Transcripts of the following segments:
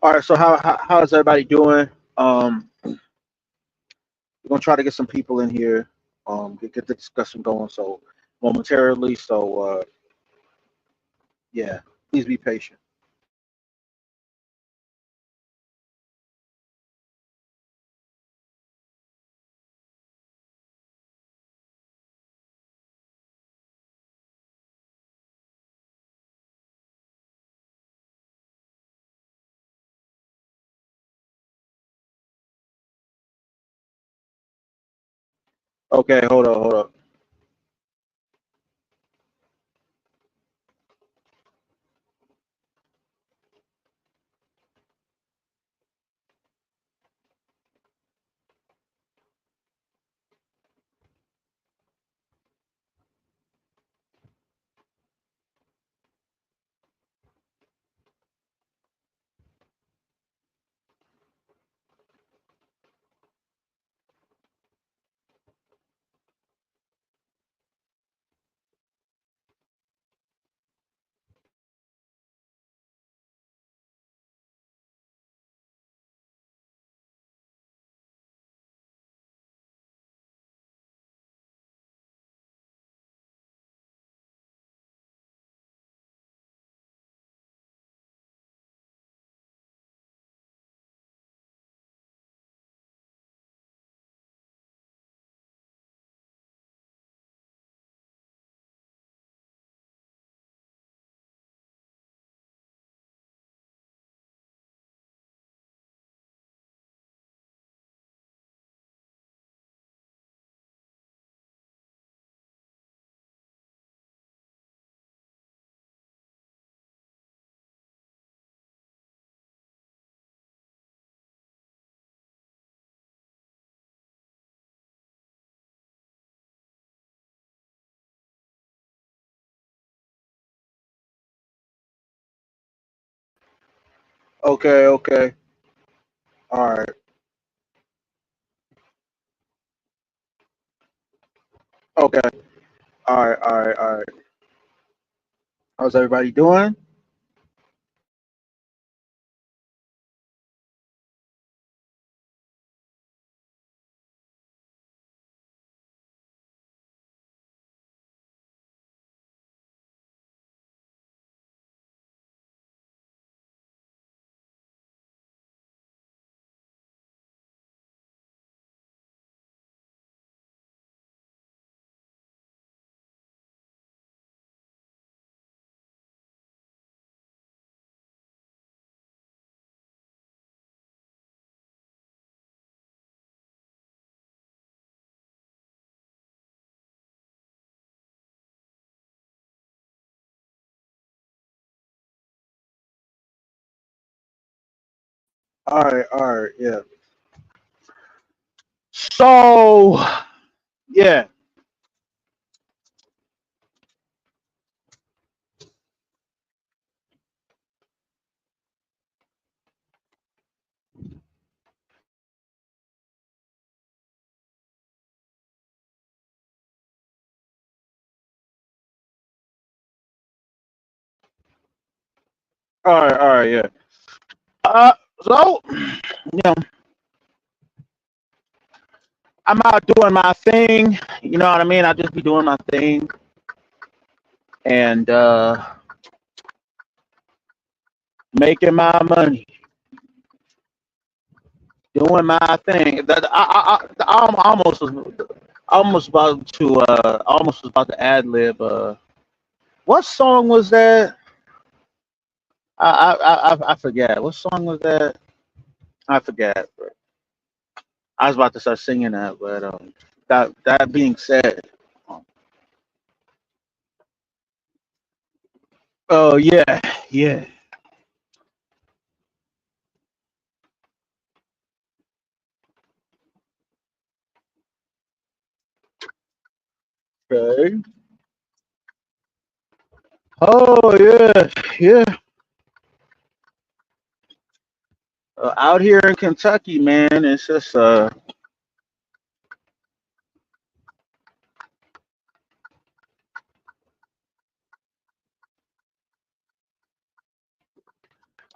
All right. So how is everybody doing? We're gonna try to get some people in here. Get the discussion going. So momentarily. So yeah, please be patient. Okay. Hold up. Hold up. Okay. Okay. All right. Okay. All right. All right. All right. How's everybody doing? All right. All right. Yeah. So yeah. All right. All right. Yeah. So you know, I'm out doing my thing. You know what I mean? I just be doing my thing and making my money, doing my thing. That I'm almost about to almost was about to ad lib. What song was that? I forget. What song was that? I forget. But I was about to start singing that, but that being said, um, oh yeah, yeah. Okay. Oh yeah, yeah. Out here in Kentucky, man, it's just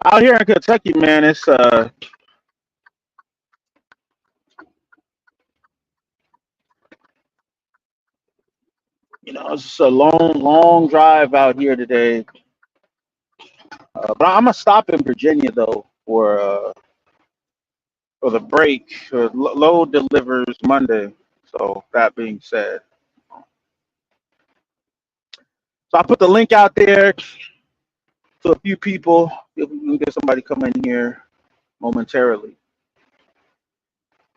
Out here in Kentucky, man, it's it's just a long drive out here today. But I'm gonna stop in Virginia though for the break. Load delivers Monday. So that being said, so I put the link out there to a few people. If we can get somebody come in here momentarily,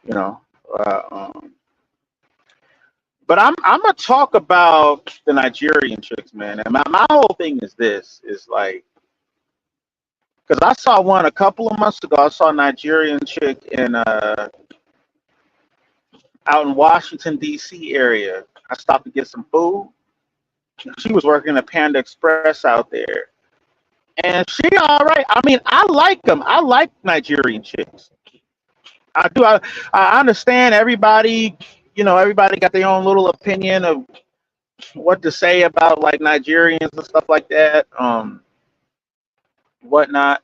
you know. Uh, um, but I'm gonna talk about the Nigerian chicks, man. And my whole thing is this: is like, because I saw one a couple of months ago. I saw a Nigerian chick in out in Washington D.C. area. I stopped to get some food. She was working at Panda Express out there, and she all right. I mean, I like them. I like Nigerian chicks. I do. I understand everybody. Everybody got their own little opinion of what to say about like Nigerians and stuff like that, whatnot.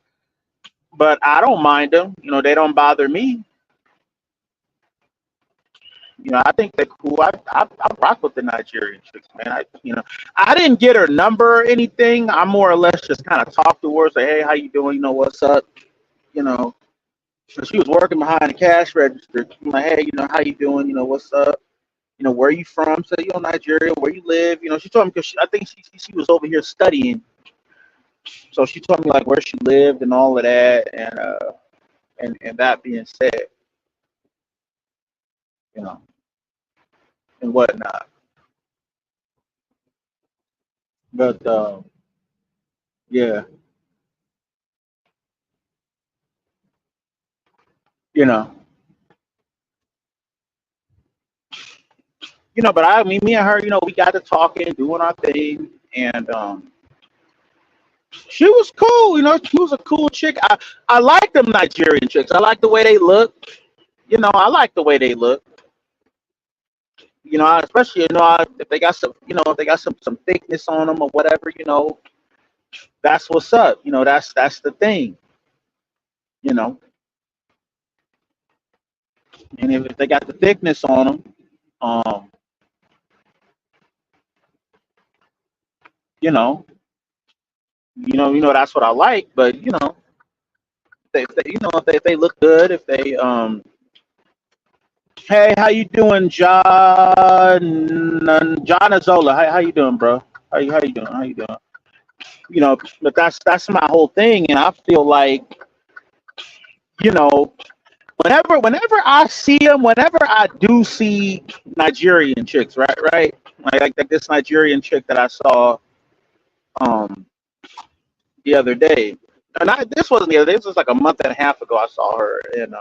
But I don't mind them. They don't bother me. I think they're cool. I rock with the Nigerian chicks, man. I didn't get her number or anything. I more or less just kind of talked to her, say, hey, how you doing? What's up? You know, so she was working behind the cash register. I'm like, hey, how you doing? What's up? Where you from? So, Nigeria, where you live? She told me because I think she was over here studying. So she told me like where she lived and all of that. And that being said, you know, and whatnot. But yeah, you know, but I mean, me and her, we got to talking, doing our thing, and she was cool. She was a cool chick. I like them Nigerian chicks. I like the way they look. I like the way they look. Especially if they got if they got some thickness on them or whatever. That's what's up. That's the thing. You know, and if they got the thickness on them, um, you know, that's what I like. But if they if they look good, if they hey, how you doing, John Azola? How you doing, bro? How you doing? How you doing? But that's my whole thing, and I feel like you know whenever I see them, whenever I do see Nigerian chicks, right, like this Nigerian chick that I saw um the other day, and this wasn't the other day. This was like a month and a half ago. I saw her, and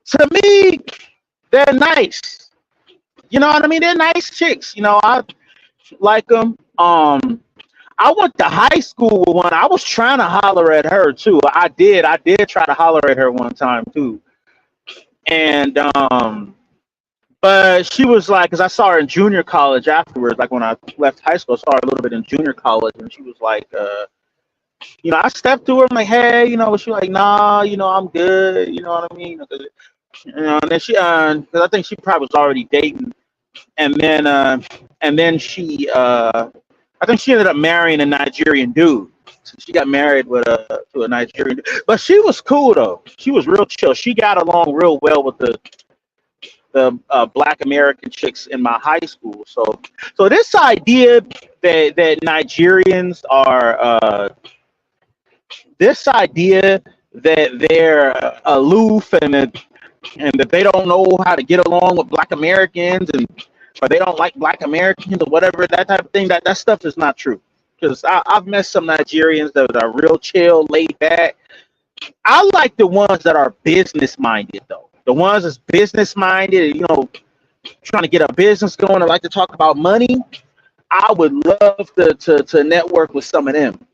to me, they're nice. You know what I mean? They're nice chicks. I like them. I went to high school with one. I was trying to holler at her too. I did try to holler at her one time too. And but she was like, because I saw her in junior college afterwards. Like when I left high school, I saw her a little bit in junior college, and she was like, I stepped to her. I'm like, hey, she like, nah, I'm good. You know what I mean? And then she, because I think she probably was already dating, and then she, I think she ended up marrying a Nigerian dude. So she got married to a Nigerian dude. But she was cool though. She was real chill. She got along real well with the Black American chicks in my high school. So this idea that Nigerians are this idea that they're aloof and that they don't know how to get along with Black Americans and or they don't like Black Americans or whatever, that type of thing, that stuff is not true. Because I've met some Nigerians that are real chill, laid back. I like the ones that are business minded though. The ones that's business minded, trying to get a business going or like to talk about money. I would love to network with some of them.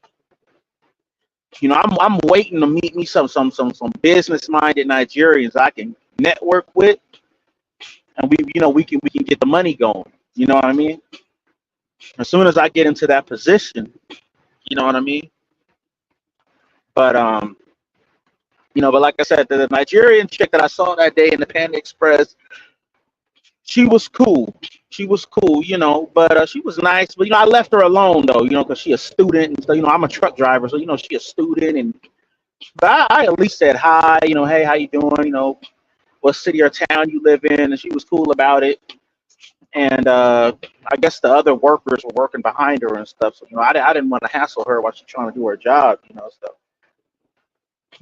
I'm waiting to meet me some business minded Nigerians I can network with, and we can get the money going. You know what I mean? As soon as I get into that position, you know what I mean? But but like I said, the Nigerian chick that I saw that day in the Panda Express, she was cool. She was cool, but she was nice. But I left her alone though, because she a student, and so I'm a truck driver, so she a student, and but I at least said hi, hey, how you doing, what city or town you live in, and she was cool about it. And I guess the other workers were working behind her and stuff, so I didn't want to hassle her while she's trying to do her job, so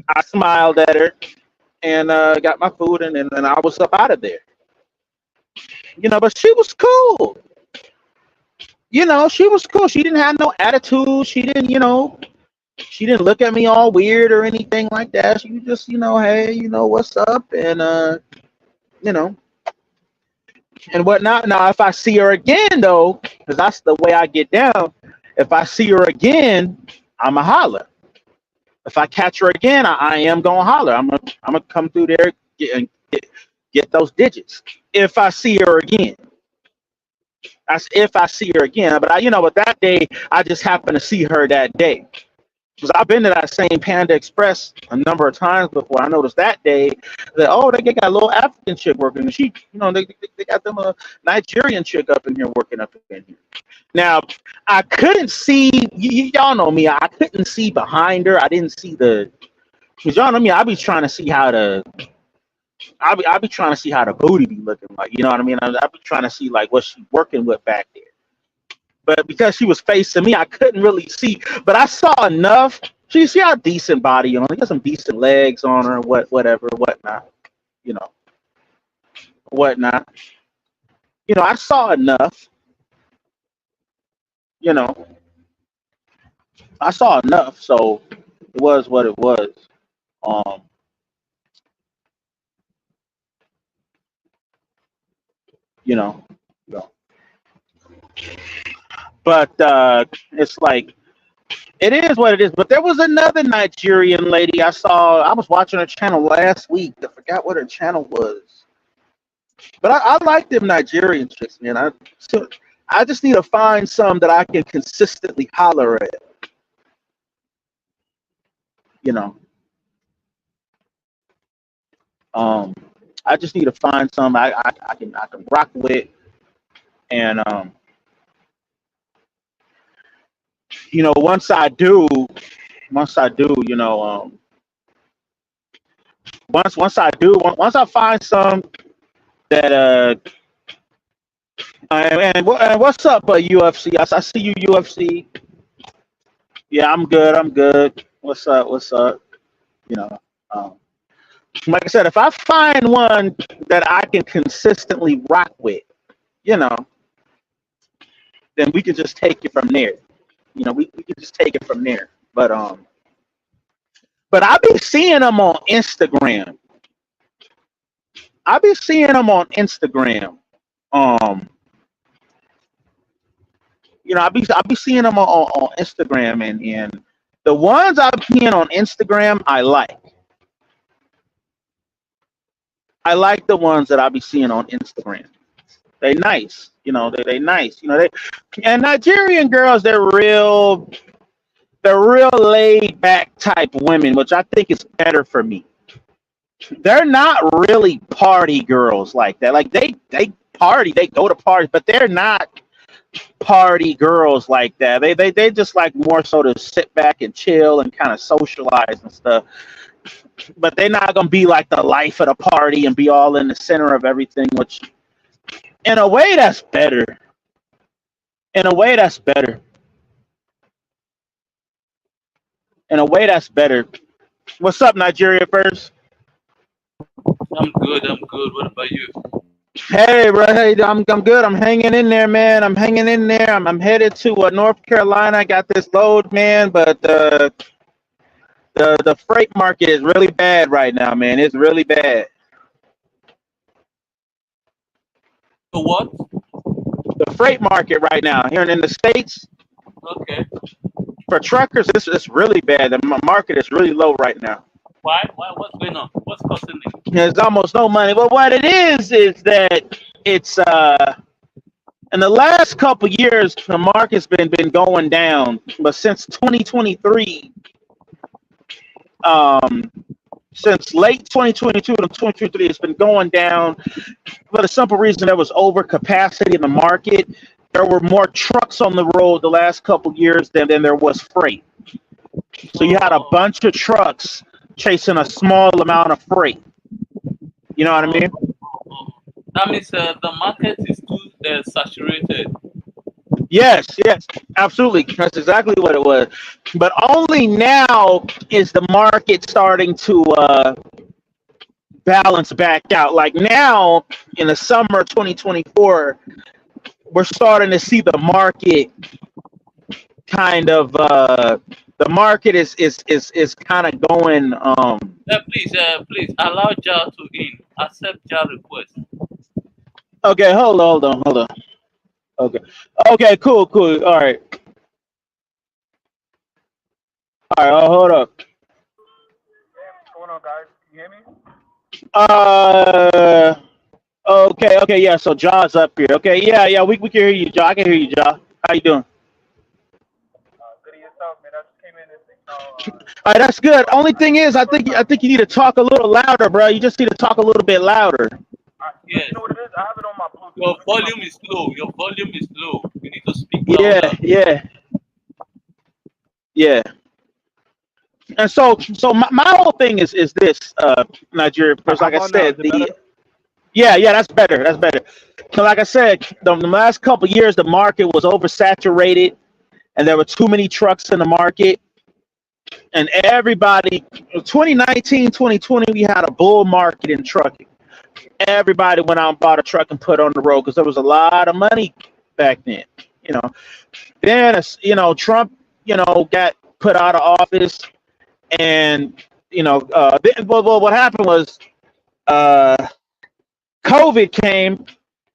I smiled at her and got my food, and then I was up out of there. But she was cool. She was cool. She didn't have no attitude. She didn't look at me all weird or anything like that. She was just, hey, what's up, and you know, and whatnot. Now, if I see her again, though, because that's the way I get down. If I see her again, I'm a holler. If I catch her again, I am gonna holler. I'm gonna come through there get those digits. If I see her again, that's if I see her again. But but that day I just happened to see her that day. Because I've been to that same Panda Express a number of times before. I noticed that day that they got a little African chick working, and she, they got them a Nigerian chick up in here working up in here. Now, I couldn't see, y'all know me, I couldn't see behind her. I didn't see because y'all know me, I be trying to see how I be trying to see how the booty be looking like, you know what I mean? I be trying to see like what she working with back there. But because she was facing me, I couldn't really see. But I saw enough. She got a decent body on. She got some decent legs on her, whatnot. Whatnot. I saw enough. I saw enough. So it was what it was. Um, you know. But it's like it is what it is. But there was another Nigerian lady I saw. I was watching her channel last week. I forgot what her channel was. But I like them Nigerian chicks, man. I just need to find some that I can consistently holler at. I just need to find some I can rock with, and once I do, once I do, once I find some that and what's up, UFC? I see you, UFC. Yeah, I'm good. I'm good. What's up? What's up? Um, like I said, if I find one that I can consistently rock with, then we can just take it from there. We can just take it from there. But I be seeing them on Instagram. I be seeing them on Instagram. I be seeing them on Instagram, and the ones I'm seeing on Instagram, I like. I like the ones that I be seeing on Instagram. They nice, they nice, and Nigerian girls, they're real laid back type women, which I think is better for me. They're not really party girls like that. Like they party, they go to parties, but they're not party girls like that. They just like more so to sit back and chill and kind of socialize and stuff. But they're not gonna be like the life of the party and be all in the center of everything, which in a way that's better. In a way that's better. In a way that's better. What's up, Nigeria first? I'm good. I'm good. What about you? Hey, bro. Hey, I'm good. I'm hanging in there, man. I'm hanging in there. I'm headed to North Carolina. I got this load, man, but the freight market is really bad right now, man. It's really bad. So what? The freight market right now here in the States Okay. for truckers, it's really bad. The market is really low right now. Why? Why? What's going on? What's costing it? There's almost no money. But what it is that it's in the last couple years the market's been going down. But since 2023, Since late 2022 to 2023, it's been going down for the simple reason there was overcapacity in the market. There were more trucks on the road the last couple years than there was freight. So you had a Oh, bunch of trucks chasing a small amount of freight. You know what I oh, mean? oh. That means the market is too saturated. Yes, yes, absolutely. That's exactly what it was. But only now is the market starting to balance back out. Like now in the summer of 2024, we're starting to see the market kind of the market is kind of going Please allow Jar to in. Accept Jar request. okay, hold on. Okay. Okay, cool. All right, hold up. What's going on, guys? Can you hear me? Uh okay, yeah, so Jaw's up here. Okay, yeah, we can hear you, Jaw. I can hear you, Jaw. How you doing? Good to yourself, man. I just came in and All right, that's good. first Only time. thing is, First I time. think you need to talk a little louder, bro. You just need to talk a little bit louder. You Yes. know what it is? I have it on my Bluetooth. Your Let me get my volume is Bluetooth. low. Your volume is low. You need to speak Yeah, louder. yeah, yeah. And so my whole thing is this, Nigeria. First, How like I about now? Is said, it better? the yeah, that's better. That's better. So like I said, the last couple of years, the market was oversaturated, and there were too many trucks in the market. And everybody, 2019, 2020, we had a bull market in trucking. Everybody went out and bought a truck and put it on the road because there was a lot of money back then. You know, then Trump, got put out of office, and well, what happened was uh, COVID came,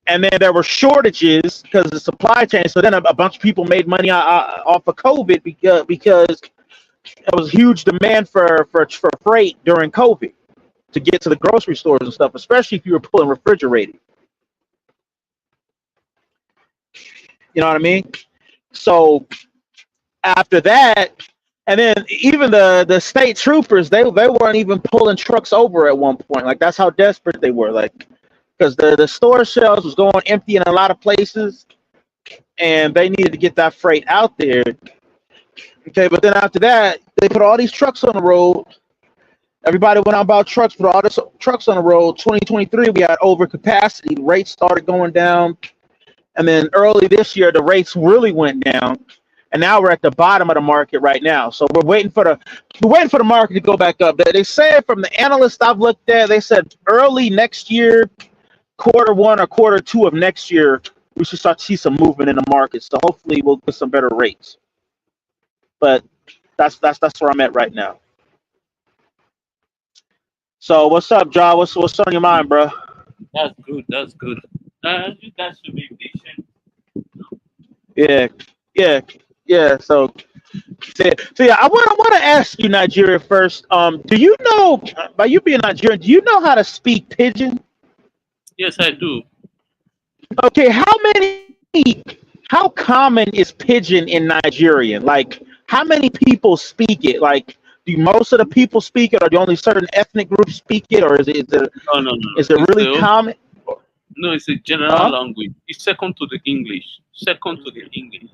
and then there were shortages because of the supply chain. So then a bunch of people made money off of COVID because there was huge demand for freight during COVID to get to the grocery stores and stuff, especially if you were pulling refrigerated. You know what I mean? So after that, and then even the state troopers, they weren't even pulling trucks over at one point. Like that's how desperate they were. Like because the store shelves was going empty in a lot of places, and they needed to get that freight out there. Okay, but then after that, they put all these trucks on the road. Everybody went out about trucks, put all these trucks on the road. 2023, we had overcapacity. The rates started going down, and then early this year, the rates really went down. And now we're at the bottom of the market right now. So we're waiting for the market to go back up. They said from the analysts I've looked at, they said early next year, quarter one or quarter two of next year, we should start to see some movement in the market. So hopefully we'll get some better rates. But that's where I'm at right now. So what's up, John? What's on your mind, bro? That's good. That's good. You guys should be patient. Yeah, yeah, yeah. So yeah, I want to ask you, Nigeria first. Do you know, by you being Nigerian, do you know how to speak Pidgin? Yes, I do. Okay, how common is Pidgin in Nigerian? Like, how many people speak it? Like, do most of the people speak it, or do only certain ethnic groups speak it, or No, no, no. is it It's really the common? no. It's a general Huh? language. It's second to the English. Second to the English.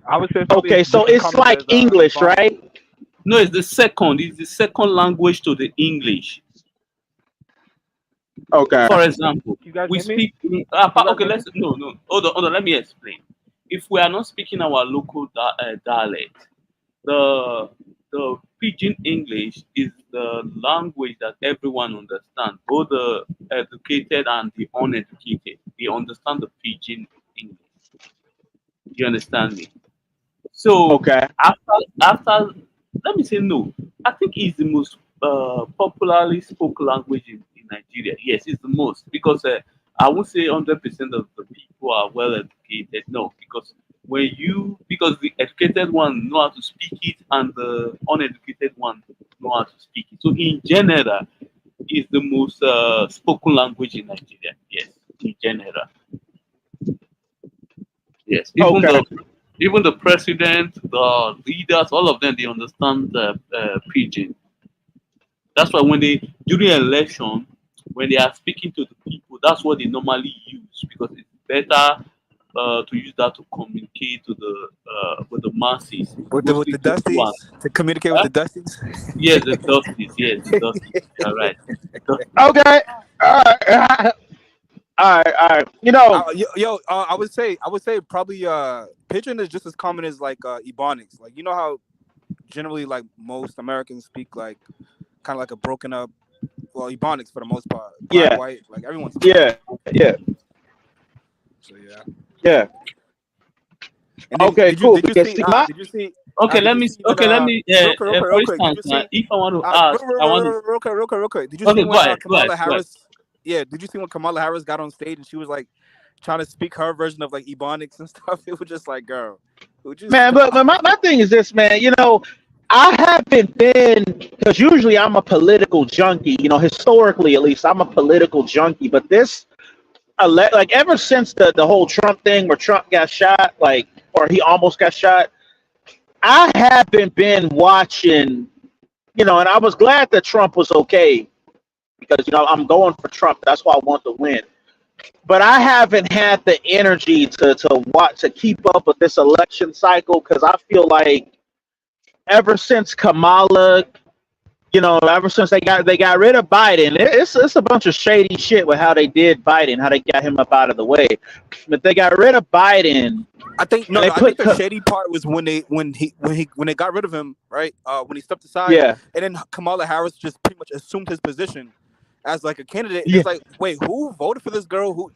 I would say probably Okay, so just as it's common like as English, Spanish. right? No, it's the second. It's the second language to the English. Okay. For example, You guys we hear me? speak. You guys Okay, hear me? let's no. Hold on. Let me explain. If we are not speaking our local dialect, the pidgin English is the language that everyone understands, both the educated and the uneducated. They understand the pidgin English. You understand me? So Okay. after let me say no. I think it's the most popularly spoken language in Nigeria. Yes, it's the most because I won't say 100% of the people are well educated. No, because because the educated one know how to speak it and the uneducated one know how to speak it. So in general, it's the most spoken language in Nigeria. Yes, in general. Yes, Okay. even the president, the leaders, all of them they understand the pidgin. That's why when they during election, when they are speaking to the people, that's what they normally use because it's better to use that to communicate to the with the masses, with mostly the those who are. Dusties to communicate with Huh? the Dusties. Yes, the dusties. Yes, the dusties. You're right. Okay. All right. All right. You know, I would say probably pigeon is just as common as like Ebonics. Like you know how generally like most Americans speak like kind of like a broken up, well, Ebonics for the most part, black, yeah, white, like everyone speaks that. yeah, yeah, So yeah. yeah. And then Okay, cool. did you Because see see, my Okay, did let you me. see that Okay, let me. For real quick, did instance, you see if I want to ask, I want to. real quick, did you see Okay, go when ahead. Go ahead. Kamala Go ahead. Harris did you see when Kamala Harris got on stage and she was like trying to speak her version of like Ebonics and stuff? It was just like, girl, would you man, stop? but my thing is this, man. You know, I haven't been because usually I'm a political junkie. You know, historically at least, I'm a political junkie. But this, like, ever since the whole Trump thing, where Trump got shot, like, or he almost got shot, I haven't been watching. You know, and I was glad that Trump was okay because I'm going for Trump. That's why I want to win. But I haven't had the energy to keep up with this election cycle because I feel like ever since Kamala, ever since they got rid of Biden, it's a bunch of shady shit with how they did Biden, how they got him up out of the way. But they got rid of Biden I think and they I think put the shady part was when they got rid of him, right? When he stepped aside, yeah, and then Kamala Harris just pretty much assumed his position as like a candidate, and yeah, it's like, wait, who voted for this girl? Who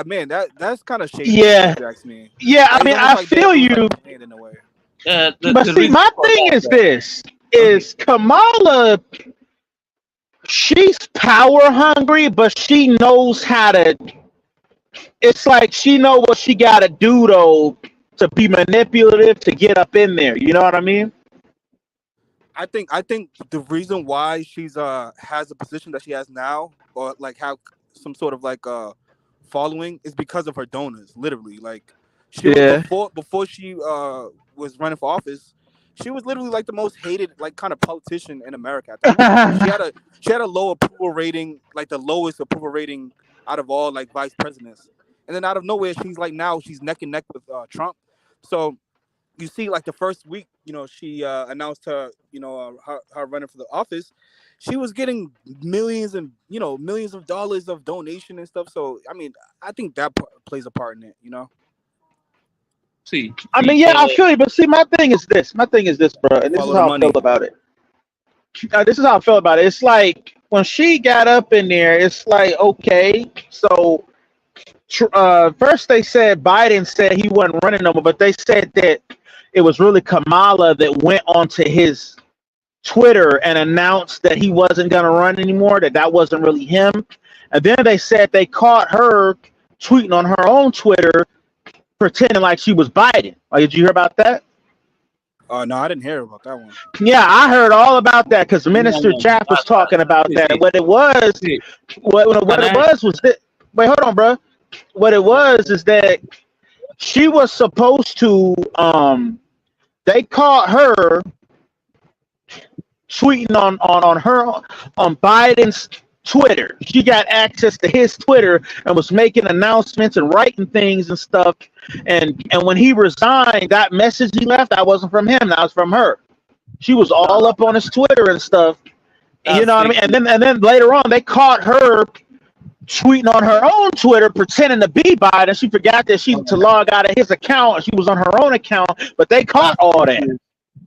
man, that's kind of shady, yeah, if you ask me. yeah. I Like it's mean, almost I like feel it was like you, planned in a way. but The see, reason my for thing is that. this: Okay. is Kamala. She's power hungry, but she knows how to. It's like she know what she got to do though to be manipulative to get up in there. You know what I mean? I think the reason why she's has the position that she has now, or like have some sort of like following, is because of her donors. Literally, like she was Yeah. before she was running for office. She was literally like the most hated like kind of politician in America. She had a low approval rating, like the lowest approval rating out of all like vice presidents. And then out of nowhere, she's like now she's neck and neck with Trump. So you see, like the first week, she announced her, her running for the office. She was getting millions and millions of dollars of donation and stuff. So I mean, I think that plays a part in it. See, I see. mean, yeah, I feel you, but see, my thing is this. My thing is this, bro, and this is Follow the how I feel money. about it. This is how I feel about it. It's like when she got up in there, it's like okay, so first they said Biden said he wasn't running no more, but they said that it was really Kamala that went onto his Twitter and announced that he wasn't going to run anymore, that wasn't really him. And then they said they caught her tweeting on her own Twitter pretending like she was Biden. Like, did you hear about that? No, I didn't hear about that one. Yeah, I heard all about that because No, Minister no, no. Japp was talking about See, that. see, What it was, see. what Can it I? was that. Wait, hold on, bro. What it was is that she was supposed to. They caught her tweeting on her on Biden's Twitter. She got access to his Twitter and was making announcements and writing things and stuff. And when he resigned, that message he left, that wasn't from him. That was from her. She was No, all no. up on his Twitter and stuff. You That's know what I fake mean? news. And then later on, they caught her tweeting on her own Twitter, pretending to be Biden. She forgot that she No, to no, no. log out of his account. She was on her own account, but they caught That's all fake that. news.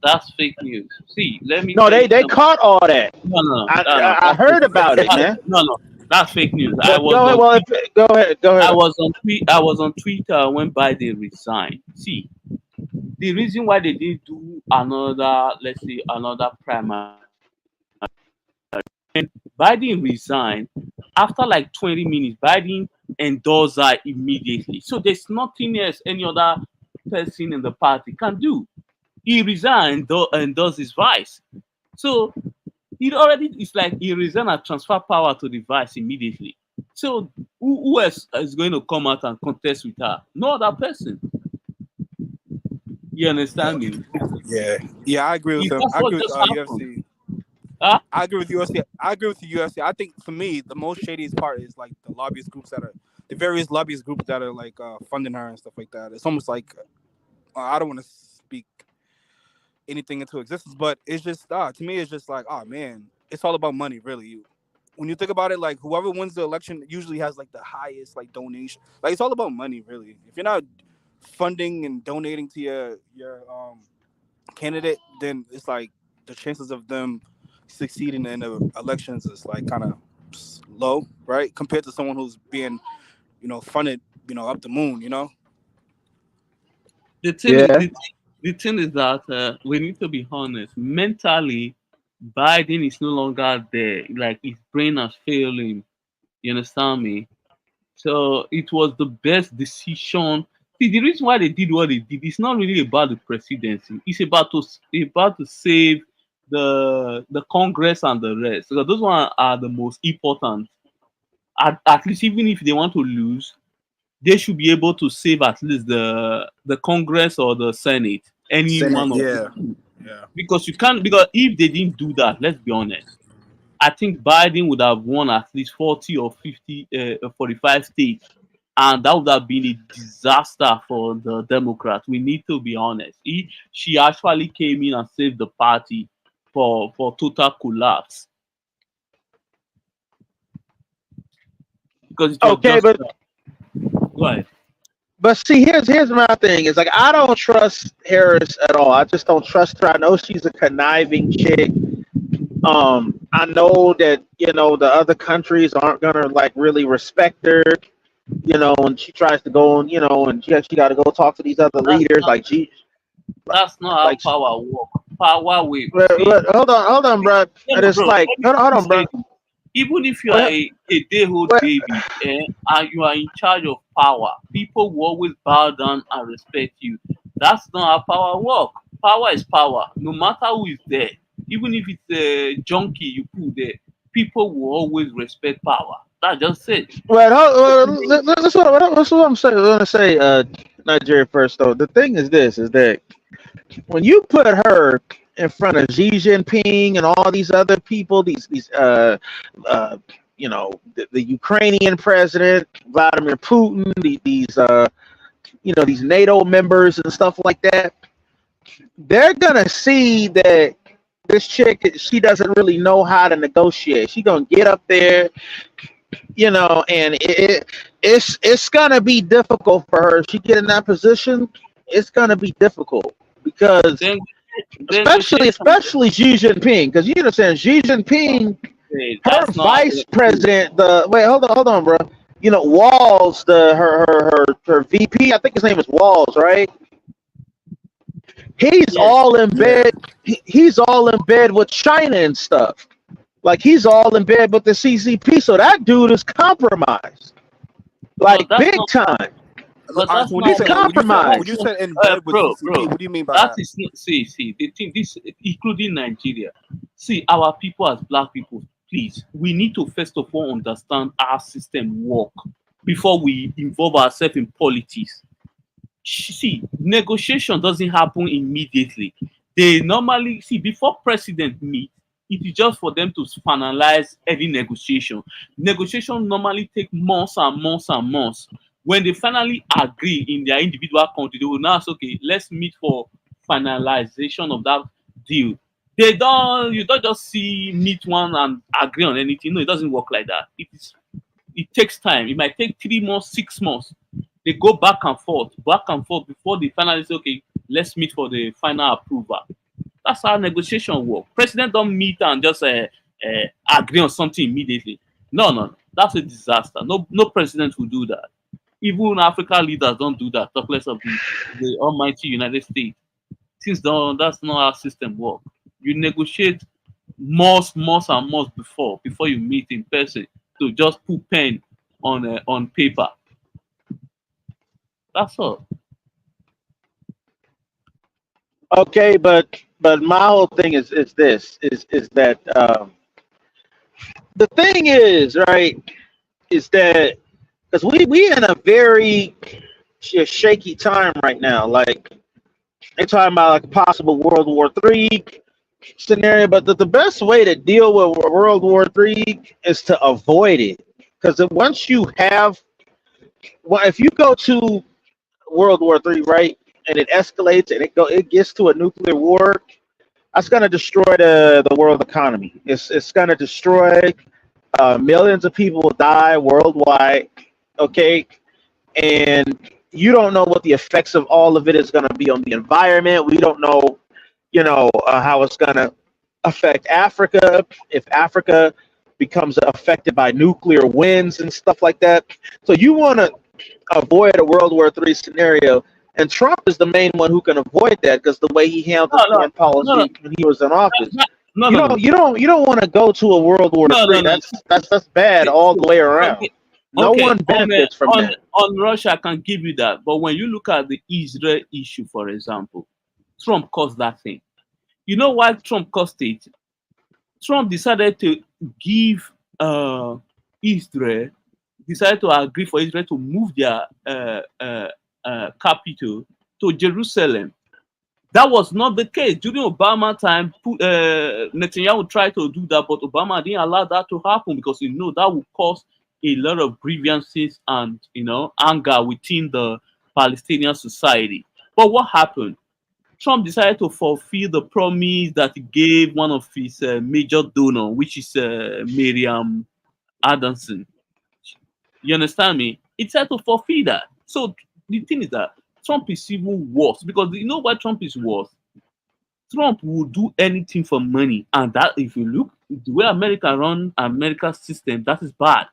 That's fake news. See, let me No, tell you they something. caught all that. No, no, no, I no, no. I That's fake heard news. about it, man. No, no. That's fake news. I But was go ahead. on Well, tweet. go ahead. Go I ahead. was on tweet. I was on Twitter when Biden resigned. See, the reason why they didn't do another, let's say, another primary. When Biden resigned, after like 20 minutes, Biden endorsed her immediately. So there's nothing else any other person in the party can do. He resigned, endorsed his vice. So it's like he resigned and transfer power to the vice immediately. So who else is going to come out and contest with her? No other person. You understand me? Yeah, I agree with him. That's I what agree with just happened. UFC. Huh? I agree with USC. I agree with the USC. I think for me, the most shadiest part is like the lobbyist groups that are the various lobbyist groups that are like funding her and stuff like that. It's almost like I don't want to speak anything into existence, but it's just to me, it's just like, oh man, it's all about money, really. When you think about it, like whoever wins the election usually has like the highest like donation. Like it's all about money, really. If you're not funding and donating to your candidate, then it's like the chances of them succeeding in the elections is like kind of low, right? Compared to someone who's being, funded, up the moon, The thing is, Yeah. the thing is that we need to be honest. Mentally, Biden is no longer there. Like his brain has failed him. You understand me? So it was the best decision. See, the reason why they did what they did, it's not really about the presidency. It's about to save the Congress and the rest. So those one are the most important. At least even if they want to lose, they should be able to save at least the Congress or the Senate, any Senate, one of the yeah, two. yeah. Because you can't, because if they didn't do that, let's be honest, I think Biden would have won at least 40 or 50, 45 states. And that would have been a disaster for the Democrats. We need to be honest. She actually came in and saved the party for total collapse. Because it was Okay, just. but Go ahead. see, here's my thing. Is like I don't trust Harris at all. I just don't trust her. I know she's a conniving chick. I know that the other countries aren't gonna like really respect her. And she tries to go and and she got to go talk to these other That's leaders. not Like she, that's not like, how power works. Power with see, but hold on, bro. no, And no, it's bro. like, hold on, bro. Even if you are Well, a day-old well, baby and you are in charge of power, people will always bow down and respect you. That's not how power works. Power is power, no matter who is there. Even if it's a junkie you put there, people will always respect power. That's just it. that's what I'm saying. I want to say, Nigeria first though. The thing is this: is that when you put her in front of Xi Jinping and all these other people, these the Ukrainian president Vladimir Putin, these NATO members and stuff like that, they're gonna see that this chick, she doesn't really know how to negotiate. She's gonna get up there, and it's gonna be difficult for her. If she get in that position, it's gonna be difficult because Then especially negotiation, Xi Jinping, because you understand Xi Jinping, her that's not vice president, hold on, bro. Walls, her VP, I think his name is Walls, right? He's yes. all in bed. He's all in bed with China and stuff. Like he's all in bed with the CCP. So that dude is compromised, like But that's big not. time. But All right, that's so He's not what. compromised. when you said in bed with Bro, CCP, what do you mean by that that? is not, see, the thing, this, including Nigeria. See, our people as black people, please, we need to first of all understand our system work before we involve ourselves in politics. See, negotiation doesn't happen immediately. They normally see before president meet, it is just for them to finalize any negotiation. Negotiation normally take months and months and months. When they finally agree in their individual country, they will now say, okay, let's meet for finalization of that deal. You don't just see meet one and agree on anything. No, it doesn't work like that. It takes time. It might take 3 months, 6 months. They go back and forth before they finally say, okay, let's meet for the final approval. That's how negotiation work. President don't meet and just agree on something immediately. No. That's a disaster. No president will do that. Even African leaders don't do that, talk less of the almighty United States. Since that's not how system work. You negotiate months and months before you meet in person to just put pen on paper. That's all. Okay, but my whole thing is this is that the thing is right is that because we in a very shaky time right now. Like they're talking about like a possible World War III. scenario, but the best way to deal with World War III is to avoid it. Because once you have, well, if you go to World War III, right, and it escalates and it gets to a nuclear war, that's gonna destroy the world economy. It's gonna destroy millions of people will die worldwide. Okay, and you don't know what the effects of all of it is gonna be on the environment. We don't know, how it's gonna affect Africa if Africa becomes affected by nuclear winds and stuff like that. So you want to avoid a World War III scenario. And Trump is the main one who can avoid that because the way he handled No, foreign no, policy when he was in office. no, You no, no, don't you don't you don't want to go to a World War no, no, III. no. That's bad Okay, all the way around. okay, No okay. one benefits from On that. on Russia, I can give you that. But when you look at the Israel issue, for example, Trump caused that thing. You know why Trump caused it? Trump decided to give Israel, decided to agree for Israel to move their capital to Jerusalem. That was not the case during Obama time. Netanyahu tried to do that, but Obama didn't allow that to happen because that would cause a lot of grievances and anger within the Palestinian society. But what happened? Trump decided to fulfill the promise that he gave one of his major donor, which is Miriam Adamson. You understand me? He tried to fulfill that. So the thing is that Trump is even worse because you know why Trump is worse? Trump will do anything for money, and that if you look the way America run America's system, that is bad.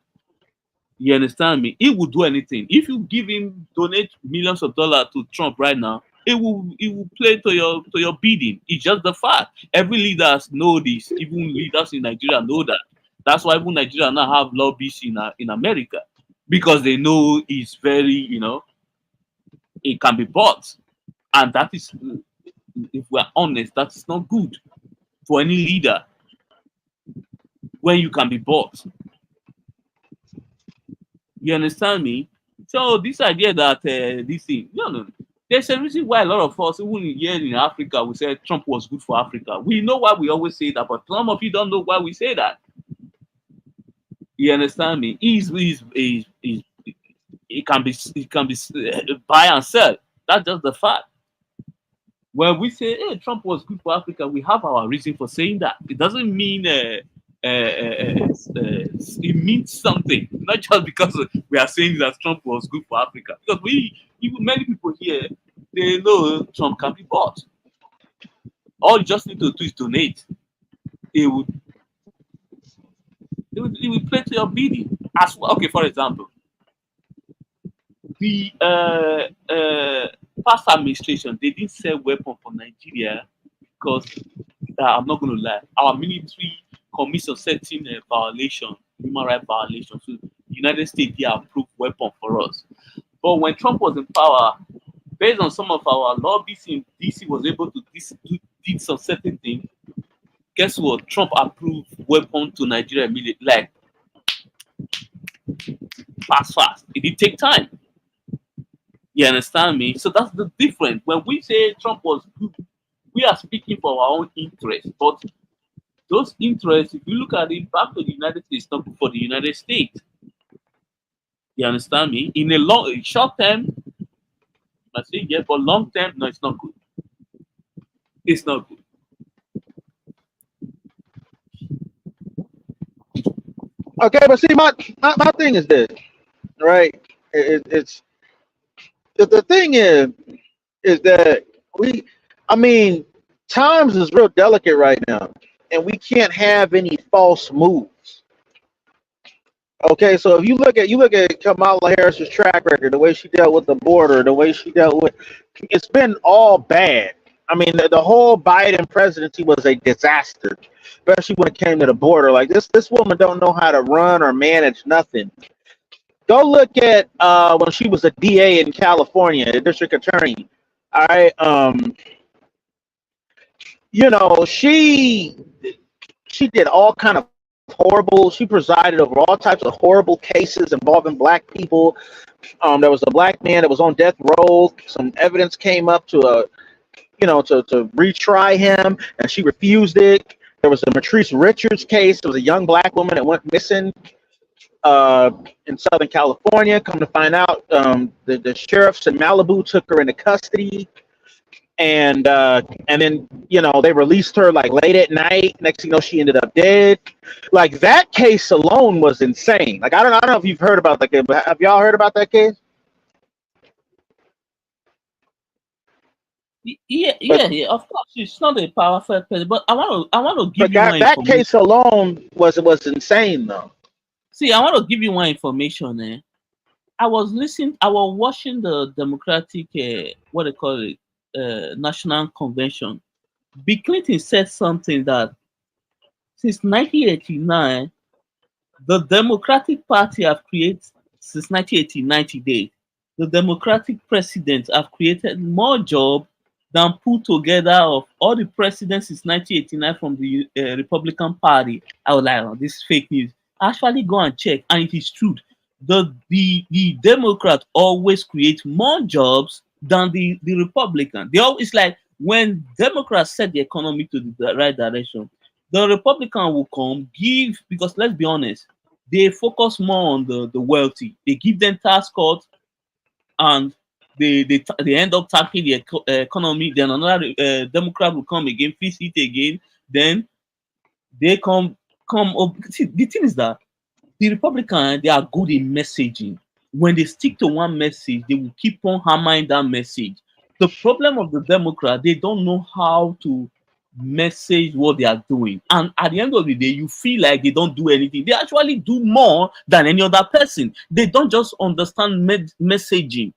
You understand me? He will do anything. If you give him donate millions of dollars to Trump right now, it will play to your bidding. It's just the fact. Every leaders know this. Even leaders in Nigeria know that. That's why even Nigeria now have lobbies in America because they know it's very it can be bought, and that is, if we're honest, that is not good for any leader when you can be bought. You understand me? So this idea that this thing, no. There's a reason why a lot of us, even here in Africa, we say Trump was good for Africa. We know why we always say that, but some of you don't know why we say that. You understand me? It can be buy and sell. That's just the fact. When we say, "Hey, Trump was good for Africa," we have our reason for saying that. It doesn't mean it means something, not just because we are saying that Trump was good for Africa. Because even many people here, they know Trump can be bought. All you just need to do is donate. It will play to your bidding. As well. Okay, for example, the past administration, they didn't sell weapons for Nigeria because I'm not going to lie, our military commission certain violation, human rights violation. So the United States they approved weapon for us. But when Trump was in power, based on some of our lobbies in DC was able to did some certain thing. Guess what? Trump approved weapon to Nigeria immediately, like fast. It did take time. You understand me? So that's the difference. When we say Trump was good, we are speaking for our own interest. But those interests, if you look at it back to the United States, not good for the United States. You understand me? In a short term, I say yes, but long term, no, it's not good. It's not good. Okay, but see, my thing is this, right? It's the thing is that I mean, times is real delicate right now, and we can't have any false moves. Okay, so if you look at Kamala Harris's track record, the way she dealt with the border, the way she dealt with, it's been all bad. I mean, the whole Biden presidency was a disaster, especially when it came to the border. Like this woman don't know how to run or manage nothing. Go look at when she was a DA in California, the district attorney. All right, she did all kind of horrible. She presided over all types of horrible cases involving black people. There was a black man that was on death row. Some evidence came up to to retry him, and she refused it. There was a Matrice Richards case. There was a young black woman that went missing uh, in Southern California. Come to find out, the sheriffs in Malibu took her into custody, and then they released her like late at night. Next thing you know, she ended up dead. Like that case alone was insane. Like I don't know if you've heard about that case, but have y'all heard about that case? Yeah. Of course, it's not a powerful person, but I want to give But you one that information. case alone was insane though. See, I want to give you one information. I was watching the Democratic, what they call it, National Convention. Bill Clinton said something that since 1989, the Democratic Party have created, since 1989 today, the Democratic presidents have created more jobs than put together of all the presidents since 1989 from the Republican Party. I was like, oh, this is fake news. Actually, go and check, and it is true. The Democrat always create more jobs than the Republican. They always like when Democrats set the economy to the right direction, the Republican will come give, because let's be honest, they focus more on the wealthy. They give them tax cuts, and they end up tackling the economy. Then another Democrat will come again, fix it again. Then they come up. See, the thing is that the Republican, they are good in messaging. When they stick to one message, they will keep on hammering that message. The problem of the Democrat, they don't know how to message what they are doing, and at the end of the day, you feel like they don't do anything. They actually do more than any other person. They don't just understand messaging.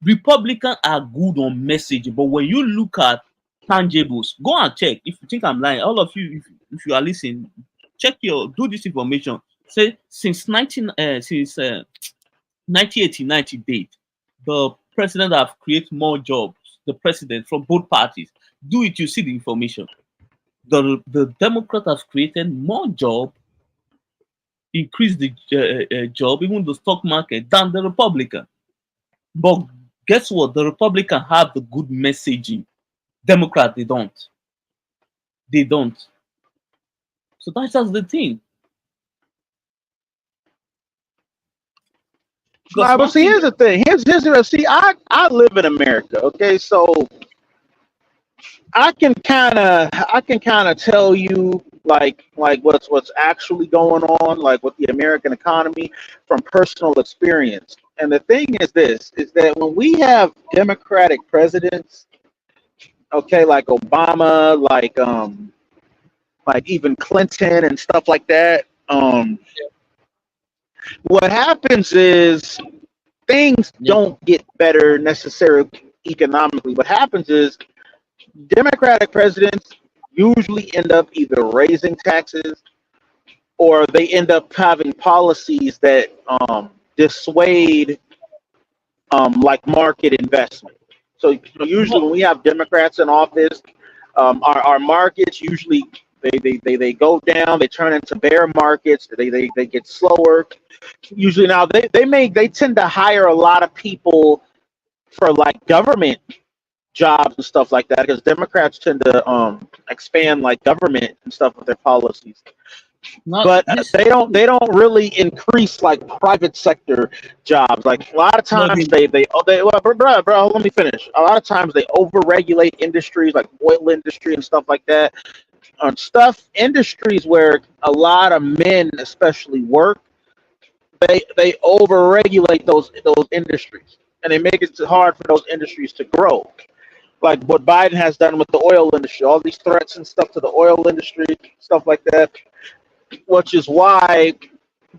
Republicans are good on messaging, but when you look at tangibles, go and check. If you think I'm lying, all of you, if you are listening, do this information. Say since 1989 to date, the president have created more jobs. The president from both parties. Do it, you see the information. The Democrat has created more job, increased the job, even the stock market, than the Republican. But guess what? The Republican have the good messaging. Democrat, they don't. They don't. So that's just the thing. Nah, but see, here's the thing. Here's the see. I live in America, okay, so I can kind of tell you like what's actually going on like with the American economy from personal experience. And the thing is this is that when we have Democratic presidents, okay, like Obama, like even Clinton and stuff like that, what happens is things don't get better necessarily economically. What happens is Democratic presidents usually end up either raising taxes or they end up having policies that dissuade like market investment. So usually when we have Democrats in office, our markets usually they go down, they turn into bear markets, they get slower. Usually now they tend to hire a lot of people for like government jobs and stuff like that because Democrats tend to expand like government and stuff with their policies. But they don't really increase like private sector jobs. Like a lot of times bro, let me finish. A lot of times they overregulate industries like oil industry and stuff like that. Industries where a lot of men especially work, they overregulate those industries and they make it hard for those industries to grow. Like what Biden has done with the oil industry, all these threats and stuff to the oil industry, stuff like that, which is why,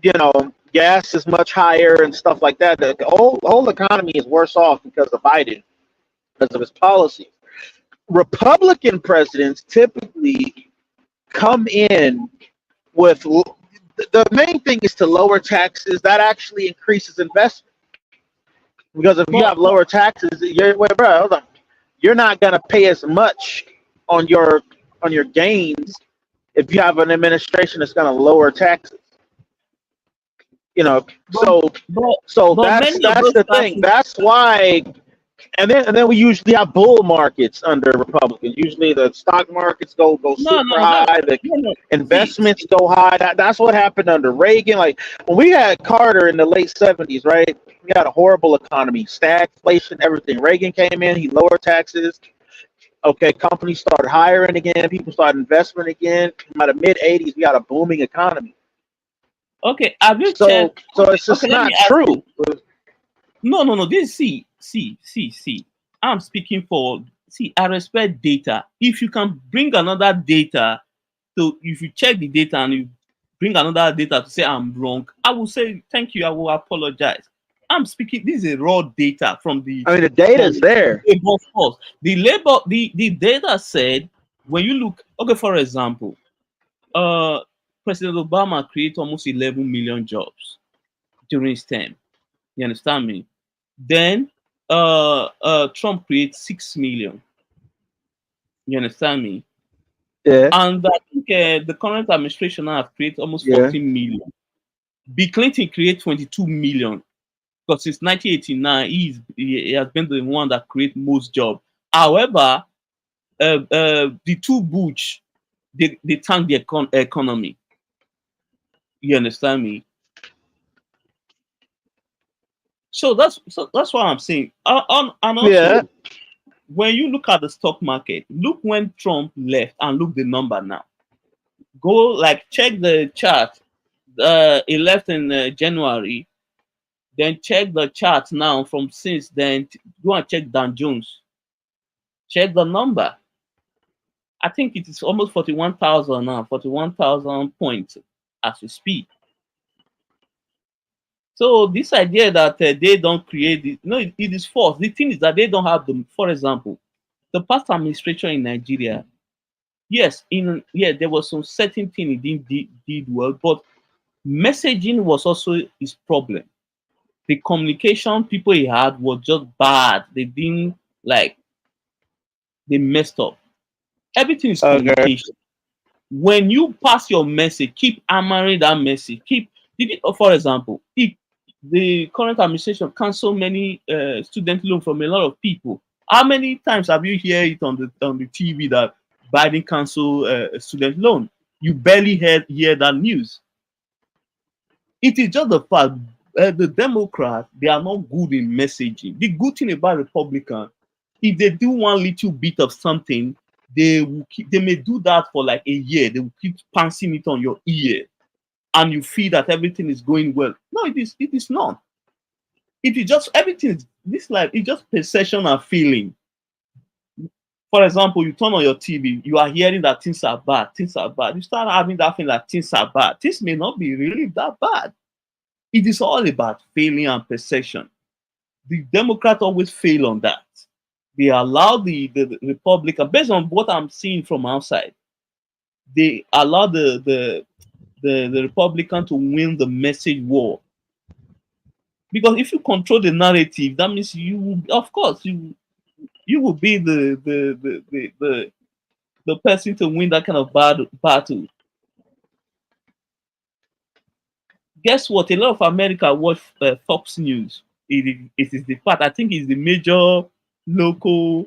gas is much higher and stuff like that. The whole economy is worse off because of Biden, because of his policies. Republican presidents typically come in with, the main thing is to lower taxes. That actually increases investment. Because if you have lower taxes, you're not going to pay as much on your gains if you have an administration that's going to lower taxes. So that's the thing. That's why And then we usually have bull markets under Republicans. Usually the stock markets go No, super no, that high, the no, no. investments go high. That's what happened under Reagan. Like when we had Carter in the late 70s, right? We had a horrible economy, stagflation, everything. Reagan came in, he lowered taxes. Okay, companies started hiring again, people started investing again. By the mid 80s, we had a booming economy. Okay, have you So checked? so Okay, it's okay, just let not me ask you. true. No, no, no. This see. I'm speaking for see. I respect data. If you can bring another data, so if you check the data and you bring another data to say I'm wrong, I will say thank you. I will apologize. I'm speaking. This is a raw data from the I mean, the data is from there. labor force. The data said when you look. Okay, for example, uh, President Obama created almost 11 million jobs during his term. You understand me? Then Trump creates 6 million. You understand me? Yeah, And I think the current administration now have created almost yeah. 14 million. Bill Clinton created 22 million because since 1989 he has been the one that created most jobs. However, the two Bush they tanked the economy. You understand me? So that's what I'm saying. And Yeah. also when you look at the stock market, look when Trump left and look the number now. Go like check the chart. He left in January. Then check the chart now from since then. Go and check Dan Jones. Check the number. I think it is almost 41,000 now. 41,000 points as we speak. So this idea that they don't create it, no, it is false. The thing is that they don't have the. For example, the past administration in Nigeria. Yes, there was some certain thing he did well, but messaging was also his problem. The communication people he had was just bad. They didn't like they messed up. Everything is Okay. communication. When you pass your message, keep hammering that message. For example, if the current administration cancel many student loan from a lot of people, how many times have you heard it on the TV that Biden cancel a student loan? You barely hear that news. It is just the fact the Democrats they are not good in messaging. The good thing about Republicans, if they do one little bit of something, they may do that for like a year. They will keep pouncing it on your ear, and you feel that everything is going well. No, it is not. It is just everything is this life. It's just perception and feeling. For example, you turn on your TV, you are hearing that things are bad, things are bad. You start having that feeling that things are bad. Things may not be really that bad. It is all about failing and perception. The Democrats always fail on that. They allow the Republican, based on what I'm seeing from outside, they allow the Republican to win the message war. Because if you control the narrative, that means of course, you will be the person to win that kind of battle. Guess what? A lot of America watch Fox News. It is the part I think is the major local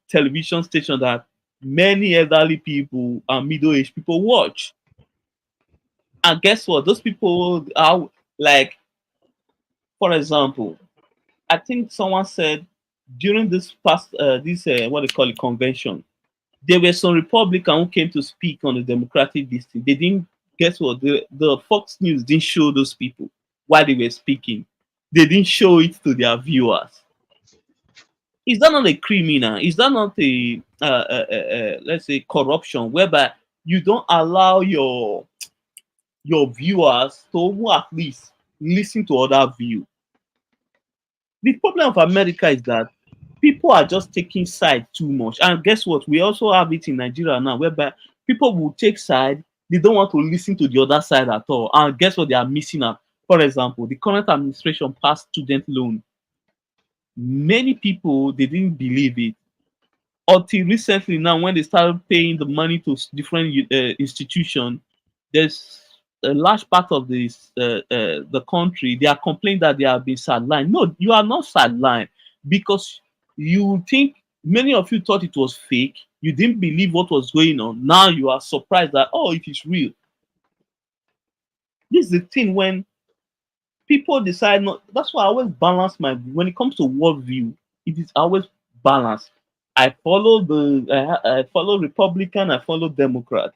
television station that many elderly people and middle-aged people watch. And guess what? Those people are like, for example, I think someone said during this past this what they call it convention, there were some Republicans who came to speak on the Democratic district. They didn't guess what the Fox News didn't show those people while they were speaking. They didn't show it to their viewers. Is that not a criminal? Is that not a let's say corruption whereby you don't allow your viewers to at least listen to other view? The problem of America is that people are just taking side too much. And guess what? We also have it in Nigeria now, whereby people will take side. They don't want to listen to the other side at all. And guess what? They are missing out. For example, the current administration passed student loan. Many people they didn't believe it until recently. Now, when they started paying the money to different institutions, there's a large part of the country they are complaining that they have been sidelined. No, you are not sidelined. because you think many of you thought it was fake. You didn't believe what was going on. Now you are surprised that, oh, it is real. This is the thing when people decide not. That's why I always balance my when it comes to worldview. It is always balanced. I follow Republican. I follow Democrat.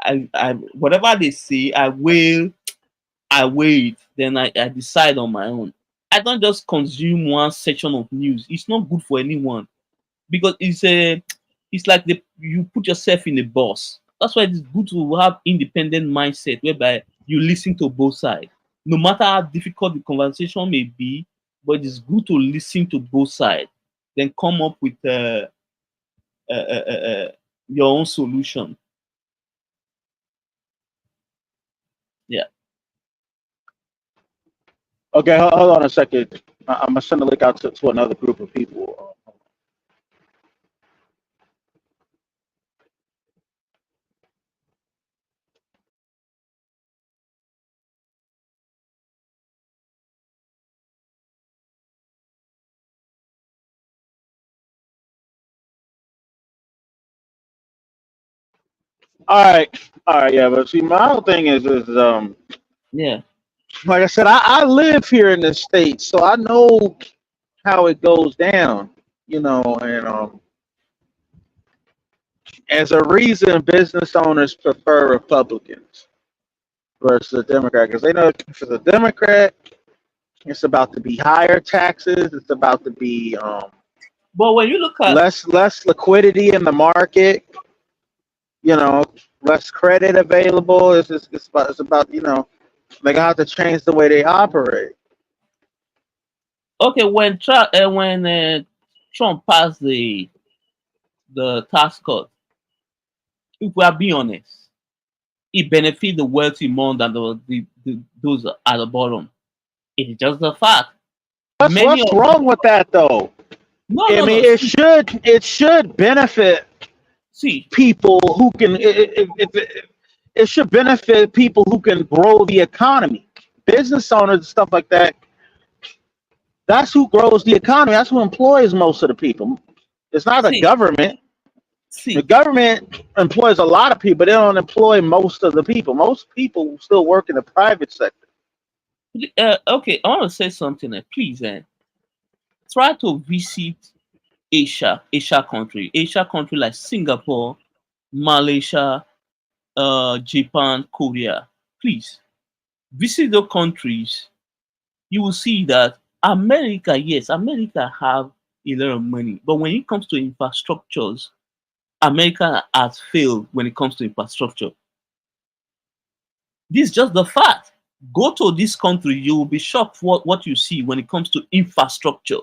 I whatever they say, I wait. Then I decide on my own. I don't just consume one section of news. It's not good for anyone because it's like you put yourself in a box. That's why it's good to have independent mindset whereby you listen to both sides. No matter how difficult the conversation may be, but it's good to listen to both sides. Then come up with uh, uh, uh, uh, your own solution. Yeah. Okay, hold on a second. I'm gonna send a link out to another group of people. All right, yeah. But see, my whole thing is Yeah. like I said, I live here in the States, so I know how it goes down. You know, and as a reason, business owners prefer Republicans versus a Democrat because they know if it's a Democrat, it's about to be higher taxes. It's about to be But when you look at less liquidity in the market. You know, less credit available. It's about they have to change the way they operate. okay, when Trump passed the tax cut, if we are being honest, it benefits the wealthy more than those at the bottom. It is just a fact. Many What's of wrong with that though? no, I no, no. mean, it should benefit See, people who can. It should benefit people who can grow the economy, business owners and stuff like that. That's who grows the economy. That's who employs most of the people. It's not the see, government. The see. government employs a lot of people. They don't employ most of the people. Most people still work in the private sector. Okay, I want to say something. Please, try to visit Asia country like Singapore, Malaysia, Japan, Korea. Please visit those countries. You will see that America, yes, America have a lot of money, but when it comes to infrastructures, America has failed when it comes to infrastructure. This is just the fact. Go to this country, you will be shocked what you see when it comes to infrastructure.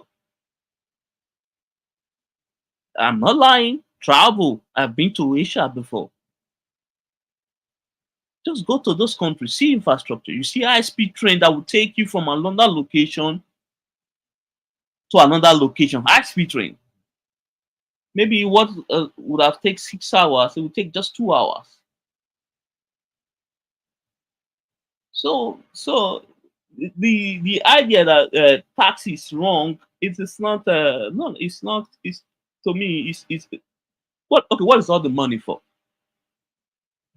I'm not lying. Travel. I've been to Asia before. Just go to those countries, see infrastructure. You see high-speed train that will take you from another location to another location. High-speed train. Maybe what would have taken 6 hours, it will take just 2 hours. So the idea that tax is wrong, it is not. No, it's not. It's to me. It's what? Okay, what is all the money for?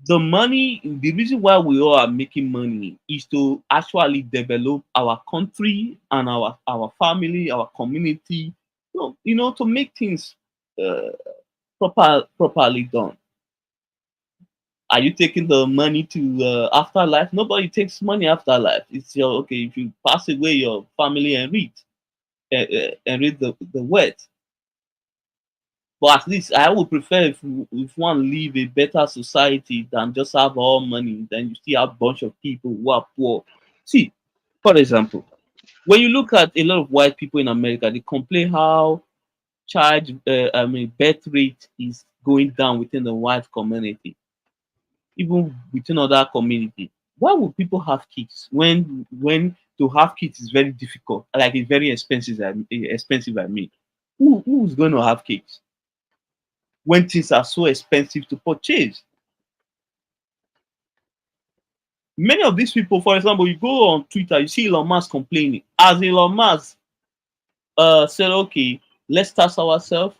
The money, the reason why we all are making money is to actually develop our country and our family, our community. To make things uh, properly done. Are you taking the money to afterlife? Nobody takes money afterlife. It's your okay. If you pass away, your family and read the wealth. But at least I would prefer if one live a better society than just have all money. Then you still have a bunch of people who are poor. See, for example, when you look at a lot of white people in America, they complain how birth rate is going down within the white community, even within other community. Why would people have kids when to have kids is very difficult, like it's very expensive? Expensive, I mean, who's going to have kids when things are so expensive to purchase? Many of these people, for example, you go on Twitter, you see Elon Musk complaining. As Elon Musk, said, okay, let's tax ourselves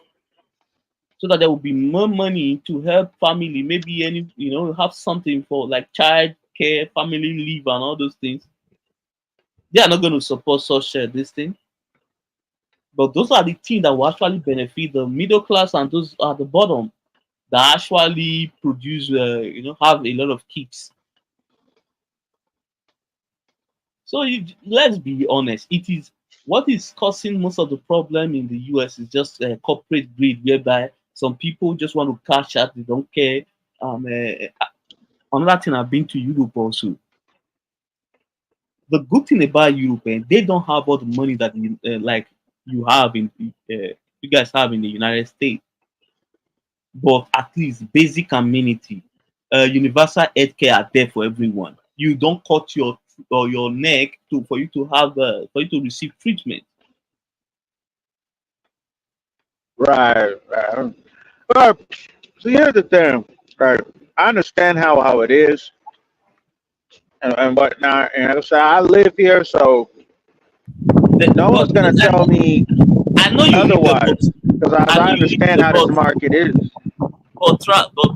so that there will be more money to help family, maybe any, have something for like child care, family leave, and all those things. They are not going to support such this thing. But those are the things that will actually benefit the middle class and those at the bottom that actually produce, have a lot of kicks. So let's be honest. It is what is causing most of the problem in the US is just corporate greed, whereby some people just want to cash out. They don't care. Another thing, I've been to Europe also. The good thing about Europe, they don't have all the money that like you have in you guys have in the United States. But at least basic amenity, universal healthcare are there for everyone. You don't cut your neck to for you to have for you to receive treatment. Right, right. Well, so here's the thing, right? I understand how it is and whatnot, and like I said, I live here, so no But one's gonna tell me I know you live there, otherwise, but because I I know you live understand there, how this market is. but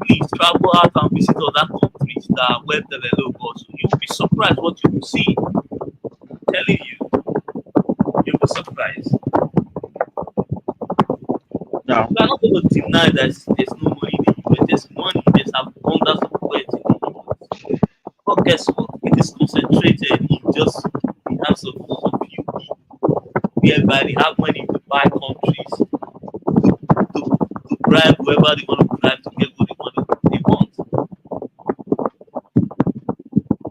please travel out and visit other countries that are well developed. Also, you'll be surprised what you will see. I'm telling you, you'll be surprised. No, You are not going to deny that there's no money in the US. There's money. There's abundance of wealth in the US. But guess what? It is concentrated in just the hands of some few people, whereby they have money to buy countries, to bribe whoever they want to bribe to get what they want.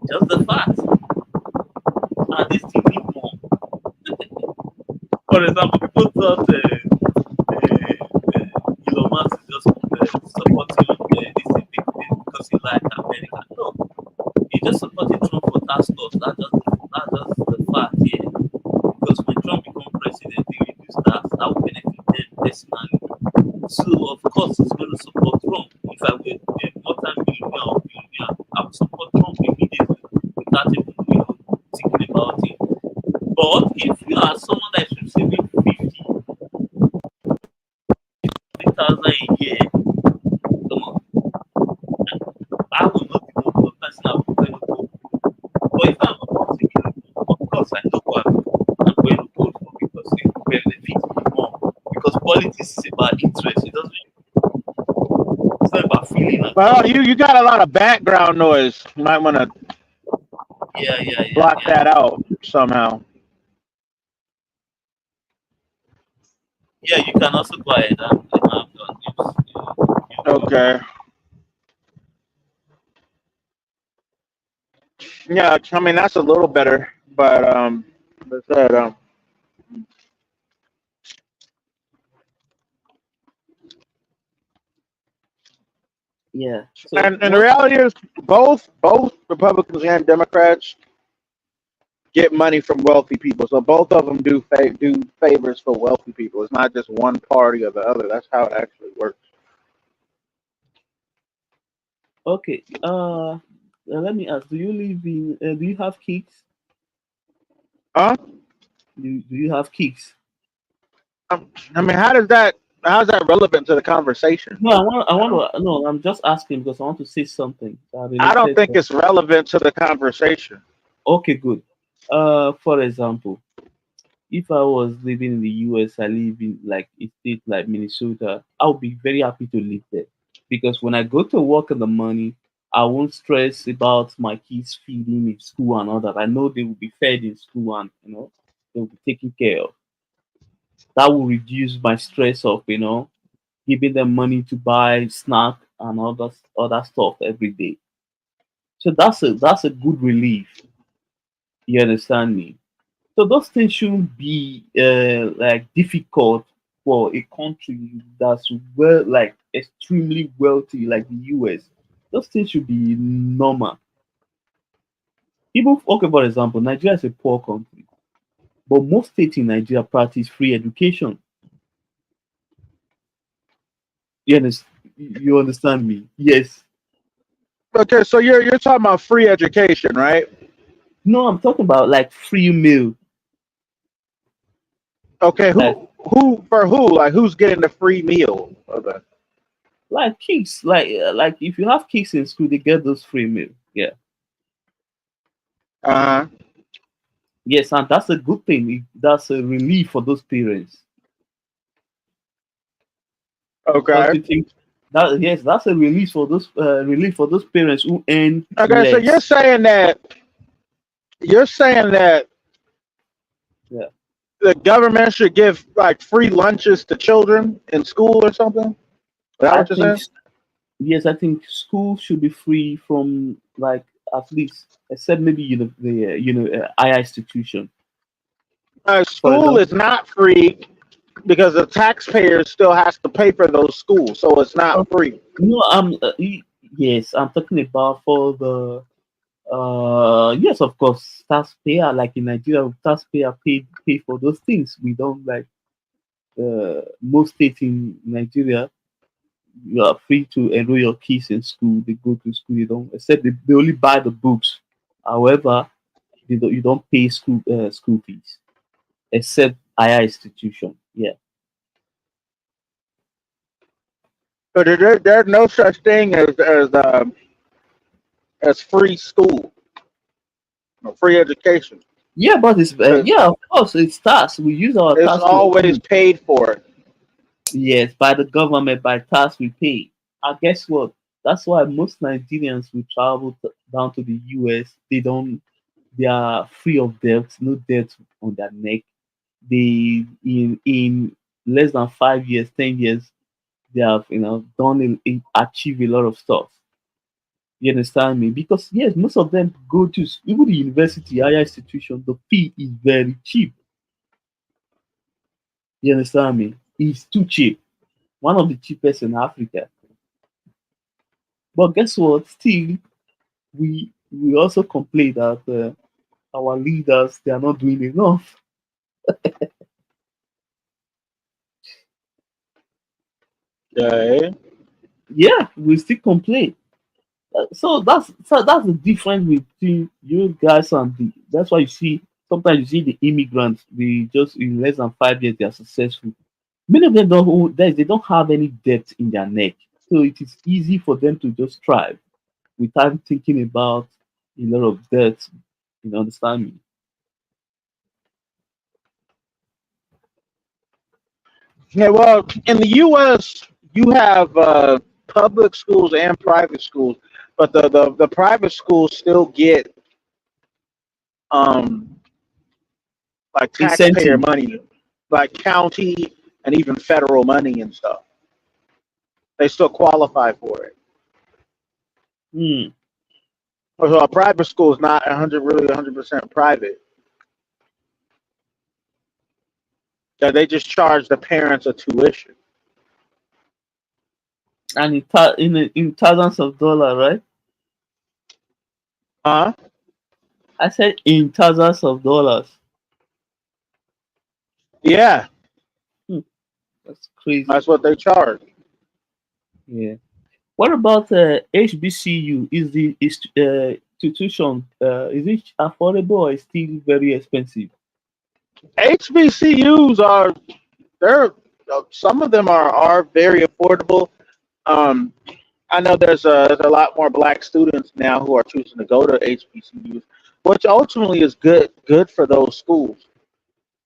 Just the fact. And this thing need more. For example, people thought Elon Musk is just supporting this thing because he likes America. No, he just supported Trump for tax cuts. That's just the fact here. Because when Trump become president, they reduce tax. That will benefit them personally. So of course, he's going to support Trump. If I were a multi-millionaire or billionaire, I would support Trump immediately without even thinking about it. But if you are someone that is receiving 50,000 a year, come on, I will not be the person I will going to go. But if I'm not taking, of course, I know what I'm going to vote for because it will benefit me more. Because politics is about interest. It's not about feeling at all. well, you got a lot of background noise. You might want to block Yeah. that out somehow. Yeah, you can also go ahead and have done you go. Okay. Yeah, I mean that's a little better, but but that Yeah. So and the what? reality is both Republicans and Democrats get money from wealthy people. So both of them do favors for wealthy people. It's not just one party or the other. That's how it actually works. Okay. Let me ask. Do you live in? Do you have kids? Huh? Do you have kids? I mean, how's that relevant to the conversation? No, I want to. No, I'm just asking because I want to say something that I don't related. think it's relevant to the conversation. Okay, good. For example, if I was living in the US, I live in like a state like Minnesota, I would be very happy to live there because when I go to work in the morning, I won't stress about my kids feeding in school and all that. I know they will be fed in school and they will be taken care of. That will reduce my stress of giving them money to buy snack and other stuff every day. So that's a good relief. You understand me? So those things shouldn't be like difficult for a country that's like extremely wealthy like the US. Those things should be normal. Even okay, for example, Nigeria is a poor country, but most states in Nigeria practice free education. You understand me? Yes. Okay, so you're talking about free education, right? No, I'm talking about like free meal. Okay, Like who for who? Like who's getting the free meal? Okay. like kids, like if you have kids in school, they get those free meal. Yeah. Uh-huh. Yes, and that's a good thing. That's a relief for those parents. Don't Okay. you think that? Yes, that's a relief for those parents who earn Okay, so less. you're saying that Yeah, the government should give like free lunches to children in school or something? Is that I what you're think saying? yes, I think school should be free from like at least, except maybe higher institution, for School is example. not free because the taxpayer still has to pay for those schools, so it's not free. No, yes, I'm talking about for the yes, of course, taxpayer like in Nigeria, taxpayer pay for those things. We don't like most states in Nigeria. You are free to enroll your kids in school. They go to school. You don't except they only buy the books. However, you don't pay school fees except higher institution. Yeah. But there's no such thing as free school or free education. Yeah, but it's Because yeah, of course, it's tax. We use our it's tax to always paid for. yes, by the government, by tax we pay. And guess what? That's why most Nigerians who travel down to the US, they are free of debt, no debt on their neck. They in less than 5 years, 10 years, they have done achieve a lot of stuff. You understand me? Because yes, most of them go to even the university, higher institution. The fee is very cheap. You understand me? It's too cheap. One of the cheapest in Africa. But guess what? Still, we also complain that our leaders they are not doing enough. Okay. Yeah, we still complain. So that's the difference between you guys and the. That's why you see sometimes you see the immigrants. They just in less than 5 years they are successful. Many of them they don't have any debt in their neck, so it is easy for them to just thrive without thinking about a lot of debt. You understand me? Yeah, well, in the U.S., you have public schools and private schools, but the private schools still get um, like taxpayer Incentive. money, like county and even federal money and stuff. They still qualify for it. Hmm. So a private school is not 100% private. Yeah, they just charge the parents a tuition. And in thousands of dollars, right? Huh? I said in thousands of dollars. Yeah, Hmm, that's crazy. that's what they charge. Yeah. What about HBCU? Is the institution is it affordable or is still very expensive? HBCUs are they're some of them are very affordable. Um, I know there's a lot more black students now who are choosing to go to HBCUs, which ultimately is good for those schools.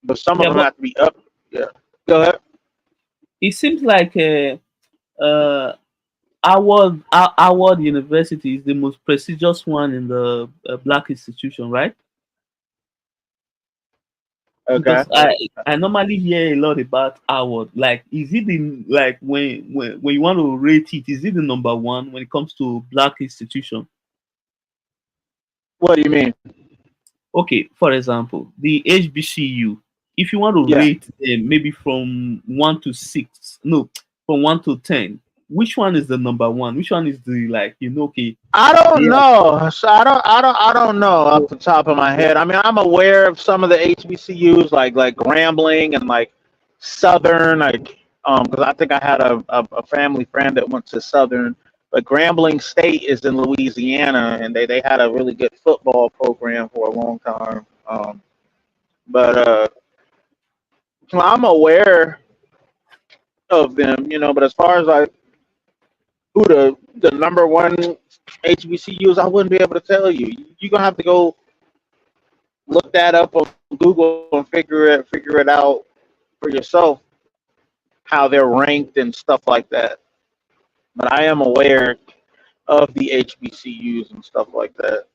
But some of Yeah, them but have to be up. Yeah, go ahead. it seems like uh, Howard University is the most prestigious one in the black institution, right? Okay. Because I normally hear a lot about Howard. Like, is it the like when you want to rate it? Is it the number one when it comes to black institution? What do you mean? Okay, for example, the HBCU. If you want to Yeah, rate them, maybe from 1 to 6, no, from 1 to 10, which one is the number one? Which one is the like okay? I don't They are, know. So I don't know off the top of my head. I mean, I'm aware of some of the HBCUs like Grambling and like Southern, like because I think I had a family friend that went to Southern, but Grambling State is in Louisiana, and they had a really good football program for a long time. But Well, I'm aware of them, but as far as like who the number one HBCUs, I wouldn't be able to tell you. You're gonna have to go look that up on Google and figure it out for yourself how they're ranked and stuff like that. But I am aware of the HBCUs and stuff like that.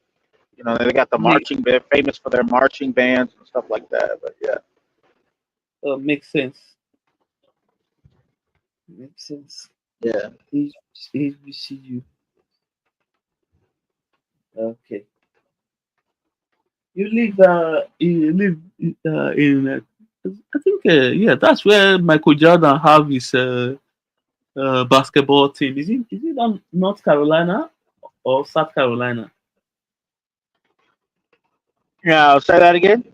They got the Make marching band, famous for their marching bands and stuff like that. But yeah, makes sense. Makes sense. yeah. HBCU. Okay. You live in I think yeah, that's where Michael Jordan have his basketball team. Is it on North Carolina or South Carolina? Yeah, I'll say that again.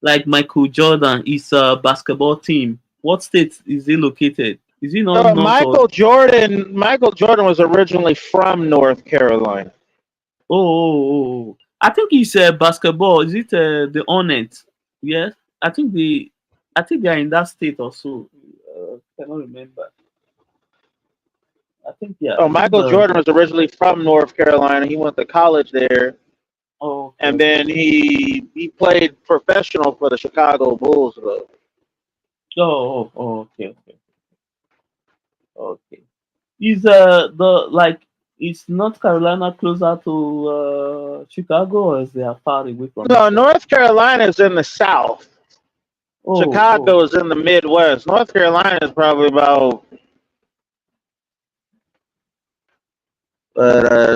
Like Michael Jordan is a basketball team. What state is he located? Is he not North or Michael Jordan was originally from North Carolina. oh. I think he's basketball. Is it the Hornets? Yes. I think they are in that state also. Cannot remember. I think yeah. So Is it Michael the Jordan was originally from North Carolina. He went to college there, oh and okay. then he played professional for the Chicago Bulls. Though. Okay. Okay. Is the like is North Carolina closer to Chicago or is they are far away from No, each other? North Carolina is in the South. Oh. Chicago is in the Midwest. North Carolina is probably about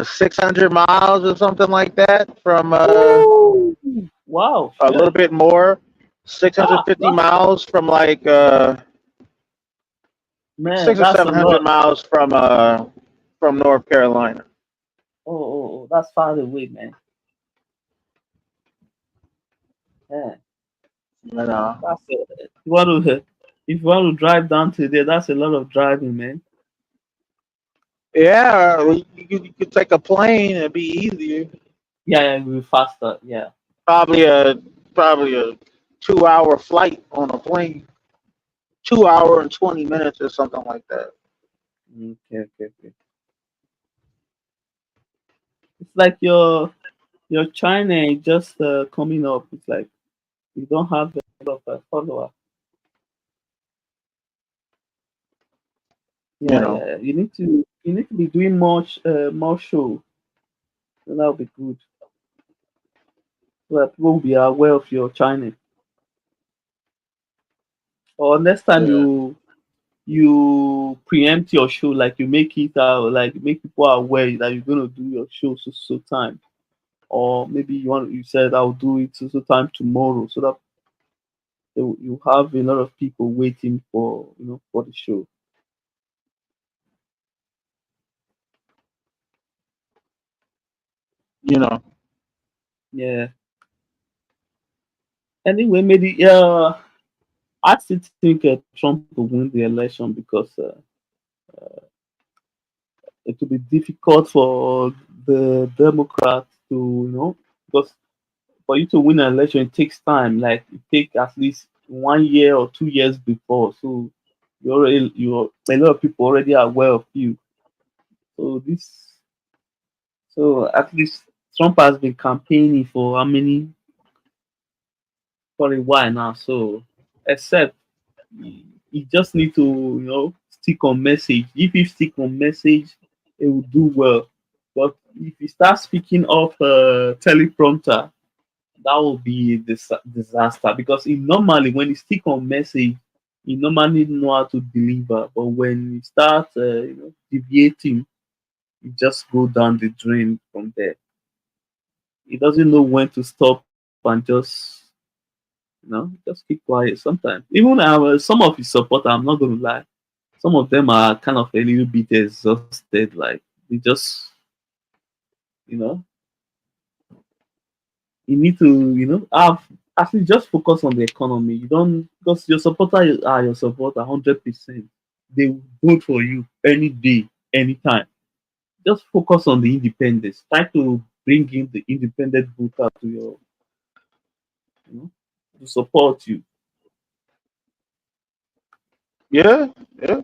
600 miles or something like that from Ooh, wow, a little shit. bit more, Ah, 650 miles from like man, six or that's a seven hundred lot. miles from North Carolina. That's far away, man. Yeah, You know. you want to if you want to drive down to there, that's a lot of driving, man. Yeah, you could take a plane. It'd be easier. Yeah, it'll be faster. Yeah. Probably a 2 hour flight on a plane. 2 hour and 20 minutes or something like that. Okay. It's like your China is just coming up. It's like you don't have a lot of followers. You Yeah. know. Yeah. You need to be doing more show. So that'll be good. So that people will be aware of your China. Or next time Yeah. you preempt your show, like you make it out, like make people aware that you're gonna do your show so time. Or maybe you said I'll do it so time tomorrow, so that you have a lot of people waiting for the show. You know. Yeah. Anyway, maybe I still think Trump will win the election because it will be difficult for the Democrats to because for you to win an election it takes time. Like it takes at least 1 year or 2 years before. So you're a lot of people already are aware of you. So at least Trump has been campaigning for how many for a while now. So except you just need to stick on message. If you stick on message, it will do well. But if you start speaking off teleprompter, that will be a disaster because he normally when you stick on message, you normally know how to deliver. But when you start deviating, you just go down the drain from there. He doesn't know when to stop and just keep quiet sometimes. Even some of his supporters, I'm not gonna lie, some of them are kind of a little bit exhausted. Like they just, you know, you need to, have at least just focus on the economy. You don't because your supporter are your supporter 100%. They will vote for you any day, anytime. Just focus on the independence. Try to bring in the independent voter to your, to support you. Yeah, yeah,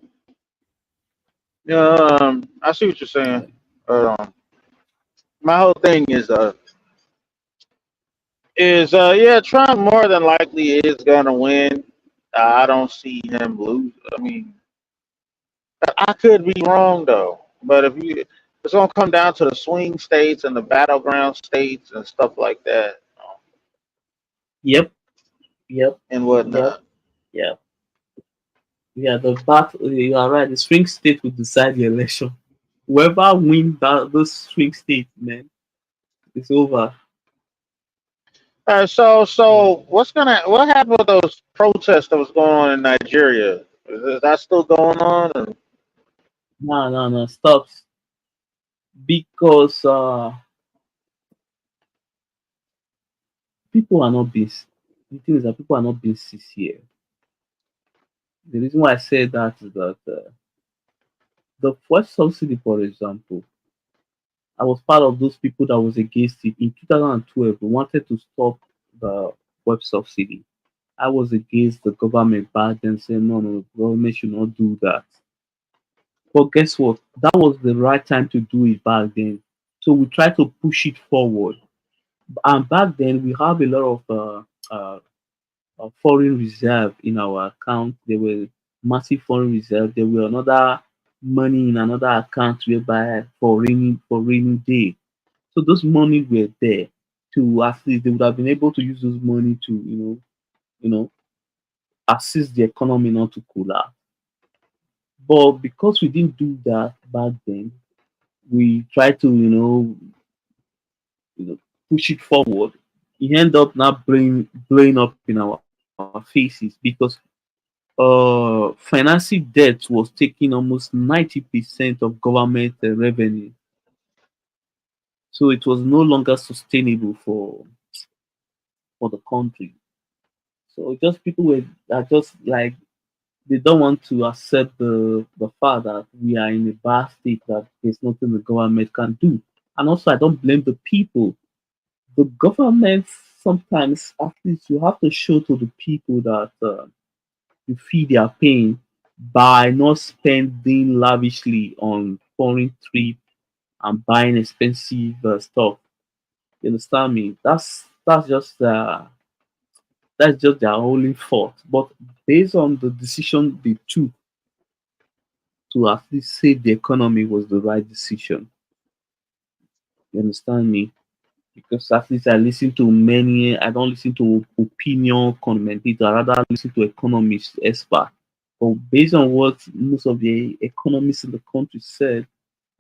yeah. I see what you're saying. Um, my whole thing yeah, Trump more than likely is gonna win. I don't see him lose. I mean, I could be wrong though, but if you, it's gonna come down to the swing states and the battleground states and stuff like that Yep, yep, and yep, whatnot. yep. Yeah, the battle. You are right. The swing state will decide the election. Whoever wins that those swing states, man, it's over. What happened with those protests that was going on in Nigeria? Is that still going on? Or? No, no, no. Stops because people are not being. The thing is that people are not being sincere. The reason why I say that is that the first subsidy, for example, I was part of those people that was against it in 2012. We wanted to stop the web subsidy. I was against the government back then, saying no, no, the government should not do that. But guess what? That was the right time to do it back then. So we tried to push it forward. And back then, we have a lot of foreign reserve in our account. There were massive foreign reserve. There were another money in another account whereby for rainy day. So those money were there to at least they would have been able to use those money to you know assist the economy not to collapse. But because we didn't do that back then, we tried to you know push it forward. It ended up now blowing up in our faces because financing debt was taking almost 90% of government revenue. So it was no longer sustainable for the country. So just people were are just like they don't want to accept the fact that we are in a bad state that there's nothing the government can do. And also I don't blame the people. The government sometimes at least you have to show to the people that you feel their pain by not spending lavishly on foreign trip and buying expensive stuff. You understand me? That's just their only fault. But based on the decision they took to at least save the economy was the right decision. You understand me? Because at least I listen to many. I don't listen to opinion commentators. I rather listen to economists, experts. But based on what most of the economists in the country said,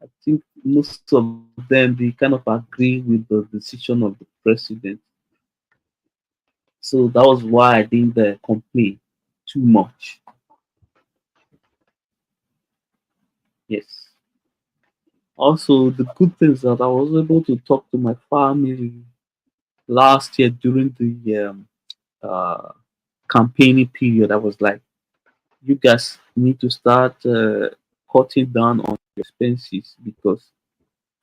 I think most of them they kind of agree with the decision of the president. So that was why I didn't complain too much. Yes. Also, the good things that I was able to talk to my family last year during the uh, campaigning period. I was like, you guys need to start cutting down on expenses because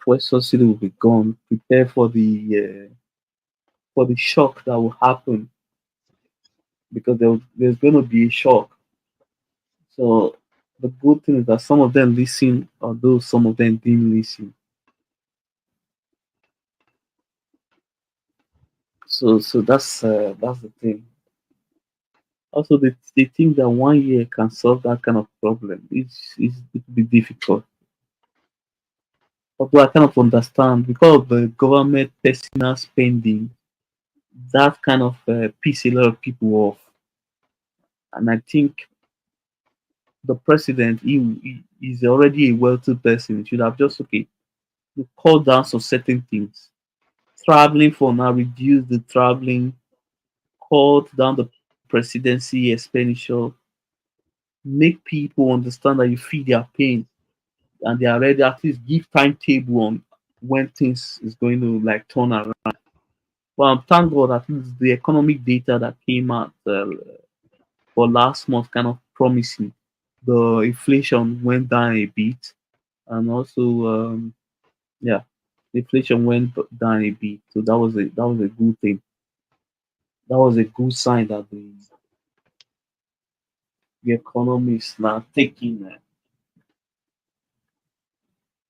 fuel subsidy will be gone. Prepare for the shock that will happen because there's going to be a shock. So the good thing is that some of them listen, although some of them didn't listen. So that's the thing. Also, they think that 1 year can solve that kind of problem. It will be difficult. Although I kind of understand because of the government personal spending, that kind of piss a lot of people off. And I think the president, he is already a wealthy person. He should have just okay, you cut down some certain things. Traveling for now, reduce the traveling, cut down the presidency expenditure, make people understand that you feel their pain and they are ready at least give timetable on when things is going to like turn around. Well, thank God at least the economic data that came out for last month kind of promising. The inflation went down a bit, and also yeah, the inflation went down a bit. So that was a good thing. That was a good sign that the economy is now taking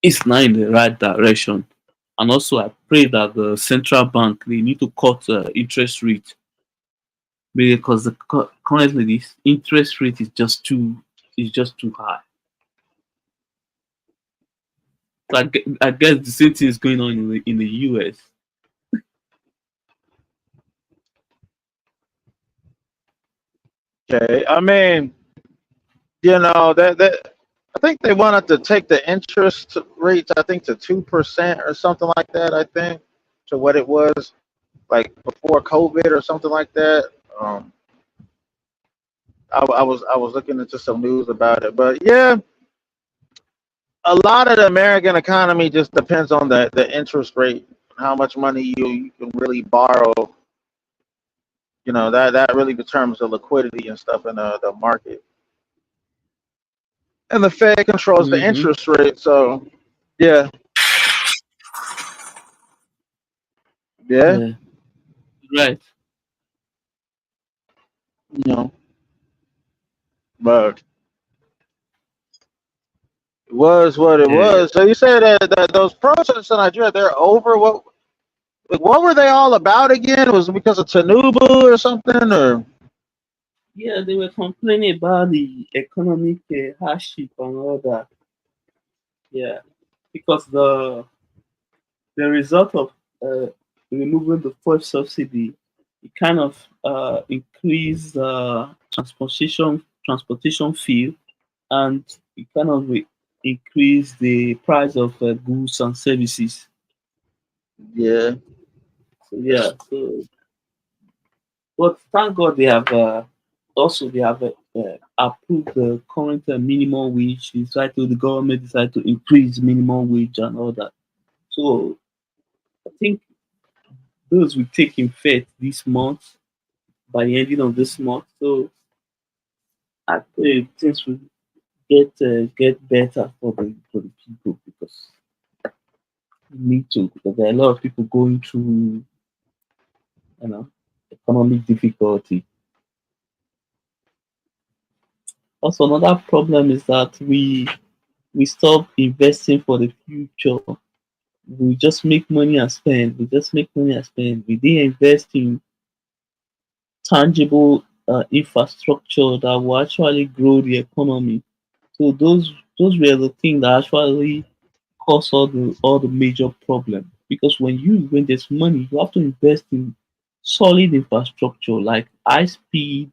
it's now in the right direction. And also, I pray that the central bank they need to cut interest rate because currently this interest rate is just too high. So I guess the same thing is going on in the US. Okay, I mean, that I think they wanted to take the interest rates, I think, to 2% or something like that. I think to what it was like before COVID or something like that. Um, I was looking into some news about it, but yeah, a lot of the American economy just depends on the interest rate, how much money you can really borrow. That really determines the liquidity and stuff in the market. And the Fed controls the Hmm. interest rate. So yeah, yeah, Yeah, right. you know, but it was what it Yeah, was. So you said that those protests in Nigeria, they're over. What were they all about again? Was it because of Tinubu or something? Or yeah. They were complaining about the economic hardship and all that. Yeah, because the result of uh, removing the fuel subsidy, it kind of increased transportation fee, and it kind of increased the price of goods and services. yeah, So yeah, so but thank God they have they have approved the current minimum wage. The government decided to increase minimum wage and all that. So I think those will take effect this month by the ending of this month. So I pray things will get better for the people because we need to because there are a lot of people going through you know economic difficulty. Also, another problem is that we stop investing for the future. We just make money and spend. We just make money and spend. We didn't invest in tangible infrastructure that will actually grow the economy. So those were the things that actually cause all the major problem. Because when there's money, you have to invest in solid infrastructure like high speed,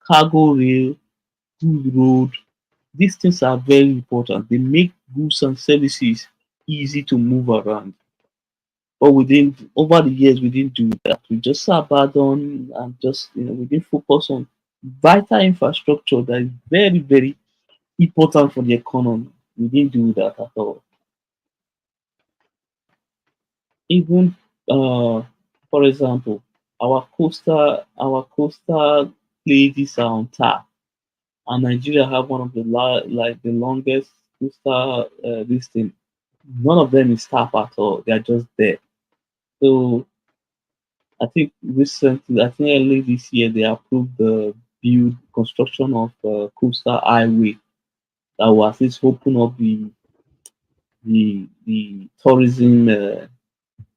cargo rail, good road. These things are very important. They make goods and services easy to move around. But we didn't over the years we didn't do that. We just abandoned and just we didn't focus on vital infrastructure that is very, very important for the economy. We didn't do that at all. Even for example, our coastal places are on tap, and Nigeria have one of the longest coastal this thing. None of them is tap at all. They are just there. So I think early this year they approved the build construction of coastal highway that will at least open up the tourism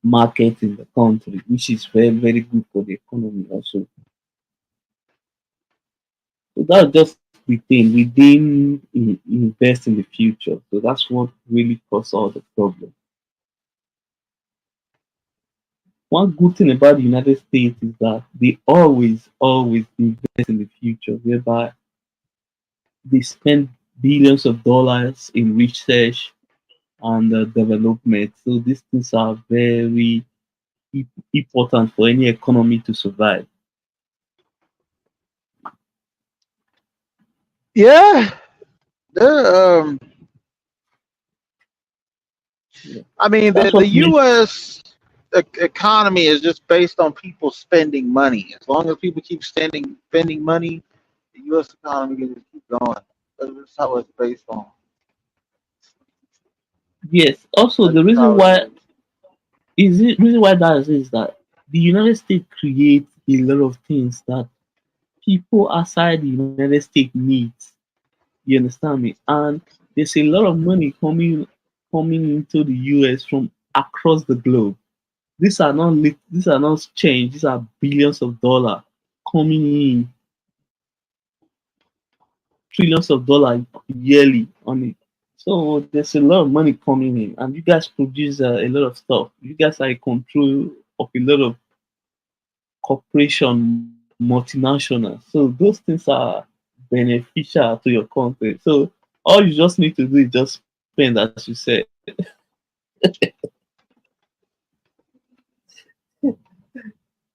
market in the country, which is very very good for the economy also. So that's just the thing. We didn't invest in the future, so that's what really caused all the problem. One good thing about the United States is that they always invest in the future, whereby they spend billions of dollars in research and development. So these things are very important for any economy to survive. yeah. They're, Yeah. I mean, That's the what makes U.S. Economy is just based on people spending money. As long as people keep spending money, the U.S. economy can just keep going. That's how it's based on. yes. Also, That's the reason how it why is. reason why that is that the United States creates a lot of things that people outside the United States needs. You understand me? And there's a lot of money coming into the US from across the globe. These are not change. These are billions of dollars coming in, trillions of dollars yearly on it. So there's a lot of money coming in, and you guys produce a lot of stuff. You guys are in control of a lot of corporation, multinational. So those things are beneficial to your country. So all you just need to do is just spend, as you said.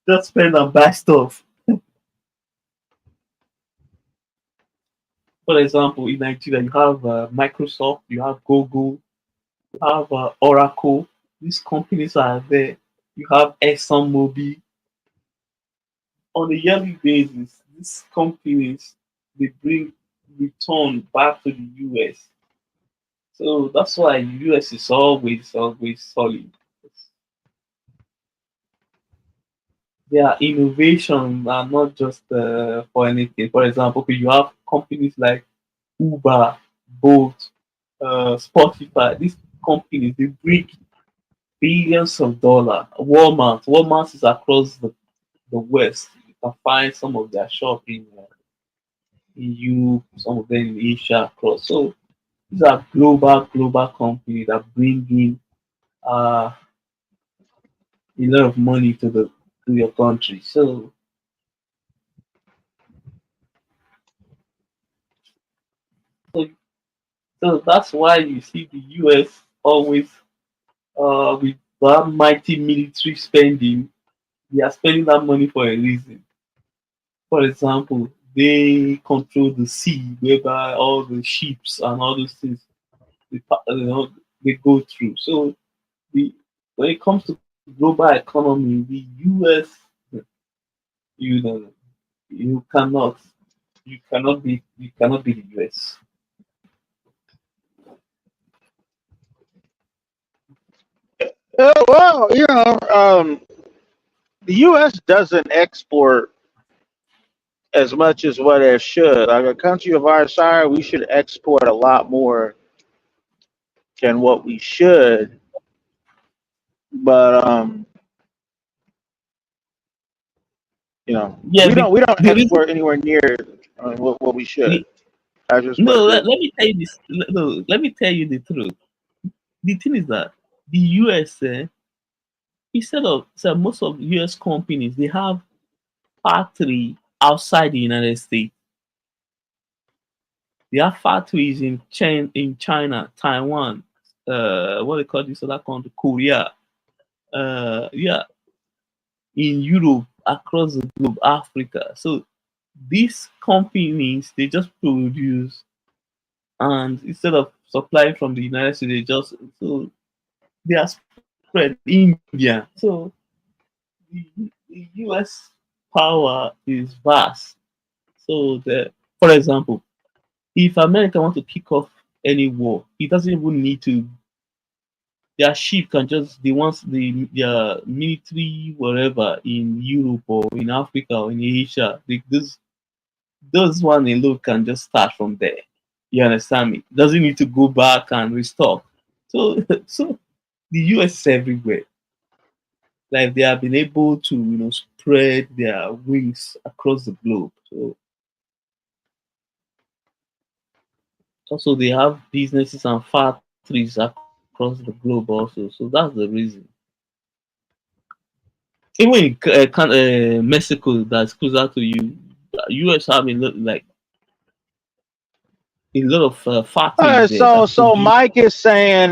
Just spend and buy stuff. For example, in Nigeria, you have Microsoft, you have Google, you have Oracle. These companies are there. You have ExxonMobil. On a yearly basis, these companies they bring return back to the US. So that's why the US is always solid. Their innovation are not just for anything. For example, you have companies like Uber, Bolt, Spotify. These companies they bring billions of dollars. Walmart is across the West. You can find some of their shop in Europe, some of them in Asia across. So these are global companies that bring in a lot of money to your country. So, so that's why you see the US always with that mighty military spending. They are spending that money for a reason. For example, they control the sea, whereby all the ships and all those things they go through. So the when it comes to global economy, the US, you know, you cannot, you cannot be the US. Well, the U.S. doesn't export as much as what it should. Like a country of our size, we should export a lot more than what we should. But Yeah, we don't the reason, export anywhere near what we should. the, That's just what no, it is. let me tell you this. No, let me tell you the truth. The thing is that the US, instead of so most of US companies, they have factory outside the United States. They have factories in China, Taiwan, what they call this other country, Korea, yeah, in Europe, across the globe, Africa. So these companies they just produce, and instead of supplying from the United States, they are spread India. So the US power is vast. So for example, if America want to kick off any war, it doesn't even need to. Their ship can just they want their military wherever in Europe or in Africa or in Asia. Those one alone can just start from there. You understand me? Doesn't need to go back and restock. So so the US is everywhere. Like they have been able to spread their wings across the globe. So also they have businesses and factories across the globe also. So that's the reason. Even in Mexico, that's closer to you, US have a lot of All factories right, there so that so produce. Mike is saying,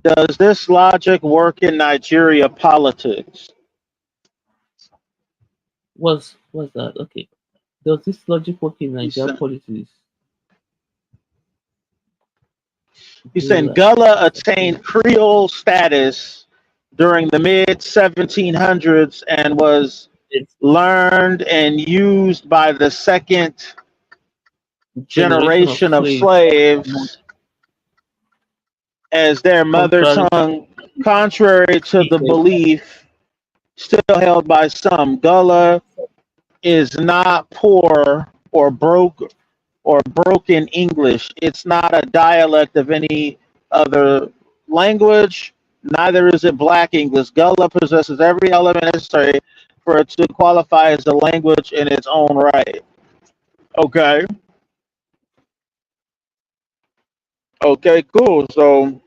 does this logic work in Nigeria politics? What's that? Okay. Does this logic work in He's Nigeria saying, policies? he's saying Gula, Gullah attained Creole status during the mid 1700s and was it's learned and used by the second generation of generation of slaves among slaves as their mother contrary tongue, contrary to the treated. belief still held by some. Gullah is not poor or broke or broken English. It's not a dialect of any other language. Neither is it Black English. Gullah possesses every element necessary for it to qualify as a language in its own right. Okay. Okay, cool. So,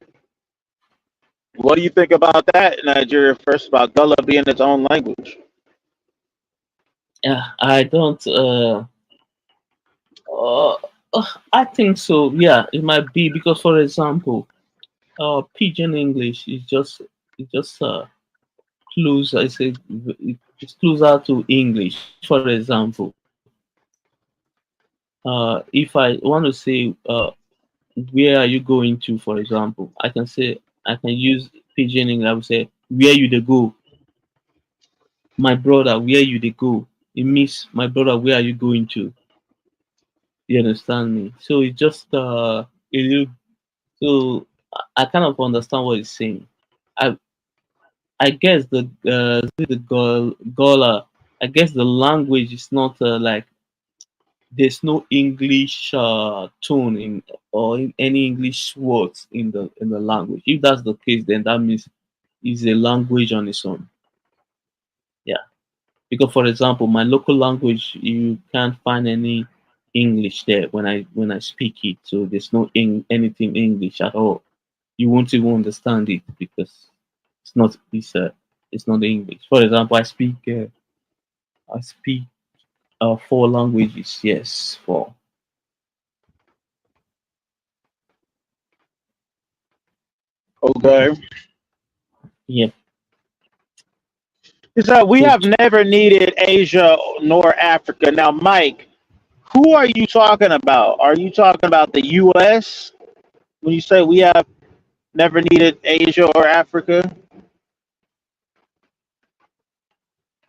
what do you think about that, Nigeria? First, about Gullah being its own language. Yeah, I don't. Uh, I think so. Yeah, it might be because, for example, Pidgin English is just closer. It's closer to English. For example, if I want to say, where are you going to? For example, I can use Pidgin English. I would say, where you they go, my brother. Where you they go? It means, my brother, where are you going to? You understand me? So it's just a little. So I kind of understand what he's saying. I I guess the Gola. I guess the language is not like, there's no English tone in, or in any English words in the language. If that's the case, then that means it's a language on its own. Yeah, because for example, my local language, you can't find any English there when I speak it. So there's no anything English at all. You won't even understand it because it's not English. For example, I speak four languages. Yes, four. Okay. Yep. So we So have never needed Asia nor Africa. Now, Mike, who are you talking about? Are you talking about the U.S. when you say we have never needed Asia or Africa?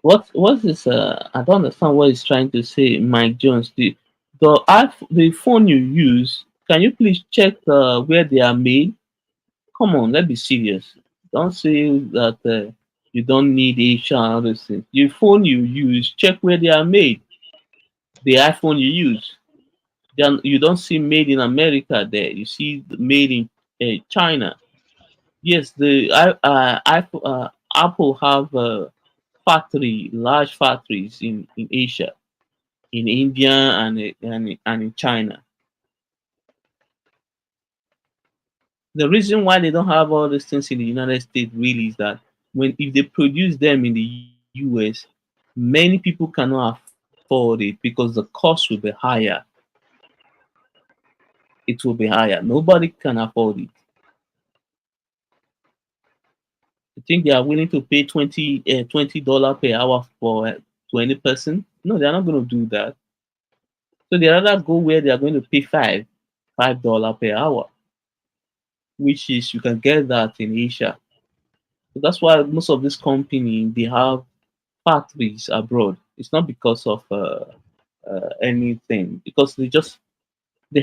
what is I don't understand what he's trying to say, Mike Jones. The phone you use, can you please check where they are made? Come on, let's be serious. Don't say that you don't need Asia and other things. The phone you use, check where they are made. The iPhone you use, then you don't see made in America there. You see made in China. Yes, Apple have large factories in Asia, in India and in China. The reason why they don't have all these things in the United States really is that, when if they produce them in the US, many people cannot afford it because the cost will be higher. It will be higher. Nobody can afford it. You think they are willing to pay $20 per hour for to any person? No, they are not going to do that. So they rather go where they are going to pay $5 per hour, which is, you can get that in Asia. So that's why most of these companies, they have factories abroad. It's not because of anything, because they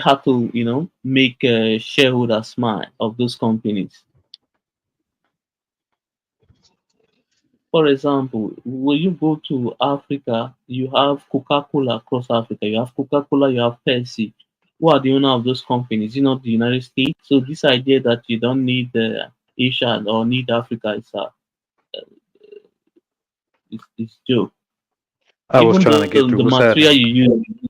have to, make shareholders smile of those companies. For example, when you go to Africa, you have Coca-Cola across Africa. You have Coca-Cola, you have Pepsi. Who are the owner of those companies? Is it not the United States? So this idea that you don't need Asia or need Africa is joke. I was Even trying to get through. the What's material happening? you use,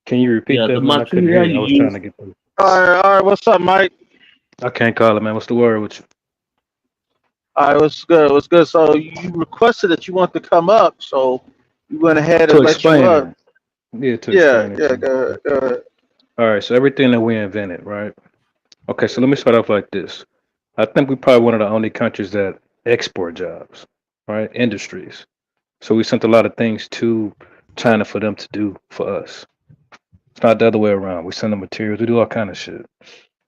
Can you repeat yeah, that, the man? I couldn't hear material you. I you was trying use. to get through. All right. What's up, Mike? I can't call it, man. What's the word with you? All right, what's good? What's good? So you requested that you want to come up, so we went ahead To and let you explain up. it. Yeah, to Yeah, explain it yeah, to me. go ahead, go ahead. All right, so everything that we invented, right? Okay, so let me start off like this. I think we're probably one of the only countries that export jobs, right? Industries. So we sent a lot of things to China for them to do for us. It's not the other way around. We send them materials. We do all kind of shit.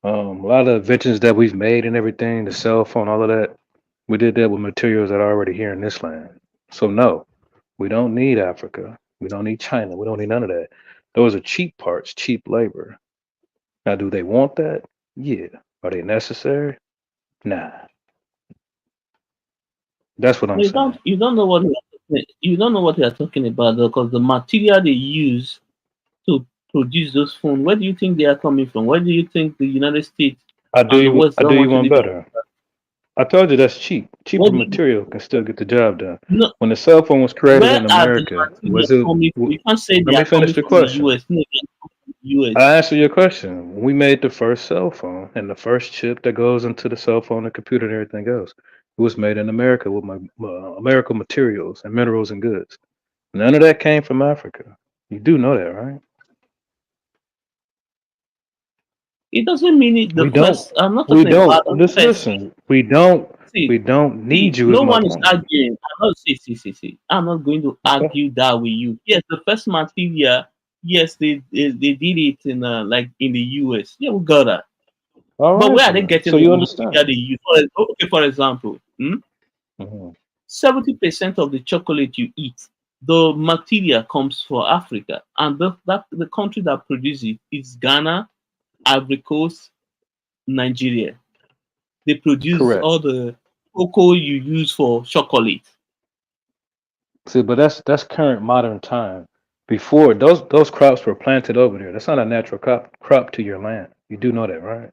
A lot of inventions that we've made and everything, the cell phone, all of that, we did that with materials that are already here in this land. So no, we don't need Africa. We don't need China. We don't need none of that. Those are cheap parts, cheap labor. Now, do they want that? Yeah. Are they necessary? Nah. That's what No, I'm saying. you don't know what you don't know what you are talking about because the material they use to produce those phones, where do you think they are coming from? Where do you think the United States and the West I do don't you want to one live in? better. I told you that's cheap. Where Cheaper do you, material can still get the job done. no, When the cell phone was created where in are the America, material was it? coming from? You can't say Let they me are finish coming the from the question. US. No, they are coming from the US. I answer your question. We made the first cell phone, and the first chip that goes into the cell phone, the computer, and everything else, it was made in America with my American materials and minerals and goods. None of that came from Africa. You do know that, right? It doesn't mean it the We don't. first. I'm not We talking about don't. the Listen, first. listen. We don't. See, We don't need see, you. Is no my one is point. arguing. I'm not. See. I'm not going to Okay. argue that with you. Yes, the first material. Yes, they did it in like in the US. Yeah, we got that. All But right where are they then. getting So the you material understand. they use? Okay, for example, hmm? Mhm. 70% of the chocolate you eat, the material comes from Africa, and the country that produces it is Ghana, Ivory Coast, Nigeria. They produce Correct. all the cocoa you use for chocolate. See, but that's current modern time. Before those crops were planted over there. That's not a natural crop to your land. You do know that, right?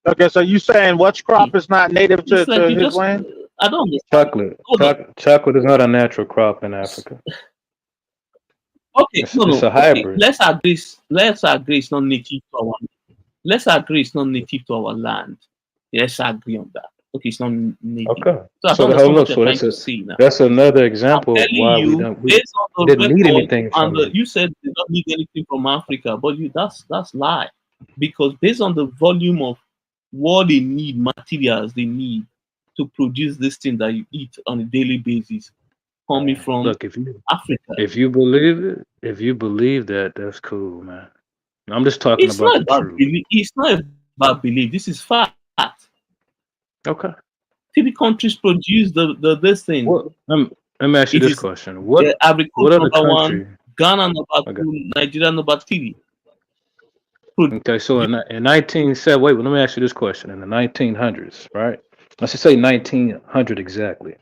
Okay, so you saying which crop is not native It's like to you his just, land? I don't understand. Chocolate. Hold on. Chocolate is not a natural crop in Africa. Okay, no, It's no. a Okay, hybrid. let's agree it's not native to our. Let's agree it's not native to our land. Let's agree on that. Okay, it's not native. Okay. So I So don't the whole understand look. what you're So trying to say now. that's another I'm example of telling why you, we based on the didn't need record anything and from you. you said they don't need anything from Africa, but that's lie. Because based on the volume of what they need, materials they need to produce this thing that you eat on a daily basis, coming from Look, Africa. if you believe that, that's cool, man. I'm just talking It's about not the about truth. belief. It's not about belief. This is fact. Okay. Three countries produce the this thing. Well, let me ask you It this is question. Ivory What Coast other number one, country? Ghana number Okay. two, Nigeria number three. Produce Okay. So in 1970, wait, let me ask you this question. In the 1900s, right? Let's just say 1900 exactly.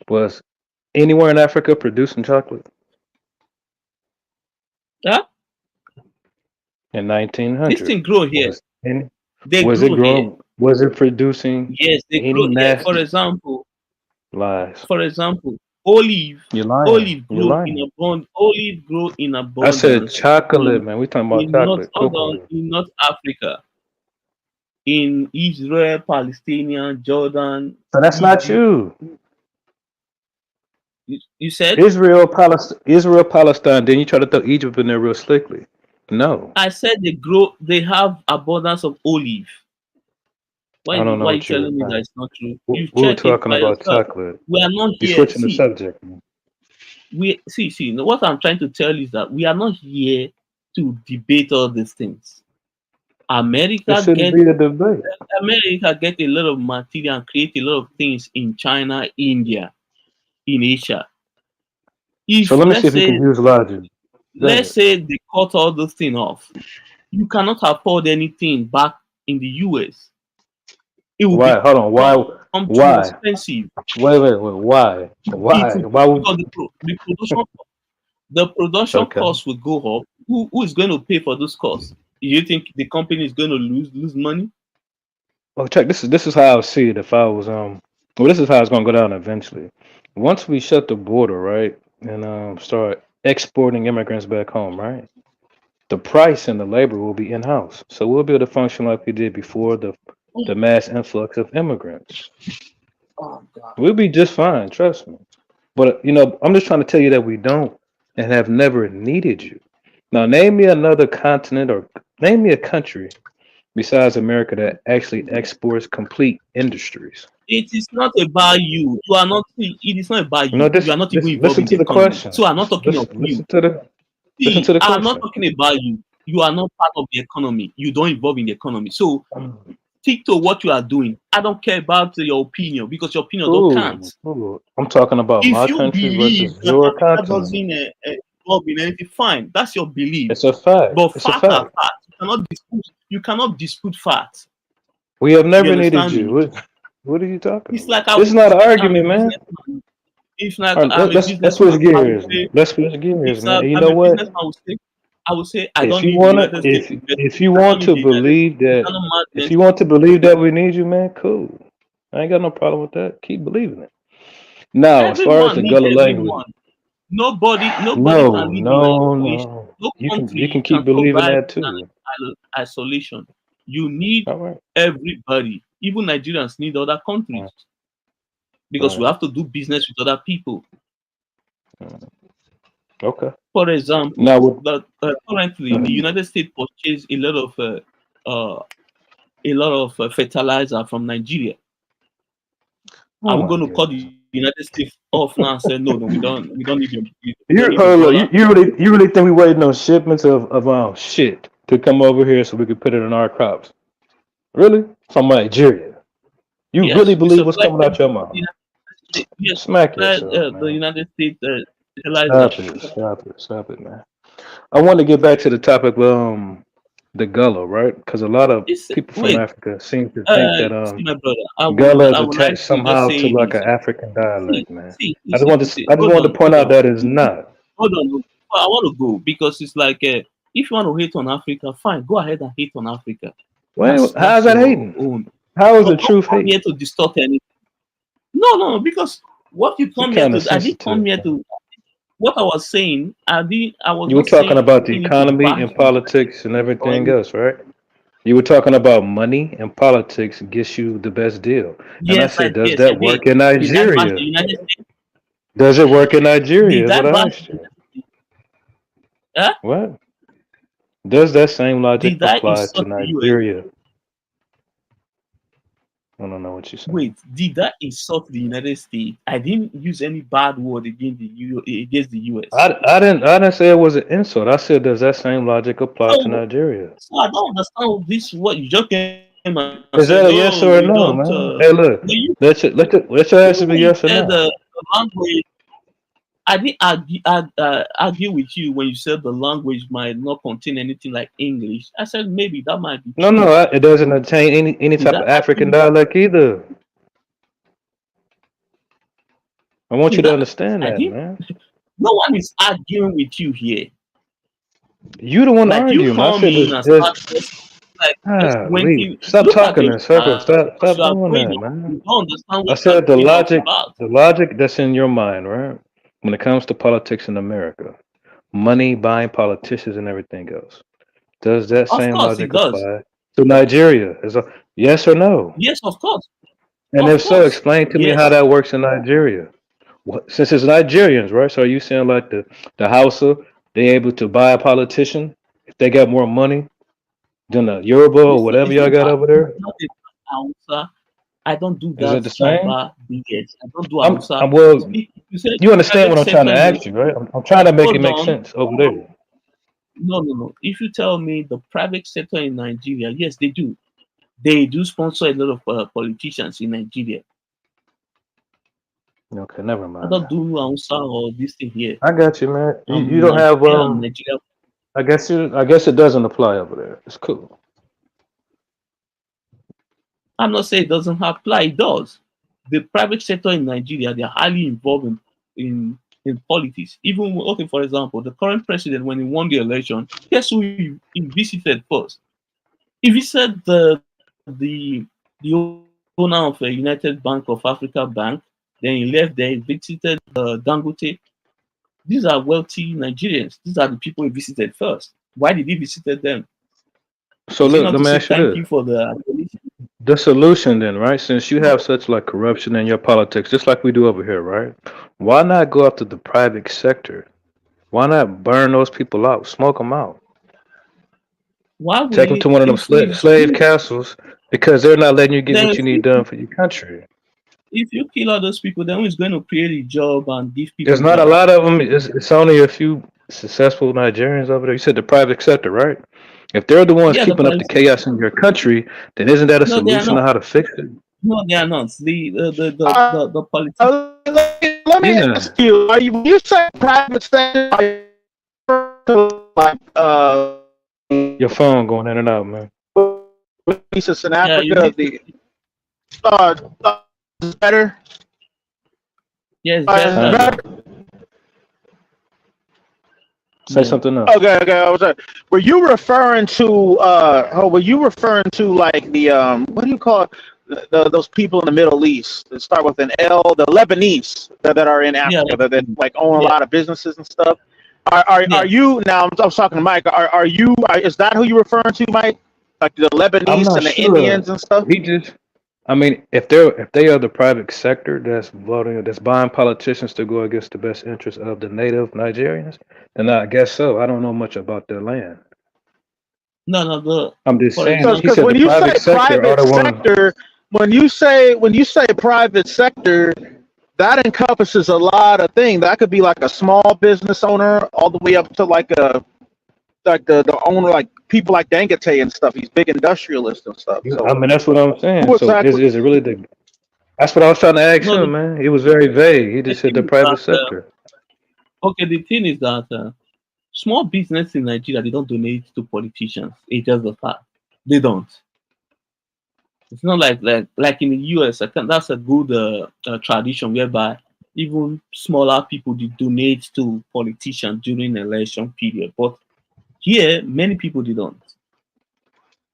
Was anywhere in Africa producing chocolate yeah? in This 1900? thing grow here. Was any They was it grow here. growing? Was it producing Yes, they any grow here. mass lies? For example, olive, You're lying. You're lying. olive grow in I said abundance chocolate, man. We talking about in North chocolate, hold on cocoa. in North Africa, in Israel, Palestinian, Jordan, So that's not Egypt. you. You said Israel, Palestine. Then you try to throw Egypt in there real slickly. No, I said they have abundance of olive. I don't know Why you what you were telling me that saying. it's not true? We You we were check it talking by about yourself. chocolate. We are not You're here. switching the See, subject, man. what I'm trying to tell you is that we are not here to debate all these things. It America shouldn't get be a debate. America get a lot of material and create a lot of things in China, India, in Asia. So If let me see if you can use logic. Go let's ahead. say they cut all those things off, you cannot afford anything back in the US. It will Why? Hold on. become too Why? expensive. Wait. Why? It Why? will Why would? because the production Okay. cost will go up. Who is going to pay for those costs? You think the company is going to lose money? Well, check. This is how I would see it if I was Well, this is how it's gonna go down eventually. Once we shut the border, right, and start exporting immigrants back home, right, the price and the labor will be in house, so we'll be able to function like we did before the mass influx of immigrants. Oh God. We'll be just fine, trust me. But I'm just trying to tell you that we don't and have never needed you. Now, name me another continent or name me a country besides America that actually exports complete industries. It is not about you. You are not. It is not about you. You This, are not even this involved listen in the to the economy. question. So I'm not talking of you. Listen See, to the I'm not question. talking about you. You are not part of the economy. You don't involve in the economy. So Mm. stick to what you are doing. I don't care about your opinion because your opinion don't count. Ooh. I'm talking about If my you country believe versus that your Africa continent. doesn't involve in anything, fine. That's your belief. It's a fact. But It's a fact are fact. facts. You You cannot dispute facts. We have You never needed understand you. me? What are you talking It's about? like I This is would not an say I'm a argument, man. businessman. If like All right, I'm a let's switch businessman, gears. Let's switch gears, if man. like And you I'm know a what? businessman, I would say I If don't you need the wanna, United States to invest. if you I don't want need to the United States. believe that, It's not if madness. you want to believe that we need you, man, cool. I ain't got no problem with that. Keep believing it. Now, as far as Everyone the needs gullah language, everyone. Nobody no, can live in no, isolation. no. No You can country keep can believing survive that in too. isolation. You need All right. everybody. Even Nigerians need other countries All because we right. have to do business with other people. All right. Okay. For example, Now, with, currently the United States purchase uh, a lot of fertilizer from Nigeria. Are oh we my going to cut goodness. the United States off now and say no, we don't need You, your look, dollar? you really think we waiting on shipments of shit to come over here so we could put it in our crops? Really? From Nigeria? You really Yes, we believe what's supply coming them out your to the mouth? United States. Yes, we Smack supply yourself, the man. United States fertilizer. Stop it. Stop it. Stop it, man. I want to get back to the topic of the Gullah, right? Because a lot of It's people from wait, Africa seem to think that see my brother. Gullah is I would like attached to just somehow to say like this. an African See, dialect, man. see. I just wanted to point out that it's not. Hold on. I want to go because it's like if you want to hate on Africa, fine, go ahead and hate on Africa. Well, how's That's that your hating? own. How is But the don't truth come hate? here to distort anything. No, because what you You're come here kind of to, I didn't come sensitive, here man. to. What I was saying, I was You were not talking saying about the it to economy bash and the politics and or everything anything. else, right? You were talking about money and politics gets you the best deal. And I said, does Yes, I that did. work in Did I bash the Nigeria? United States? Does it work in Nigeria? Did Is I what I bash asked the you. United States? Huh? What? Does that same logic Did I apply to insult the US? Nigeria? I don't know what you're saying. Wait, did I insult the United States? I didn't use any bad word against the US. I didn't say it was an insult. I said, does that same logic apply to So, Nigeria? I don't understand this. What you just came and Is said? that a yes No, or a we no, don't. man? Hey, look, You, let your answer even be when you yes or said no. the language, I didn't argue with you when you said the language might not contain anything like English. I said maybe that might be No, true. it doesn't attain any Did type I of argue African with you? dialect either. I want you Did to I? understand I that, didn't. man. No one is arguing with you here. You the one Like you arguing. I come said, in and there's start just Lee, pointing. stop Look at talking your in circles. style. Stop You are doing going that, on. man. You don't understand I what you are said going on about. the logic that's in your mind, right? When it comes to politics in America, money, buying politicians, and everything else. Does that Of same course, it logic does. apply to Nigeria? Is a yes or no? Yes, of course. And Of if so, course. explain to me how Yes. that works in Nigeria. Since it's Nigerians, right? So are you saying like the Hausa, they able to buy a politician if they got more money than the Yoruba or whatever It's y'all not got over there? Hausa. I don't do Is it that the same? tribal BS. I don't do Hausa. I'm well. You said You understand private what I'm trying to sector in ask you, right? I'm trying to make it hold make on. sense over there. No. If you tell me the private sector in Nigeria, yes, they do. They do sponsor a lot of politicians in Nigeria. Okay, never I mind, don't man. do Hausa or this thing here. I got you, man. You I'm don't have Nigeria. I'm Nigeria. I guess it doesn't apply over there. It's cool. I'm not saying it doesn't apply. It does. The private sector in Nigeria, they're highly involved in politics. Even okay, for example, the current president, when he won the election, guess who he visited first? He visited the the owner of a United Bank of Africa Bank. Then he left there. He visited Dangote. These are wealthy Nigerians. These are the people he visited first. Why did he visit them? So Is it look, not let to me say ask you thank this. you for the The solution then, right? Since you no, have such like corruption in your politics, just like we do over here, right? Why not go after the private sector? Why not burn those people out, smoke them out, why will take them to you one of them if we slave castles because they're not letting you get then what you need done for your country? if you kill all those people, then who's going to create a job and give There's people not a jobs? lot of them. It's only a few successful Nigerians over there. You said the private sector, right? If they're the ones Yeah, the keeping up the politicians. chaos in your country, then isn't that a No, they are solution not. on how to fix it? No, they are not. The politicians. Let me Yeah. ask you: when you say private sector, are you like Your phone going in and out, man. Pieces in Yeah, you Africa. need to. Uh, is better. Yes, Is better. Kinda. better. Say Yeah. something else. Okay. I was. Were you referring to? Were you referring to like the What do you call it? Those people in the Middle East that start with an L, the Lebanese that are in Yeah. Africa that like own a Yeah. lot of businesses and stuff. Are Yeah. you now? I was talking to Mike. Are you? Is that who you're referring to, Mike? Like the I'm Lebanese not and the sure. Indians and stuff? He just, I mean, if they are the private sector that's voting, that's buying politicians to go against the best interests of the native Nigerians, then I guess so. I don't know much about their land. No. I'm just For saying. He Because said example, the when you say private sector are private the one. sector, when you say private sector, that encompasses a lot of things. That could be like a small business owner, all the way up to like the owner, like people like Dangote and stuff. He's big industrialists and stuff. I So mean, that's what I'm saying. who So exactly? is it really the? That's what I was trying to ask no. him, man. He was very vague. He The just said thing the is private that sector. okay. The thing is that small business in Nigeria, they don't donate to politicians. It's just the fact they don't. It's not like in the US. I think that's a good tradition whereby even smaller people they donate to politicians during election period. But here, many people they don't,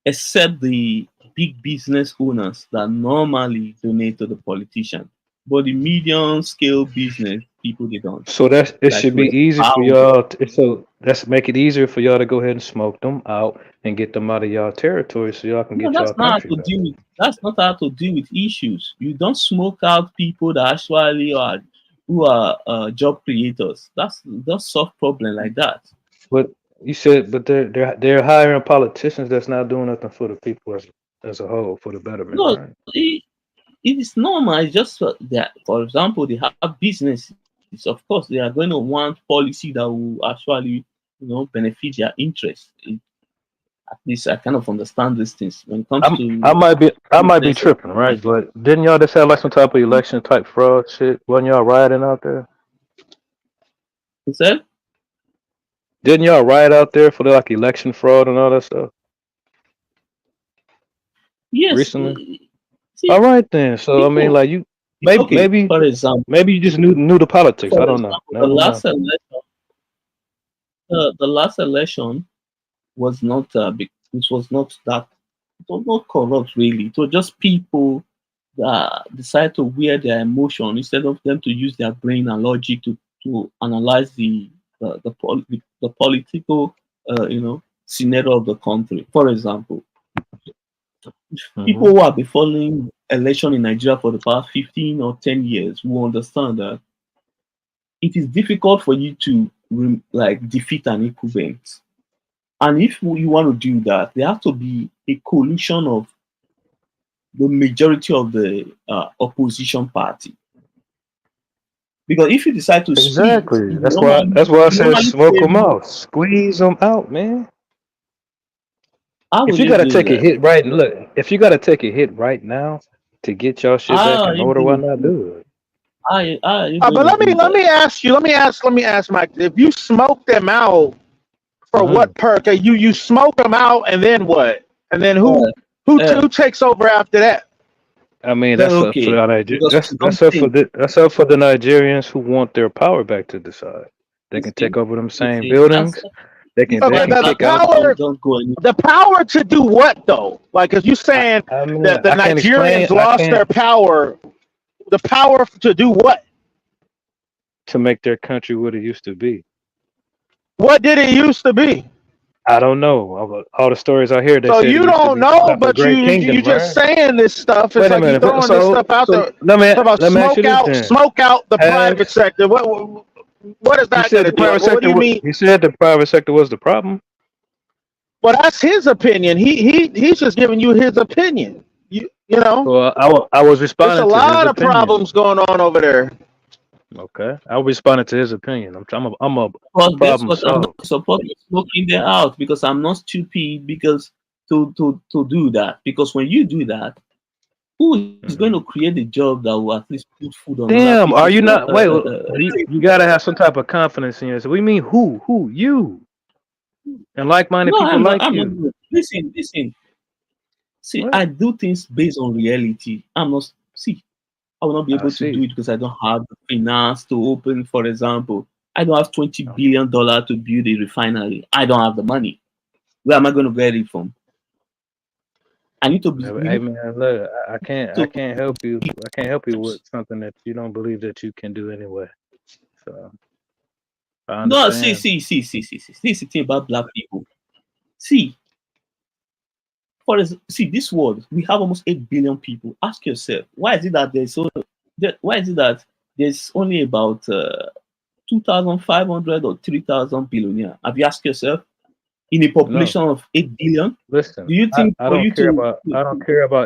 except the big business owners that normally donate to the politician. But the medium scale business people they don't. So it Like should be like easy for how y'all. So that's make it easier for y'all to go ahead and smoke them out and get them out of y'all territory, so y'all can no, get y'all that's not how country to back. deal with. That's not how to deal with issues. You don't smoke out people that actually are who are job creators. That's solve problem like that. But you said, but they're hiring politicians that's not doing nothing for the people as a whole for the betterment, No, right? it is normal. It's just that, for example, they have businesses. Of course, they are going to want policy that will actually, benefit their interests. At least I kind of understand these things when it comes I to might be business. tripping, right? But didn't y'all just have like some type of election type fraud shit? Wasn't y'all rioting out there? You said Didn't y'all riot out there for the like election fraud and all that stuff yes. recently? See, All right then. So I mean, people. like you maybe Okay, for example, maybe you just knew the politics. I don't know. the Never know. last election, the last election was not big. It was not that. It was not corrupt really. It was just people that decide to wear their emotion instead of them to use their brain and logic to analyze the political scenario of the country. For example, people Hmm. who have been following election in Nigeria for the past 15 or 10 years will understand that it is difficult for you to defeat an incumbent. And if you want to do that, there has to be a coalition of the majority of the opposition party. Because if you decide to split, Exactly. you That's why I said normally smoke them favor. out, squeeze them out, man. How If will you you gotta do take a that? hit right, look, if you gotta take a hit right now to get y'all shit How back are in you order, why going not to do it? how are you going But to do let that? me ask you. Let me ask Mike. If you smoke them out, for Hmm. what perk? You smoke them out, and then what? And then Uh, uh, who takes over after that? I mean, then that's up for okay, the because that's up for that's up for the Nigerians who want their power back to decide. They can take over them you same see, buildings. it's They Okay, fine. can the kick out. power, Don't go any. the power to do what though? Like, if you saying I mean, that the I can't explain. Nigerians I lost can't their power, the power to do what? to make their country what it used to be. What did it used to be? I don't know. All the stories I hear, they So said it you used to don't be some know, type of but great you kingdom, just right? saying this stuff. It's Wait a like you minute. throwing this stuff out So there. Talk about let me ask you this then. smoke out the Have private sector. What is you that said gonna the do? private What do sector? you mean? You said the private sector was the problem. Well, that's his opinion. He's just giving you his opinion. You know, Well, I was there's a responding to his lot of opinion. problems going on over there. Okay, I was responding to his opinion. I'm a But guess problem what? I'm solver. not supporting smoking them out because I'm not stupid because to do that. Because when you do that, who is going Mhm. to create a job that will at least put food on other Damn, are people's you not? Wait, table? you gotta have some type of confidence in yourself. We mean who? Who? You? And like-minded No, people like I'm not. you. Listen. See, What? I do things based on reality. I'm not. See, I will not be I able to do see. it because I don't have the finance to open. For example, I don't have $20 billion to build a refinery. I don't have the money. Where am I going to get it from? I need to be. We Hey need man, look, I to. can't help you. I can't help you with something that you don't believe that you can do anyway. So I No, understand. see. This is the thing about black people. See, see this world. We have almost 8 billion people. Ask yourself, why is it that there's so? Why is it that there's only about 2,500 or 3,000 billionaires? Have you asked yourself? In a No, population of 8 billion, listen, do you think I for don't you care about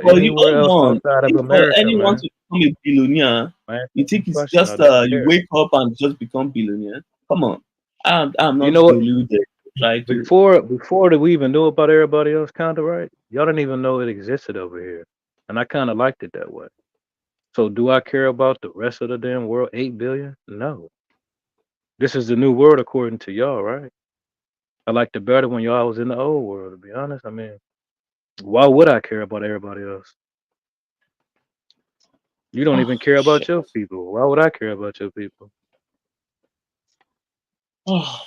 for you anywhere hold else on, outside of if for America, anyone man. to become a billionaire, Man, you think it's question, I just don't you care. wake up and just become billionaire? Come on, I'm You not know what? deluded. Try to. Before that we even knew about everybody else, kind of right. Y'all didn't even know it existed over here, and I kind of liked it that way. So do I care about the rest of the damn world? 8 billion? No. This is the new world according to y'all, right? I liked it better when y'all was in the old world. To be honest, I mean, why would I care about everybody else? You don't Oh even care about shit. your people. Why would I care about your people? Oh.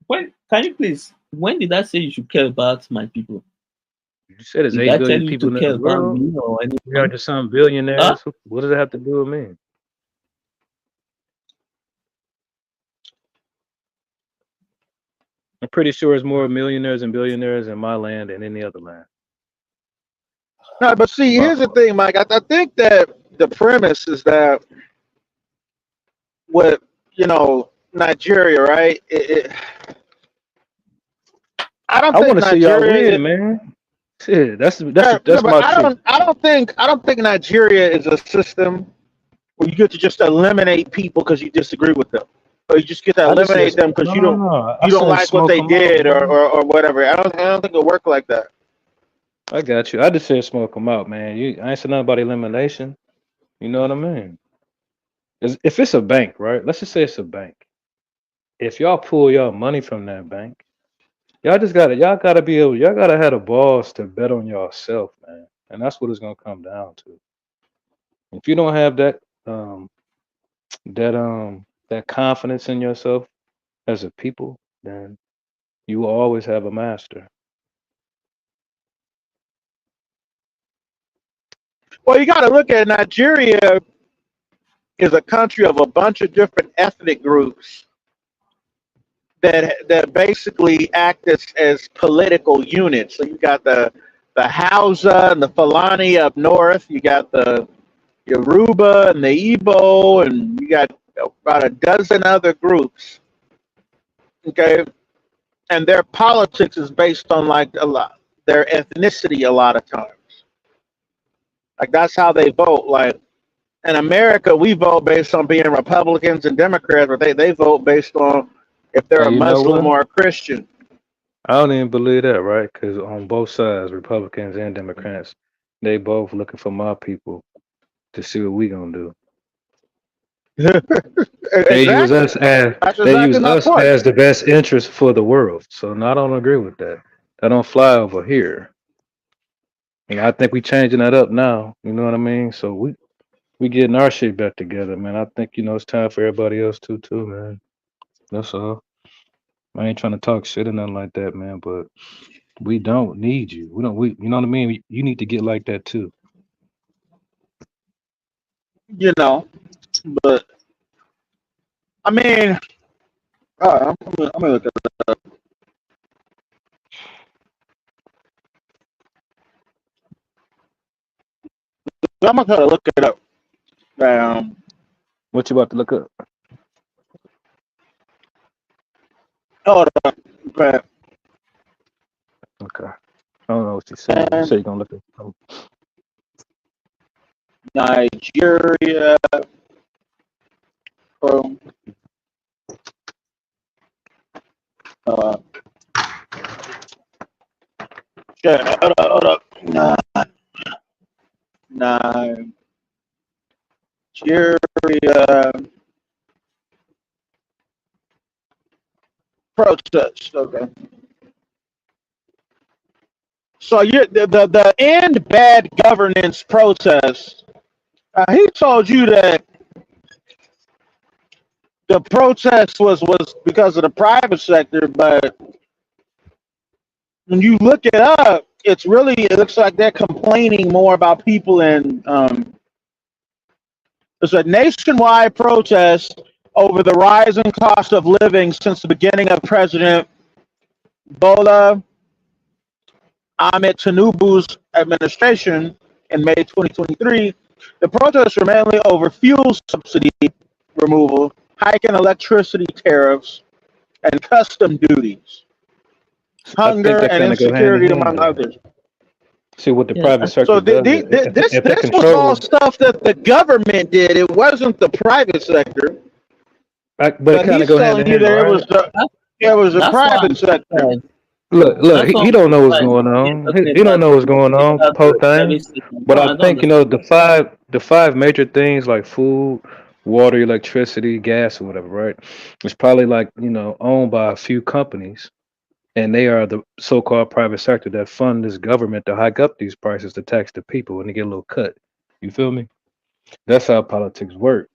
When can you please? When did I say you should care about my people? You said there's Did eight I tell billion you to people in the care about world. me or We are anyone? just some Huh? billionaires. What does it have to do with me? I'm pretty sure there's more millionaires and billionaires in my land than any other land. No, but see, By here's the far. thing, Mike. I think that the premise is that with Nigeria, right? I don't I think want to see y'all Nigeria. win, man. Shit, Yeah, that's but my truth. I don't think Nigeria is a system where you get to just eliminate people because you disagree with them, or you just get to I just said eliminate them because no, no, no. I you don't said like what smoke they them out, did man. or whatever. I don't think it'll work like that. I got you. I just said smoke them out, man. I ain't said nothing about elimination. You know what I mean? If it's a bank, right? Let's just say it's a bank. If y'all pull y'all money from that bank, y'all gotta be able, y'all gotta have the balls to bet on yourself, man. And that's what it's gonna come down to. If you don't have um, that confidence in yourself as a people, then you will always have a master. Well, you got to look at Nigeria is a country of a bunch of different ethnic groups that basically act as political units. So you got the Hausa and the Fulani up north. You got the Yoruba and the Igbo, and you got about a dozen other groups. Okay, and their politics is based on like a lot their ethnicity a lot of times. Like that's how they vote. Like in America, we vote based on being Republicans and Democrats, but they vote based on if they're a And you know Muslim what? or a Christian. I don't even believe that, right? Because on both sides, Republicans and Democrats, they both looking for my people to see what we gonna do. Exactly. That's They use exactly my us point. as the best interest for the world. So no, I don't agree with that. That don't fly over here. And I think we changing that up now. You know what I mean? So we getting our shit back together, man. I think it's time for everybody else too, man. That's all. I ain't trying to talk shit or nothing like that, man. But we don't need you. We don't. You know what I mean? You need to get like that too. You know, but I mean, I'm gonna look at I'm gonna try to look it up. Um, What you about to look up? hold on, but Okay. I don't know what you said. You said you're gonna look at. Nigeria. Um, uh, hold up. Nigeria protest. Okay. So the end bad governance protest. He told you that the protest was because of the private sector, but when you look it up, it looks like they're complaining more about people in it's a nationwide protest over the rising cost of living since the beginning of President Bola Ahmed Tinubu's administration in May 2023. The protests were mainly over fuel subsidy removal, hiking electricity tariffs, and custom duties, I think hunger that and kind of go hand in insecurity, hand, among though. others. See what the Yeah, private So sector does. this If they was all control, stuff that the government did. It wasn't the private sector. but it But kind of he's go hand in telling you hand, that right? it was the that's why private sector. I'm Look, that's why he I'm don't know what's surprised going you're on. talking He don't about know what's going on, whole the thing. private sector. But No, I I don't think understand. the five major things like food, water, electricity, gas, or whatever, right? It's probably like owned by a few companies, and they are the so-called private sector that fund this government to hike up these prices to tax the people and to get a little cut. You feel me? That's how politics work.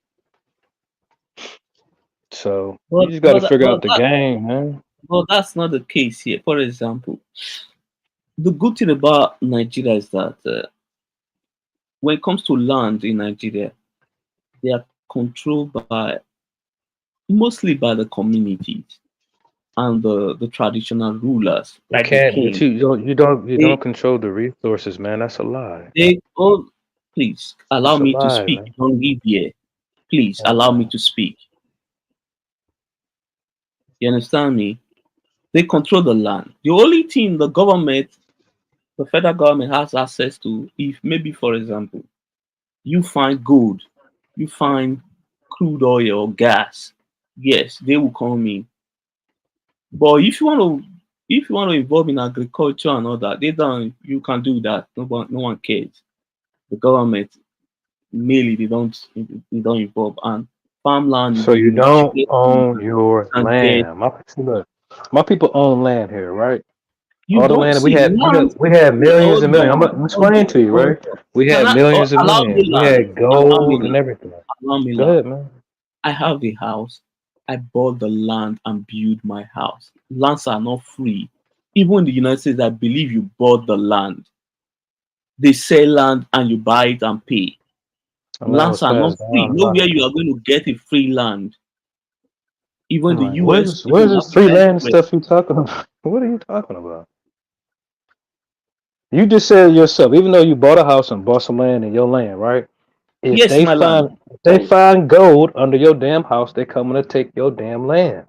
So you But just got to but figure but out the that, game, man. but that's not the case here. For example, the good thing about Nigeria is that when it comes to land in Nigeria, they are controlled by mostly by the communities and the traditional rulers, You like the can't, but king. you They don't control the resources, man. That's a lie. they all please allow That's a me to lie, speak. man. Don't leave here. Please allow me to speak. You understand me? They control the land. The only thing the federal government has access to, if maybe for example, you find gold, you find crude oil or gas, yes, they will come in. But if you want to involve in agriculture and all that, they don't you can do that. No one cares. The government mainly they don't involve, and farmland is So the you most don't cheapest thing own your you can get. land. My people own land here, right? You All the don't land we see had, land. we had millions and millions. Hold I'm on, explaining to you, hold right? on. We Can had I millions and allow me millions. We land? had Allow me gold and land. everything. Allow me Go land. ahead, man. I have a house. I bought the land and built my house. Lands are not free. Even in the United States, I believe you bought the land. They sell land and you buy it and pay. The land Lands was are not passed free. down a lot. Nowhere you are going to get a free land. Even I'm the like, US, where's even this free Africa land Express. stuff you talking about? What are you talking about? You just said yourself, even though you bought a house and bought some land in your land, right? If Yes, they my land. find gold under your damn house, they coming to take your damn land.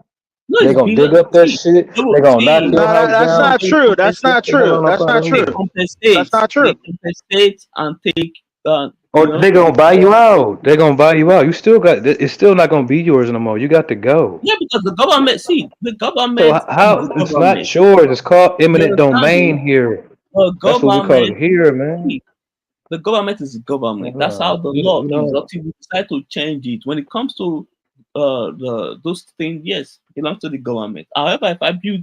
No, They it's gonna dig below. up that shit. They gonna knock See, your No, house that's down. not they true. That's compensate. not Hell true. on up That's out not of They true. here. That's compensate. not They true. compensate and take. Or they gonna buy you out. They gonna buy you out. You still got. It's still not gonna be yours no more. You got to go. Yeah, because the government. See, the So government is how the it's not government. yours. It's called You eminent understand domain me? here. The That's what we call it government. here, man. See, the government is the government. That's how the You law is. know. Until we decide to change it. When it comes to those things, yes, it belongs to the government. However, if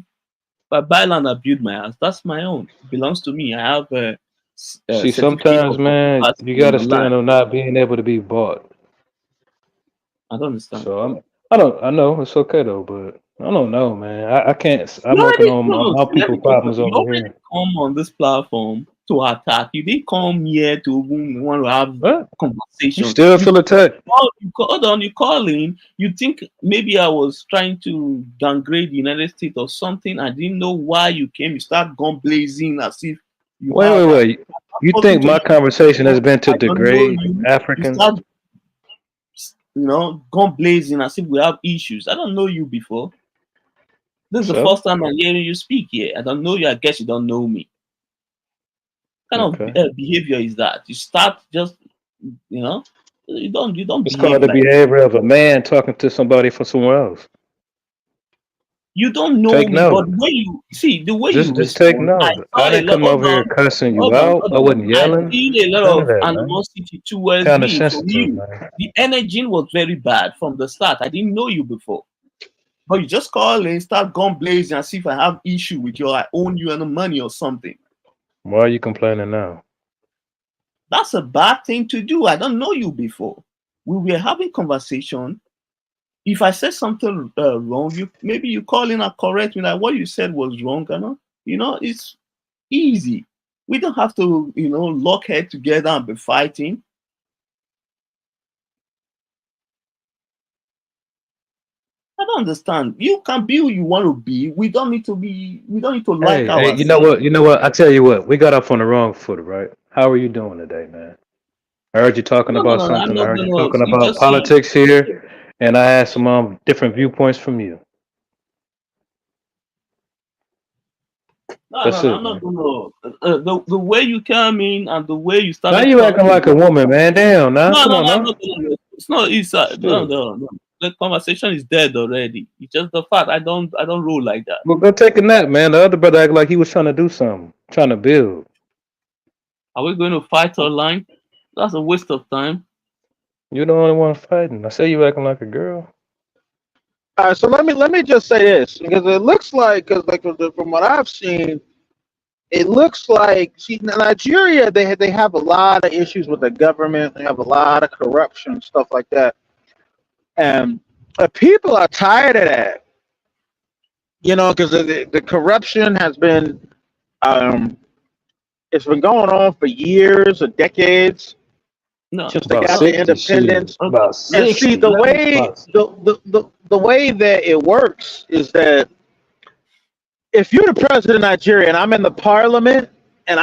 I buy land, I build my house. That's my own. It belongs to me. I have a See, certificate sometimes, of man, you occupancy on gotta the land. stand on not being able to be bought. I don't understand. So I don't. I know it's okay though, but I don't know, man. I can't. You I'm working already on no. my See, let people me talk. problems You over already here. come on this platform to attack. You didn't come here to even want to have What? You conversation. still feel attacked? Hold on, you call in. You think maybe I was trying to downgrade the United States or something. I didn't know why you came. You start gun blazing as if you have. Wait. You Talking think to my you conversation has before. been to I don't know degrade you. You Africans? start, gun blazing as if we have issues. I don't know you before. This is the So first time I'm hearing you speak here. I don't know you. I guess you don't know me. What kind okay. of behavior is that? You start just, you know, you don't It's called behave the like behavior of a man talking to somebody from somewhere else. you don't know Take me. But note. the way you see, the way you Just take respond, I note. I saw a didn't lot. come over here cussing you out. I Hold on. wasn't I yelling. feel a None lot of of that, man. animosity towards Kind of me from sensitive, you. man. The energy was very bad from the start. I didn't know you before. But you just call and start gun blazing and see if I have issue with you, I own you any money or something. Why are you complaining now? That's a bad thing to do. I don't know you before. We were having conversation. If I said something wrong, maybe you call in and correct me. Like what you said was wrong, it's easy. We don't have to, lock head together and be fighting. I don't understand. You can be who you want to be. We don't need to like Hey, you ourselves. know what? You know what? I tell you what, we got off on the wrong foot, right? How are you doing today, man? I heard you talking No, no, about no, no. I'm something. I not heard you gonna talking see. about Just see. politics here, and I had some different viewpoints from you. No, no, That's no. it, I'm not man. gonna. The way you came in and the way you Now started you acting talking. like a woman, man. Damn, now No, come no, on, no. I'm now. not gonna. It's not. It's no, Shit. no, no. The conversation is dead already. It's just the fact I don't roll like that. Well, go take a nap, man. The other brother acted like he was trying to do something, trying to build. Are we going to fight online? That's a waste of time. You're the only one fighting. I say you acting like a girl. So let me just say this because it looks like from what I've seen, it looks like see Nigeria they have a lot of issues with the government. They have a lot of corruption stuff like that, and people are tired of that. Because the corruption has been um, it's been going on for years or decades No, since they About got no. the 60 shit. independence. Okay. About And see the 60. Let me. way About the way that it works is that if you're the president of Nigeria and I'm in the parliament and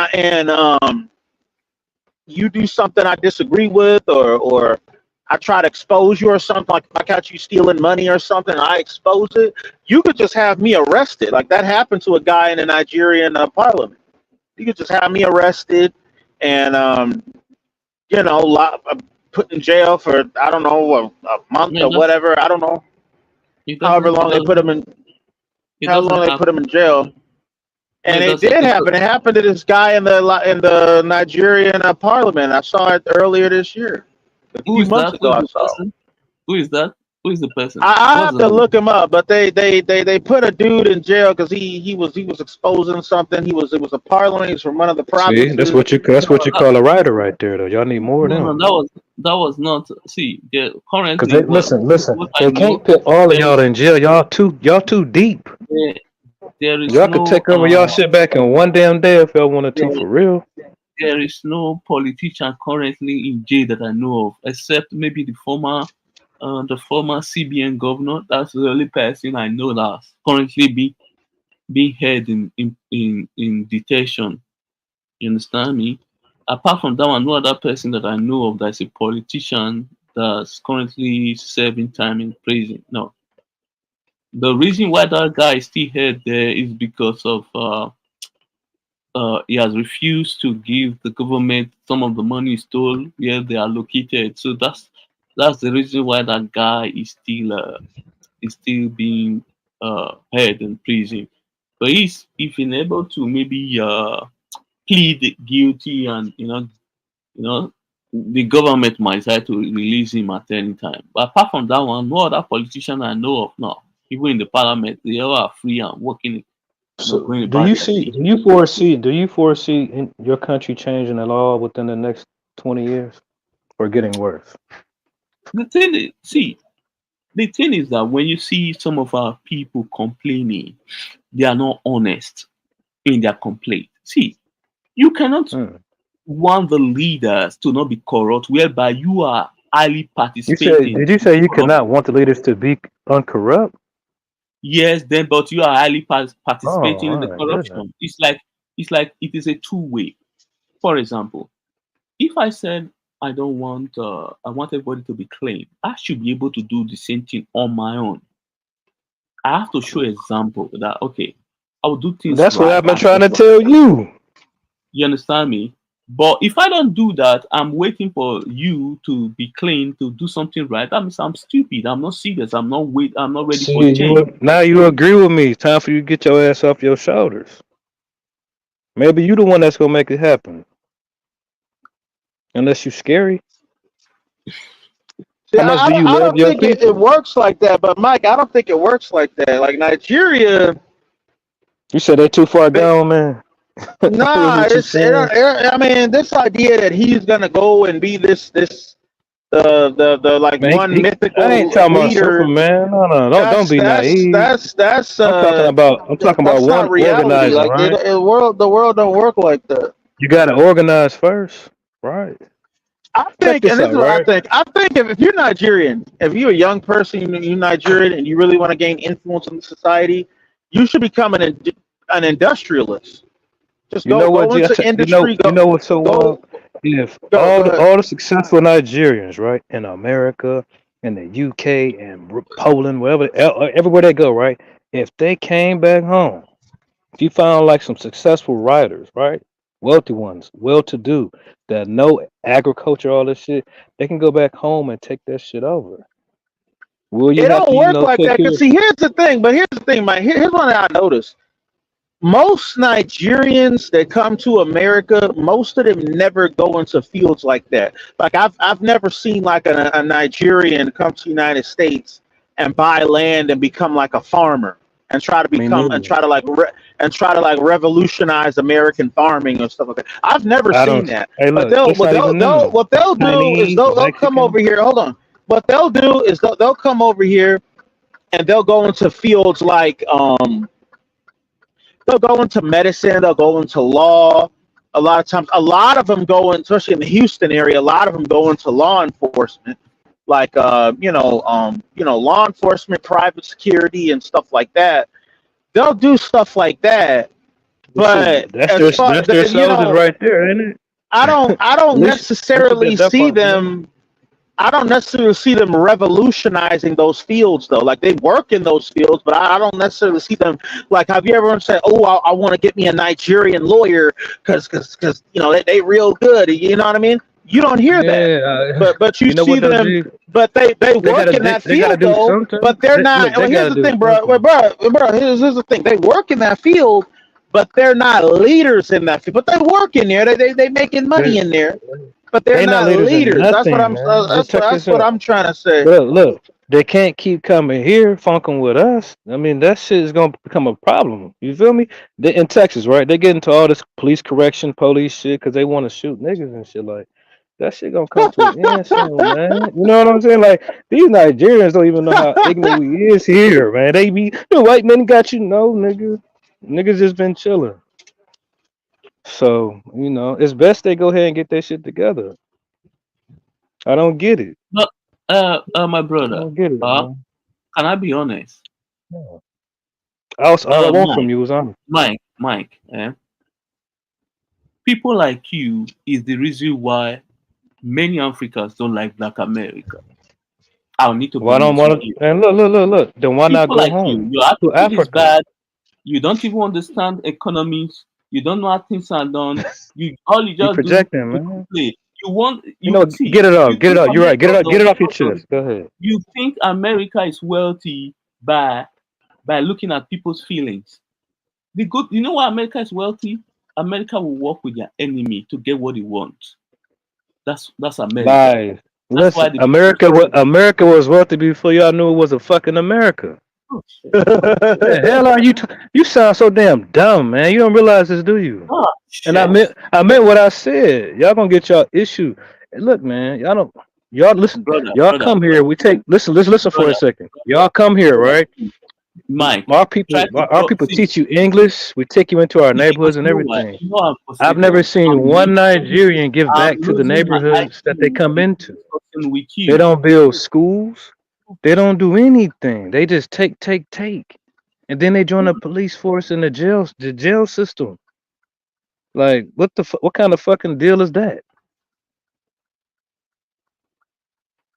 you do something I disagree with or I try to expose you or something, like if I catch you stealing money or something, I expose it, you could just have me arrested. Like that happened to a guy in the Nigerian parliament. You could just have me arrested and put in jail for I don't know a month No, or whatever. I don't know it however doesn't. It long they put doesn't. him in, It how long doesn't they put him happen. in jail. No, And it it doesn't. did happen. It happened to this guy in the Nigerian parliament. I saw it earlier this year. A Who few is months that? Who ago, is I the saw. person? Who is that? Who is the person? I What's have the to name? look him up, but they put a dude in jail because he was exposing something. It was a parliament. He's from one of the see, provinces. that's No, what you call a writer right there, though. Y'all need more of no, no, them. that was not. See, Cause currently, they well, listen. what I They know, can't put all of there y'all is in jail. Y'all too deep. there, there is Y'all could no take over y'all shit back in one damn day if y'all wanted to, there, for real. there is no politician currently in jail that I know of, except maybe the former CBN governor. That's the only person I know that's currently being held in detention. You understand me? Apart from that one, no other person that I know of that's a politician that's currently serving time in prison. No. The reason why that guy is still here there is because of he has refused to give the government some of the money he stole where they are located. So that's the reason why that guy is still being held in prison. But he's if he's able to maybe plead guilty and the government might try to release him at any time. But apart from that one, no other politician I know of now, even in the parliament, they all are free and working, So, going about their business. do you foresee in your country changing at all within the next 20 years, or getting worse? The thing is, see, the thing is that when you see some of our people complaining, they are not honest in their complaint. See, you cannot Hmm. want the leaders to not be corrupt, whereby you are highly participating Did you in say you corrupt. cannot want the leaders to be uncorrupt? Yes, then but you are highly Oh participating in the my goodness. corruption. It's like it is a two-way. For example, if I said I want everybody to be clean, I should be able to do the same thing on my own. I have to show example that okay, I will do things That's what right. I've been trying to tell you. You understand me? But if I don't do that, I'm waiting for you to be clean to do something right. That means I'm stupid. I'm not serious. I'm not ready for See, change. now you agree with me. It's time for you to get your ass off your shoulders. Maybe you the one that's gonna make it happen. Unless you scary. See, How much do you I love don't your think it people? works like that. But Mike, I don't think it works like that. Like Nigeria, You said they too far they, gone, man. I'm listening nah, to you saying. I mean, this idea that he's gonna go and be this the like Man, one I ain't mythical talking about leader. Superman. No, no, don't That's be that's naive. that's that's uh I'm talking about that's not one reality. organizing, Like right? the world don't work like that. You got to organize first, right? I Check think, and this this is out, what I right? think. I think if you're Nigerian, if you're a young person, you're Nigerian, and you really want to gain influence in society, you should become an industrialist. Just You go know what, go G? into industry. You know what's so wild? Go If go ahead. all the successful Nigerians, right, in America, in the UK, and Poland, wherever, everywhere they go, right, if they came back home, if you found like some successful writers, right, wealthy ones, well-to-do, that know agriculture, all this shit, they can go back home and take that shit over. Will you It have don't to, work like take that. Cause care? see, here's the thing. But here's the thing, Mike. Here's one that I noticed. Most Nigerians that come to America, most of them never go into fields like that. Like I've never seen like a Nigerian come to the United States and buy land and become like a farmer and try to Me become and neither. try to like and try to like revolutionize American farming or stuff like that. I've never I seen don't. that. Hey, But look, it's not even them. what they'll do is Chinese, they'll come over Mexican. here. Hold on. What they'll do is they'll come over here and they'll go into fields like they'll go into medicine, they'll go into law. A lot of times, a lot of them go in, especially in the Houston area. A lot of them go into law enforcement, like law enforcement, private security, and stuff like that. They'll do stuff like that, Shoot, but as far that's their you soldiers know, right there, ain't it? I At don't least you necessarily got that see part together. them. I don't necessarily see them revolutionizing those fields though. Like they work in those fields, but I don't necessarily see them. Like, have you ever said, "Oh, I want to get me a Nigerian lawyer because they real good." You know what I mean? You don't hear that, Yeah, but you you know see what though, them. G? But they work in that They gotta field do though. something. But they're not. Look, they Well, here's gotta the do thing, bro. something. Here's the thing. They work in that field, but they're not leaders in that field. But they work in there. They making money They in there, but they're they not not leaders in leaders. nothing, man. Just check That's this what out. I'm trying to say. Look, they can't keep coming here funking with us. I mean, that shit is gonna become a problem. You feel me? They in Texas, right? They get into all this police correction, police shit because they want to shoot niggas and shit like. That shit gonna come to an end soon, man. You know what I'm saying? Like these Nigerians don't even know how ignorant we is here, man. They be the white man got you, no, nigga. Niggas just been chilling. So it's best they go ahead and get that shit together. I don't get it. But my I brother, don't get it, man. can I be honest? Yeah. All I want from Mike, you is honesty. Mike, people like you is the reason why many Africans don't like Black America. I'll need to be Why don't honest with want you. to? And look. Then why not People go like you, home your to attitude is Africa? bad. You don't even understand economics. You don't know how things are done. All you You just do projecting, is man. complain. You see. Get it off. You Get it think off. You're right. America Get it off your hold on. chest. Go ahead. You think America is wealthy by looking at people's feelings. The good, you know why America is wealthy? America will work with their enemy to get what they want. That's America. Lies. That's why Listen, the America was wealthy before y'all knew it was a fucking America. oh, shit. The hell are you? You sound so damn dumb, man. You don't realize this, do you? Oh, And I shit. meant what I said. Y'all gonna get y'all issue. And look, man, y'all listen. Y'all Brother, come here. We take listen for a brother, second. Y'all come here, brother. right? Mike, Our our people see. teach you English. We take you into our neighborhoods Because and you know what? everything. You know I'm I've frustrated. never seen one Nigerian give I'm back to the losing my neighborhoods that they IQ come into. discussing with They you. don't build schools. They don't do anything. They just take, and then they join the police force and the jail system. Like, what kind of fucking deal is that?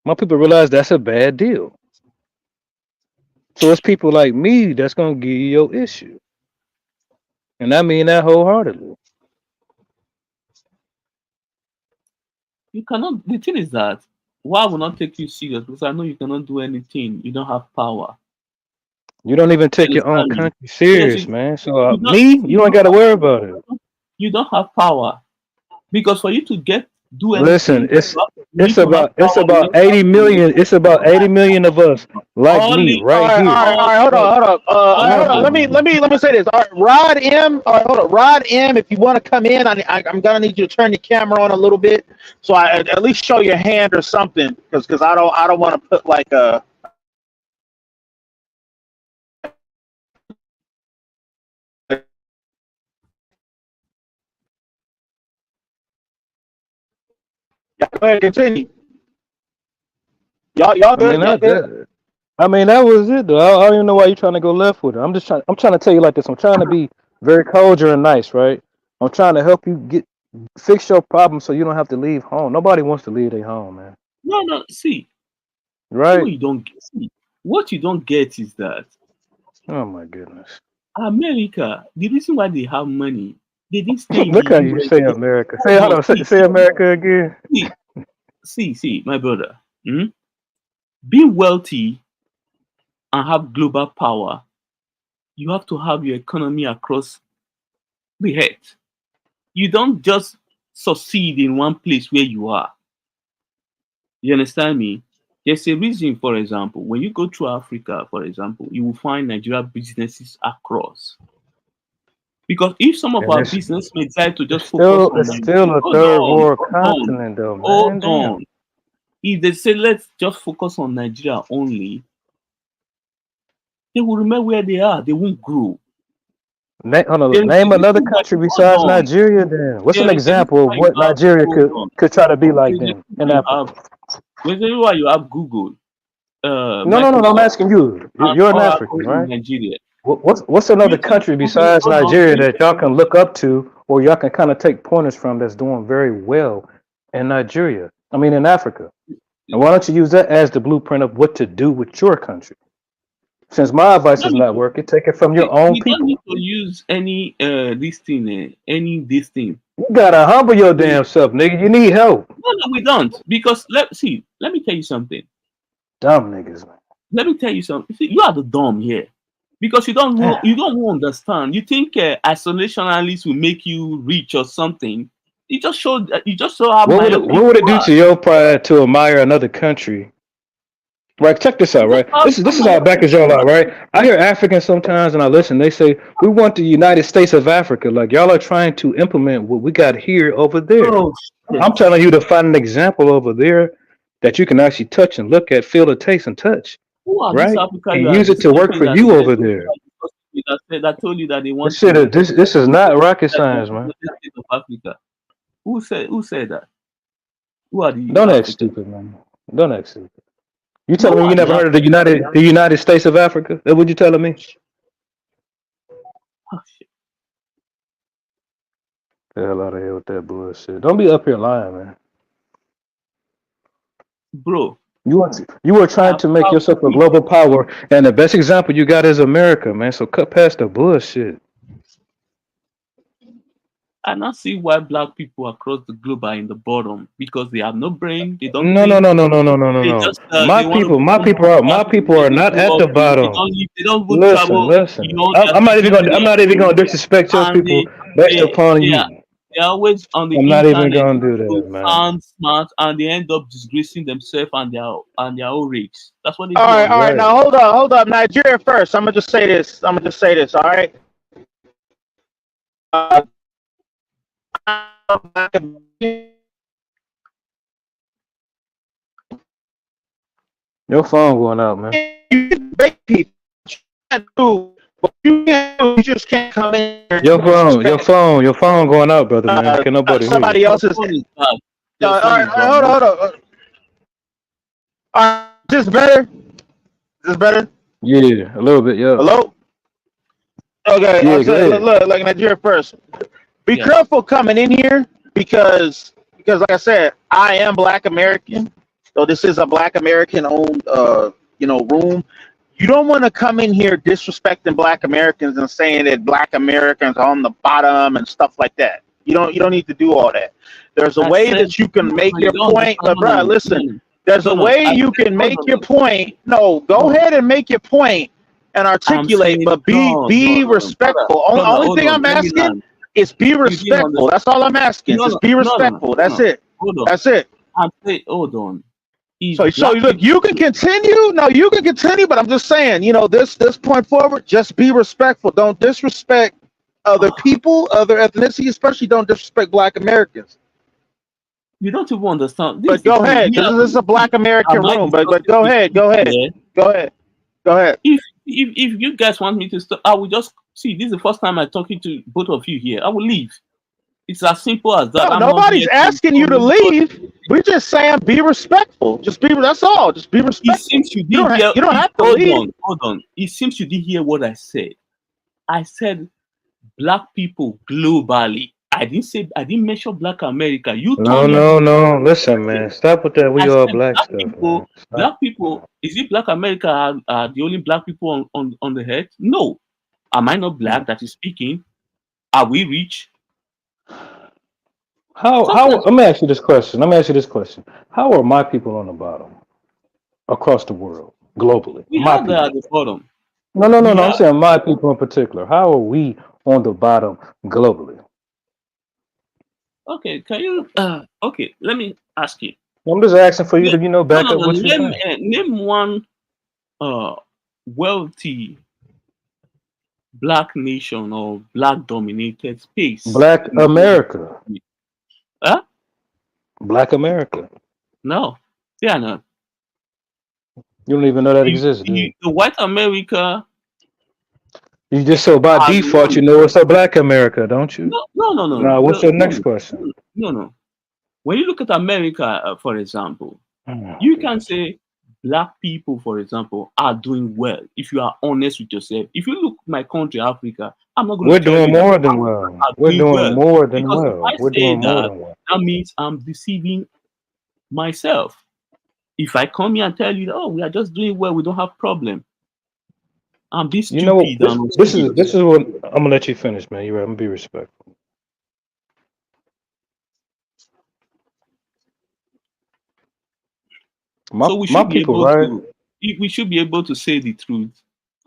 My people realize that's a bad deal. So it's people like me that's gonna give you your issue, and I mean that wholeheartedly. You cannot. The thing is that why I will not take you serious because I know you cannot do anything. You don't have power. You don't even You take your own understand me? country Yes, serious, man. So you don't. me, You you ain't don't got to have worry about it. you don't have power because for you to get do Listen, anything. You have to, you need to have it's power. You about need to have 80 million. It's about 80 million of us like all me the All right right, all here. right, all all right. Hold on, hold on. all Hold on. the Let me say this. All right, Rod M. All right, hold on. Rod M. If you want to come in, I'm gonna need you to turn your camera on a little bit, so I at least show your hand or something, because I don't want to put like a. Yeah, go ahead, continue. Y'all I mean, good? Y'all good? that was it though. I don't even know why you're trying to go left with it. I'm trying to tell you like this. I'm trying to be very cordial and nice, right? I'm trying to help you fix your problem so you don't have to leave home. Nobody wants to leave their home, man. no. See Right? what you don't get. See, what you don't get is that Oh my goodness. America, the reason why they have money, they didn't stay in the Look how you US. say America. Say Hold hold on, on. Say America again. see, my brother. Being wealthy and have global power, you have to have your economy across the head. You don't just succeed in one place where you are. You understand me? There's a reason, for example, when you go to Africa, for example, you will find Nigeria businesses across. Because if some of And our it's businessmen decide to it's just focus still on it's Nigeria, still a hold third on, world hold on, continent though, man. hold Damn. on. If they say let's just focus on Nigeria only, they will remain where they are. They won't grow. Hold on, There is a name another reason why, country hold besides on. Nigeria then. What's an There is a reason example of why you what have, Nigeria hold could on. try to be like There's a then reason in why you Africa? have, there's a reason why you have Google, No, I'm Microsoft, asking you. and You're an African, Oracle in right? Nigeria. What's another You think country Google, besides hold on, Nigeria you that y'all can look up to or y'all can kind of take pointers from that's doing very well in Nigeria? I mean in Africa. And why don't you use that as the blueprint of what to do with your country? Since my advice no is need not to, working, take it from your see, own we don't need people. to use any this thing, this thing. You gotta humble your We, damn self, nigga. You need help. no, we don't. Because let me tell you something. Dumb niggas, man. Let me tell you something. See, you are the dumb here. Because Damn. you don't understand. You think isolationalists will make you rich or something. You just show how What myopic would it you do are. to your pride to admire another country? Right, check this out, right? How This is how back myopic as y'all you are, are. right? I hear Africans sometimes and I listen, they say, we want the United States of Africa. Like y'all are trying to implement what we got here over there. Oh shit. I'm telling you to find an example over there that you can actually touch and look at, feel the taste and touch, Who are these right? Africa you And are use it to work discussing for that you over there. that told you that they This want shit to is this is not rocket that they science, want the man. United States of Africa? Who said that? Who are the Don't act Africans? stupid, man. Don't act stupid. You No, telling who me are you the never heard of Africans? the United States of Africa? That's what you telling me? Oh, shit. The hell out of here with that bullshit. Don't be up here lying, man. Bro, You are trying I'm to make proud to yourself a be. global power, and the best example you got is America, man. So cut past the bullshit. I now see why black people across the globe are in the bottom because they have no brain, they don't No, no, think, no, no, no, no, no, no, they no. just they want to become My popular, people they are don't not go at up, the bottom. they don't even Listen, travel listen. beyond their city I'm limit. not even gonna disrespect your And people based they, upon they are you. they're always on the I'm not even internet gonna do to that, man. sound smart and they end up disgracing themselves and their own race. That's what they All do right, on all the right. Right. Now hold up. Nigeria first. I'm gonna just say this. All right. Uh, Your phone going out, man. you break people. You just can't come in here and disrespect Your phone going out, brother, man. Can nobody hear you? somebody Your else's. phone is bad. Your All phone right, is bad. hold on, hold on. All right, just better. Just better. Yeah, a little bit, yeah. Hello. Okay, I Yeah, go said, ahead. look, like Nigeria first. Be Yeah. careful coming in here because like I said, I am Black American. So this is a Black American owned room. You don't want to come in here disrespecting Black Americans and saying that Black Americans are on the bottom and stuff like that. You don't need to do all that. There's a I way said that you can no, make you your don't point, understand. but bro, listen. There's a No. way I you said can make your no. point. No, go No. ahead and make your point and I'm articulate, saying but be no. respectful. Brother, Only hold thing on. I'm Let me asking land. is be You didn't respectful. understand. That's all I'm asking. Just be respectful. That's No. it. hold on. That's it. I'm saying, hold on. If So black look, you can continue. No, you can continue, but I'm just saying, this point forward, just be respectful. Don't disrespect other people, other ethnicity, especially don't disrespect Black Americans. you don't even understand. This is But the go thing. ahead, because this is a Black American Am I room. But discussing go with ahead, you go ahead, here? go ahead, go ahead. If you guys want me to stop, I will just see. This is the first time I'm talking to both of you here. I will leave. It's as simple as that. No, I'm not nobody's here to asking you to leave. We're just saying be respectful. Just be. That's all. Just be It respectful. seems you You did hear. you don't have to Hold leave. on, hold on. It seems you did hear what I said. I said black people globally. I didn't mention Black America. You No, told me. no, no. Listen, man. Stop with that. I We all said black black stuff, people. man. Stop. Is it Black America are the only black people on the earth? No. Am I not black that is speaking? Are we rich? How? Let me ask you this question. How are my people on the bottom across the world, globally? We My are there people. at the bottom. No, no, no, We no. I'm are. saying my people in particular. How are we on the bottom globally? Okay, can you? Okay, let me ask you. I'm just asking for you to, No, back no, up no. what you're saying. Name one uh wealthy black nation or black dominated space. Black America. Huh? Black America. No, they are not. You don't even know that exists, do you? The white America. You just so by are default, one. you know it's a Black America, don't you? No. Now, what's your next question? No. When you look at America, for example, Oh, you can goodness. say black people, for example, are doing well if you are honest with yourself. If you look at my country, Africa, I'm not going We're to tell doing you that more than Africans well. are We're doing doing well more than because if well. I We're say doing more that, than well. that means I'm deceiving myself. If I come here and tell you, oh, we are just doing well, we don't have problem. I'm being You know, stupid and this is what I'm gonna let you finish, man. You're right. I'm gonna be respectful. So we My should be people, able right? to we should be able to say the truth.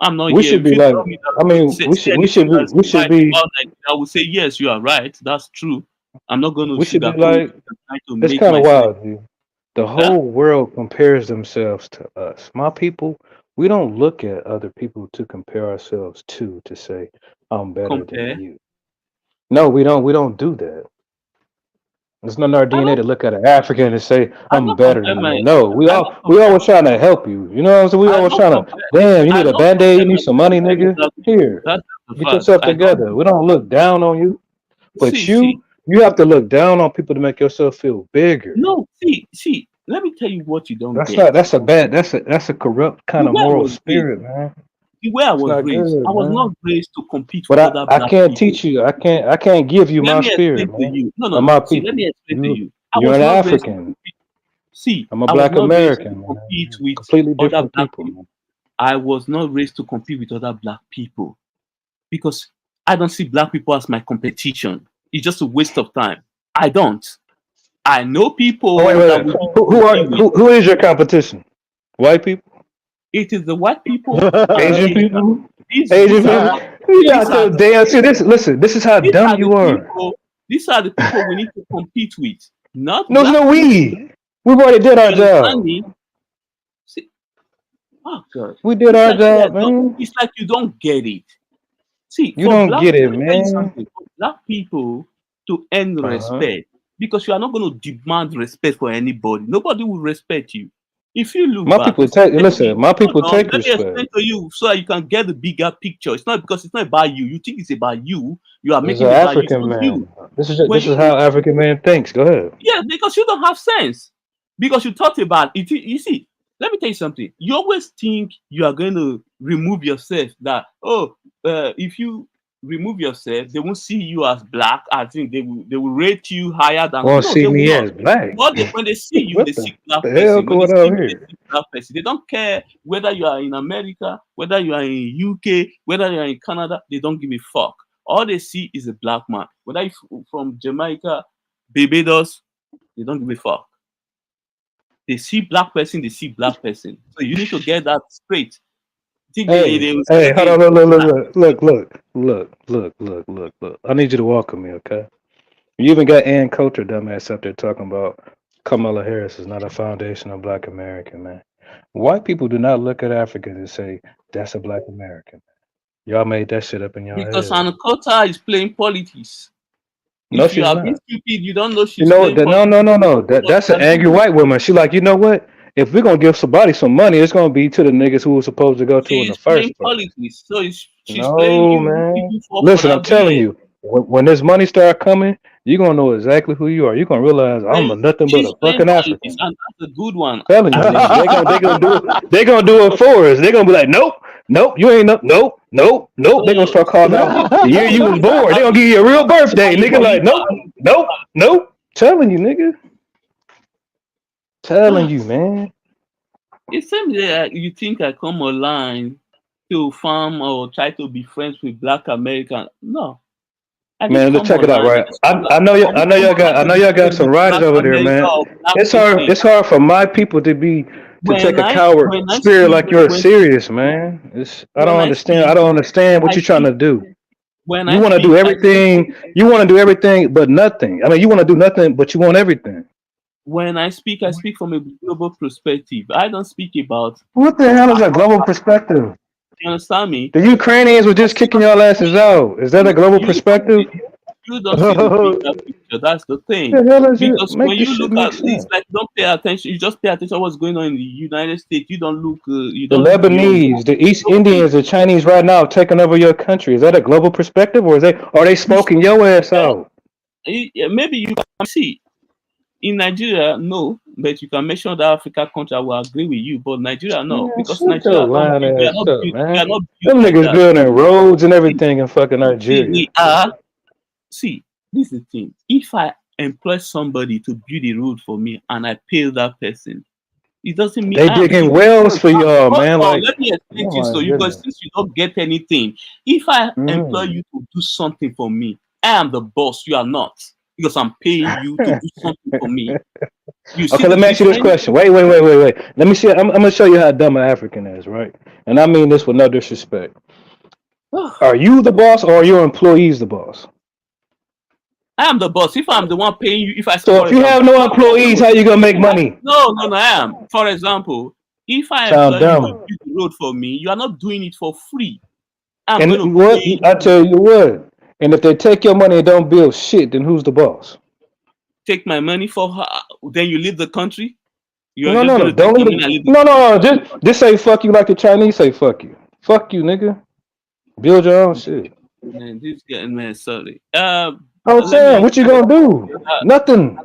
I'm not We here. should If be you like, tell me I that mean, say, we say should we anything should be that's we should right be about Nigeria, I will say yes, you are right. That's true. I'm not going to we should be sugarcoat like. it and try to It's make kind of myself. wild, dude. The Huh? whole world compares themselves to us. My people, we don't look at other people to compare ourselves to say I'm better than Compare. you. No, we don't. We don't do that. It's not in our I DNA don't. to look at an African and say I I'm don't better compare than my. you. No, I don't we compare. always trying to help you. You know what I'm saying? We I always don't trying to. compare. Damn, you I need a don't band-aid. You compare need some money, myself. nigga. Exactly. Here, That's the get fact. yourself I don't together. do We that. don't look down on you, but See, see. you have to look down on people to make yourself feel bigger. No, see. Let me tell you what you don't That's get. not. That's a corrupt The kind of way I moral was raised. spirit, man. The way I It's was not raised. I good, was man. not raised to compete But with other I black can't people. teach you. I can't give you Let my me explain spirit, to man. you. Or my See, let people. me explain to you. I You're was an not raised to African. compete. See, I'm a I was Black not raised to American, man. compete with Completely other different black people, people. man. I was not raised to compete with other black people because I don't see black people as my competition. It's just a waste of time. I don't. I know Oh wait, people wait, that wait. we need to compete with. Who is your competition? White people? It is the white people and Asian Asian. people? These Asian these are people? not You these got are your damn. See this. Listen. This is how these dumb are the you are. people. These are the people we need to compete with, not No, it's black no people. we. We've already did our You understand job. me? See, oh God, We did it's our like you guys job, don't. man. It's like you don't get it. See, You for don't black, get it, let me tell you man. something. For black people to earn Uh-huh. respect, because you are not going to demand respect for anybody. Nobody will respect you. If you look My back, people take especially, listen, my hold people on, take let me respect. explain to you so that you can get the bigger picture. It's not because it's not about you. You think it's about you. You are As an making it about you. It's African not you. man. When This is you how African man thinks. Go ahead. Yeah, because you don't have sense. Because you thought about it. You see, let me tell you something. You always think you are going to remove yourself. That if you remove yourself, they won't see you as black. I think they will rate you higher than. Won't No, see they will me not. as black. But when they see you, they What see black the hell person. When they going see on me, they here? see black person. They don't care whether you are in America, whether you are in UK, whether you are in Canada. They don't give a fuck. All they see is a black man. Whether you from Jamaica, Barbados, they don't give a fuck. They see black person, they see black person. So you need to get that straight. Think they will say, Hey, hold okay, on, look. I need you to walk with me, okay? You even got Ann Coulter, dumbass, up there talking about Kamala Harris is not a foundational Black American, man. White people do not look at Africans and say that's a Black American. Y'all made that shit up in your Because head. Anakota is playing politics. No, If you she's are being not. stupid, you don't know You she's know playing that? No, politics. no, no, no. That's an angry white woman. She like, you know what? If we're gonna give somebody some money, it's gonna be to the niggas who was supposed to go to in the She's playing first place. politics. So she's playing No, you man. people for Listen, that I'm telling BS. you, when this money start coming, you're gonna know exactly who you are. You're gonna realize I'm a nothing but She's a playing fucking politics, African. and that's a good one. Telling I you, think nigga, she. they gonna do it for us. They're gonna be like, nope, nope, you ain't nope. They're gonna So start calling out the year you was born. They're gonna give you a real birthday, nigga. Like, nope. Telling you, nigga. Telling you, man. It seems that you think I come online to farm or try to be friends with Black American. No, I didn't Man, let's come check it out, online. right? I know you. I I didn't know come y'all got. online I to know be y'all got friends some with riders Black over there, America man. or Black It's hard. person. It's hard for my people to take When a I coward when I spirit speak like yours when serious, man. It's. I when don't I understand. I speak, don't understand what I you're trying speak to do. when You I want to do speak, I speak everything. You want to do everything, but nothing. I mean, you want to do nothing, but you want everything. when I speak from a global perspective. I don't speak about. What the hell is a global perspective? You understand me? The Ukrainians were just kicking y'all asses out. Is that a global You don't perspective? see you don't see the bigger picture. That's the thing. The hell is it? Because Make when this you shit look make at it's sense. like you don't pay attention. You just pay attention to what's going on in the United States. You The don't look beyond that. Lebanese, the East Okay. Indians, the Chinese right now taking over your country. Is that a global perspective, or are they You see, smoking your ass out? maybe you can see in Nigeria, no, but you can mention that Africa country. I will agree with you, but Nigeria, no, Man, because shut your Nigeria don't lying build, ass up, we man. are not built Them like niggas that. building roads and See, everything in fucking Nigeria. we are. See, this is the thing. If I employ somebody to build a road for me and I pay that person, it doesn't mean They I am. digging wells for y'all, Hold man. on, Like, let me explain oh this my to you because goodness. since you don't get anything, if I employ Mm. you to do something for me, I am the boss, you are not. Because I'm paying you to do something for me. You see Okay, the let me ask you this difference? question. Wait. Let me see. I'm gonna show you how dumb an African is, right? And I mean this with no disrespect. I Are you the boss or are your employees the boss? am the boss. If I'm the one paying you, if I say, So for if you have example, no no, no, employees, no, how you gonna make money? no, I am. For example, if I Sound employ you to dumb. build the road for me, you are not doing it for free. I'm going to And what pay I you. tell you what, and if they take your money and don't build shit, then who's the boss? Take my money for her, then you leave the country. You're No, just no, going no. to take Don't my leave money and it. leave the No. Just say fuck you like the Chinese say fuck you. Fuck you, nigga. Build your own shit. man, this guy, man, sorry. I'm Let me saying, ask what you you. gonna do? Nothing.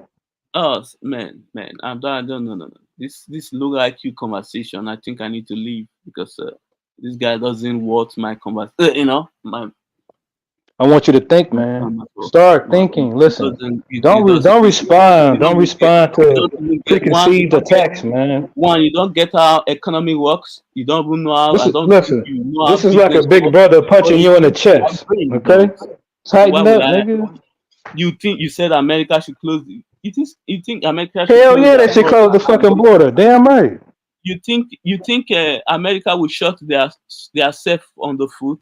Oh, man, I'm done. No. This low IQ conversation. I think I need to leave because this guy doesn't want my conversation. I want you to think, My man. time at all. Start No, thinking. it Listen. doesn't. Don't It doesn't. don't respond. You Don't don't even get. respond You to don't even get one. You preconceived don't get attacks, man. one. You don't get how economy works. You don't even know how. This I is don't think listen. you know how This is like a business big works. brother But punching you you in the think you have chest. brain, Okay, don't. So why tighten would up, I? nigga. You think you said America should close? You think America should Hell close yeah, their they should border? close the fucking border. Damn right. You think America will shut their self on the foot?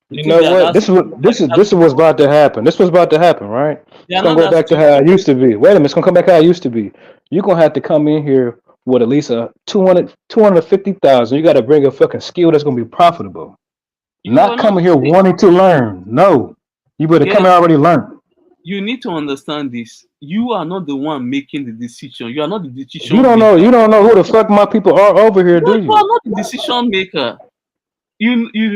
You You think know that what? that's This is what's about to happen. This was about to happen, right? they It's are gonna not go that back to how stupid. it used to be. Wait a minute, it's gonna come back how it used to be. You're gonna have to come in here with at least a 250,000. You gotta bring a fucking skill that's gonna be profitable. You are Not not coming here wanting to learn. No. You better come get. here already learn. You need to understand this. You are not the one making the decision. You are not the You decision don't know. maker. You don't know who the fuck my people are over here, No, do you are you? not the decision maker.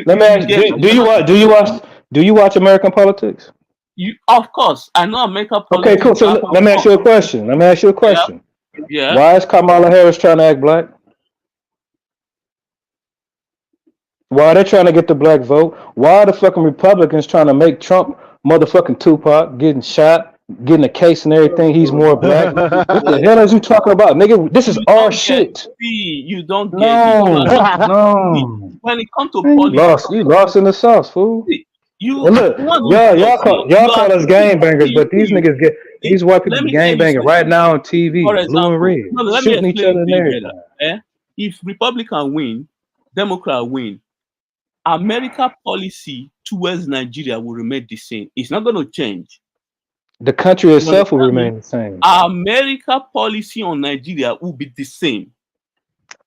Let me You ask. get. Do You're you not. watch? Do you watch American politics? You of course. I know American Okay, cool. politics So back and let me ask forth. you a question. Let me ask you a Yeah, question. yeah. Why is Kamala Harris trying to act black? Why are they trying to get the black vote? Why are the fucking Republicans trying to make Trump motherfucking Tupac getting shot, getting a case and everything? He's more black. What the hell is you talking about, nigga? This is You our don't get. shit. See, you don't get it. You are No, not. See, no. when it comes to Man, you politics, lost. You lost in the sauce, fool. see, you And look, one who is y'all lost. call See, y'all you are call us see, gang bangers, see, but these niggas get see, these white people let be me tell gang you banging right something. now on TV, For blue and example, red, no, let me shooting each explain other it and to you better. everything. If Republican win, Democrat win, America policy towards Nigeria will remain the same. It's not going to change. The country You itself will understand me? remain the same. America policy on Nigeria will be the same.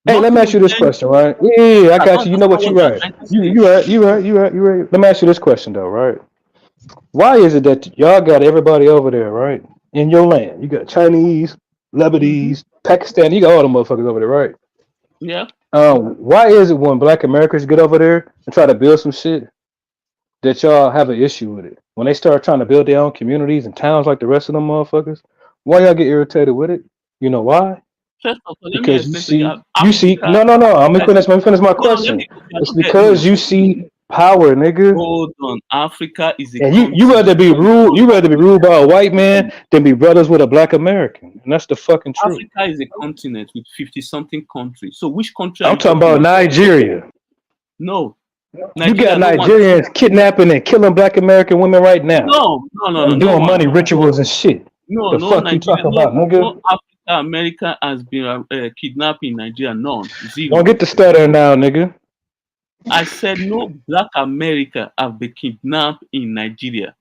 Hey, let me Nothing ask will you this change. question, right? Yeah, I I got don't you. You know understand what? You what you're right. trying to You say. you right. You right. You right. You right. Let me ask you this question though, right? Why is it that y'all got everybody over there, right? In your land, you got Chinese, Hmm. Lebanese, Pakistan. You got all the motherfuckers over there, right? Yeah. Why is it when Black Americans get over there and try to build some shit that y'all have an issue with it? When they start trying to build their own communities and towns like the rest of them motherfuckers, why y'all get irritated with it? You know why? First of all, let me Because explain to you. you see, Africa, no, no, no. Let me like, finish. Let me finish my no, let question. me. You're It's not get, no, because you see power, nigga, hold on. Africa is a and you rather continent. be It's ruled. not You rather be ruled by a white man continent. than be brothers with a Black American, and that's the fucking truth. Africa is a continent with 50 something countries. So which country are I'm you talking talking about about? Nigeria. No, You got Nigeria don't want. Nigerians kidnapping and killing Black American women right now No, no, no, no, and no doing one. money rituals and shit. No, The no fuck you Nigeria, talking about, no nigga? Africa America has been kidnapping Nigeria. None, Don't zero. get the stuttering now, nigga. I said no Black America have been kidnapped in Nigeria.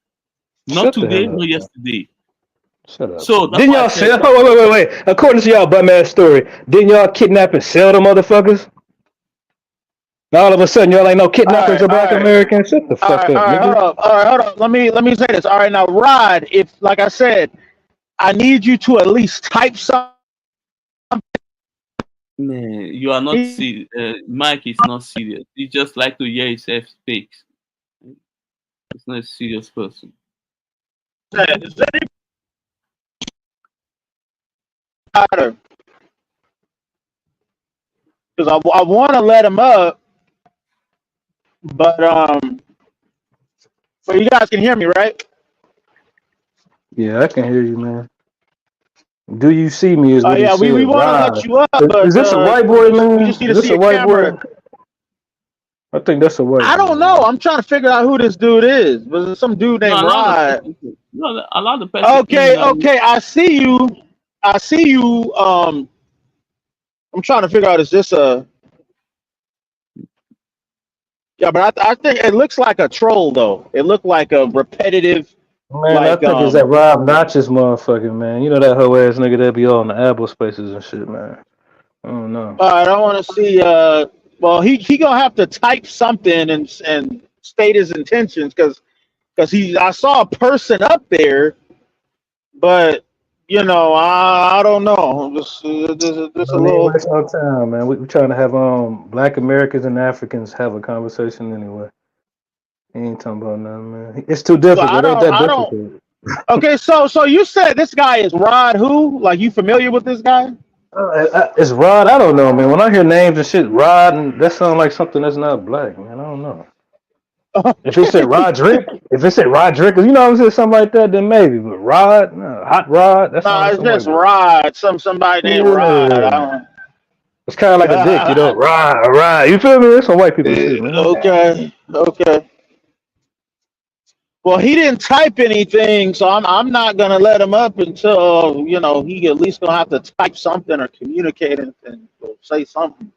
Not Shut the today, hell up. not yesterday. Shut up. So that's Didn't why I y'all said sell? Oh, wait. According to y'all bum ass story, didn't y'all kidnap and sell the motherfuckers? Now all of a sudden y'all ain't no All kidnappers right, of all Black right, Americans. Shut the fuck up, hold nigga. up, all right, hold up. Let me say this. All right, now, Rod, if like I said, I need you to at least type something. man, you are not serious. Mike is not serious. He just like to hear himself speak. He's not a serious person. Is because I want to let him up, but so you guys can hear me, right? Yeah, I can hear you, man. Do you see me? Is what he Yeah, we said. want to let Right. you up, Is but this a white we boy, just man? need to Is see this a your white boy? camera. I think that's a white I boy, don't know. man. I'm trying to figure out who this dude is. Was it some dude No, named allow the Rod? person to. No, allow the person in Okay, now. okay. I see you. I see you. I'm trying to figure out, is this a, yeah, but I think it looks like a troll though. It looked like a repetitive, Man, I like think it's that Rob Notch's motherfucking man. You know that hoe ass nigga that be all in the Apple spaces and shit, man. I don't know. I don't want to see. Well, he gonna have to type something and state his intentions because he, I saw a person up there, but I don't know. Just a No need to little. waste no time, man. We trying to have Black Americans and Africans have a conversation anyway. He ain't talking about nothing, man. It's too So difficult. It ain't that I don't. difficult. Okay, so you said this guy is Rod who? Like, you familiar with this guy? It's Rod. I don't know, man. When I hear names and shit, Rod, and that sounds like something that's not black, man. I don't know. If it said Roderick, if it said Roderick, you know, if it said something like that, then maybe. But Rod, no, Hot Rod, that sounds Nah, like it's some white just boy. Rod. Somebody named Rod. I Yeah. don't. It's kind of like a dick, you know. Rod. You feel me? It's some white people shit, man. Okay, okay. Well, he didn't type anything, so I'm not gonna let him up until he at least gonna have to type something or communicate and say something.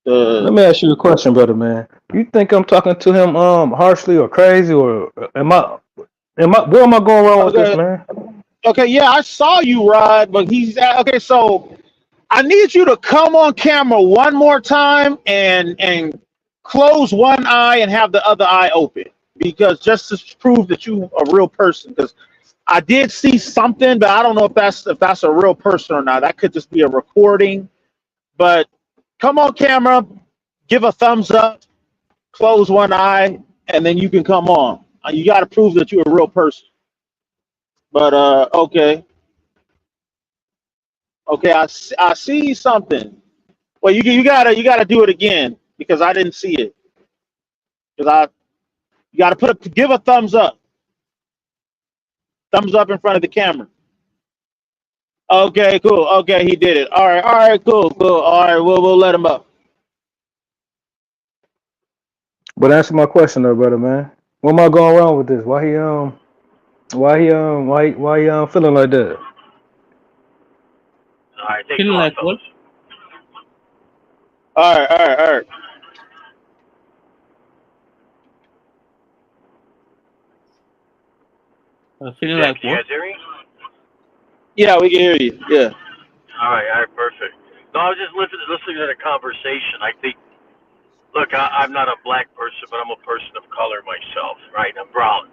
Let Uh, me ask you a question, brother, man. You think I'm talking to him harshly or crazy, or am I where am I going wrong with this, okay, man? okay, yeah, I saw you, Rod, but he's okay. So I need you to come on camera one more time and close one eye and have the other eye open, because just to prove that you a real person. Because I did see something, but I don't know if that's a real person or not. That could just be a recording. But come on camera, give a thumbs up, close one eye, and then you can come on. You got to prove that you're a real person. But okay, okay, I see something. Well, you gotta do it again because I didn't see it. Because you gotta give a thumbs up in front of the camera. Okay, cool. Okay, he did it. All right, cool, cool. All right, we'll let him up. But answer my question though, brother, man. What am I going wrong with this? Why he feeling like that? Feeling like what? All right, all right, all right. Feeling Yeah, like can you what? guys hear me? Yeah, we can hear you. Yeah. All right, perfect. No, I was just listening to the conversation. I think, look, I'm not a black person, but I'm a person of color myself, right? I'm brown.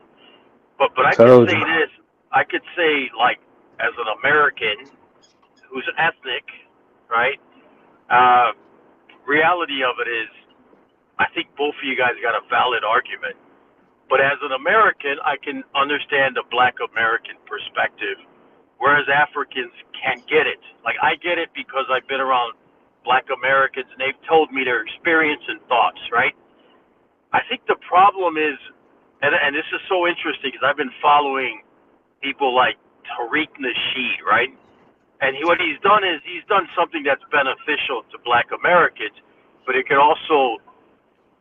But I could Told say you. this. I could say, like, as an American who's ethnic, right? Uh, reality of it is, I think both of you guys got a valid argument. But as an American, I can understand the black American perspective, whereas Africans can't get it. Like, I get it because I've been around black Americans and they've told me their experience and thoughts, right? I think the problem is, and this is so interesting because I've been following people like Tariq Nasheed, right? And what he's done is he's done something that's beneficial to black Americans, but it can also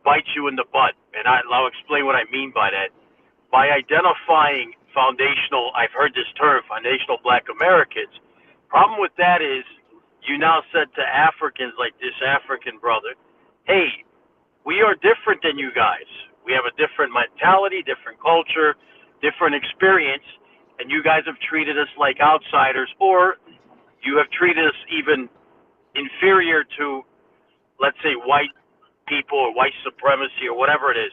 bite you in the butt. And I'll explain what I mean by that. By identifying foundational, I've heard this term, foundational black Americans. Problem with that is you now said to Africans like this African brother, hey, we are different than you guys. We have a different mentality, different culture, different experience, and you guys have treated us like outsiders, or you have treated us even inferior to, let's say, white people or white supremacy or whatever it is.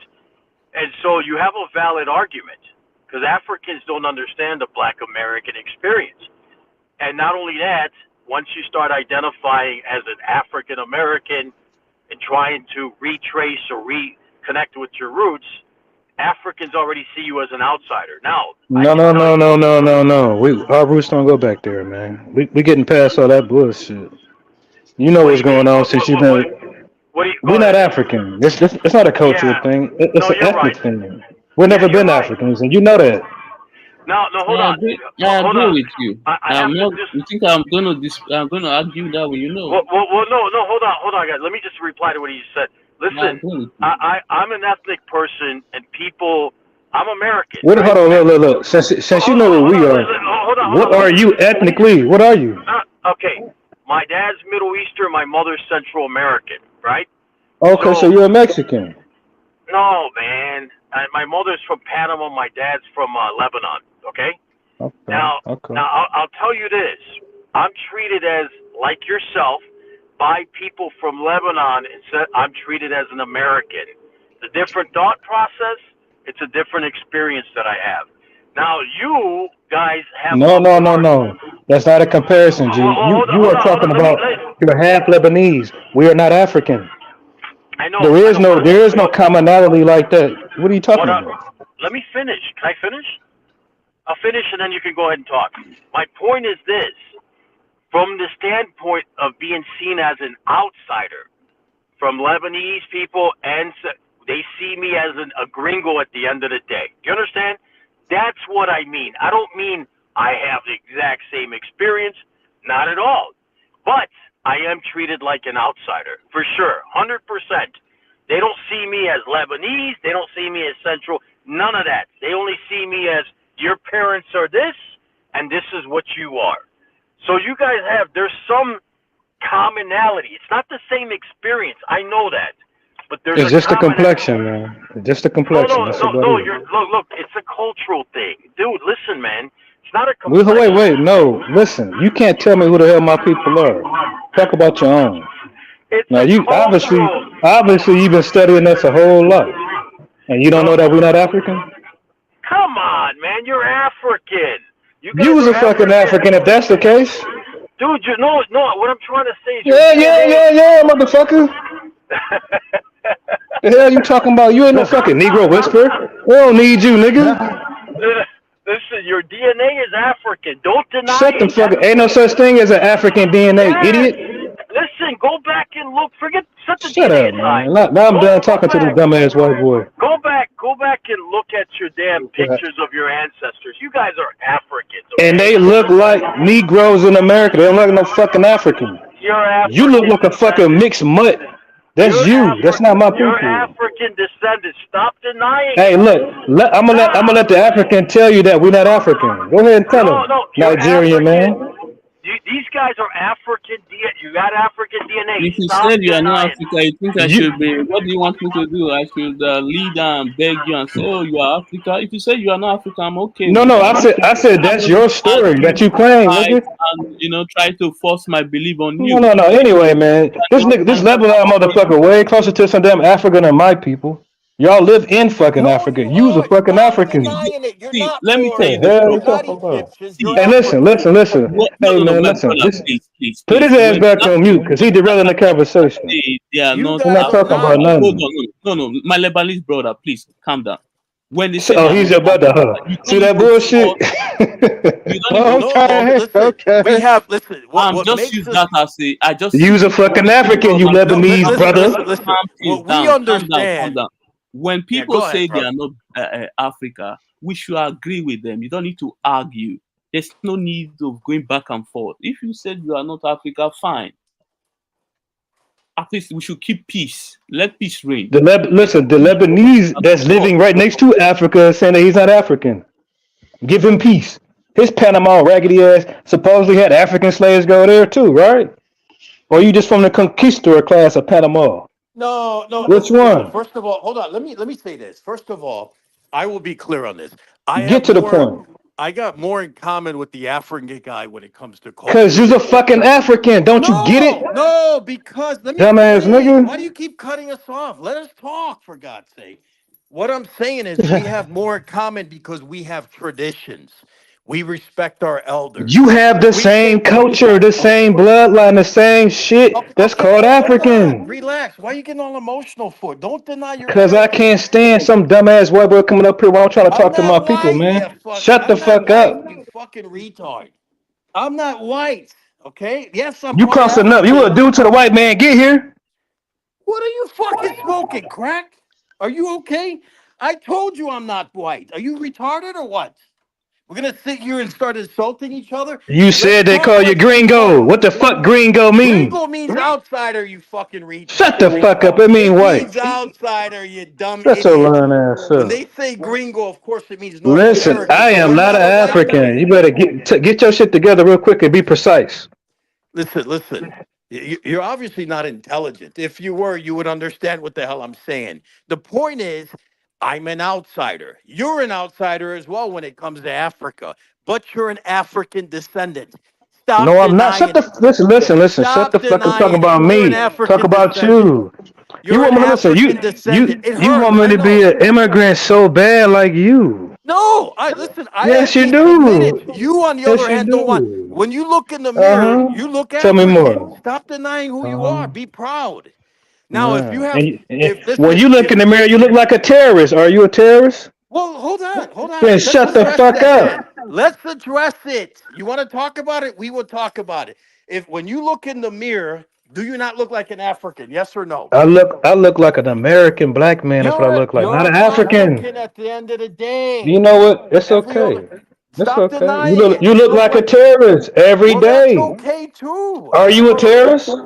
And so you have a valid argument because Africans don't understand the black American experience. And not only that, once you start identifying as an African American and trying to retrace or reconnect with your roots, Africans already see you as an outsider. Now, No, no, no, no, no, no, no. Our roots don't go back there, man. We getting past all that bullshit. You know what's going on since you've been. We're not African. It's not a cultural thing. It's an ethnic thing. We've never been Africans, and you know that. No, hold on. I agree with you. I'm not. You think I'm gonna argue that when you know? Well, no. Hold on, guys. Let me just reply to what he said. Listen, I'm an ethnic person, and people. I'm American. Hold on, look. Since you know where we are, what are you ethnically? What are you? Okay, my dad's Middle Eastern, my mother's Central American, right? Okay, so you're a Mexican. No, man. My mother's from Panama. My dad's from Lebanon. Okay. Now, I'll tell you this. I'm treated as like yourself by people from Lebanon, and I'm treated as an American. The different thought process. It's a different experience that I have. Now, you guys have No. That's not a comparison, G. You are talking about you're half Lebanese. We are not African. I know. There is no commonality like that. What are you talking about? Let me finish. Can I finish? I'll finish and then you can go ahead and talk. My point is this. From the standpoint of being seen as an outsider, from Lebanese people, and they see me as a gringo at the end of the day. Do you understand? That's what I mean. I don't mean I have the exact same experience. Not at all. But I am treated like an outsider, for sure, 100%. They don't see me as Lebanese. They don't see me as Central. None of that. They only see me as your parents are this, and this is what you are. So you guys there's some commonality. It's not the same experience. I know that. But there's it's just a complexion, man. Just a complexion. No. Look, it's a cultural thing. Dude, listen, man. It's not a complexion. Wait. No, listen. You can't tell me who the hell my people are. Talk about your own. Now, you obviously you've been studying us a whole lot. And you don't know that we're not African? Come on, man. You're African. You was a fucking African if that's the case. Dude, no. What I'm trying to say is... Yeah, motherfucker. The hell you talking about? You ain't no fucking Negro whisperer. We don't need you, nigga. Listen, your DNA is African. Don't deny Shut the fuck up. Ain't no such thing as an African DNA, idiot. Listen, go back and look. Shut up, man. Now I'm done talking to this dumbass white boy. Go back and look at your damn pictures of your ancestors. You guys are Africans. Okay? And they look like Negroes in America. They don't look like no fucking African. You're African. You look like a fucking mixed mutt. That's you. That's not my people. You're African descendants. Stop denying. Hey, look. I'm gonna let the African tell you that we're not African. Go ahead and tell him, Nigerian man. These guys are African. You got African DNA. If you Stop said you are not denying Africa, you think I You should be? What do you want me to do? I should lead and beg you and say, "Oh, you are Africa." If you say you are not Africa, I'm okay no with no. that. I said I'm that's not your going to story that argue you claim, fight nigga. and try to force my belief on No you. no no. Anyway, man, You this are nigga, this just level out motherfucker way closer to some damn Africa than my people. Y'all live in fucking No, Africa. you You's a aren't. fucking Stop African. denying it. You're see. not Let me tell Moors. you the The hell you You're truth. not talking about? Egyptians. You're See, Hey, listen, Africans. listen, listen. what, no, Hey, no, no, man, my listen. brother, This please, please, put his please. ass When back on mute because he derailing the Africans conversation. say they are You not We're guys not are talking Africa, about not. hold nothing. on, no, my Lebanese brother, please calm down. When they say they Oh, are he's not your brother, huh? Africa, you See don't that need to bullshit? force. You don't need to No, no. force. Okay, Listen, we okay. have. Listen. What Just makes use us? that as a. I just You's a use what fucking African, because you I'm No. just Lebanese calm down, brother. Listen. calm things What we down, calm down, calm understand. down. When Yeah. people Go ahead, say they are brother. not Africa, we should agree with them. You don't need to argue. There's no need of going back and forth. If you said you are not Africa, fine. At least we should keep peace. Let peace reign. Listen, the Lebanese that's Talk. living right next to Africa is saying that he's not African. Give him peace. His Panama raggedy ass supposedly had African slaves go there too, right? Or you just from the conquistador class of Panama? No, no. Which Listen. one? First of all, hold on. Let me say this. First of all, I will be clear on this. I Get have to the more. point. I got more in common with the African guy when it comes to Cause culture you's a than. fucking African. Don't you get it? No, no. Because let me Dumbass finish. nigga. Why do you keep cutting us off? Let us talk, for God's sake. What I'm saying is we have more in common because we have traditions. We respect our elders. You have the We same take the culture, the same bloodline, the same shit. That's called Okay, hold on. African. Relax. Why are you getting all emotional for? Don't deny your Cause I heritage. can't stand some dumbass white boy coming up here while I'm trying to I'm talk to my not people, white, you man. fuck. Shut the I'm not fuck white, up. you fucking retard. I'm not white. Okay? Yes, I'm You part close enough. You African. a dude to the white man. Get here. What are you fucking smoking, crack? Are you okay? I told you I'm not white. Are you retarded or what? We're gonna sit here and start insulting each other. You Let's said they talk call you like we gringo. talk. What the fuck gringo mean? Gringo means outsider, you fucking Shut retard. the fuck up. It mean It white. means outsider, you dumb Shut your idiot. lying ass When up. they say gringo, of course it means North Listen, American, I but am we're not not an a white African. man. You better get your shit together real quick and be precise. Listen. You're obviously not intelligent. If you were, you would understand what the hell I'm saying. The point is, I'm an outsider. You're an outsider as well when it comes to Africa, but you're an African descendant. No, Stop I'm not. denying it. Listen. Shut the Stop fuck up. Talking denying it. about You're an me. Talk African about descendant. you. You You're an want me to listen? African descendant. It You hurts. want me I to be know. an immigrant so bad like you? No, I listen. I Yes, at you least admit do. it. You, on the Yes, other you hand, don't want. do. When you look in the Uh mirror, huh. you look Tell me African. more. Stop denying who Uh you huh. are. Be proud. Now, if you Yeah. have, And if when listen, you look if in the mirror, you look like a terrorist. Are you a terrorist? well, hold on. Then Let's shut the address fuck that up. then. Let's address it. You want to talk about it? We will talk about it. If when you look in the mirror, do you not look like an African? Yes or no? I look like an American black man. That's what I look like, You're not an an African. African at the end of the You day. know what? It's Every other, okay. It's stop okay. You denying look it. you You look look like a like, terrorist every well, that's day. okay too. Are you a terrorist?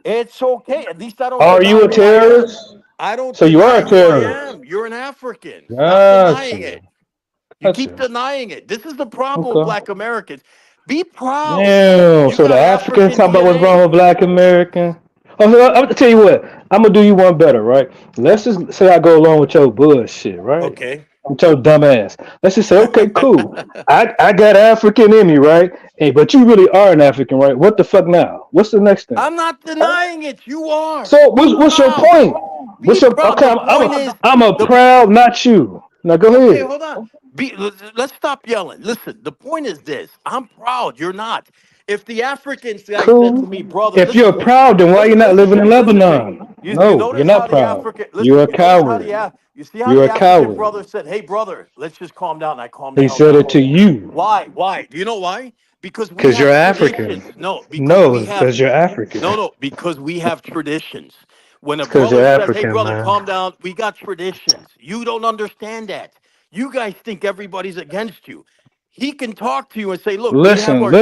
It's okay. At least I don't Are deny you a who I am. terrorist? I don't So you are deny a who I terrorist. am. You're an African. Stop denying Gotcha. it. You keep Gotcha. denying it. This is the problem with Okay. black Americans. Be proud. Damn. You So the got Africans African talk about what's wrong DNA. with Black American. Oh, so I'm gonna tell you what. I'm gonna do you one better, right? Let's just say I go along with your bullshit, right? Okay. With your dumb ass. Let's just say, okay, cool. I got African in me, right? Hey, but you really are an African, right? What the fuck now? What's the next thing? I'm not denying it. You are. So Be what's your proud. point? Be What's your proud. okay? The point is I'm a the proud, not you. Now go okay, ahead. hold on. Let's stop yelling. Listen, the point is this. I'm proud. You're not. If the African guy said to Cool. me, brother, If you're listen, proud, then why you not listen living to in me, listen to me. Lebanon? You No, you're notice how not the proud. African You're listen, a you notice how coward. you see how You're the a African coward. brother said, hey brother, let's just calm down. I calmed the He hell said down. it to you Why? Why? Do you know why? Because we because you're have African. traditions. No, because No, we it's have because you're African. no, because we have traditions. When a It's because you're brother says, hey, African, brother, man. calm down, we got traditions. You don't understand that. You guys think everybody's against you. He can talk to you and say, look, we have our.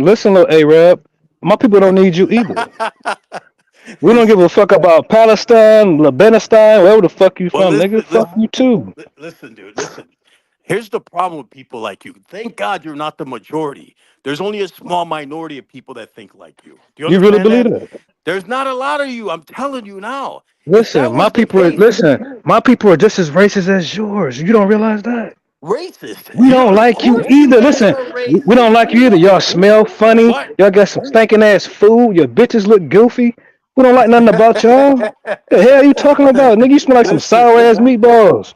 Listen, little Arab. My people don't need you either. We don't give a fuck about Palestine, Lebanon, wherever the fuck you Well, from, nigga. Fuck you too. listen, dude, listen. Here's the problem with people like you. Thank God you're not the majority. There's only a small minority of people that think like you. Do you You really understand believe that? that? There's not a lot of you. I'm telling you now. If that Listen, was the case, my people are just as racist as yours. You don't realize that? racist. We don't Of like you course you either. guys Listen, are we don't racist. like you either. Y'all smell funny. What? Y'all got some stinking ass food. Your bitches look goofy. We don't like nothing about y'all. The hell you talking about, nigga? You smell like some Listen, sour ass meatballs.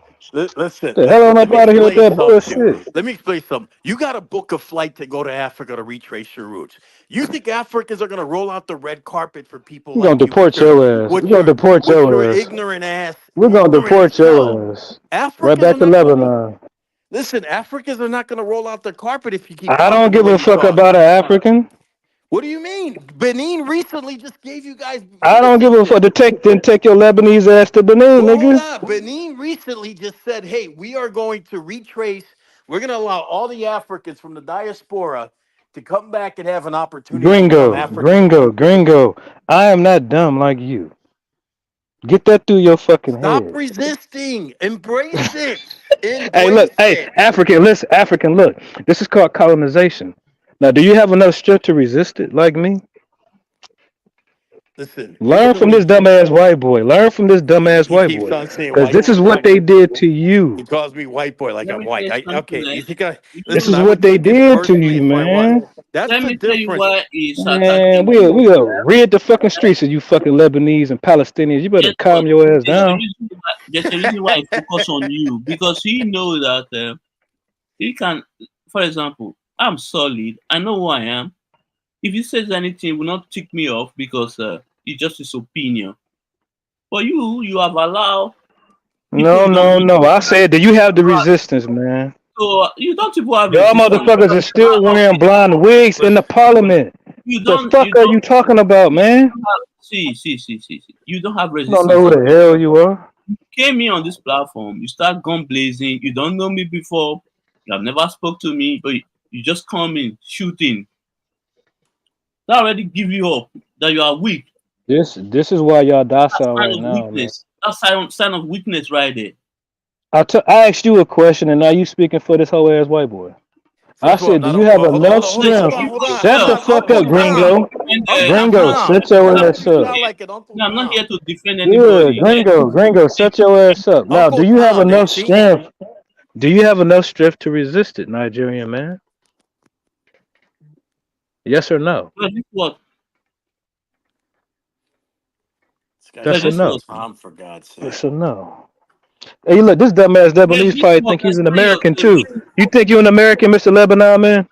listen, The hell on listen. Let up me out of here with explain that something. bullshit. Let me explain something. You got to book a flight to go to Africa to retrace your roots. You think Africans are going to roll out the red carpet for people We're gonna like you deport your ass. We're gonna deport with your your ass. ignorant ass, We're gonna ignorant as deport hell? your ass. Right Africans are back to not going to Lebanon. listen. Africans are not going to roll out the carpet if you keep I talking don't the give way a you fuck talk. about an African. What do you mean? Benin recently just gave you guys I don't give a fuck citizenship. to take your Lebanese ass to Benin, Well, hold nigga. on. Benin recently just said, hey, we are going to retrace, we're going to allow all the Africans from the diaspora to come back and have an opportunity to become Gringo, African. gringo, gringo. I am not dumb like you. Get that through your fucking Stop head. resisting. Embrace it. Hey, look, Embrace hey, it. African, listen, African, look. This is called colonization. Now, do you have enough strength to resist it like me? Listen, Learn from this recently, dumbass white boy. Learn from this dumbass he white keeps boy. on saying Because white this is boy, what white they boy. did to He you. calls me white boy like Let I'm me white. say something, Okay, you eh? think I, You This listen, is know, I what would they take it did to personally you, if I was. man. That's let the me tell you difference. why he's Man, attacking we'll you. rid the fucking streets of you fucking Lebanese and Palestinians. You better Guess what? calm your ass There's a down. reason why, there's a reason why I focus on you because he knows that he can. For example, I'm solid. I know who I am. If he says anything, it will not tick me off because it's just his opinion. But you have allowed people No, you don't no, know. no. I said, do you have the resistance, man? So you don't even have Y'all resistance. motherfuckers are still wearing blonde wigs in the parliament. The fuck You are don't you talking about, man? have, see. You don't have I don't know resistance. who the hell you are. Came here on this platform, you start gun blazing, you don't know me before, you have never spoke to me, but you just come in shooting. That already give you up that you are weak. This is why y'all That's docile sign right of now, man. weakness. That's sign of weakness right there. I asked you a question, and now you speaking for this whole ass white boy. I First of all, I'm said, do not you a. have Well, hold on, enough hold on, hold on, hold strength? on, You hold on, Shut hold yourself, the on. fuck Uncle up, I'm not here Tom, to gringo. defend Uncle Gringo, Tom. shut your Why do ass you up. sound like an Uncle I'm not here Tom? to defend Yeah, anybody. gringo, shut your ass up. Now, do Uncle you have Tom, enough see, strength? Do you have enough strength to resist it, Nigerian man? Yes or no? But this what? this guy's But That's a an this Uncle no. what? Tom for God's That's sake. a no. Hey, look, this dumbass But Lebanese this probably what? think he's That's an not your American too. the You think you an American, Mr. Lebanon man?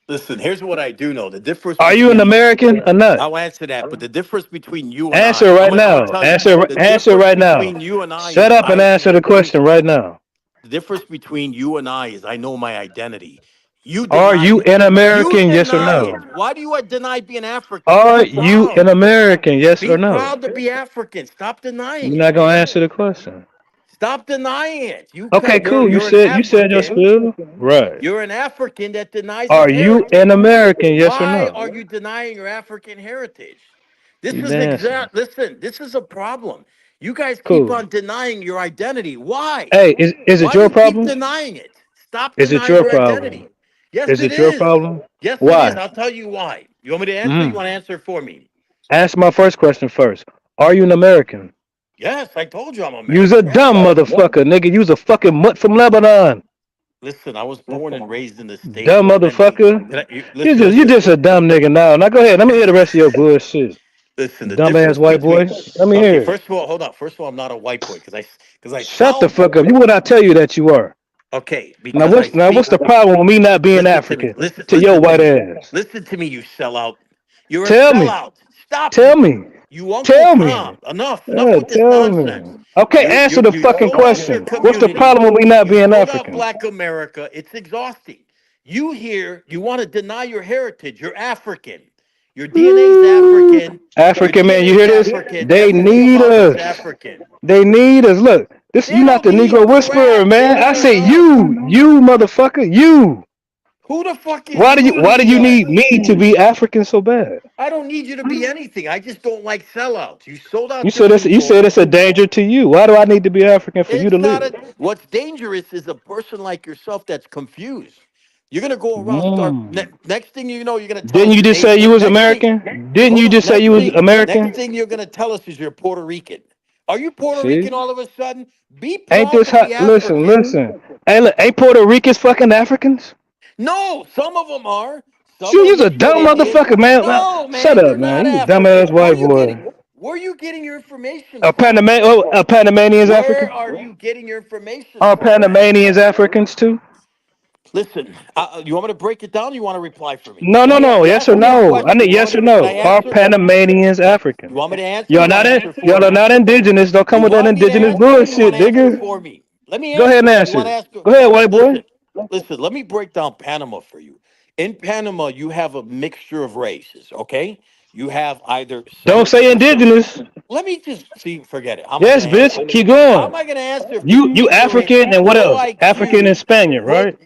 Listen, here's what I do know: the difference Are you an between. American or not? I'll answer that, but the difference between you and Answer I, right I'm gonna now. tell you, Answer the answer difference right now. between you and I Shut is up and answer the question right now. the difference between you and I is I know my identity. You Are deny you it. an You American? Yes or deny it. no? Why do you deny being African? Are Be you an proud. American? Yes Be or no? proud to be African. Stop denying You're it, not gonna man. answer the question. Stop denying it. Okay, cool. You're an You said your African. spiel. Right. You're an African that denies his Are you an heritage. American? Yes or Why no? are you denying your African heritage? This You is dancing. exact. Listen, this is a problem. You guys keep Cool. on denying your identity. Why? Hey, is it Why do your you keep problem? denying it? Stop Is it denying your your problem? identity. Yes, Is it it your is. problem? Yes, it is. Why? I'll tell you why. You want me to answer? You Mm. want to answer for me? Ask my first question first. Are you an American? Yes, I told you I'm You's a American. dumb motherfucker, nigga. You's a fucking mutt from Lebanon. Listen, I was born and raised in the States, Dumb my man. motherfucker. You Listen. just a dumb nigga now. Now go ahead. Let me hear the rest of your bullshit. Listen, the Dumbass difference white boy. between. Let me Okay, hear it. first of all, hold on. First of all, I'm not a white boy because I Shut the sound. fuck up. You would not tell you that you are. Okay, Now because I what's speak. the problem with me not being Listen to me. African Listen, to your listen to white me. ass? Listen to me, you sellout. You're a Tell me. sellout. Stop Tell it. me. You Uncle Tell me. Tom. Enough. Enough Yeah, with this tell nonsense. me. Okay, answer the You fucking sold out your question. What's the community. problem with me not You being sold out African? Black America. It's exhausting. You here, you want to deny your heritage. You're African. Your DNA's Woo. African. Your African man, you DNA's hear this? African. They Everything need about you's us. African. They need us. Look, this They you not don't the need Negro whisperer, crap. They man. I need say us. you motherfucker, you. Who the fuck is you? Why do you need me to be African so bad? I don't need you to be anything. I just don't like sellouts. You sold You out your said people. it's a danger to you. Why do I need to be African for you to It's not live? a What's dangerous is a person like yourself that's confused. You're gonna go around start. Next thing you know, you're gonna tell Didn't us you your just say nation. you was Next thing, American? Didn't hold you on. just say you was Next American? thing you're gonna tell us is you're Puerto Rican. Are you Puerto See? Rican all of a sudden? Be Ain't proud this to hot? be Listen, African. listen. Hey, look, ain't Puerto Ricans fucking Africans? No, some of them are. Some You, of them you's are a still dumb Indian. motherfucker, man. No, Shut man, up, they're man. not You dumbass African. white boy. Where are you getting your information Are from? Panamanians Where African? are you getting your information Are from? Panamanians Africans too? Listen, you want me to break it down? Or you want to reply for me? No, no, no. You Yes or asked me a no? I question. need You want yes me or to? Can I no. Are answer? Panamanians You African? want me to answer? You want to answer for Y'all are me? not indigenous. Don't come You with that want me to indigenous answer? You want bullshit, to answer nigga. for me? Let me Go ahead and answer. You answer want to it. ask? Go ahead, white boy. Listen. Let me break down Panama for you. In Panama, you have a mixture of races. Okay, you have either Don't some. say indigenous. Let me just see. Forget it. How am I Yes, going to answer? bitch. Keep How am going. I going to answer if you're You ignorant, African and what low else? African and IQ, Spaniard, hood? right?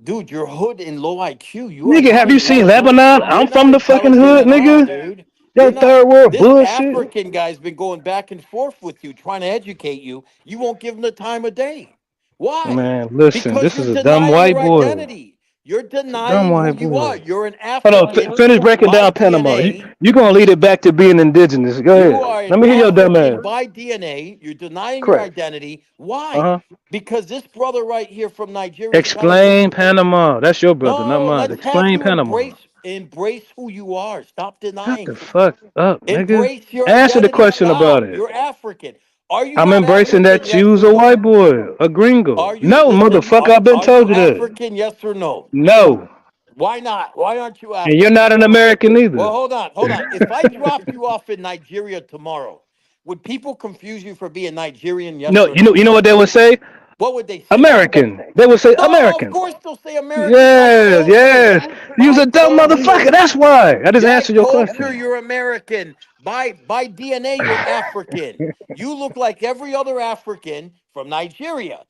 Dude, you're hood and low IQ. You are Nigga, not have you seen intelligent. Lebanon? You're I'm not from the fucking intelligent hood, at all, nigga. dude. You're That not. third world This bullshit. African guy's been going back and forth with you, trying to educate you. You won't give him the time of day. Why? Man, listen, Because this you're is a dumb denying white your boy. identity. You're It's a dumb denying who white you are. boy. You're an Hold on, African finish breaking by down Panama. DNA. You gonna lead it back to being indigenous. Go You ahead. are an Let me hear your dumb African ass. by DNA. You're denying your Correct. identity. Why? Uh-huh. Because this brother right here from Nigeria is telling you. Explain Panama. That's your brother, not No, mine. let's have Explain you Panama. embrace who you are. Stop Shut denying the it. fuck up, nigga. Embrace your Answer the identity. question about Stop. it. You're African. Are you I'm not embracing African? that Yes you's or a no? white boy, a gringo. Are you No, listen? motherfucker, I've been Are you told you that. African? Yes or no? No. Why not? Why aren't you And you're not African? an American Well, either. hold on. If I dropped you off in Nigeria tomorrow, would people confuse you for being Nigerian? Yes No, or no? you know what they would say? What would they say? American. They would say No, of American. course they'll say American by Yes, culture. yes. You's By a dumb motherfucker. culture. That's why. I just By answered your culture, question. you're American. By DNA, you're African. You look like every other African from Nigeria,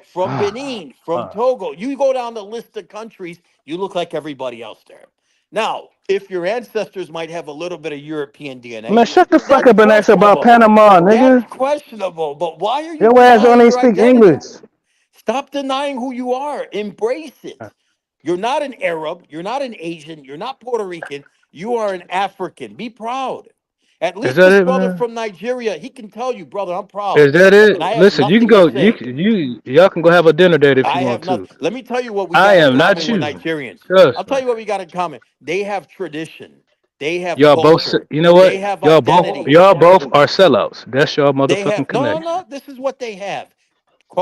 from Benin, from Togo. You go down the list of countries, you look like everybody else there. Now, if your ancestors might have a little bit of European DNA, Man, shut the fuck that's up and ask about questionable. Panama, That's nigga. questionable. But why are you Your ass don't denying even your speak identity? English. Stop denying who you are. Embrace it. You're not an Arab. You're not an Asian. You're not Puerto Rican. You are an African. Be proud. At Is least that this it, brother man? from Nigeria, he can tell you, brother, I'm proud. Is that And it? I have Listen, you can nothing to go. say. Y'all can go have a dinner date if you I want have to. nothing. Let me tell you what we I got in am not common with you. Nigerians. I'll Trust me. tell you what we got in common. They have tradition. They have Y'all both. culture. You know They what? have Y'all both. identity. Y'all both are sellouts. That's your They have motherfucking no, no, connection. no. This is what they have: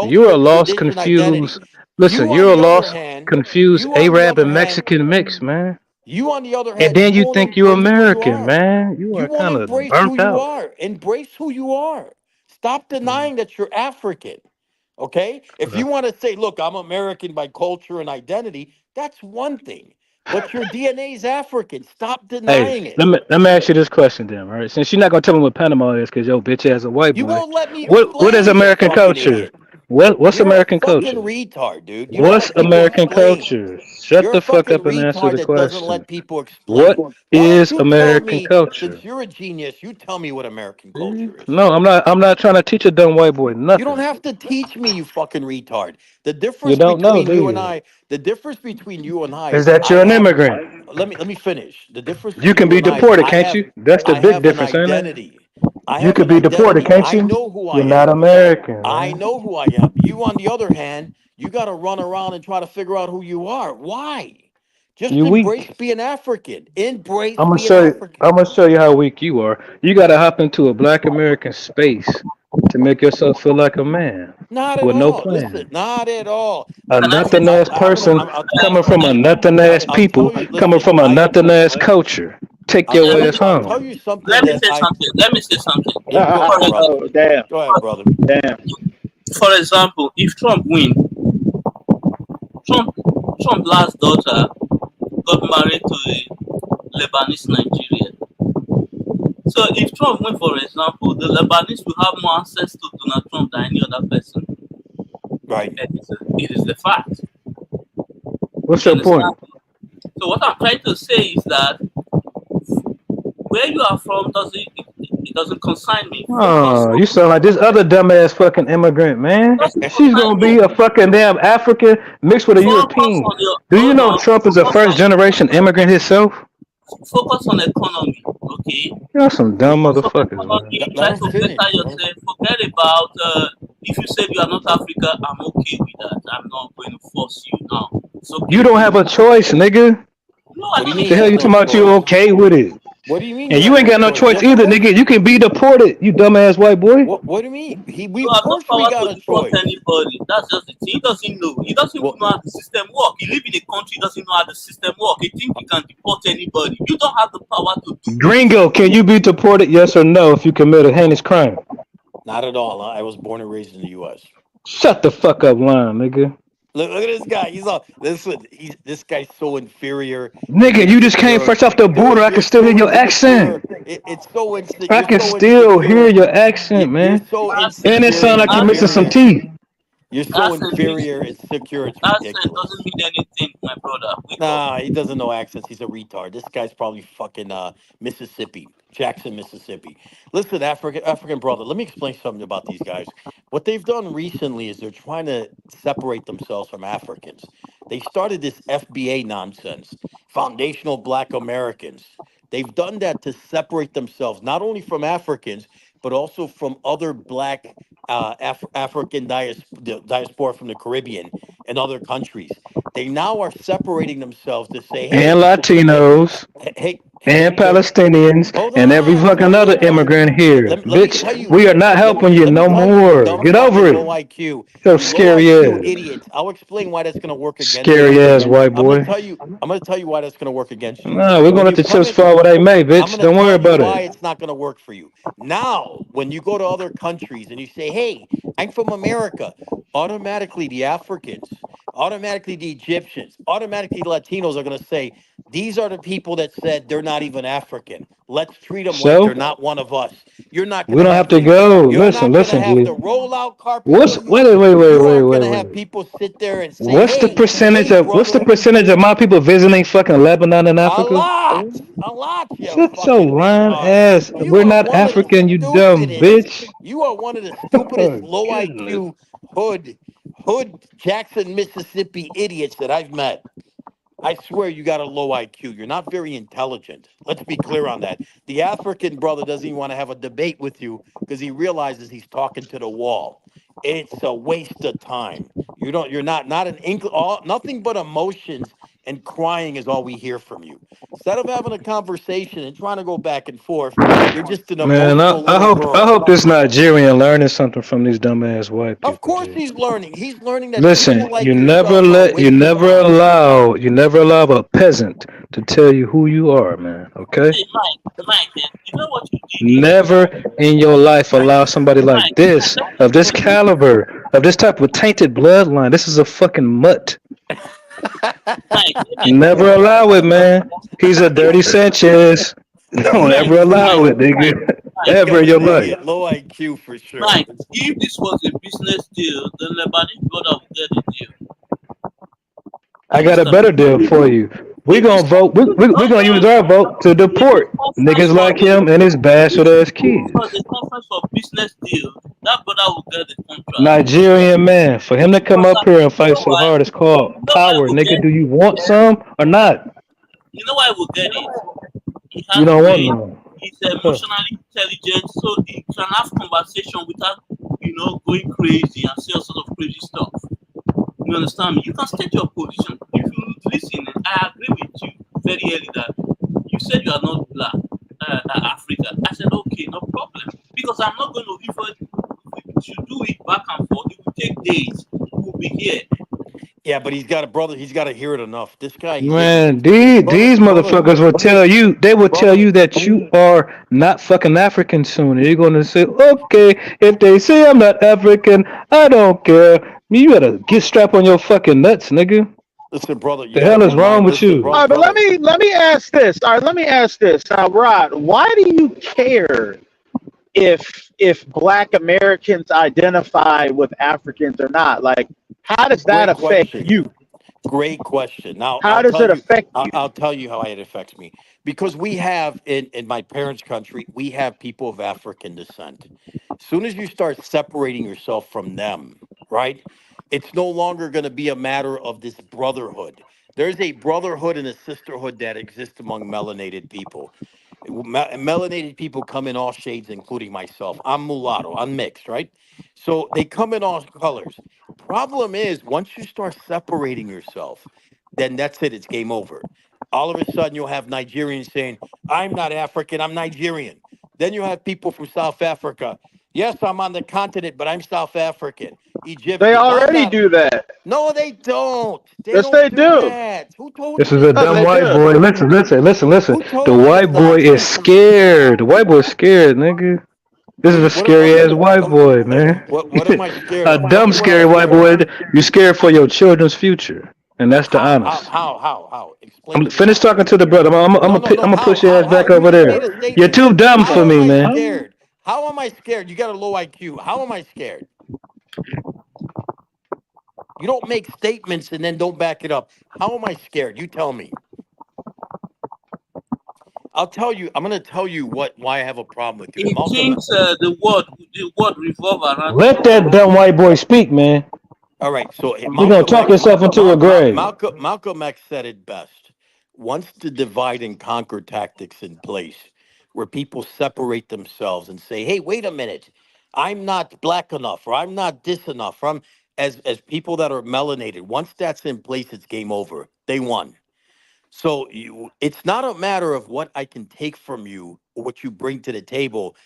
You're a culture, lost, tradition, identity. confused. Listen, you're a lost, confused You on the Arab other and hand, Mexican mix, man. you on the other And hand, then you you won't think you're embrace who you American, are. man. You You are won't kind of embrace who burnt you out. are. Embrace who you are. Stop denying that you're African. Okay? If you want to say, look, I'm American by culture and identity, that's one thing. But your DNA is African. Stop Hey, denying it. let me ask you this question then, right? Since you're not gonna tell me what Panama is, because your bitch ass a white You boy. won't let me What is explain, you American fucking culture? idiot. What's You're a American fucking culture? retard, dude. You don't What's let people American explain. culture? Shut You're a the fuck fucking up and answer retard the that doesn't question. let people What explain. Why don't is you tell American me, culture? since you're a genius, you tell me what American See? culture is? No, I'm not trying to teach a dumb white boy You don't nothing. have to teach me, you fucking retard. The You difference don't know, between do you and you? I, the difference between you and I Is is that I you're an have immigrant? let me finish. The difference You between can you be and I is deported, can't you? That's the I big have an difference, ain't it? identity. I You have could an be deported, identity. can't I you? know who I You're not am. American, I man. know who I am. You, on the other hand, you got to run around and try to figure out who you are. Why? Just You embrace weak. being African. Embrace I'm gonna being show you. African. I'm gonna show you how weak you are. You gotta hop into a Black American space to make yourself feel like a man Not at with no all. Listen, plan. not at all. A Can I Listen, say nothing I, ass something? I I'm gonna. person I'll tell coming you. from a nothing ass I'll people tell you. coming Listen, from a nothing ass culture. Take your Let me ass I'll tell home. you something let me that say I. something. Let me say something. Yeah, go ahead, brother. Oh, damn, Go ahead, brother. damn. For example, if Trump win, Trump Trump last daughter got married to a Lebanese Nigerian. So if Trump win, for example, the Lebanese will have more access to Donald Trump than any other person. Right. It is the fact. What's You your understand? point? So what I'm trying to say is that where you are from doesn't concern me. Focus Oh, on you sound like this other dumbass fucking immigrant, man. doesn't She's concern gonna be me. a fucking damn African mixed with a Focus European. on your Do you hold know on. Trump is a first generation immigrant himself? Focus on economy, okay? Y'all some dumb Focus on motherfuckers, man. economy. Let Try him to finish, better bro. yourself. Forget about if you said you are not Africa, I'm okay with that. I'm not going to force you now. It's okay You don't with have me. a choice, nigga. No, I What do you don't mean need The you hell have you no talking about? You choice? okay with it? What do you mean you And have you ain't no got no choice? choice Yes, either, of course. nigga. You can be deported, you dumbass white boy. What do you mean? you Of have no course we power got to a deport choice. anybody. That's just the thing. He doesn't know. He doesn't even Well, know how the system works. He live in a country, he doesn't know how the system works. He think he can deport anybody. You don't have the power to do it. Gringo, can you be deported? Yes or no? If you commit a heinous crime. not at all. I was born and raised in the U.S. Shut the fuck up, lying, nigga. Look at this guy. He's all listen. This guy's so inferior. He's Nigga, you just came insecure, fresh off the border. dude. I can You're still hear so your insecure. accent. It's so insecure. I You're can so still hear insecure. your accent, You're man. so Accent, And it insecure sounds and like you're missing some inferior. teeth. You're so accent means inferior and secure. It's accent ridiculous. doesn't mean anything, my brother. Wake up. Nah, he doesn't know accents. He's a retard. This guy's probably fucking Mississippi, Jackson, Mississippi. Listen, African brother, let me explain something about these guys. What they've done recently is they're trying to separate themselves from Africans. They started this FBA nonsense, Foundational Black Americans. They've done that to separate themselves not only from Africans but also from other black African diaspora from the Caribbean and other countries. They now are separating themselves to say, And hey, Latinos. hey, And Palestinians. hold And every on, fucking other immigrant here. let me Bitch, tell you, we are not let me helping you let me no tell you, you more. dumb Get over fucking it. low IQ, So you low scary IQ ass. idiots. I'll explain why that's gonna work against Scary you. ass white I'm gonna boy. tell you, I'm gonna tell you why that's gonna work against you. No, we're When gonna let you the come chips in, fall where they may, I'm bitch. going to Don't worry tell you about why it. it's not going to work for you. Now, when you go to other countries and you say, hey, I'm from America, automatically the Africans, automatically the Egyptians, automatically the Latinos are going to say, these are the people that said they're not even African. Let's treat them like they're So not one of us. You're not going we to don't have have to the go. you're Listen, not going to listen, have G. the rollout carpet What's kings. You aren't going to have wait. people sit there and say, What's the hey, percentage hey, of brother, my people visiting fucking Lebanon and Africa? a lot, you Shut your fucking lying retard. ass. You We're are not one of the African, you dumb stupidest. bitch. You are one of the stupidest Oh, low goodness. IQ hood Jackson, Mississippi idiots that I've met. I swear you got a low IQ. You're not very intelligent. Let's be clear on that. The African brother doesn't even want to have a debate with you because he realizes he's talking to the wall. It's a waste of time. You're not an all nothing but emotions and crying is all we hear from you. Instead of having a conversation and trying to go back and forth, you're just an Man, emotional little I girl. hope this Nigerian learning something from these dumbass white Of people, course G. he's learning. He's learning that people Listen, like yourself are a waste of time. you never allow a peasant to tell you who you are, man. Okay? Hey, Mike, you know what you did is, Never in your life allow somebody like Mike, this, let me of this tell you, caliber, of this type of tainted bloodline. This is a fucking mutt. Mike, let me explain Never allow it, something. man. He's a dirty Sanchez. Don't Mike, ever allow Mike, it, nigga. This Mike, Ever in guy's your an life. idiot. Low IQ for sure. Mike, if this was a business deal, the Lebanese brother would get a deal. You I got a understand? better deal for you. We're If gonna it's vote. We're hold gonna use on, our vote to if the deport conference niggas was like him and his if bastard ass this was kids. a conference for business deal, that brother would get the contract. Nigerian man, for him to come Because up here and you fight know so why? hard, it's called You know why power, we nigga. get Do you want some or not? you know why we get it? He You has don't want brain, none. he's Huh. emotionally intelligent, so he can have conversation without, going crazy and say all sorts of crazy stuff. You understand me? You can state your position. If you listen, I agree with you very early that you said you are not black, Africa. I said, okay, no problem. Because I'm not going to, if we should do it back and forth, it will take days. We'll be here. Yeah, but he's got a brother. He's got to hear it enough. This guy, he's Man, ignorant. these motherfuckers will tell you, they will tell Brother. you that you are not fucking African soon. And you're gonna say, okay, if they say I'm not African, I don't care. You better get strapped on your fucking nuts, nigga. Listen, brother, you The got to hell is wrong remind. with Listen, you? bro, All right, but let brother. me let me ask this. All right, let me ask this. Now, Rod, why do you care if Black Americans identify with Africans or not? Like, how does that Great affect question. you? Great question. Now How does it affect you? I'll tell you how it affects me. Because we have in my parents' country, we have people of African descent. As soon as you start separating yourself from them, right? It's no longer going to be a matter of this brotherhood. There's a brotherhood and a sisterhood that exists among melanated people. Melanated people come in all shades, including myself. I'm mulatto. I'm mixed, right? So they come in all colors. Problem is, once you start separating yourself, then that's it. It's game over. All of a sudden, you'll have Nigerians saying, "I'm not African. I'm Nigerian." Then you have people from South Africa. Yes, I'm on the continent, but I'm South African. They Egyptians. I'm already not. do that. No, they don't. They Yes, don't they do do. that. Who told This you is they a Yes, dumb they do? white do. boy. Listen. Who The told you this white boy is nonsense? scared. The white boy is scared, nigga. This is a What scary ass white boy, man. what am I scared A of? Tell dumb, me what I'm scary white scared of. boy. You're scared for your children's future, and that's the honest. How? Explain to me Finish how. talking to the brother. No. I'm gonna push your ass How? back You over just there. made a You're statement. too dumb for How am me, I man. scared? How am I scared? You got a low IQ. How am I scared? You don't make statements and then don't back it up. How am I scared? You tell me. I'll tell you. I'm going to tell you why I have a problem with you. He Malcolm. thinks the world revolve around Let that dumb white boy speak, man. All right. So You're gonna talk yourself into a grave. Malcolm X said it best. Once the divide and conquer tactics in place, where people separate themselves and say, "Hey, wait a minute, I'm not black enough, or I'm not this enough," or I'm as people that are melanated. Once that's in place, it's game over. They won. So it's not a matter of what I can take from you or what you bring to the table.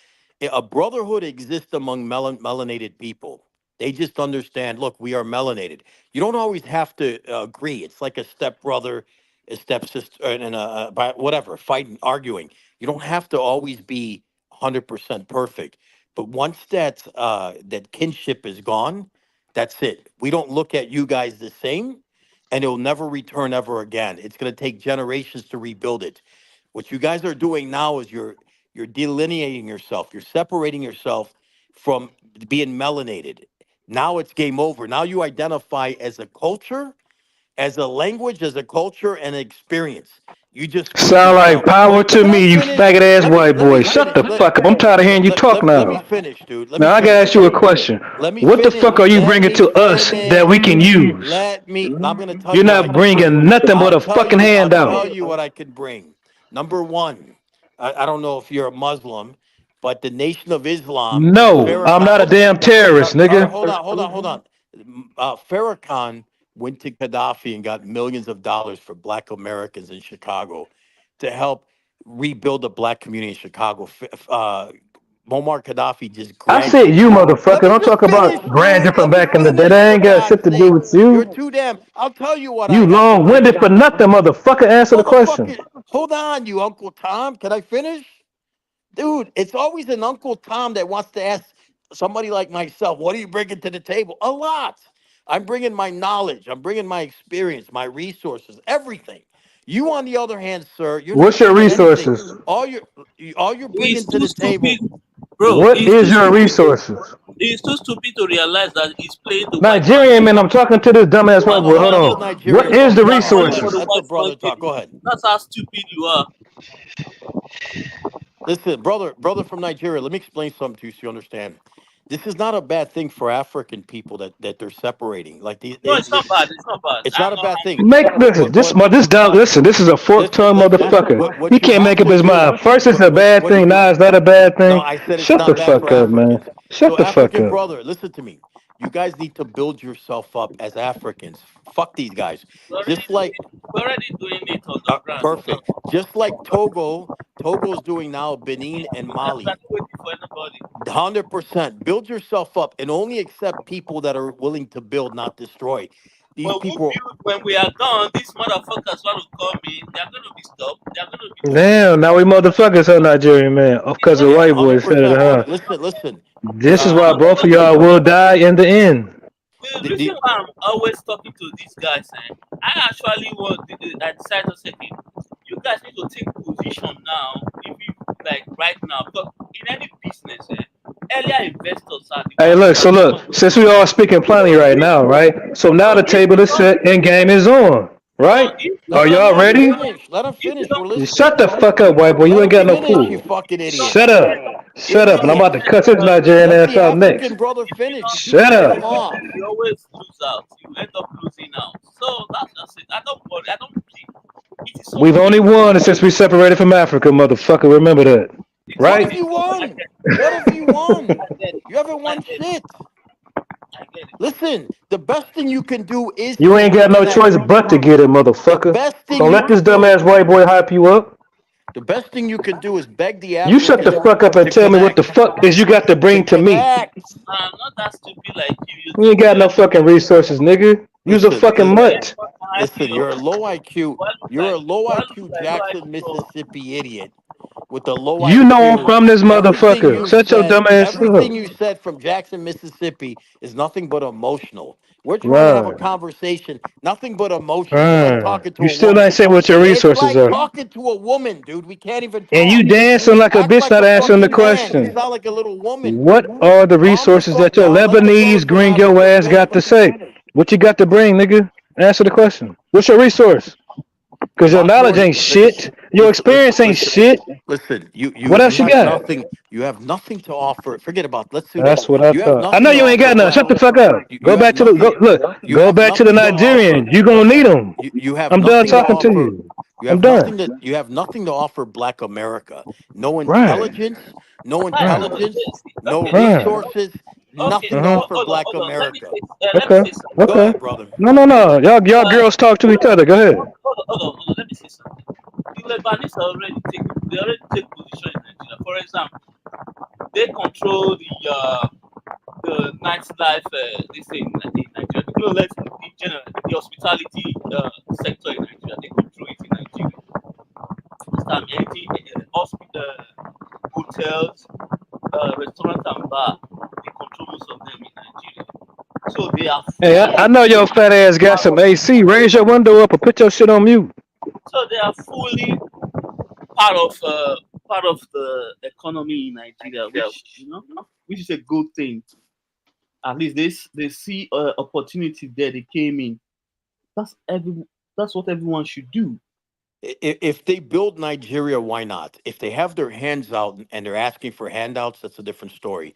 A brotherhood exists among melanated people. They just understand, look, we are melanated. You don't always have to agree. It's like a stepbrother, a stepsister, and whatever, fighting, arguing. You don't have to always be 100% perfect. But once that kinship is gone, that's it. We don't look at you guys the same, and it'll never return ever again. It's going to take generations to rebuild it. What you guys are doing now is you're delineating yourself. You're separating yourself from being melanated. Now it's game over. Now you identify as a culture, as a language, as a culture, and an experience. You just split Sound like yourself. power to Can I me, you finish? faggot ass Let me white let me boy. Shut finish. the fuck up. I'm tired of hearing you talk Let me now. finish, dude. Let me Now I gotta finish. ask you a question. Let me What the finish. fuck are you Let bringing me to us that finish. we can use? I'm going to tell You're you what I not can bringing bring. nothing but a fucking I'll handout. tell you what I can bring. Number one, I don't know if you're a Muslim, but the Nation of Islam and No, I'm not a Farrakhan. damn terrorist, All right, nigga. hold on. Farrakhan went to Gaddafi and got millions of dollars for Black Americans in Chicago to help rebuild the Black community in Chicago. Muammar Gaddafi just I said granted. you, Let motherfucker. me Don't just talk finish, about grandeur dude. from Let me back in the day. finish, That for ain't got God's shit to do sake. with You're you. too damn. I'll tell you what I You have to bring. long-winded for nothing, motherfucker. Answer the question. Motherfucker, hold on, you Uncle Tom. Can I finish? Dude, it's always an Uncle Tom that wants to ask somebody like myself, what are you bringing to the table? A lot. I'm bringing my knowledge. I'm bringing my experience, my resources, everything. You, on the other hand, sir, you're not What's your bringing anything. resources? All you're He's bringing to too the stupid, table. bro. What He's is too your stupid. resources? He's too stupid to realize that he's playing the white man Nigerian game. man, I'm talking to this dumbass white boy. Hold I'm still on. What Nigerian, is the bro. You are falling for resources? the Let the white man brother talk. Go game. ahead. That's how stupid you are. Listen, brother from Nigeria, let me explain something to you so you understand. This is not a bad thing for African people that they're separating. Like No, it's not bad. It's not bad. it's I'm not a not bad thing. arguing. Make listen, this dumb listen, this is a fork-tongued motherfucker. What He you can't have make up to his do, mind. First it's a bad what thing, you now it's not a bad no, thing. I said it's Shut not the bad fuck for up, man. Africans. Shut So the fuck African up. brother, listen to me. You guys need to build yourself up as Africans. Fuck these guys. Just like We're already doing it on the ground. perfect. Just like Togo's doing now, Benin and We're Mali. not waiting for anybody. 100%. Build yourself up and only accept people that are willing to build, not destroy. These When we people, build, when we are gone, these motherfuckers want to come in. They're going to be stopped. They're going to be told. Damn, now we motherfuckers are Nigerian man. It's Because the not yeah, white boy said it, 100%. huh? Listen. This is the why both of y'all will die in the end. reason why I'm always talking to these guys, I actually I decided to say, "Okay, you guys need to take position now, if you like right now, because in any business, earlier investors are the Hey, ones look. that So look, since we all speaking plenty right now, right? So now so the table is set and game is on, so right? if you Are Let don't y'all him if you ready? don't finish. Let him if you finish. We're don't You listening. shut the fuck up, white boy. You Let ain't him got no finish, you pool. fucking idiot. Shut up. if you Shut up. And I'm don't about to invest cut this Nigerian Let ass the out next. African brother if you finish. You don't keep Shut cutting invest, him up. off. you always lose out. You end up losing out. So that's just it. I don't worry. I don't see. It is We've okay. only won since we separated from Africa, motherfucker. Remember that, It's What right? have okay. you I won? get it. What have you won? I get it. You haven't I won get it. shit. I get it. Listen, the best thing you can do is You to ain't got no accept. choice but to get it, The motherfucker. best thing Don't you let this can do, dumbass white boy hype you up. the best thing you can do is beg the You shut the Africans fuck up and to tell me what connect. the fuck is you got to To bring to me. connect. I'm not that stupid like you. You You ain't think got no fucking resources, nigga. You's a Listen, fucking listen, mutt. what can I listen. do? You're a low IQ. What looks You're a like low what looks IQ like low Jackson, IQ? Mississippi idiot with a low You know I'm IQ. from this Everything motherfucker. you Shut your said, dumb ass everything up. you said from Jackson, Mississippi is nothing but emotional. We're trying to have a Right. conversation, nothing but emotion. It's like Right. talking to You a still woman. ain't saying what your It's resources like are. talking to a woman, dude. We can't even And you talk. dancing like a Act bitch like not a answering the fucking man. You question. sound like a little woman. What are the Calm the resources fuck that your down. Let the brother Lebanese from gringo Africa ass got finish. to say? What you got to bring, nigga? Answer the question. What's your resource? Because your knowledge Majority, ain't shit. Your listen, experience ain't listen, shit. listen. What You else you have got? nothing. You have nothing to offer. Forget about. Let's do this. That's what I You have thought. I nothing know to you ain't offer got none. black. Shut the fuck up. You Go have back to the nothing. go, look. You Go have back to the nothing to offer. Nigerian. You gonna need them. You have I'm done nothing to talking to offer. you. I'm done. You have nothing to offer Black America. No Right. intelligence. No Right. Right. intelligence. No Okay. Right. resources. Okay. Nothing to Uh-huh. offer Black Hold on. America. Let me Okay. say something. Go Okay. ahead, brother. No. Y'all Uh, girls talk to each other. Go ahead. hold on. Let me say something. The Lebanese they already take position in Nigeria. For example, they control the nightlife. They say in Nigeria. The let's in general the hospitality sector in Nigeria. They control it in Nigeria. Understand? Anything, hospital, hotels, restaurants and bar. They control most of them in Nigeria. So they are Hey, I know your fat ass got some AC. Raise your window up or put your shit on mute. fully part of the economy in Nigeria, which which is a good thing. At least they see opportunity there. They came in. That's every. That's what everyone should do. If they build Nigeria, why not? If they have their hands out and they're asking for handouts, that's a different story.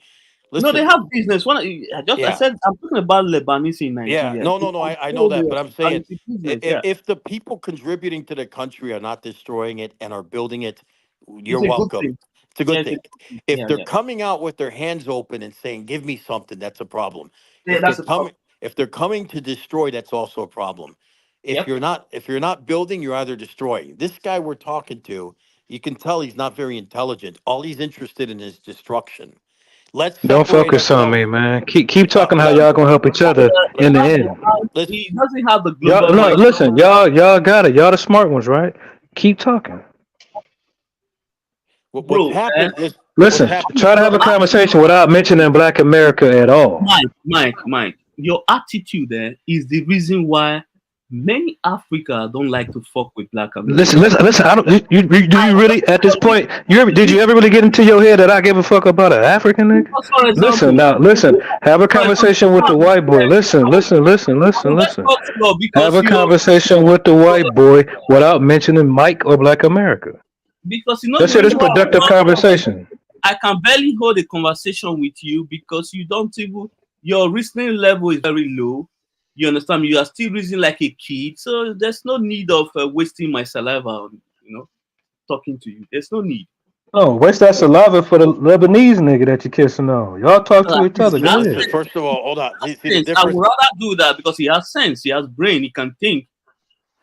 No, they Listen, have business. I yeah, said I'm talking about Lebanese in yeah, Nigeria. no, I know that, but I'm saying Business. Yeah, if the people contributing to the country are not destroying it and are building it, you're it's a good welcome. thing. It's a Yeah, good it's a thing. good thing. If Yeah, they're yeah. coming out with their hands open and saying, "Give me something," that's a problem. Yeah, that's a problem. If they're coming to destroy, that's also a problem. Yep. If you're not building, you're either destroying. This guy we're talking to, you can tell he's not very intelligent. All he's interested in is destruction. Let's Don't separate focus on ourselves. me, man. Keep talking how Because y'all gonna help each other he in the doesn't end. have Let's he doesn't have the Y'all global no, mind. listen, y'all got it. Y'all the smart ones, right? Keep talking. what's Bro, happened is what's Listen, happened. try to have a conversation without mentioning Black America at all. Mike, your attitude there is the reason why many Africa don't like to fuck with Black America. Listen. I don't. Do you really at this point? Did you ever really get into your head that I give a fuck about an African nigga? Because, for Listen example, now. Listen. Have a for example, conversation with the white boy. Listen. talk slow Have because a conversation with the white boy without mentioning Mike or Black America. you know Let's the hear this reason why productive conversation. I can barely hold a conversation with you because you don't even your reasoning level is very low. You understand me? You are still reasoning like a kid, so there's no need of wasting my saliva on talking to you. There's no need. Oh, waste that saliva for the Lebanese nigga that you kissing on. Y'all talk to At each least other. he Go has Listen, ahead. sense. first of all, hold on. See the Sense. I difference. would rather do that because he has sense. He has brain. He can think.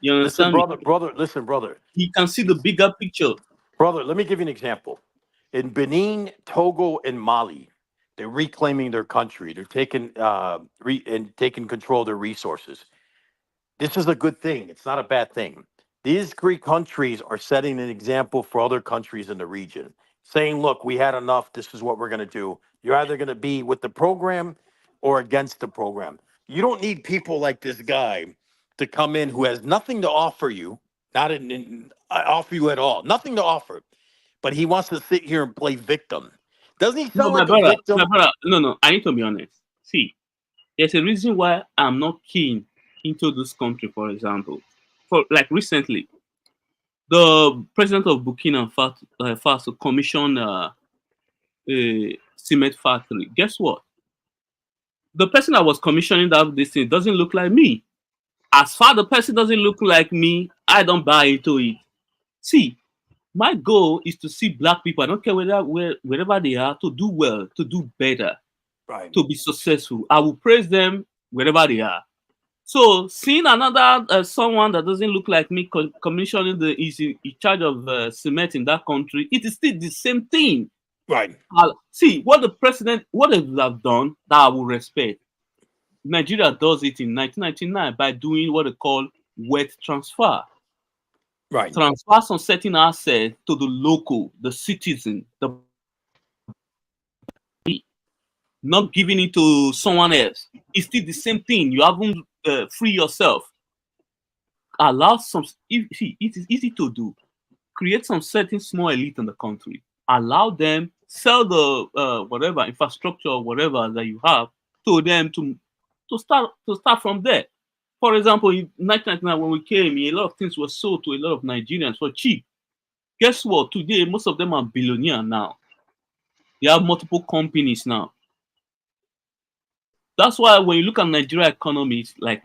You Listen, understand me? brother. Listen, brother. He can see the bigger picture. Brother, let me give you an example. In Benin, Togo, and Mali, they're reclaiming their country. They're taking control of their resources. This is a good thing. It's not a bad thing. These three countries are setting an example for other countries in the region, saying, "Look, we had enough. This is what we're going to do. You're either going to be with the program or against the program." You don't need people like this guy to come in who has nothing to offer you, not offer you at all, nothing to offer, but he wants to sit here and play victim. Doesn't he No, sound like a my victim? brother. No. I need to be honest. See, there's a reason why I'm not keen into this country. For example, for like recently, the president of Burkina Faso commissioned a cement factory. Guess what? The person that was commissioning that this thing doesn't look like me. As far the person doesn't look like me, I don't buy into it. See, my goal is to see black people. I don't care wherever they are, to do well, to do better, Right. to be successful. I will praise them wherever they are. So seeing another someone that doesn't look like me commissioning the is in charge of cement in that country, it is still the same thing. Right. See what the president, what they have done that I will respect. Nigeria does it in 1999 by doing what they call wet transfer. Right. Transfer some certain assets to the local, the citizen, not giving it to someone else. It's still the same thing. You haven't free yourself. Allow some. See, it is easy to do. Create some certain small elite in the country. Allow them sell the whatever infrastructure or whatever that you have to them to start from there. For example, in 1999 when we came, a lot of things were sold to a lot of Nigerians for cheap. Guess what? Today, most of them are billionaires now. They have multiple companies now. That's why when you look at Nigeria economy, it's like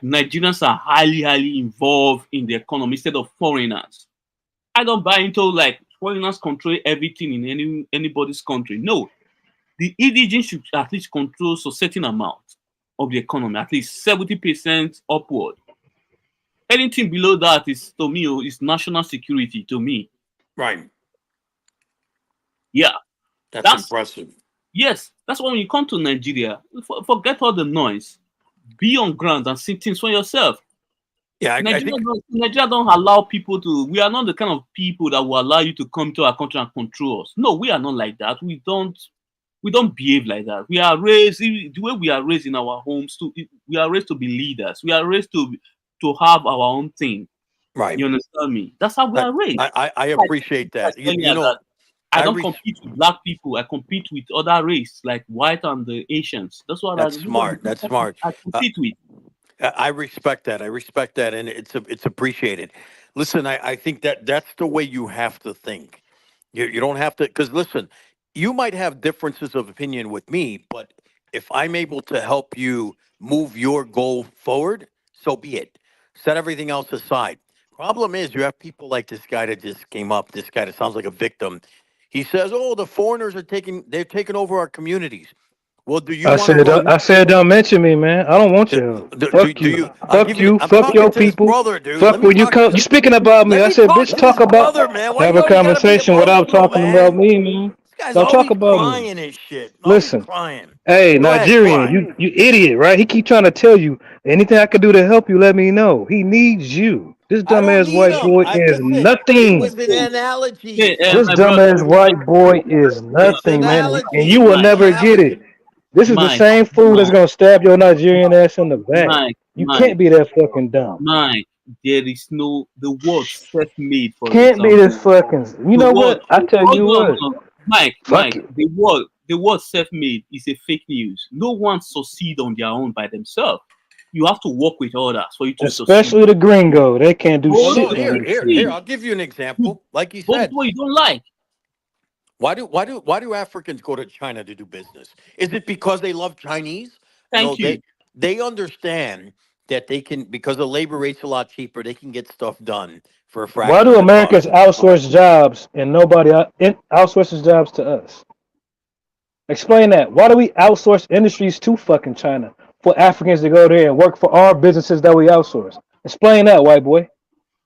Nigerians are highly involved in the economy instead of foreigners. I don't buy into like foreigners control everything in anybody's country. No, the indigenous should at least control a certain amount of the economy, at least 70% upward. Anything below that is to me is national security to me. Right. Yeah, That's that's impressive. yes. That's why when you come to Nigeria, forget all the noise. Be on ground and see things for yourself. Yeah, I Nigeria think Nigeria don't allow people to. We are not the kind of people that will allow you to come to our country and control us. No, we are not like that. We don't behave like that. We are raised the way we are raised in our homes. We are raised to be leaders. We are raised to have our own thing. right. You understand me? That's how we I are raised. I appreciate that. That I I don't res- compete with black people. I compete with other race like white and the Asians. That's what that's smart. That's smart. I compete with. I respect that. I respect that, and it's appreciated. Listen, I think that's the way you have to think. You don't have to, because listen, you might have differences of opinion with me, but if I'm able to help you move your goal forward, so be it. Set everything else aside. Problem is, you have people like this guy that just came up. This guy that sounds like a victim. He says, "Oh, the foreigners they're taking over our communities." Well, do you want to run? I said, don't mention me, man. I don't want Do, you. Fuck do you. you? I'll Fuck give you. you. I'm Fuck talking your to this people. brother, dude. Let Fuck me when you talk to come. You this. speaking about me. Let I me said, talk bitch, to this talk about. brother, man. Why Have you a always gotta be conversation without emotional, talking about man? me, man. This guy's Don't talk always about me. crying and shit. Always Listen. crying. Hey, Go ahead, Nigerian, cry. you idiot, right? He keep trying to tell you anything I can do to help you, let me know. He needs you. This I don't dumbass need white him. boy I is listen. It was nothing. an analogy. This My brother, dumbass white boy is It's nothing, man. And analogy. you It will was Mike, never get it. analogy. This is the Mike, same fool that's Mike, gonna stab your Nigerian ass in the back. Mike, You Mike, can't be that fucking dumb. Mike. There is no the word self-made, for Can't be example. this fucking. You The know word what? I tell hold you on, what. hold on. Mike, Fuck it. the word self-made is a fake news. No one succeed on their own by themselves. You have to work with others for you to succeed. Especially the gringo. They can't do Well, Hold shit no. on, by Here. themselves. see, I'll give you an you example. Like you vote said, what you don't like. why do Africans go to China to do business? Is it because they love Chinese? No, Thank you. they understand that they can, because the labor rate's a lot cheaper. They can get stuff done for a Why fraction do of the Americans cost. outsource jobs and nobody outsources jobs to us? Explain that. Why do we outsource industries to fucking China for Africans to go there and work for our businesses that we outsource? Explain that, white boy.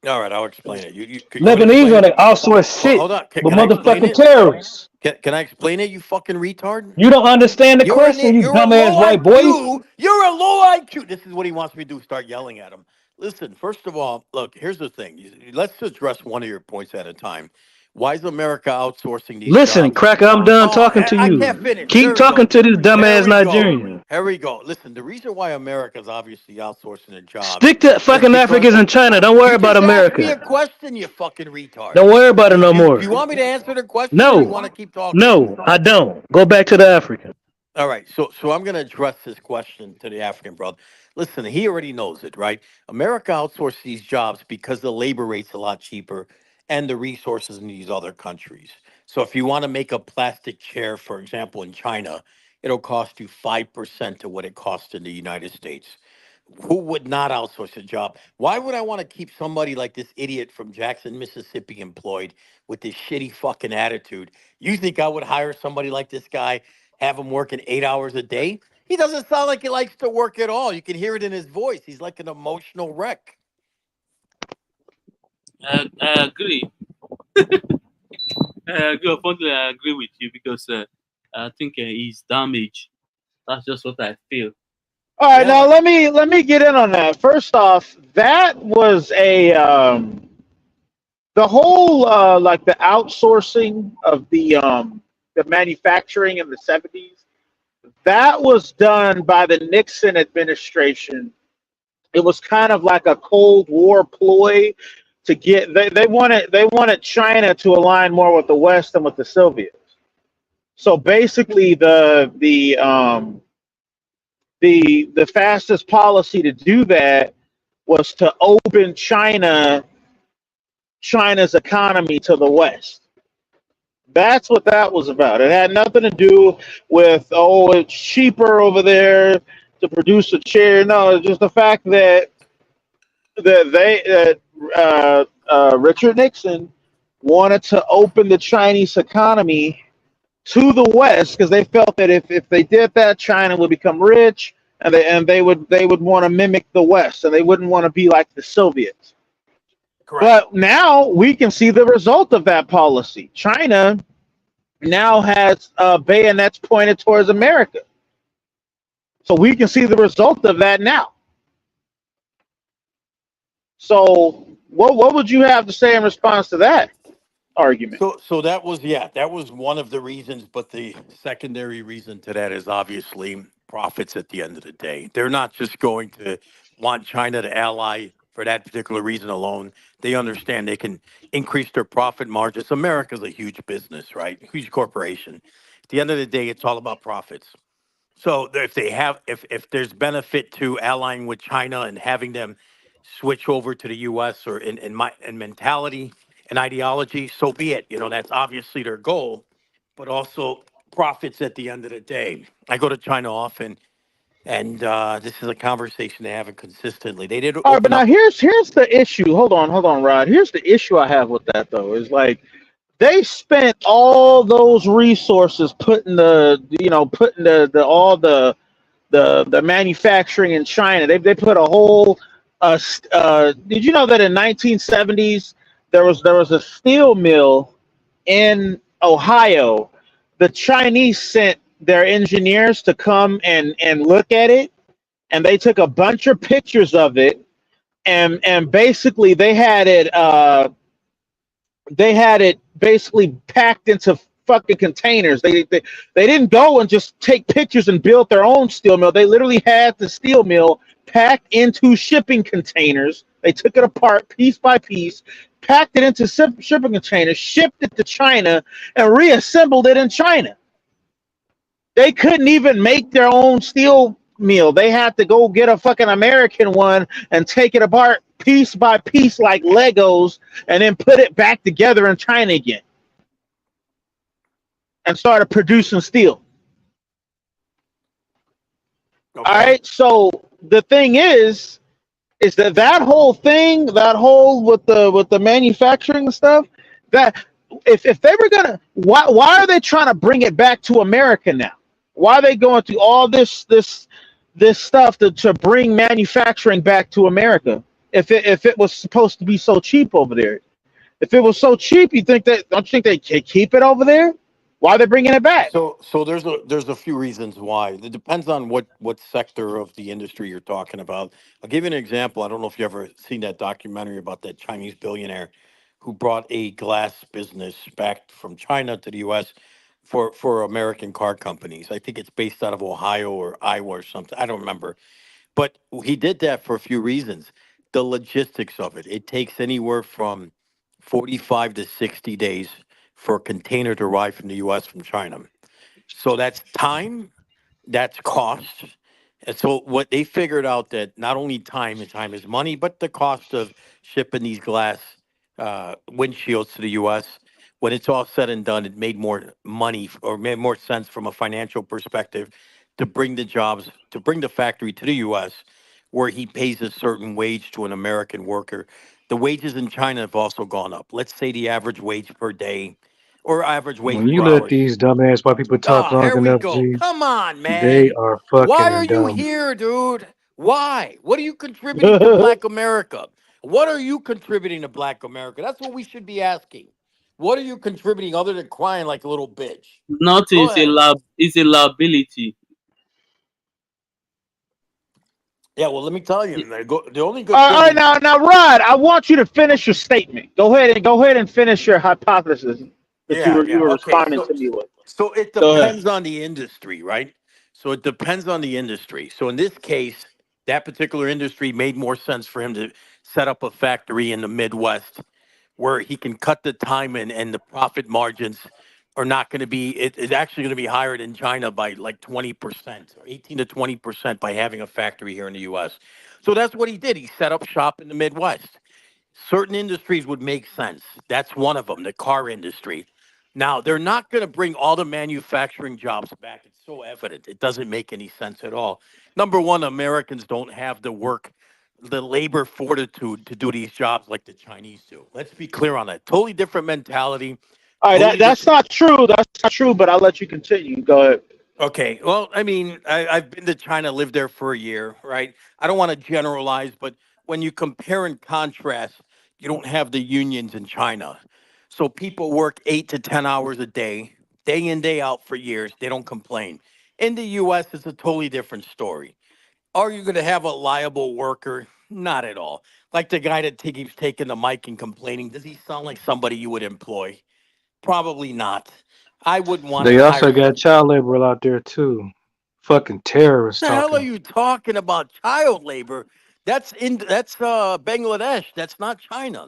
All right, I'll explain it. You want me to Lebanese explain on it? it outsource Well, shit, hold on. but Can I explain motherfucking it? terrorists. Can I explain it? You fucking retard. You don't understand the You're question, you you're a dumbass low white boy. IQ. You're a low IQ. This is what he wants me to do. Start yelling at him. Listen, first of all, look. Here's the thing. Let's address one of your points at a time. Why is America outsourcing these Listen, jobs? cracker, I'm done Oh, talking to I you. can't finish. There Keep we talking go. to this There dumbass we go. Nigerian. Here we go. Listen, the reason why America's obviously outsourcing their jobs Stick to is fucking because Africans and China. Don't worry you about just asked me a America. question, you fucking retard. Don't worry about it no Do more. you want me to answer the question or you want No, to keep talking? no, I don't. Go back to the African. All right, so I'm going to address this question to the African brother. Listen, he already knows it, right? America outsources these jobs because the labor rate's a lot cheaper and the resources in these other countries. So if you want to make a plastic chair, for example, in China, it'll cost you 5% of what it costs in the United States. Who would not outsource a job? Why would I want to keep somebody like this idiot from Jackson, Mississippi employed with this shitty fucking attitude? You think I would hire somebody like this guy, have him working 8 hours a day? He doesn't sound like he likes to work at all. You can hear it in his voice. He's like an emotional wreck. I agree. Unfortunately, I agree with you because I think he's damaged. That's just what I feel. All right, Yeah, now like let me get in on that. First off, that was a the whole like the outsourcing of the manufacturing in the 70s. That was done by the Nixon administration. It was kind of like a Cold War ploy to get they wanted China to align more with the West than with the Soviets. So basically, the fastest policy to do that was to open China's economy to the West. That's what that was about. It had nothing to do with, oh, it's cheaper over there to produce a chair. No, it's just the fact that Richard Nixon wanted to open the Chinese economy to the West because they felt that if they did that, China would become rich, and they would want to mimic the West, and they wouldn't want to be like the Soviets. correct. But now we can see the result of that policy. China now has bayonets pointed towards America, so we can see the result of that now. So, what would you have to say in response to that argument? So that was, yeah, that was one of the reasons, but the secondary reason to that is obviously profits at the end of the day. They're not just going to want China to ally for that particular reason alone. They understand they can increase their profit margins. America's a huge business, right? Huge corporation. At the end of the day, it's all about profits. So if they have, if there's benefit to allying with China and having them switch over to the U.S. or in mentality and ideology, so be it. You know, that's obviously their goal, but also profits at the end of the day. I go to China often, and this is a conversation they have consistently. They did All right, but open now up. here's the issue. Hold on, Rod. Here's the issue I have with that though. Is like they spent all those resources putting putting the all the manufacturing in China. They put a whole did you know that in 1970s there was a steel mill in Ohio? The Chinese sent their engineers to come and look at it, and they took a bunch of pictures of it, and basically they had it basically packed into fucking containers. They didn't go and just take pictures and build their own steel mill. They literally had the steel mill packed into shipping containers. They took it apart piece by piece, packed it into shipping containers, shipped it to China, and reassembled it in China. They couldn't even make their own steel mill. They had to go get a fucking American one and take it apart piece by piece like Legos, and then put it back together in China again and started producing steel. All Okay. right. So the thing is that whole thing, that whole with the manufacturing and stuff, that if they were gonna, why are they trying to bring it back to America now? Why are they going through all this stuff to bring manufacturing back to America? If it was supposed to be so cheap over there, if it was so cheap, you think that don't you think they can keep it over there? Why are they bringing it back? So there's a few reasons why. It depends on what sector of the industry you're talking about. I'll give you an example. I don't know if you ever seen that documentary about that Chinese billionaire who brought a glass business back from China to the U.S. For American car companies. I think it's based out of Ohio or Iowa or something. I don't remember. But he did that for a few reasons. The logistics of it. It takes anywhere from 45 to 60 days for a container to arrive from the US from China. So that's time, that's cost. And so what they figured out that not only time and time is money, but the cost of shipping these glass windshields to the U.S. When it's all said and done, it made more money or made more sense from a financial perspective to bring the jobs, to bring the factory to the U.S., where he pays a certain wage to an American worker. The wages in China have also gone up. Let's say the average wage per day or average wage When you per let hour. these dumbass white people talk Oh, long here we enough, go. G, Come on, they man. are Why are fucking you dumb. here, dude? Why? What are you contributing to Black America? What are you contributing to Black America? That's what we should be asking. What are you contributing other than crying like a little bitch? Nothing Go is a ahead. is a liability. Yeah, well, let me tell you, the only good All thing right, in now, Rod, I want you to finish your statement. Go ahead and finish your hypothesis that yeah, you yeah. were Okay, responding to me with. so it Go ahead. depends on the industry, right? So it depends on the industry. So in this case, that particular industry made more sense for him to set up a factory in the Midwest where he can cut the time and the profit margins are not going to be it's actually going to be higher than China by like 20% or 18 to 20% by having a factory here in the US. So that's what he did. He set up shop in the Midwest. Certain industries would make sense. That's one of them, the car industry. Now, they're not going to bring all the manufacturing jobs back. It's so evident. It doesn't make any sense at all. Number one, Americans don't have the work, the labor fortitude to do these jobs like the Chinese do. Let's be clear on that. Totally different mentality, All right, totally that's different. not true. That's not true. But I'll let you continue. Go ahead. Okay. Well, I mean, I've been to China, lived there for a year, right? I don't want to generalize, but when you compare and contrast, you don't have the unions in China. So people work 8 to 10 hours a day in, day out for years. They don't complain. In the US, it's a totally different story. Are you going to have a liable worker? Not at all. Like the guy that keeps taking the mic and complaining, does he sound like somebody you would employ? Probably not. I wouldn't want to They hire also got some. child labor out there too. Fucking terrorists The hell are talking. you talking about? Child labor? That's Bangladesh. That's not China.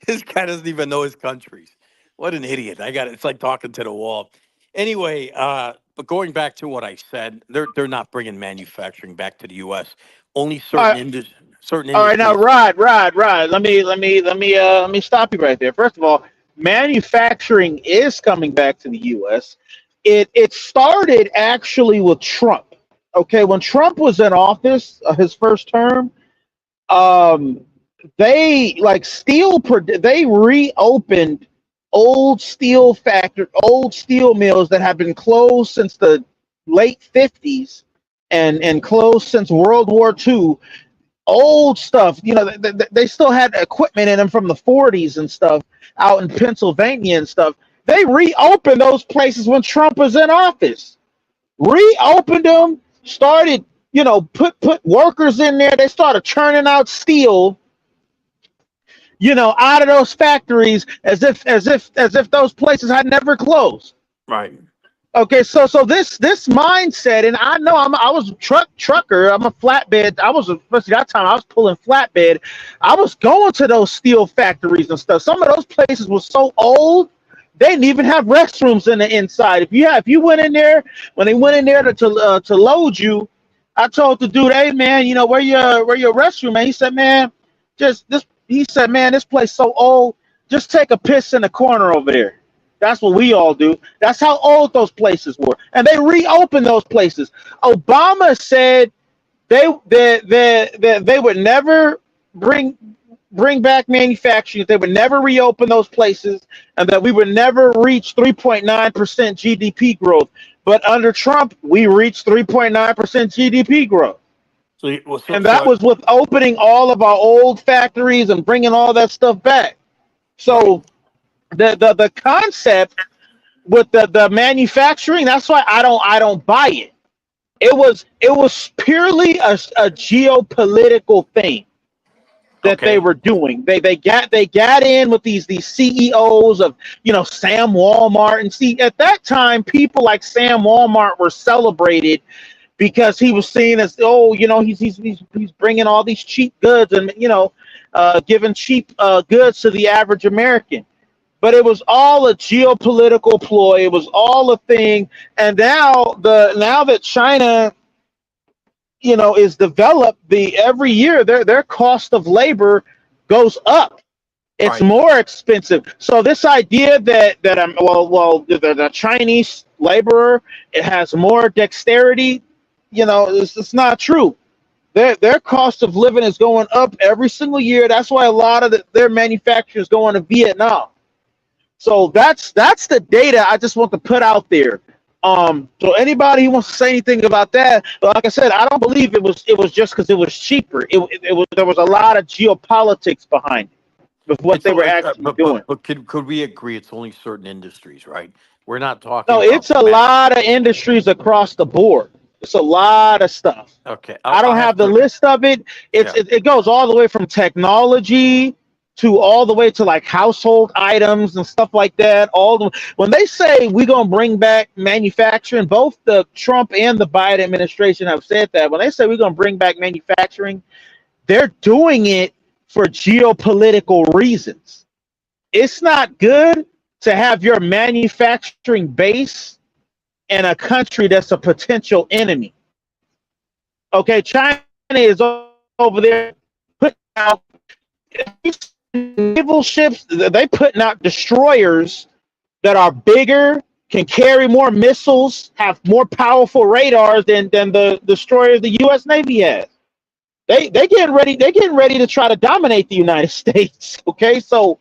This guy doesn't even know his countries. What an idiot! I got it. It's like talking to the wall. Anyway, but going back to what I said, they're not bringing manufacturing back to the U.S. Only All certain right, certain all right. Now, industries. Rod. Let me stop you right there. First of all, manufacturing is coming back to the U.S. It started actually with Trump. Okay, when Trump was in office, his first term, um, they like they reopened old steel mills that had been closed since the late 50s and closed since World War II. Old stuff, they still had equipment in them from the 40s and stuff out in Pennsylvania and stuff. They reopened those places when Trump was in office, reopened them, started, put workers in there. They started churning out steel, out of those factories as if those places had never closed. Right. Okay, so this mindset, and I know I was a trucker. I'm a flatbed. Especially that time I was pulling flatbed. I was going to those steel factories and stuff. Some of those places were so old they didn't even have restrooms in the inside. If you went in there when they went in there to load you, I told the dude, hey man, where your restroom, man? He said, man, just this. He said, man, this place so old. Just take a piss in the corner over there. That's what we all do. That's how old those places were, and they reopened those places. Obama said they would never bring back manufacturing. They would never reopen those places, and that we would never reach 3.9% GDP growth. But under Trump, we reached 3.9% GDP growth. So, And that was with opening all of our old factories and bringing all that stuff back. right. So the concept with the manufacturing, that's why I don't buy it. It was purely a geopolitical thing. that they Okay. were doing. They got in with these CEOs of, Sam Walmart, and see, at that time people like Sam Walmart were celebrated because he was seen as, oh, he's bringing all these cheap goods, and giving cheap goods to the average American. But it was all a geopolitical ploy. It was all a thing. And now that China, is developed, every year their cost of labor goes up. It's Right. more expensive. So this idea that I'm the Chinese laborer, it has more dexterity, it's not true. Their cost of living is going up every single year. That's why a lot of their manufacturers going to Vietnam. So that's the data I just want to put out there. So anybody who wants to say anything about that, like I said, I don't believe it was just because it was cheaper. It was there was a lot of geopolitics behind it with what It's they were only, actually doing. but could we agree it's only certain industries, right? We're not talking No, about it's a lot of industries across the board. It's a lot of stuff. Okay, I don't I'll have have the to. list of it. Yeah. It goes all the way from technology to all the way to like household items and stuff like that. When they say we're gonna bring back manufacturing, both the Trump and the Biden administration have said that. When they say we're gonna bring back manufacturing, they're doing it for geopolitical reasons. It's not good to have your manufacturing base in a country that's a potential enemy. Okay, China is over there putting out naval ships. They putting out destroyers that are bigger, can carry more missiles, have more powerful radars than the destroyer the U.S. Navy has. They getting ready. They're getting ready to try to dominate the United States. Okay, so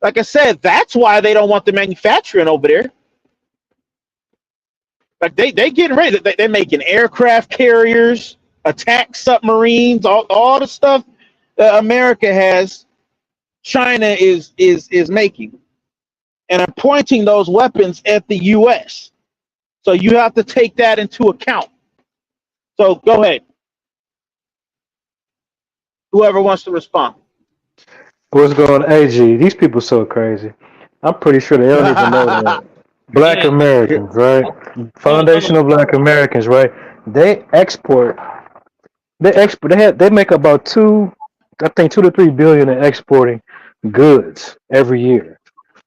like I said, that's why they don't want the manufacturing over there. Like they getting ready. They're making aircraft carriers, attack submarines, all the stuff that America has. China is making, and are pointing those weapons at the U.S. So you have to take that into account. So go ahead. Whoever wants to respond. What's going on, AG? These people so crazy. I'm pretty sure they don't even know that Black Yeah. Americans, right? No, no, no. Foundational Black Americans, right? They export. They export. They make about I think 2 to 3 billion in exporting goods every year,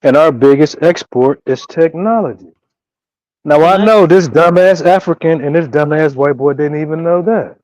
and our biggest export is technology. Now I Can I know this dumbass African and this dumbass white boy didn't even know that.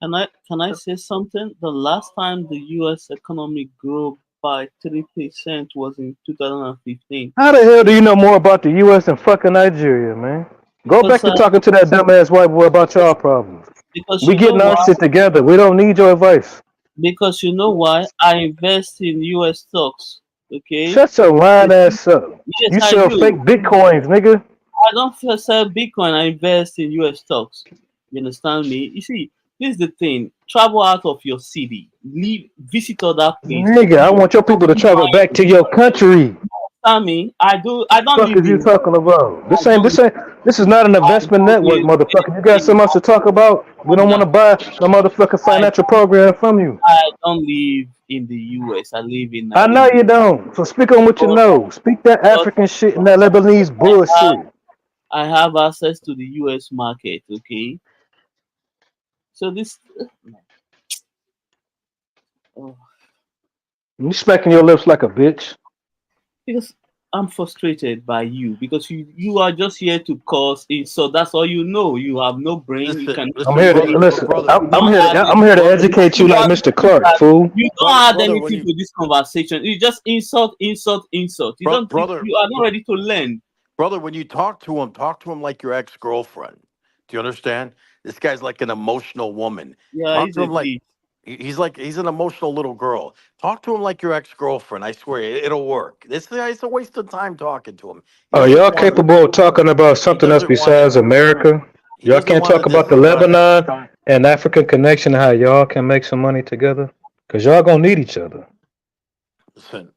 can I say something? The last time the U.S. economy grew by 3% was in 2015. How the hell do you know more about the U.S. than fucking Nigeria, man? Go back Because to talking to that dumbass white boy about y'all problems. because We you know getting our why? shit together. We don't need your advice. Because you know why? I invest in U.S. stocks. Okay. Shut your lying ass up. Yes, You I sell do. fake bitcoins, nigga. I don't sell Bitcoin. I invest in U.S. stocks. You understand me? You see, this is the thing. Travel out of your city. Leave. Visit other places. Nigga, I want your people to travel back to your country. Understand me? I do. I don't Fuck live is you in. talking about? I don't. This is not an I investment don't network, live motherfucker. You got in. something else to talk about? We don't want to buy no motherfucking I financial program from you. don't live in the U.S. I live in I know Nigeria. you don't. So speak on what you But, know. Speak that but African shit and that Lebanese bullshit. I have access to the U.S. market. Okay. So this. Oh, You smacking your lips like a bitch. because I'm frustrated by you because you are just here to cause insult. That's all you know. You have no brain. You Listen, can I'm listen, here to brother, listen. brother, you don't add I'm any, here to brother, educate you you like don't Mr. Clark, fool. you don't add brother. When anything you, to this conversation. You just insult, insult, insult. You don't think brother, you are not ready to learn. brother, when you talk to him like your ex girlfriend. Do you understand? This guy's like an emotional woman. Yeah, Talk he's to a him like bitch. he's an emotional little girl. Talk to him like your ex girlfriend. I swear it'll work. It's a waste of time talking to him. He Are doesn't y'all want to. capable of talking about He something else doesn't want besides to. America? He Y'all doesn't can't want talk to. about the Lebanon and African connection and how y'all can make some money together? Because y'all gonna need each other. Listen,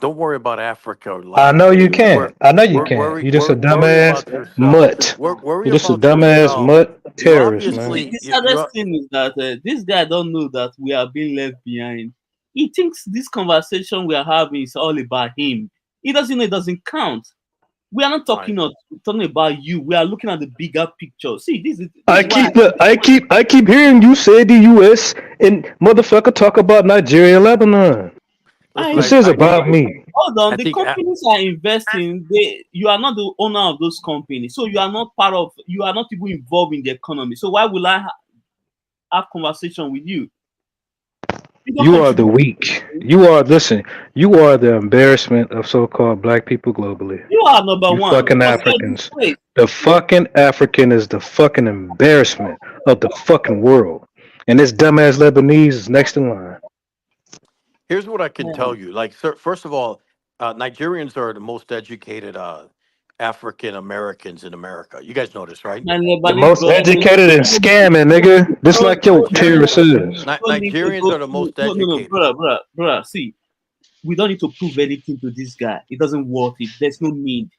don't worry about Africa or I know Latin. you Wor- can't. I know you can't. You just a worry dumbass about yourself. mutt. Worry You just a about dumbass yourself. mutt You terrorist, The, man. obviously the you saddest thing is that this guy don't know that we are being left behind. he thinks this conversation we are having is all about him. He doesn't know it doesn't count. We are not talking about you. We are looking at the bigger picture. See, this is why I keep hearing you say the U.S. and motherfucker talk about Nigeria and Lebanon. This is about me. Hold on, the companies are investing. You are not the owner of those companies, so you are not part of. You are not even involved in the economy. So why will I have conversation with you? You are the weak. You are the embarrassment of so-called black people globally. You are number one. Fucking Africans. The fucking African is the fucking embarrassment of the fucking world. And this dumbass Lebanese is next in line. Here's what I can tell you. Like, sir, first of all, Nigerians are the most educated African Americans in America. You guys know this, right? The most educated and scamming, nigga. Just like your terrorist is. Nigerians are the most educated. No, brother. See, we don't need to prove anything to this guy. It doesn't worth it. There's no need.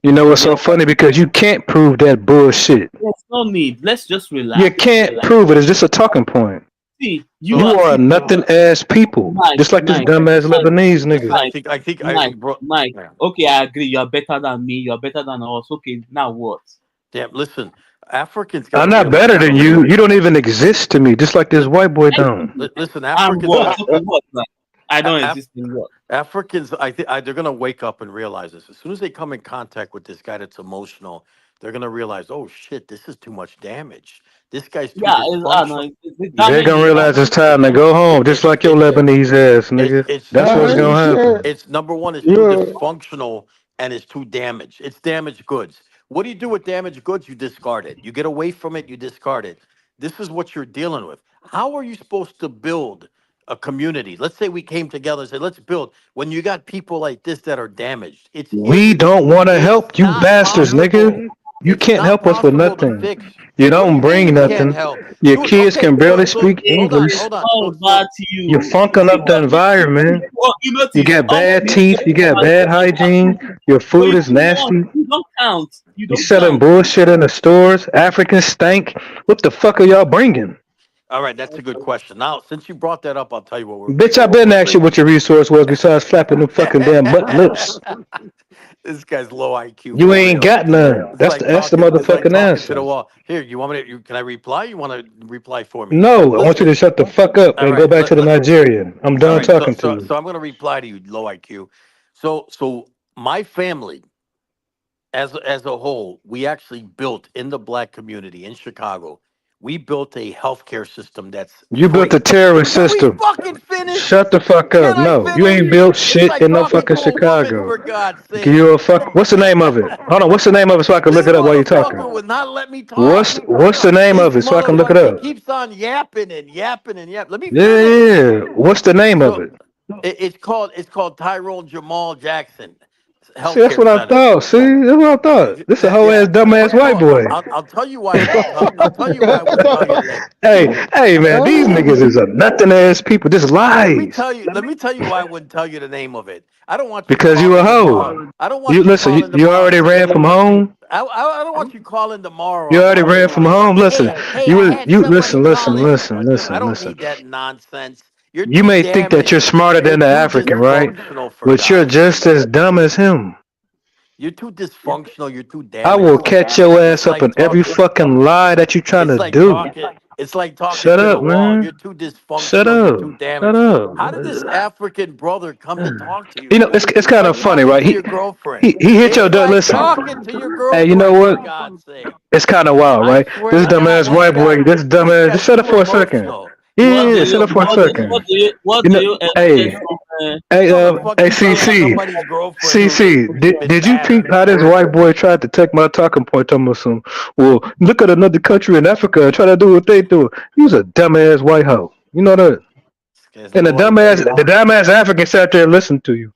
You know what's so funny? Because you can't prove that bullshit. There's no need. Let's just relax. You can't prove it. It's just a talking point. See, you are nothing ass people. Just like this dumbass Lebanese nigga. I think Mike. Okay, I agree. You are better than me. You are better than us. Okay, now what? Damn, listen. Africans. I'm not better than you. You don't even exist to me. Just like this white boy don't. Listen, Africans. I don't exist in what? Africans, they're gonna wake up and realize this. As soon as they come in contact with this guy that's emotional, they're gonna realize, oh shit, this is too much damage. This guy's too dysfunctional. They're gonna realize it's time to go home, just like your Lebanese ass, nigga. That's what's gonna happen. It's number one, it's too dysfunctional and it's too damaged. It's damaged goods. What do you do with damaged goods? You discard it. You get away from it, you discard it. This is what you're dealing with. How are you supposed to build a community? Let's say we came together and said, let's build. When you got people like this that are damaged, we don't want to help you bastards, nigga. You can't help us with nothing. You don't bring nothing. Your kids can barely speak English. You're funking up the environment. You got bad teeth. You got bad hygiene. Your food is nasty. You don't count. You're selling bullshit in the stores. African stank. What the fuck are y'all bringing? All right, that's a good question. Now, since you brought that up, I'll tell you what we're. Bitch, I've been asking you what your resource was besides flapping them fucking damn butt lips. This guy's low IQ. You ain't got none. That's the motherfucking answer. To the wall. Here, you want me to? Can I reply? You want to reply for me? No, I want you to shut the fuck up and go back to the Nigerian. I'm done talking to you. So I'm going to reply to you, low IQ. So my family, as a whole, we actually built in the black community in Chicago. We built a healthcare system that's. You built a terrorist system. Shut the fuck up. No, you ain't built shit in no fucking Chicago. For God's sake. Give you a fuck. What's the name of it? Hold on. What's the name of it so I can look it up while you're talking? Would not let me talk. What's the name of it so I can look it up? He keeps on yapping and yapping and yapping. Let me. Yeah. What's the name of it? It's called Tyrone Jamal Jackson. See, that's what I thought. See, that's what I thought. This is a whole ass dumbass white boy. I'll tell you why. I'll tell you why. Hey, man, these niggas is a nothing ass people. Just lies. Let me tell you why I wouldn't tell you the name of it. I don't want you. Because you a hoe. I don't want you. Listen, you already ran from home. I don't want you calling tomorrow. You already ran from home. Listen, you listen. I don't need that nonsense. You may think that you're smarter than the African, right? But you're just as dumb as him. You're too dysfunctional. You're too damaged. I will catch your ass up in every fucking lie that you're trying to do. It's like talking Shut to up, the wall. man. You're too dysfunctional. Shut up. You're too damaged. Shut up. How did this African brother come to talk to you? You know, it's kind of funny, right? He hit your door. Listen. Talking to your girlfriend, hey, you know what? For God's sake. It's kind of wild, right? This dumbass white boy. This dumbass. Just shut up for a second. Yeah, shut up for a second. Hey, CC, did you peep how this white boy tried to take my talking point? Well, look at another country in Africa and try to do what they do. He was a dumbass white hoe. You know that? And the dumbass African sat there and listened to you.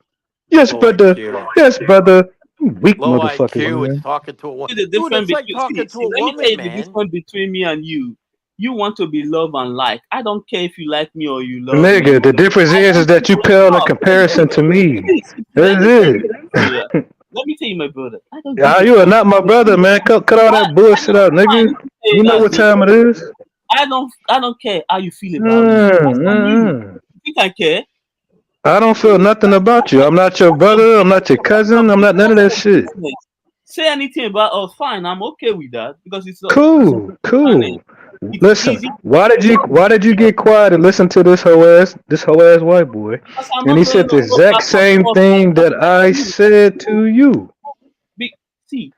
Yes, brother. Yes, brother. Weak low motherfucker. IQ Man. is talking to a woman. The difference between me and you. You want to be loved and liked. I don't care if you like me or you love me. Nigga, the difference is that you pale in comparison to me. That's it. Let me tell you, my brother. You are not my brother, man. Cut all that bullshit out, nigga. You know what time it is. I don't care how you feel about me. think I care? I don't feel nothing about you. I'm not your brother. I'm not your cousin. I'm not none of that shit. Say anything about us, fine. I'm okay with that because it's Cool, and cool. it's Listen, easy. why did you get quiet and listen to this whole ass white boy? Because I'm And not he going said to the go exact back and same forth thing like that I you. said to you. See,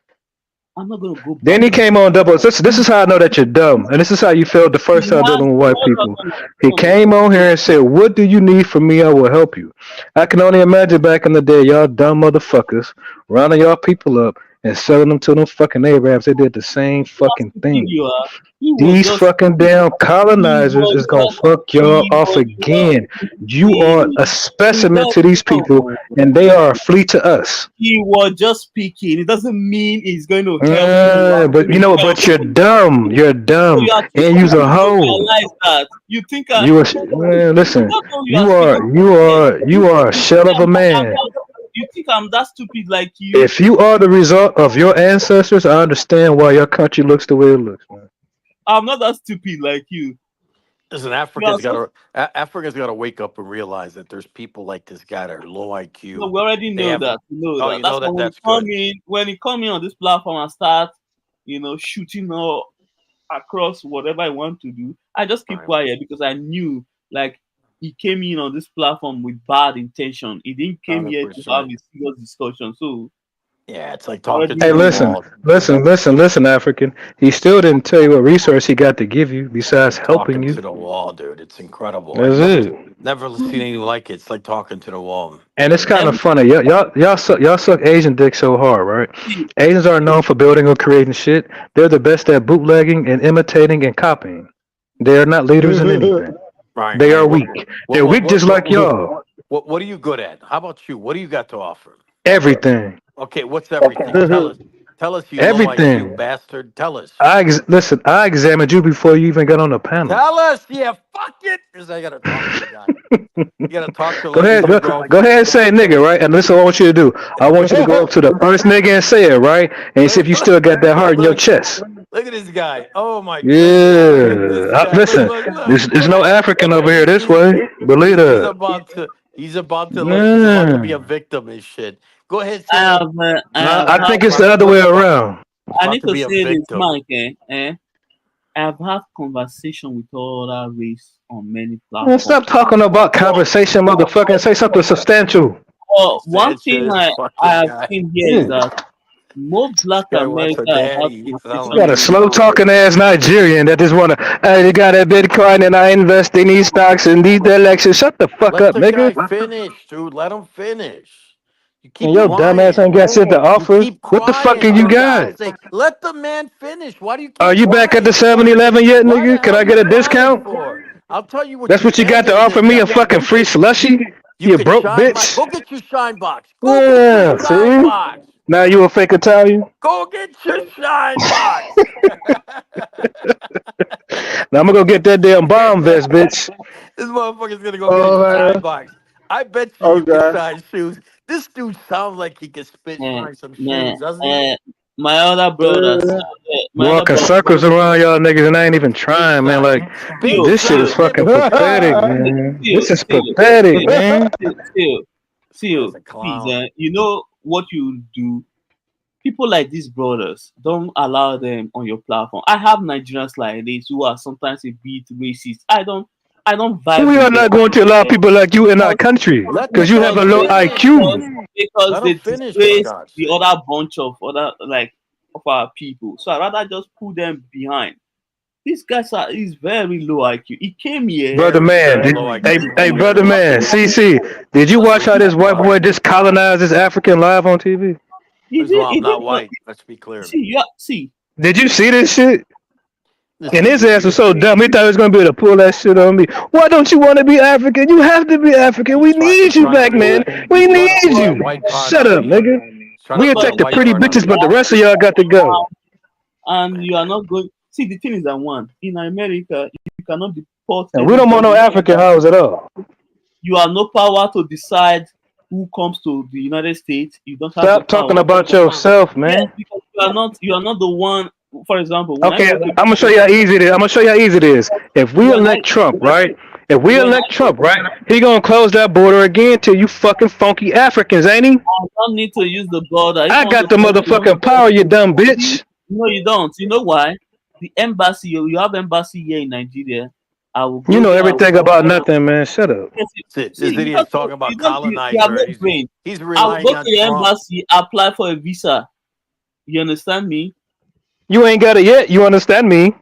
I'm not going to go Then back he and came on double. This is how I know that you're dumb, and this is how you felt the first time forth. dealing with white Hold people. on, He hold on. came on here and said, "What do you need from me? I will help you." I can only imagine back in the day, y'all dumb motherfuckers rounding y'all people up and selling them to them fucking Arabs. They did the same fucking Stupid thing. you are. He was These just fucking damn colonizers is gonna fuck y'all he off was again. just You are a speaking. He specimen just to these people, no. and they are a flea to us. He was just speaking. It doesn't mean he's going to help you. I'm But going you to know, help but you're you. dumb. You're So dumb, you are too and you's stupid a to hoe. realize that. You think I You are. Man, you listen, don't know you are speaking to me. you are a You think shell of a man. you think I'm that stupid like you? If you are the result of your ancestors, I understand why your country looks the way it looks, man. I'm not that stupid like you. Listen, You are so Africa's got to wake up and realize that there's people like this guy that are low no, IQ. we already They know have. that. We know Oh, that. you That's know why that. That's good. when he come in on this platform and start, shooting all across whatever I want to do, I just keep Right. quiet because I knew like he came in on this platform with bad intention. He didn't came here to have 100%. a serious discussion. So Yeah, it's like I already talking Hey, to the know that. listen, African. He still didn't tell you what resource he got to give you besides helping talking you. to the wall, dude. It's incredible. I've That's it. never seen anything like it. It's like talking to the wall. And it's kind of Every funny. Y'all suck Asian dick so hard, right? see, Asians are known for building or creating shit. They're the best at bootlegging and imitating and copying. They are not leaders in anything. Right, They right. are weak. They're weak just like y'all. What are you good at? How about you? What do you got to offer? Everything. Okay, what's everything? Tell us. Tell us, you low IQ Everything. bastard. Tell us. Listen. I examined you before you even got on the panel. Tell us. Yeah, fuck it. Because I gotta talk to the guy. You gotta talk to Go like ahead, he's your go ahead girlfriend. and say nigga, right? And this is what I want you to do. I want you to go up to the first nigga and say it, right? And see if you still got that heart in your Look, chest. look at this guy. Oh my goodness. Look at this Yeah. guy. Listen, Look. there's no African over here this way. Believe He's that. about to look. He's about to be a Yeah. victim and shit. Go ahead, I say it. I No, have I had think it's the other way around. He's I about need to to be a say this, victim. Mike. I've had conversation with other race on many Man, platforms. stop talking about conversation, motherfucker, and say something substantial. Well, one thing Sanchez, fuck I this have guy. seen here is Yeah. that most This Black guy wants America a have had daddy. Oh You my conversation got a with goodness. slow talking ass Nigerian that just wanna, hey, you got a Bitcoin and I invest in these stocks and these elections. Shut the fuck Let up, the guy nigga. finish, dude. Let him finish. You And keep your dumb ass ain't crying. got shit to You offer. keep What the fuck crying have you for God's got? sake. Let the man finish. Why do you Are keep you back at the crying? 7-Eleven yet, Why the nigga? Can hell I you get a crying discount? for? I'll tell you what That's you what you can got to get a offer me, a discount. fucking free slushy? You You can broke shine box. bitch. Go get your shine box. Go get your Yeah, shine see? box. Now you a fake Italian? Go get your shine box. Now I'm gonna go get that damn bomb vest, bitch. This motherfucker's gonna go get his shine Oh, box. I bet you can okay. shine shoes. This dude sounds like he can spit man, shine some man, shoes, doesn't he? my other brothers. My other Walking brother. circles around y'all niggas and I ain't even Spit trying, man. Like, shine. Spit Still, this shit is still, shine. fucking pathetic, man. This is pathetic, man. Guy's still, a please, clown. you know what you do? People like these brothers, don't allow them on your platform. I have Nigerians like this who are sometimes a bit racist. I don't vibe We are with them not going to allow people like you in our because country Let the because you have man a low finish, IQ. dude. because Let him they finish for disgrace God's the sake. other bunch of other like of our people. So I rather just put them behind. These guys are is very low IQ. He came here. Brother man, Very low IQ. hey, Very brother low man, IQ. CC, did you watch how this white boy just colonized this African live on TV? He First of did. all, He I'm did. not white. Let's be clear. See. Did you see this shit? And Listen, his ass was so dumb, he thought he was gonna be able to pull that shit on me. Why don't you want to be African? You have to be African. We he's need you, trying to black pull man. that. We He's trying to need pull that you. white card Shut on up, you. nigga. He's trying to We'll pull take that the white pretty card on bitches, you. but the rest of y'all got to go. And you are not going. See, the thing is that one in America, you cannot deport And we don't want no anybody. African hoes at all. You have no power to decide who comes to the United States. You don't have the Stop power. talking about yourself, Yes, man. because you are not the one. For example, when I Okay, go I'm to gonna show you how easy it is. I'm gonna show you how easy it is. If we when I elect Trump, right, If we When elect Trump, right, he gonna close that border again to you fucking funky Africans, ain't he? I don't need to use the border. If I I want got to the close the motherfucking power, you dumb bitch. no, you don't. You know why? The embassy, you have embassy here in Nigeria. I will You go know there. I will everything about nothing, man. Shut up. This see, idiot's talking about you have colonizer. no brain. He's I will go relying to on the Trump. embassy, apply for a visa. You understand me? You ain't got it yet. You understand me?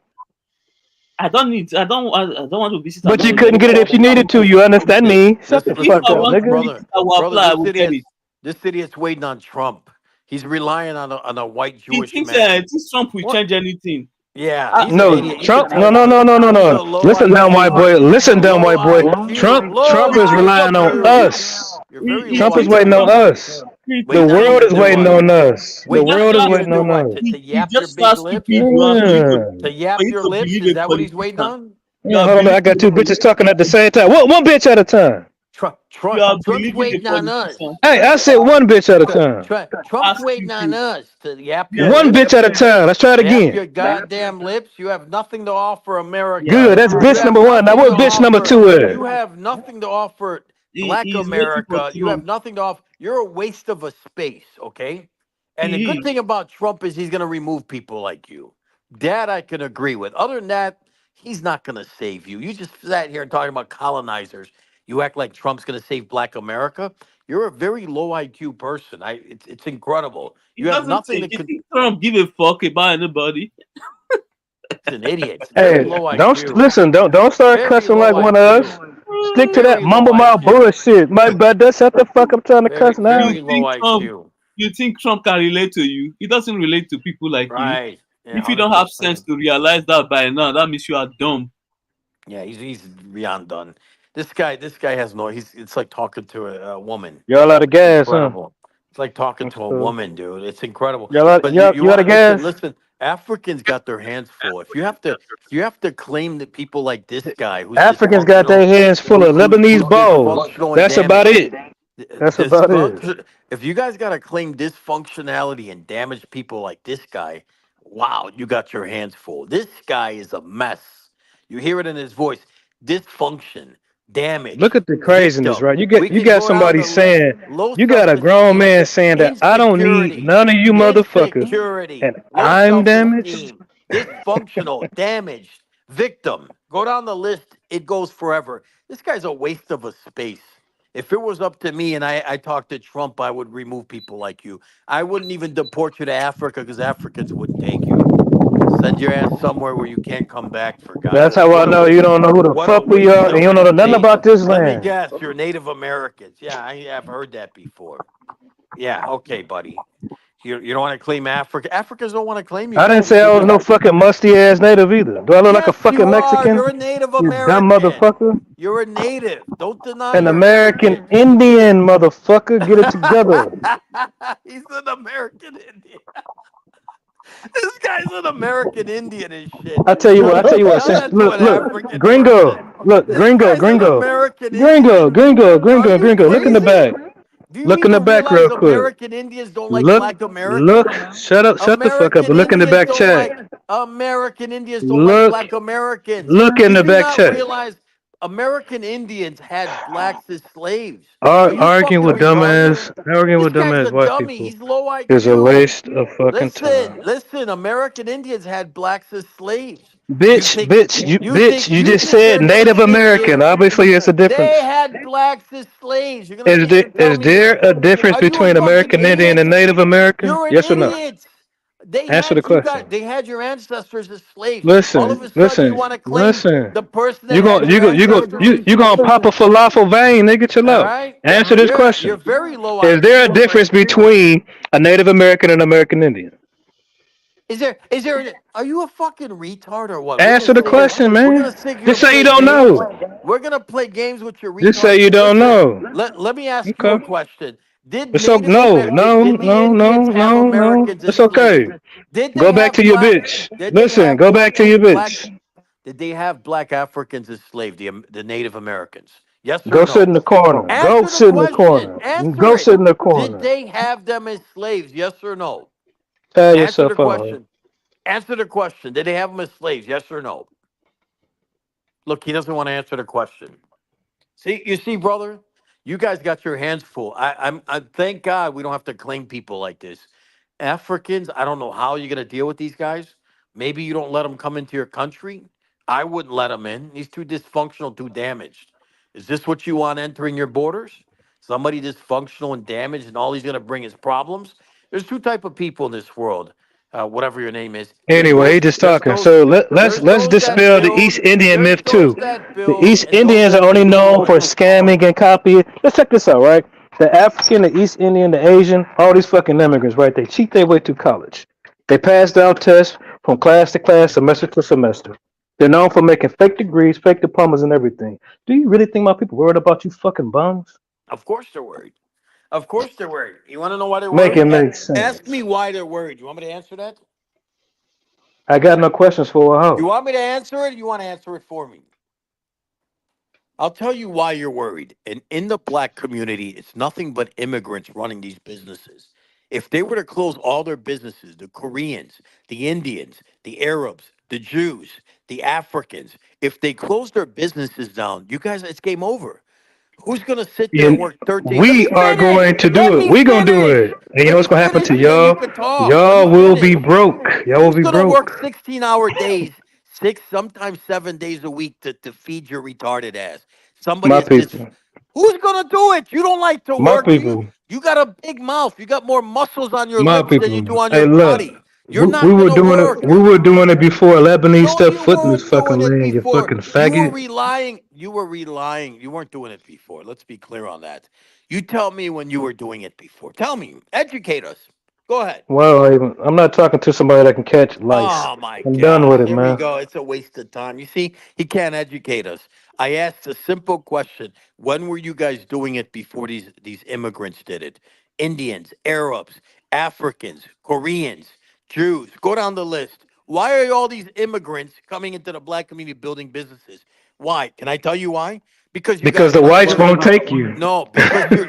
I don't need. I don't want to visit But you America. couldn't get it if you needed to. You understand me? Shut the If fuck I up, want to nigga. visit, I will brother, apply. I will get it. this idiot's waiting on Trump. He's relying on a white He Jewish thinks man. this Trump will What? change anything. Yeah, he's an No, idiot. You can Trump. No, tell. no, no, no, no, He's no. a low Listen, dumb white IQ. boy. Listen, dumb Low white boy. IQ. Low Trump is relying on IQ. us. You're very He low Trump is thinks waiting on IQ. Trump. us. He The Waiting thinks on Trump world you to is is do waiting what? on us. The Waiting on world is you to waiting do on what? us. To he yap your just big that lips? stupid. You are believe To for yap you your to lips? believe Is a that what he's waiting politician. on? You Yeah, are hold on. I believing got two bitches talking at the same time. One bitch at a time. you are Trump's believing a waiting on us. politician. Hey, I said one bitch at a time. Trump's Ask waiting you on to us to yap your yes. One lips. bitch at a time. Let's try it Yap again. your goddamn lips. You have nothing to offer America. Good. That's You bitch have number one. Now nothing to what bitch number offer. two You is? have nothing to offer He Black is waiting for America. You have Trump. nothing to offer. You're a waste of a space, okay? And the He good is. thing about Trump is he's going to remove people like you. That I can agree with. Other than that, he's not going to save you. You just sat here and talking about colonizers. You act like Trump's going to save Black America. You're a very low IQ person. It's incredible. He You have doesn't nothing think to. you think Trump give a fuck about anybody. He's an idiot. It's very Hey, low don't IQ. listen. Don't start Very cussing low like one of us. IQ. Stick to that Very low mumble mouth IQ. bullshit. My brother, shut the fuck up trying to Very, cuss now. You very low think Trump IQ. you think Trump can relate to you? He doesn't relate to people like you. Right. Yeah, If you don't have sense 100%. to realize that by now, that means you are dumb. Yeah, he's beyond done. This guy has no. It's like talking to a woman. Y'all out of It's gas, huh? incredible. It's like talking That's to a cool. woman, dude. It's incredible. Y'all out, But you y'all out want of to listen. gas? Listen, Africans got their hands full. If you have to claim that people like this guy, who's Africans got their dysfunctional, hands full of who's Lebanese balls. dysfunctional and That's about damaged. it. That's about it. Dysfunction. If you guys got to claim dysfunctionality and damage people like this guy, wow, you got your hands full. This guy is a mess. You hear it in his voice. Dysfunction, Look damage, at the craziness, victim. right? We You can got go down somebody the list. saying, Low you got a grown self-esteem, man saying that I don't need insecurity, none of you motherfuckers, insecurity, and low I'm damaged. self-esteem, dysfunctional, damaged, victim. Go down the list. It goes forever. This guy's a waste of a space. If it was up to me and I talked to Trump, I would remove people like you. I wouldn't even deport you to Africa because Africans wouldn't take you. Send your ass somewhere where you can't come back, for God's That's sake. how I know you don't know who the What a fuck we waste are, and of you don't a know nothing space. about this Let me land. guess, you're Native Americans. Yeah, I have heard that before. Yeah, okay, buddy. You don't want to claim Africa. Africans don't want to claim I you. didn't say I was no fucking musty ass native either. Do I look like a Yes, you fucking are. Mexican? You're a Native You dumb American. motherfucker. You're a native. Don't deny An your American heritage. Indian motherfucker. Get it together. He's an American Indian. This guy's an American Indian and shit. I tell you what. I tell you what. Tell Since that to look, an look, African gringo, person. look, This gringo, guy's an gringo, American gringo, Indian. gringo, Are gringo, you gringo. Look in the crazy? back. Do you Look in the even back realize real quick. American Indians don't like Look, Black look. Americans? Shut the fuck up. American But look in the Indians back don't chat. like American Indians don't like Look, Black Americans. look in You the do back not chat. realize American Indians had blacks as slaves. Are you Arguing fucking with retarded? This guy's a white dummy. people He's low is a IQ. waste of fucking Listen, time. listen. American Indians had blacks as slaves. You Bitch, think bitch, you think you you just think said they're Native making it American. gay? Obviously, it's a difference. They had blacks as slaves. You're gonna sit here and tell Is me? there a difference Are you a between fucking American Indian idiot? and Native American? You're an Yes or no? idiot. They Answer the had you question. got. They had your ancestors as slaves. All of Listen, a sudden, you listen, want to claim listen. the person that had your ancestors. You gonna pop a falafel vein, nigga? Chill All out. right. Answer this You're question. very low Is there a IQ. difference between a Native American and American Indian? Is there are you a fucking retard or what? Answer the question, We're man. gonna sit here Just and say you play don't games. know. We're gonna play games with your Just say retard. you don't Listen, know. let me ask you a Okay. question. Did It's okay. No, no, Did the no, no, Indians have no, no. Americans as It's okay. slaves? Did Go they back have to your black bitch. did they Listen, have go back black to your black bitch. did they have black Africans as slaves, the Native Americans? Yes or Go sit no? in the corner. Go Answer the sit in the question. corner. Answer Go it. sit in the Did corner. they have them as slaves? Yes or no? Tell Answer the yourself out. question. Answer the question. Did they have them as slaves? Yes or no? Look, he doesn't want to answer the question. See, you see, brother, you guys got your hands full. I thank God we don't have to claim people like this. Africans, I don't know how you're gonna deal with these guys. Maybe you don't let them come into your country. I wouldn't let them in. He's too dysfunctional, too damaged. Is this what you want entering your borders? Somebody dysfunctional and damaged, and all he's gonna bring is problems. There's two type of people in this world. Whatever your name is, Anyway, he just there's talking. those So let's there's let's those that dispel the East build Indian there's myth those too. that The build East and those Indians are that only known for destroy. scamming and copying. Let's check this out, right? The African, the East Indian, the Asian, all these fucking immigrants, right? They cheat their way through college. They pass down tests from class to class, semester to semester. They're known for making fake degrees, fake diplomas, and everything. Do you really think my people worried about you fucking bums? Of course they're worried. Of course they're worried. You want to know why they're Make it worried? make Ask me sense. why they're worried. You want me to answer that? I got no questions for a You hoe. want me to answer it? Or you want to answer it for me? I'll tell you why you're worried. And in the black community, it's nothing but immigrants running these businesses. If they were to close all their businesses, the Koreans, the Indians, the Arabs, the Jews, the Africans, if they close their businesses down, you guys, it's game over. Who's going to sit there and And work 13? Let we me are finish. going to Let do it. me We gonna do finish. it. And you know Let what's me gonna happen finish, to and then you y'all? can talk. Let Y'all me will be finish. broke. Y'all will Who's be going to work broke. 16-hour days, six, sometimes 7 days a week to feed your retarded ass? Somebody My that's just, people. who's going to do it? You don't like to My work. people. You got a big mouth. You got more muscles on your My lips than you people. do on Hey, your look. body. You're We not going were to doing it. work. We were doing it before Lebanese No, stepped you foot in this weren't fucking doing it land. You before. fucking You were faggot. relying. You were relying. You weren't doing it before. Let's be clear on that. You tell me when you were doing it before. Tell me. Educate us. Go ahead. Well, I'm not talking to somebody that can catch lice. Oh my I'm done with gosh. it, Here we man. go. It's a waste of time. You see, he can't educate us. I asked a simple question. When were you guys doing it before these immigrants did it? Indians, Arabs, Africans, Koreans, Jews. Go down the list. Why are all these immigrants coming into the black community building businesses? Why? Can I tell you why? Because you Because guys the aren't whites willing. won't take you. No,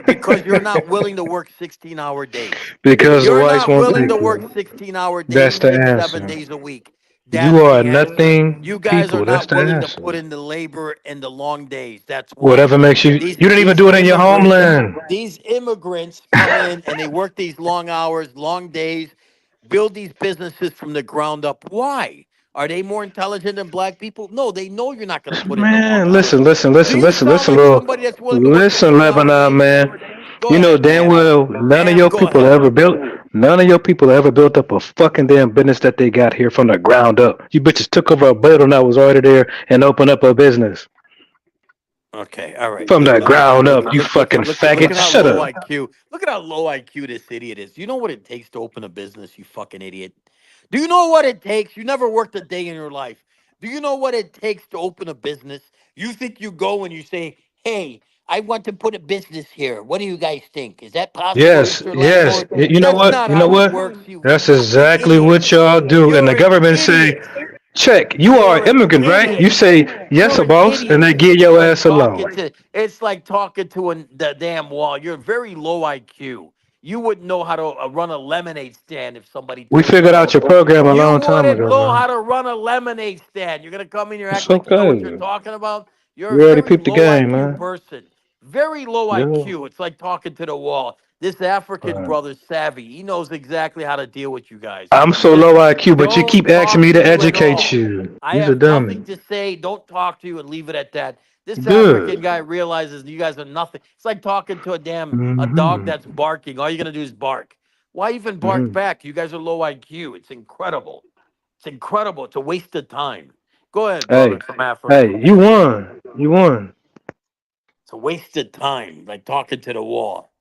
because you're not willing to work 16-hour days. Because the You're whites not won't willing take to work you. 16-hour days, That's the six, seven answer. days a week. You That's are the answer. nothing You guys are people. That's not the willing to put answer. in the labor and the long days. That's why. Whatever makes you. These You didn't even these do it in your immigrants, homeland. these immigrants come in and they work these long hours, long days, build these businesses from the ground up. Why? Are they more intelligent than black people? No, they know you're not going to put in the long Man, hours. listen, listen, Do listen, you listen, sound listen, like little, somebody that's willing to work listen, 16-hour Lebanon, days? man. Go You know ahead, damn ma'am. well none of Ma'am, your go people ahead. ever built. None of your people ever built up a fucking damn business that they got here from the ground up. You bitches took over a building that was already there and opened up a business Okay, all right. from the ground Look, up. You look, look fucking at look at look faggot. at how Shut low up. IQ. Look at how low IQ this idiot is. You know what it takes to open a business, you fucking idiot? Do you know what it takes? You never worked a day in your life. Do you know what it takes to open a business? You think you go and you say, "Hey, I want to put a business here. What do you guys think? Is that possible, Yes, Mr. yes. Landlord?" You know That's what? not You know how it what? works, you That's fucking exactly idiot. what y'all do. And the You're an government say, idiot. check. You are You're an an immigrant, right? You idiot. say, yes, You're a an boss, and idiot. they give It's your like ass a talking loan. to it's like talking to the damn wall. You're very low IQ. You wouldn't know how to run a lemonade stand if somebody We told you figured out how. your program a You long time wouldn't ago, know man. how to run a lemonade stand. You're gonna come in here act It's like you know what you're okay. talking about. You're a We already very peeped the low game, IQ man. person. Very low Yeah. IQ. It's like talking to the wall. This African Right. brother's savvy. He knows exactly how to deal with you guys. I'm so Just low IQ, but you don't keep asking talk me to to you at educate all. you. I You're a have nothing dummy. to say. Don't talk to you and leave it at that. This African Good. guy realizes you guys are nothing. It's like talking to a dog Mm-hmm. that's barking. All you're gonna do is bark. Why even bark Mm-hmm. back? You guys are low IQ. It's incredible. It's incredible. It's a waste of time. Go ahead, brother Hey, from Africa. hey, you won. You won. It's a waste of time, like talking to the wall.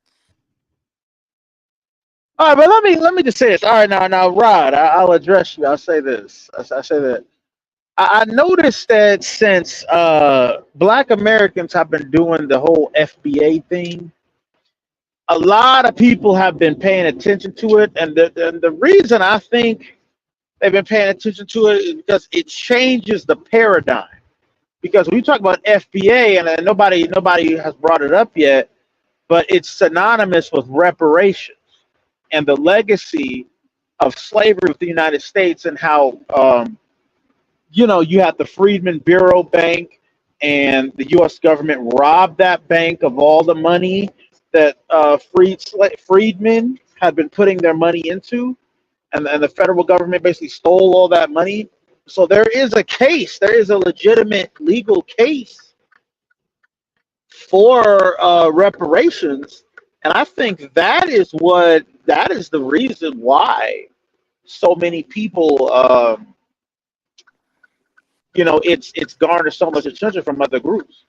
All right, but let me just say this. All right, now, Rod, I'll address you. I'll say this. I say that I noticed that since Black Americans have been doing the whole FBA thing, a lot of people have been paying attention to it, and the reason I think they've been paying attention to it is because it changes the paradigm. Because when you talk about FBA, and nobody has brought it up yet, but it's synonymous with reparations and the legacy of slavery with the United States, and how you have the Freedmen Bureau Bank. and the U.S. government robbed that bank of all the money that freedmen had been putting their money into, and the federal government basically stole all that money. So there is a case, there is a legitimate legal case for reparations, and I think that is the reason why so many people, it's garnered so much attention from other groups.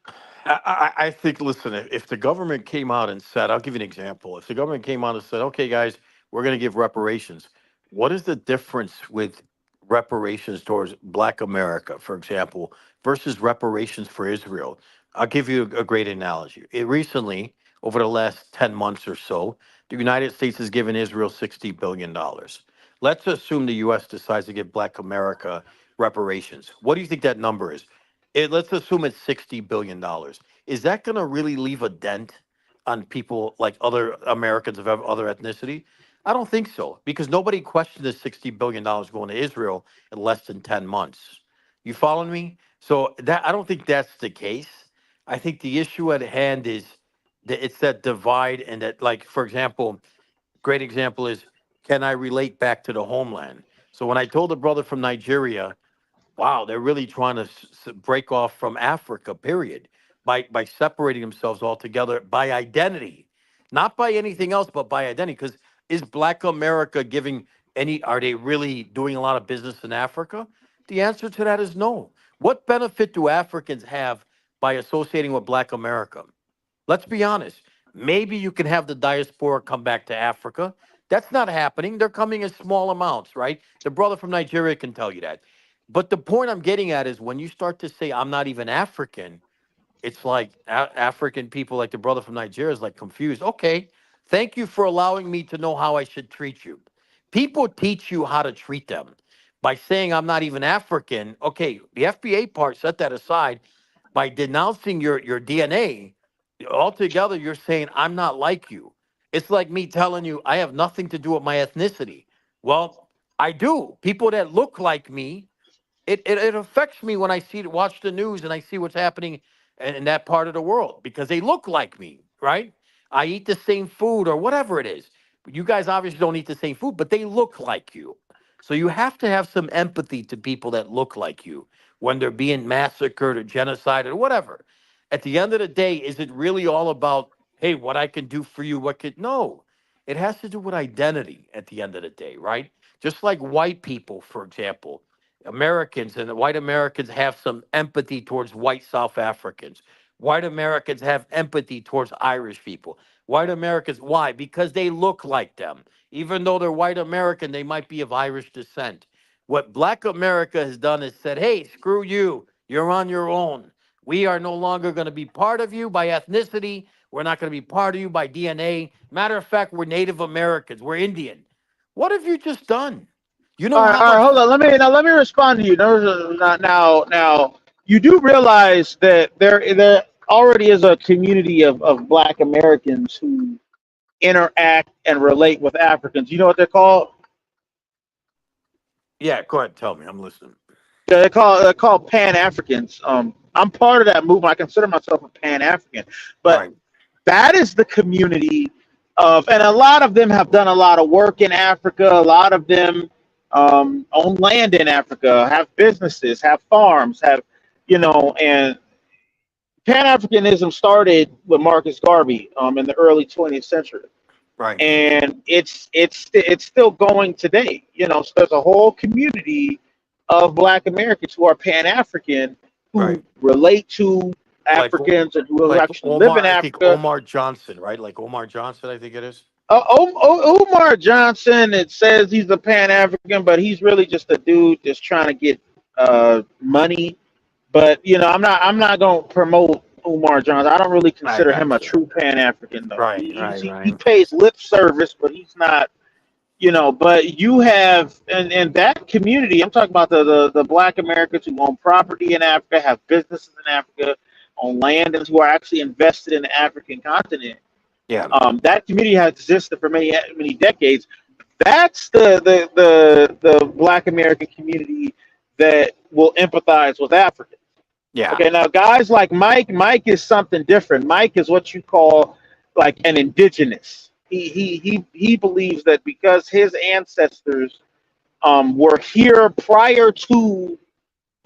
I think, listen, if the government came out and said, I'll give you an example. If the government came out and said, okay, guys, we're going to give reparations, what is the difference with reparations towards Black America, for example, versus reparations for Israel? I'll give you a great analogy. Recently, over the last 10 months or so, the United States has given Israel $60 billion. Let's assume the U.S. decides to give Black America reparations. What do you think that number is? Let's assume it's $60 billion. Is that going to really leave a dent on people like other Americans of other ethnicity? I don't think so, because nobody questioned the $60 billion going to Israel in less than 10 months. You following me? So that I don't think that's the case. I think the issue at hand is that it's that divide, and that, like, for example, great example is, can I relate back to the homeland? So when I told a brother from Nigeria, wow, they're really trying to break off from Africa, period, by separating themselves altogether by identity, not by anything else, but by identity. Because is Black America giving any? Are they really doing a lot of business in Africa? The answer to that is no. What benefit do Africans have by associating with Black America? Let's be honest. Maybe you can have the diaspora come back to Africa. That's not happening. They're coming in small amounts, right? The brother from Nigeria can tell you that. But the point I'm getting at is, when you start to say, I'm not even African, it's like African people, like the brother from Nigeria, is like confused. Okay, thank you for allowing me to know how I should treat you. People teach you how to treat them by saying, I'm not even African. Okay, the FBA part, set that aside. By denouncing your DNA, altogether, you're saying, I'm not like you. It's like me telling you, I have nothing to do with my ethnicity. Well, I do. People that look like me, it affects me when I watch the news and I see what's happening in that part of the world, because they look like me, right? I eat the same food or whatever it is. But you guys obviously don't eat the same food, but they look like you. So you have to have some empathy to people that look like you when they're being massacred or genocided or whatever. At the end of the day, is it really all about, hey, what I can do for you? No, it has to do with identity at the end of the day, right? Just like white people, for example. Americans and white Americans have some empathy towards white South Africans. White Americans have empathy towards Irish people. White Americans, why? Because they look like them. Even though they're white American, they might be of Irish descent. What Black America has done is said, hey, screw you. You're on your own. We are no longer going to be part of you by ethnicity. We're not going to be part of you by DNA. Matter of fact, we're Native Americans. We're Indian. What have you just done? You know how All right, much. hold on. Let me respond to you. Now, you do realize that there already is a community of Black Americans who interact and relate with Africans. You know what they're called? Yeah, go ahead. Tell me. I'm listening. Yeah, they're called Pan Africans. I'm part of that movement. I consider myself a Pan African, but Right. that is the community of, and a lot of them have done a lot of work in Africa. A lot of them own land in Africa, have businesses, have farms, and Pan Africanism started with Marcus Garvey in the early 20th century, Right. and it's still going today. So there's a whole community of Black Americans who are Pan African, Right. who relate to Like Africans and who like actually live Omar, in I think Africa. Omar Johnson, right? Like Omar Johnson, I think it is. Umar Johnson, it says he's a Pan African, but he's really just a dude that's trying to get money. But I'm not going to promote Umar Johnson. I don't really I consider him got a you. true Pan African though. Right, right, He right. pays lip service, but he's not. But you have, and that community. I'm talking about the Black Americans who own property in Africa, have businesses in Africa, own land, and who are actually invested in the African continent. Yeah. That community has existed for many decades. That's the Black American community that will empathize with Africans. Yeah. Okay, now guys like Mike is something different. Mike is what you call like an indigenous. He believes that because his ancestors were here prior to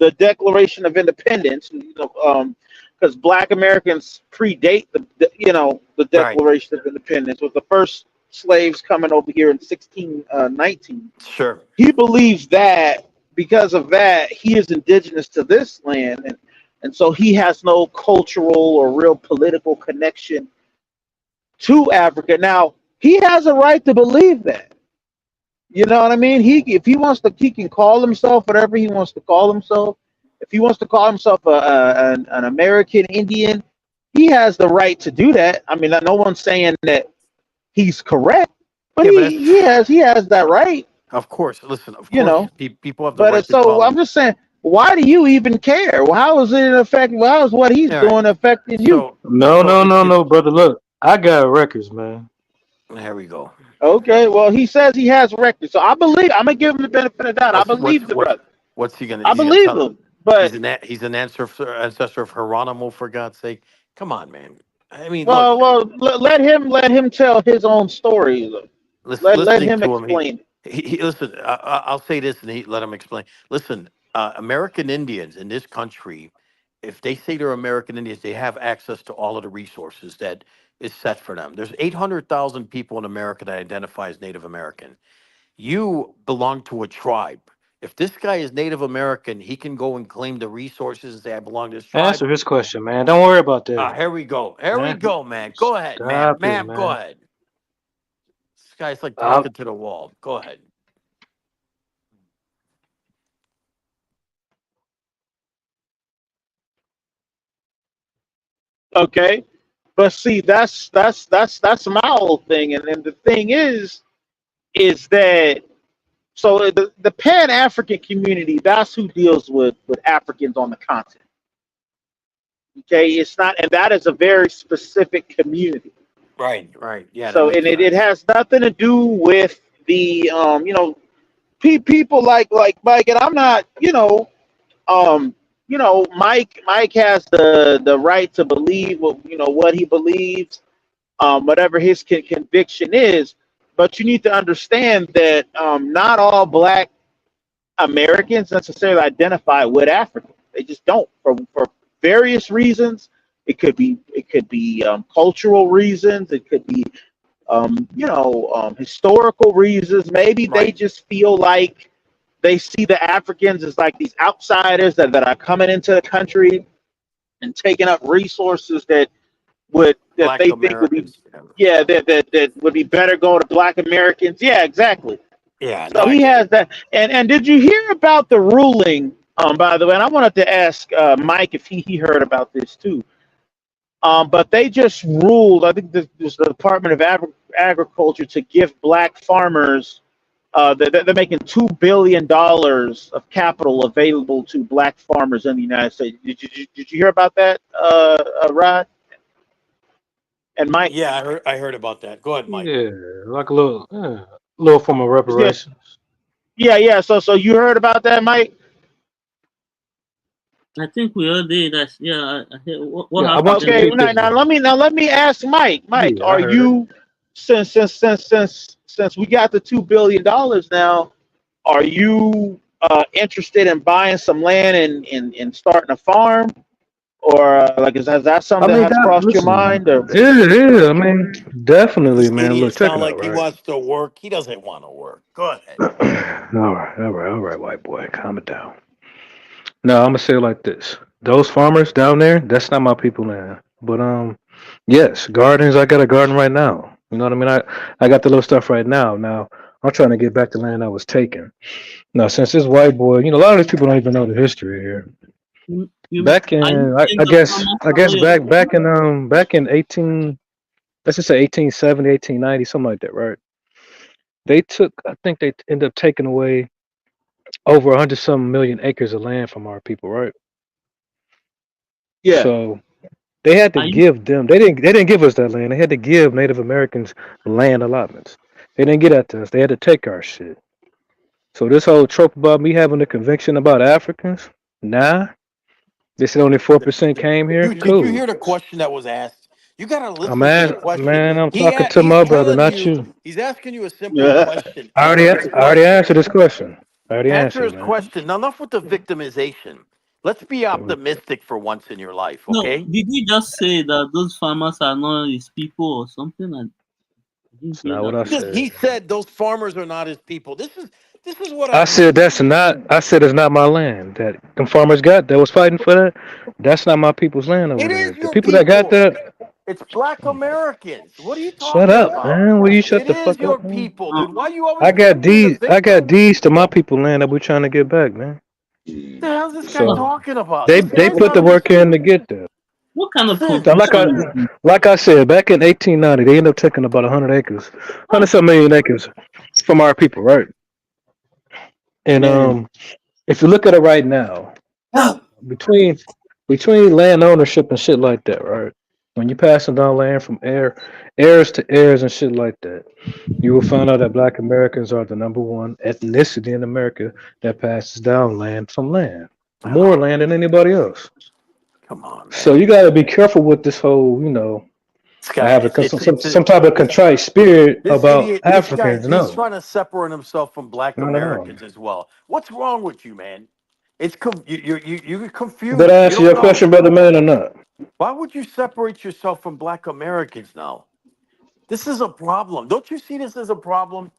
the Declaration of Independence, because Black Americans predate the Right. Declaration of Independence, with the first slaves coming over here in 1619. Sure. He believes that because of that, he is indigenous to this land, and so he has no cultural or real political connection to Africa. Now, he has a right to believe that. You know what I mean? If he wants to, he can call himself whatever he wants to call himself. If he wants to call himself an American Indian, he has the right to do that. I mean, no one's saying that he's correct, but Yeah, but he has that right. of course. Listen, of You course, know. people have the But right to so call I'm him. just saying, why do you even care? Well, how is it affecting? How is what he's All right. doing affecting you? So, No, so no, it, no, it no, brother. Look, I got records, man. here we go. Okay, well, he says he has records, so I believe. I'm gonna give him the benefit of the doubt. I What's believe the brother. what's he gonna? I He's gonna believe tell. him. But He's an ancestor of Geronimo, for God's sake. Come on, man. I mean, look. let him tell his own story. Let Listening him to him, explain. he listen. I'll say this, and let him explain. Listen, American Indians in this country, if they say they're American Indians, they have access to all of the resources that is set for them. There's 800,000 people in America that identify as Native American. You belong to a tribe. If this guy is Native American, he can go and claim the resources and say, "I belong to this tribe." Answer his question, man. Don't worry about that, Here we go. Here we man. go, man. Go ahead, ma'am. Stop it, Ma'am, go man. ahead. This guy's like Uh, talking to the wall. Go ahead. Okay, but see, that's my whole thing, and then the thing is that so the Pan African community, that's who deals with Africans on the continent. Okay, it's not, and that is a very specific community. Right, right. Yeah, that So, makes and it sense. has nothing to do with the people like Mike, and I'm not, Mike has the right to believe what he believes, whatever his conviction is. But you need to understand that not all Black Americans necessarily identify with Africa. They just don't for various reasons. It could be cultural reasons. It could be historical reasons. Maybe they Right. just feel like they see the Africans as like these outsiders that are coming into the country and taking up resources that Black they think would be, Americans. yeah, that would be better going to Black Americans. Yeah, exactly. Yeah, no, So I he get has it. that. And did you hear about the ruling? By the way, and I wanted to ask Mike if he heard about this too. But they just ruled. I think this the Department of Agriculture to give Black farmers. They're making $2 billion of capital available to Black farmers in the United States. Did you hear about that, Rod and Mike? Yeah, I heard about that. Go ahead, Mike. yeah, like a little form of Yeah, reparations. yeah, yeah. So you heard about that, Mike? I think we all did. That's yeah. What Yeah, I happened want you then? to Okay. peep What, this Now though. let me ask Mike. Mike, Yeah, I are heard it. you since we got the $2 billion now? Are you interested in buying some land and starting a farm, or like is that I something that mean, has God, crossed your listen, mind? Or yeah. I mean, definitely, This man. idiot Look, check sound it out, like he right? wants to work. He doesn't want to work. Go ahead. All right, white boy, calm it down. No, I'm gonna say it like this: those farmers down there, that's not my people, man. But yes, gardens. I got a garden right now. You know what I mean? I got the little stuff right now. Now I'm trying to get back the land I was taken. Now, since this white boy, a lot of these people don't even know the history here. you Back are you in, saying the farmers I are not guess your people? back in 18, let's just say 1870, 1890, something like that, right? They took, I think they ended up taking away over 100 some million acres of land from our people, right? yeah, So they had to Are you give them. They didn't give us that land. They had to give Native Americans land allotments. They didn't get that to us. They had to take our shit. So this whole trope about me having a conviction about Africans, nah, They said only 4% came here. Did you Cool. hear the question that was asked? You gotta I'm listen to the at, question. man. I'm talking to He's my brother, telling not you. you. He's asking you a simple Yeah. question. I Answer his already question. answered this question. I already Answer answered his it, man. question. Now, enough with the victimization. Let's be optimistic for once in your life, No, okay? did you just say that those farmers are not his people or something? I didn't That's hear not what that. I Just, said. he said those farmers are not his people. This is what I I said mean. that's not. I said it's not my land. That them farmers got that was fighting for that. That's not my people's land over It there. is The your people that got people. that, It's black Americans. What are you shut talking up, about? man. Will you shut It the is fuck up, your man? people, Uh, dude. Why you always I got blaming the deeds. I got victim? deeds to my people land that we're trying to get back, man. What the hell is this guy So talking about? they This they guy's put not. the work in to get there. what kind of Listen, So provision is this? like I said, back in 1890, they ended up taking about 100 acres, 100 million acres from our people, right? And Man. if you look at it right now, between land ownership and shit like that, right? When you passing down land from heirs to heirs and shit like that, you will find out that Black Americans are the number one ethnicity in America that passes down land from land, more oh, land than anybody else. come on, So man. you got to be careful with this whole, This I guy have is some type of contrite spirit this about idiot. This guy, Africans. he's No, trying to separate himself from black not at all. Americans as well. What's wrong with you, man? You're Did I confused. You answer don't your know. question, brother man, or not? Why would you separate yourself from black Americans now? This is a problem. Don't you see this as a problem?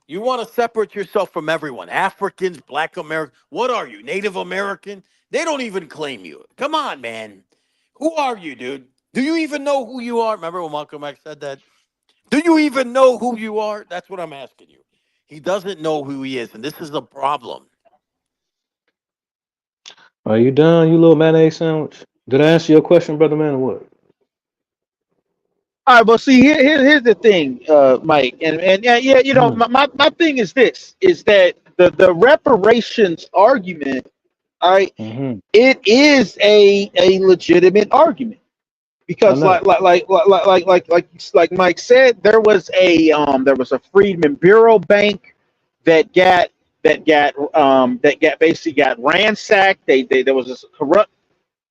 You want to separate yourself from everyone. Africans, black Americans. What are you? Native American? They don't even claim you. Come on, man. Who are you, dude? Do you even know who you are? Remember when Malcolm X said that? Do you even know who you are? That's what I'm asking you. He doesn't know who he is, and this is a problem. Are you done, you little mayonnaise sandwich? Did I answer your question, brother man, or what? All right, well, see, here's the thing, Mike, and yeah, you know, Mm-hmm. my thing is this: is that the reparations argument, all right, Mm-hmm. it is a legitimate argument I because know. like Mike said, there was a Freedmen Bureau Bank that basically got ransacked. There was this corrupt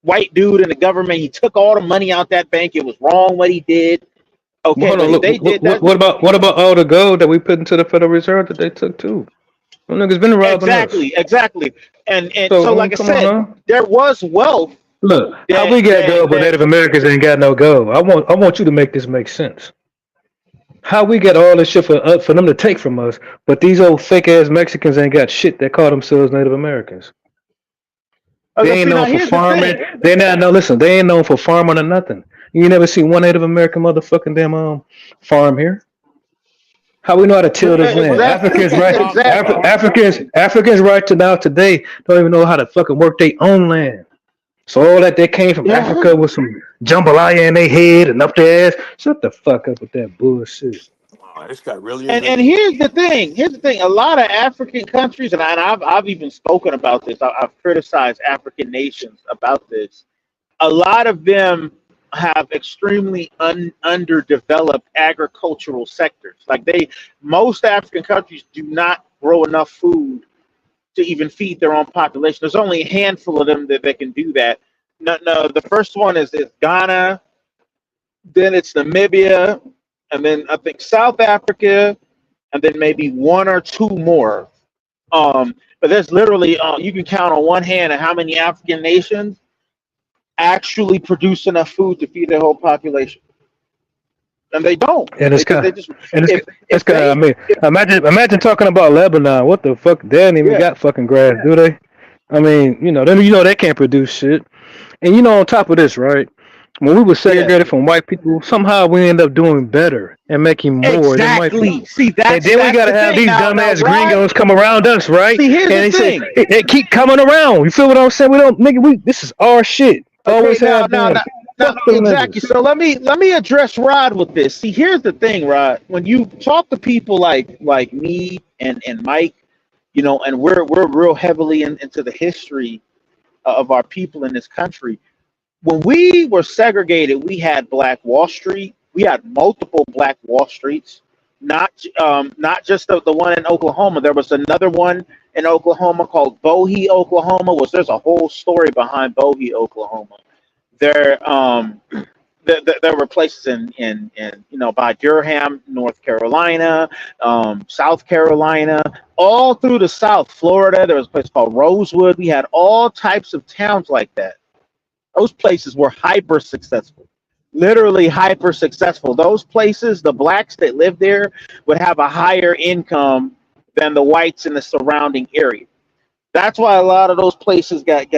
white dude in the government. He took all the money out that bank. It was wrong what he did. Well, Okay, hold but on. if Look, they did that, what about all the gold that we put into the Federal Reserve that they took too? Them niggas been robbing us. exactly, and So so like I come on said, now. there was wealth Look, how that we got that gold, but that Native Americans ain't got no gold. I want you to make this make sense. How we get all this shit for them to take from us, but these old fake ass Mexicans ain't got shit that call themselves Native Americans. They ain't see known now for here's the farming. thing. They not no listen. They ain't known for farming or nothing. You never see one Native American motherfucking damn farm here. How we know how to till this land? What the hell are Exactly, Africans you right. talking exactly. about? Africans right to now today don't even know how to fucking work their own land. So all that they came from Yeah. Africa with some jambalaya in their head and up their ass. Shut the fuck up with that bullshit. Oh, this guy really is And an idiot. here's the thing. Here's the thing. A lot of African countries, and I've even spoken about this. I've criticized African nations about this. A lot of them have extremely underdeveloped agricultural sectors. Most African countries do not grow enough food to even feed their own population. There's only a handful of them that can do that. No, the first one is Ghana, then it's Namibia, and then I think South Africa, and then maybe one or two more. But there's literally you can count on one hand how many African nations actually produce enough food to feed their whole population, and they don't. And They it's just kind they of, just and it's if kind of, I they mean, if imagine talking about Lebanon. What the fuck? They ain't even yeah got fucking grass, do they? I mean, they can't produce shit. And on top of this, right? When we were yeah segregated from white people, somehow we end up doing better and making more than white exactly. people. See, And that's then we that's gotta the have thing. these Now, dumbass Rod. gringos come around us, right? See, here's And the they say thing. they keep coming around. You feel what I'm saying? We don't, nigga. This is our shit. Okay, Always have been. now, Fuck them exactly. niggas. So let me address Rod with this. See, here's the thing, Rod. When you talk to people like me and Mike, and we're real heavily into the history of our people in this country. When we were segregated, we had Black Wall Street. We had multiple Black Wall Streets. not just the one in Oklahoma. There was another one in Oklahoma called Bowie, Oklahoma. There's a whole story behind Bowie, Oklahoma. There there were places in by Durham, North Carolina, South Carolina, all through the South, Florida. There was a place called Rosewood. We had all types of towns like that. Those places were hyper successful, literally hyper successful. Those places, the blacks that lived there would have a higher income than the whites in the surrounding area. That's why a lot of those places got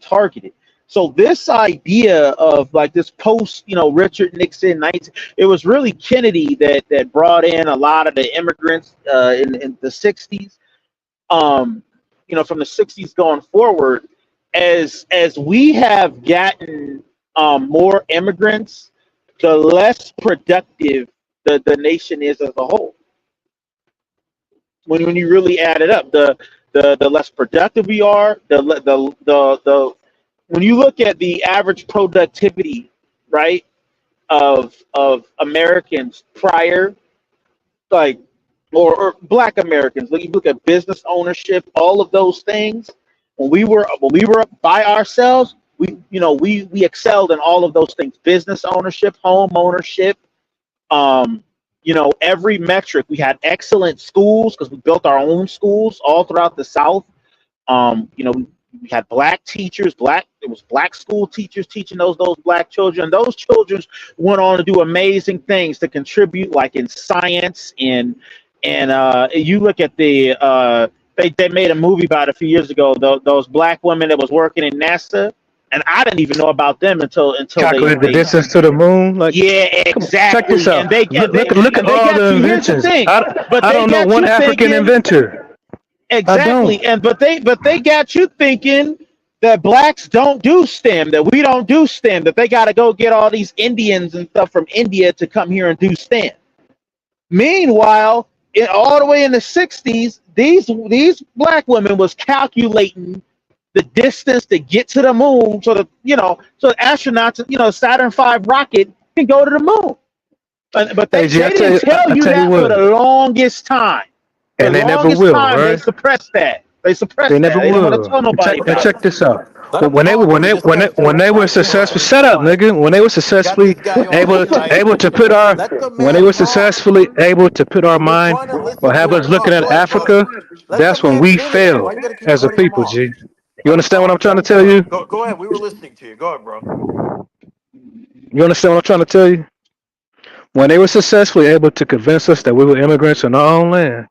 targeted. So this idea of like this post, Richard Nixon, it was really Kennedy that brought in a lot of the immigrants in the 60s. From the 60s going forward, as we have gotten more immigrants, the less productive the nation is as a whole. When you really add it up, the less productive we are, the when you look at the average productivity, right, of Americans prior, like, or Black Americans, like you look at business ownership, all of those things. When we were by ourselves, we excelled in all of those things: business ownership, home ownership. Every metric. We had excellent schools because we built our own schools all throughout the South. We had black teachers, it was black school teachers teaching those black children. Those children went on to do amazing things to contribute, like in science and you look at the they made a movie about it a few years ago. Those black women that was working in NASA, and I didn't even know about them until Calculate the they distance to the moon. Like, yeah, check exactly. this out. And they Look at all the inventions. I don't know one African inventor. Exactly, but they got you thinking that blacks don't do STEM, that we don't do STEM, that they got to go get all these Indians and stuff from India to come here and do STEM. Meanwhile, all the way in the 60s, these black women was calculating the distance to get to the moon, so the astronauts, Saturn V rocket can go to the moon. But they didn't tell you that for the longest time. And they never will, right? They suppressed that. They never They didn't want to will. tell nobody about Check this out. Let When him they talk, man. This guy's were so successful, passionate. shut up, nigga. When they were successfully Got this guy able all excited. to put our Let the when they man were talk. successfully able to put our We're mind trying to or listen have to him us looking talk. at Go ahead, bro. Africa, Let the that's when man we finish. Why failed you gotta keep as a cutting him people, off? G. You Let him understand what I'm talk. trying Let to him tell you? talk. Go ahead. We were listening to you. Go ahead, bro. You understand what I'm trying to tell you? When they were successfully able to convince us that we were immigrants in our own land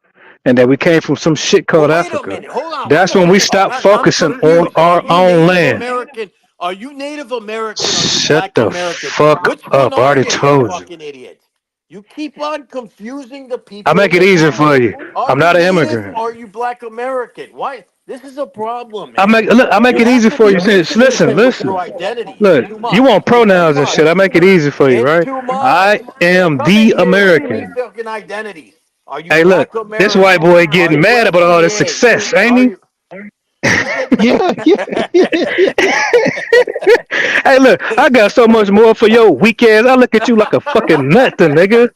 and that we came from some shit Well, called wait a Africa, minute. Hold on. Wait that's a when we minute. stopped I'm focusing on confused. Are our you own Native land. American? Are you Native American? Are you Shut Black the American? fuck Which one up. I are already you, you told you. fucking idiot? You keep on confusing the I people in make it the easy group. for you. Are I'm you not an Native? immigrant. Or are you Black American? Why? This is a problem, I man. make You it have easy to for be you. Listen, consistent with listen. your identity. It's Look, too you much. want It's too pronouns and shit. I much. make it easy for you, It's right? too much. I am Come in the here with three American. fucking identities. Are you Hey, look, Black this white American? boy Are getting you mad about all this FCA? success, ain't Are he? you? Who said yeah, yeah, yeah, yeah. Hey, look, I got so much more for your weak ass. I look at you like a fucking nut, nigga.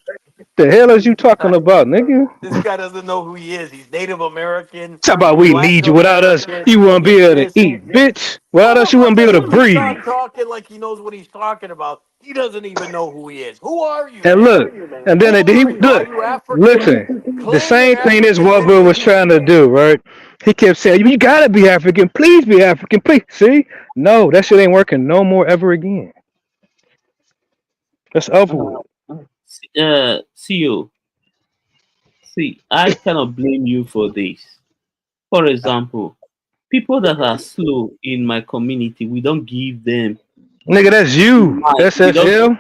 The hell is you talking about, nigga? This guy doesn't know who he is. He's Native American, Talk about we Black need you. Without us, American. you won't be He's able to this. eat, bitch. Without us, you won't be Motherfucker, able he to keeps breathe. on talking like he knows what he's talking about. He doesn't even know who he is. Who are you, And man? look, and then Who he are you? Are look, you African? listen. The Claim you're same thing this African, white then boy you was leave. trying to do, right? He kept saying, "You gotta be African. Please be African. Please." See, no, that shit ain't working no more ever again. That's over with. CEO, see, I cannot blame you for this. For example, people that are slow in my community, we don't give them Nigga, that's you. mic. SSL.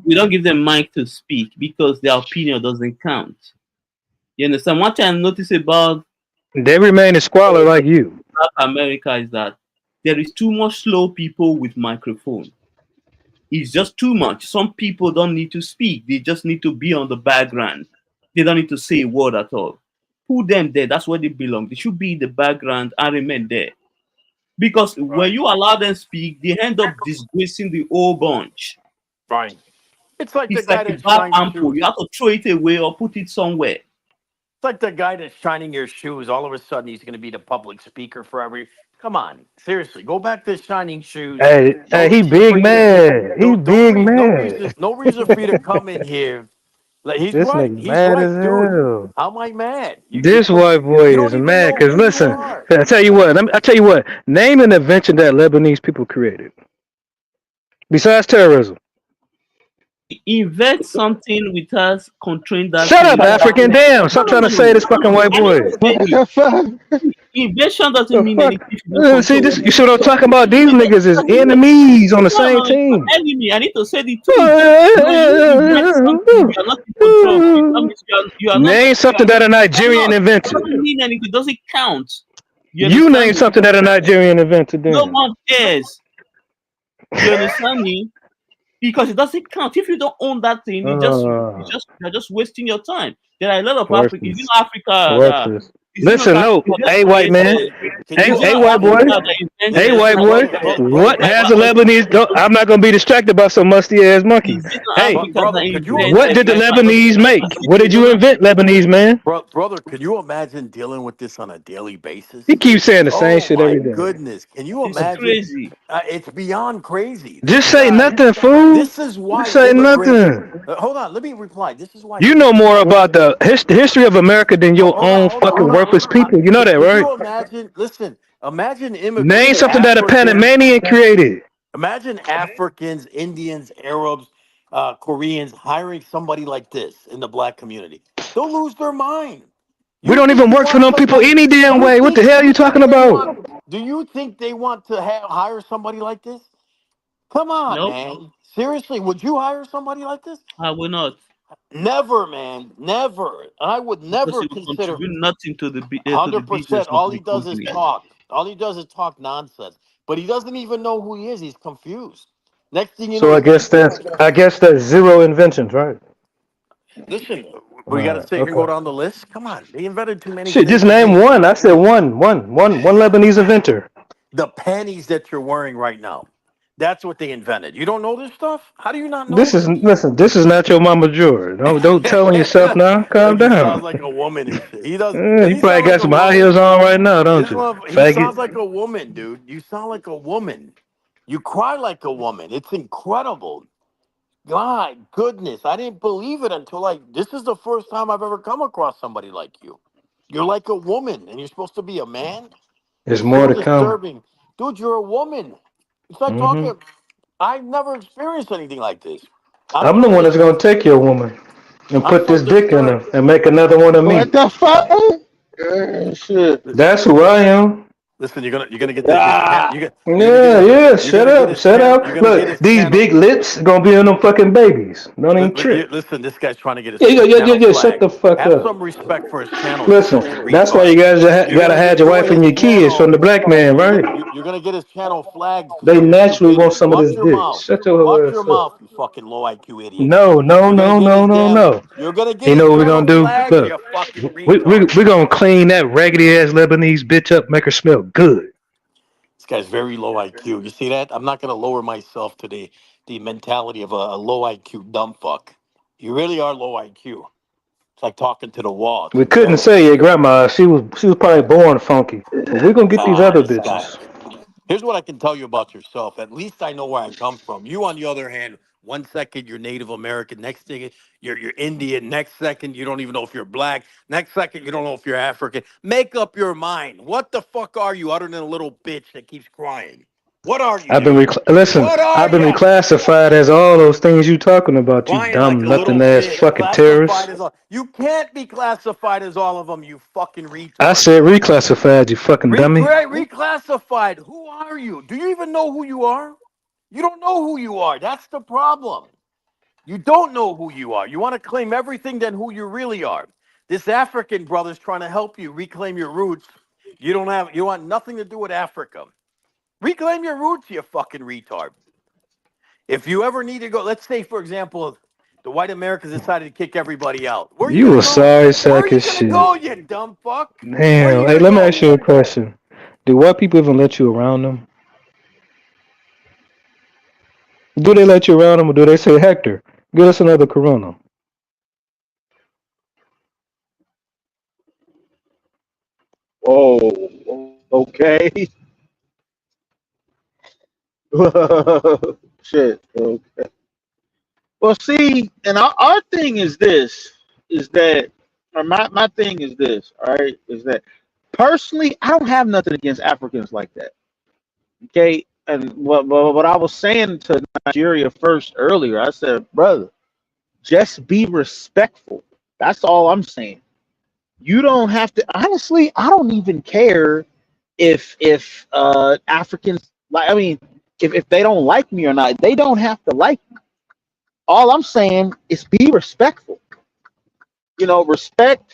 We don't give them mic to speak because their opinion doesn't count. You understand? One thing I notice about They remain a squalor like you. Black America is that there is too much slow people with microphone. It's just too much. Some people don't need to speak. They just need to be on the background. They don't need to say a word at all. Put them there. That's where they belong. They should be in the background and remain there. Because when Right. you allow them speak, they end up disgracing the whole bunch. Right. It's like the It's guy like a that's bad shining ample. shoes. You have to throw it away or put it somewhere. It's like the guy that's shining your shoes. All of a sudden, he's going to be the public speaker for every. Come on, seriously, go back to shining shoes. No He reason big for you to. mad. He big No mad. reason. No reason for you to come in here. Like he's This right. nigga He's mad as right, dude. hell. How am I mad? This white boy You is don't even mad know because who you listen, are. I tell you what. I tell you what. Name an invention that Lebanese people created besides terrorism. Invent something with us, constrain that Shut thing. up, African. Damn. No, Stop no, trying no, to no, say this no, fucking no. white I need boy. to say What this. the fuck? Invention doesn't The mean fuck? anything if you don't See control this? it. You see what I'm talking about? These Invent niggas is doesn't mean enemies on the no, same no, it's not team. enemy. I need to say the truth. When you invent something, you are not in control of it. That means you are not. Name You are, something that a you are Nigerian not. It invented. doesn't mean anything. It doesn't count. You You name understand me? something that a Nigerian invented No then. one cares. You understand me? Because it doesn't count. If you don't own that thing, you're just wasting your time. There are a lot of Africans. Is it Worthless. not Africa that Worthless. is it not Listen, no. Africa that Hey, white man. created? Can Hey, you Is it hey, not white boy. Africa that Hey, invented white boy. brother, What has a Lebanese? I'm not gonna be distracted by some musty ass monkeys. is it not Hey, Africa brother, that could you what did the imagine? Lebanese make? is What did you invent, Lebanese man? Brother, can you imagine dealing with this on a daily basis? He keeps saying the same Oh shit my every day. goodness. Can you it's imagine? crazy. It's beyond crazy. Just This say guy, nothing, fool. this is Just why say immigrants. nothing. Hold on, let me reply. This is why You know more immigrants. about the history of America than your Hold on, own hold on, fucking hold on. worthless people. You know that, Can right? you imagine? Listen, imagine Name immigrants, something that a Africans. Panamanian created. Imagine Africans, Indians, Arabs, Koreans hiring somebody like this in the black community. They'll lose their mind. We You don't think even you work for want them people somebody? any damn You way. What the think hell are you you talking think they want? about? Do you think they want to hire somebody like this? Come on, Nope, man. Seriously, would you hire somebody like this? I will not. Never, man. Never. I would Because never it will consider. contribute nothing to the 100%. business or All to he the does is company. talk. All he does is talk nonsense. But he doesn't even know who he is. He's confused. Next thing you So know, I he's gonna guess that's zero inventions, right? listen. All We got to right. sit here and go Okay. down the list. Come on, they invented too many Shit, just things. name one. I said one Lebanese inventor. The panties that you're wearing right now. That's what they invented. You don't know this stuff? How do you not know This is this? listen. This is not your mama George. Don't tell on yourself now. Calm Like he sounds down. like a woman and shit. He does. Does You he probably sound got like a some high woman? heels on right now, don't This you? one, he sounds Faggot. like a woman, dude. You sound like a woman. You cry like a woman. It's incredible. My goodness, I didn't believe it until this is the first time I've ever come across somebody like you. You're like a woman, and you're supposed to be a man. There's It's more so to come. disturbing, dude. You're a woman. It's like Hmm. talking. I've never experienced anything like this. I'm I'm the from one this. that's gonna take your woman and I'm put so this dick in her disturbed. and make another one of What me. the fuck? Shit. That's who I am. Listen, you're gonna get his channel. Ah. You're gonna get Yeah, his yeah. you're Shut gonna get up, his shut channel. You're up. gonna get Look, his these channel. big lips gonna be on them fucking babies. Don't even trip. Listen, this guy's trying to get his Yeah, yeah, yeah, yeah, channel yeah. Shut flagged. the fuck Have up. some respect for his channel, you Listen, fucking that's why you retard. guys You're gotta gonna have your destroy wife and his your kids from channel. the black man, right? You're gonna get his channel flagged They for your naturally want stupidity. some of Watch this your dick. mouth. Shut your whole Watch your ass up. mouth, you fucking low IQ idiot. No, no, You're gonna no, get no, his no, damn. no. You're gonna get You his know what we're channel gonna do? flagged, Look, you fucking we retard. gonna clean that raggedy ass Lebanese bitch up, make her smell good. This guy's very low IQ. You see that? I'm not gonna lower myself to the mentality of a low IQ dumb fuck. You really are low IQ. It's like talking to the wall. It's We couldn't incredible. say your grandma. She was probably born funky. But we're gonna get these Ah, other this guy. bitches. Here's what I can tell you about yourself. At least I know where I come from. You, on the other hand, one second you're Native American, next thing you're Indian, next second you don't even know if you're black, next second you don't know if you're African. Make up your mind. What the fuck are you other than a little bitch that keeps crying? What are you, dude? Listen. What are I've been you? reclassified as all those things you talking about. You Crying like dumb a little nothing ass bitch. fucking Classified terrorist. as all. You can't be classified as all of them, you fucking I retard. said reclassified. You fucking dummy. Reclassified. Who are you? Do you even know who you are? You don't know who you are. That's the problem. You don't know who you are. You want to claim everything than who you really are. This African brother's trying to help you reclaim your roots. You want nothing to do with Africa. Reclaim your roots, you fucking retard. If you ever need to go, let's say, for example, the white Americans decided to kick everybody out. Where are you You gonna a go? sorry Where are sack you of gonna shit. go, you dumb fuck? Where are Damn. you Hey, gonna let me ask go? you a question. Do white people even let you around them? Do they let you around them, or do they say, Hector, Get us another Corona. Oh, okay. Shit. Okay. Well, see, and our thing is this: is that, or my thing is this. All right, is that personally, I don't have nothing against Africans like that. Okay, and what I was saying to Nigeria first earlier, I said, brother, just be respectful. That's all I'm saying. You don't have to. Honestly, I don't even care if Africans like. I mean, if they don't like me or not, they don't have to like me. All I'm saying is be respectful. You know, respect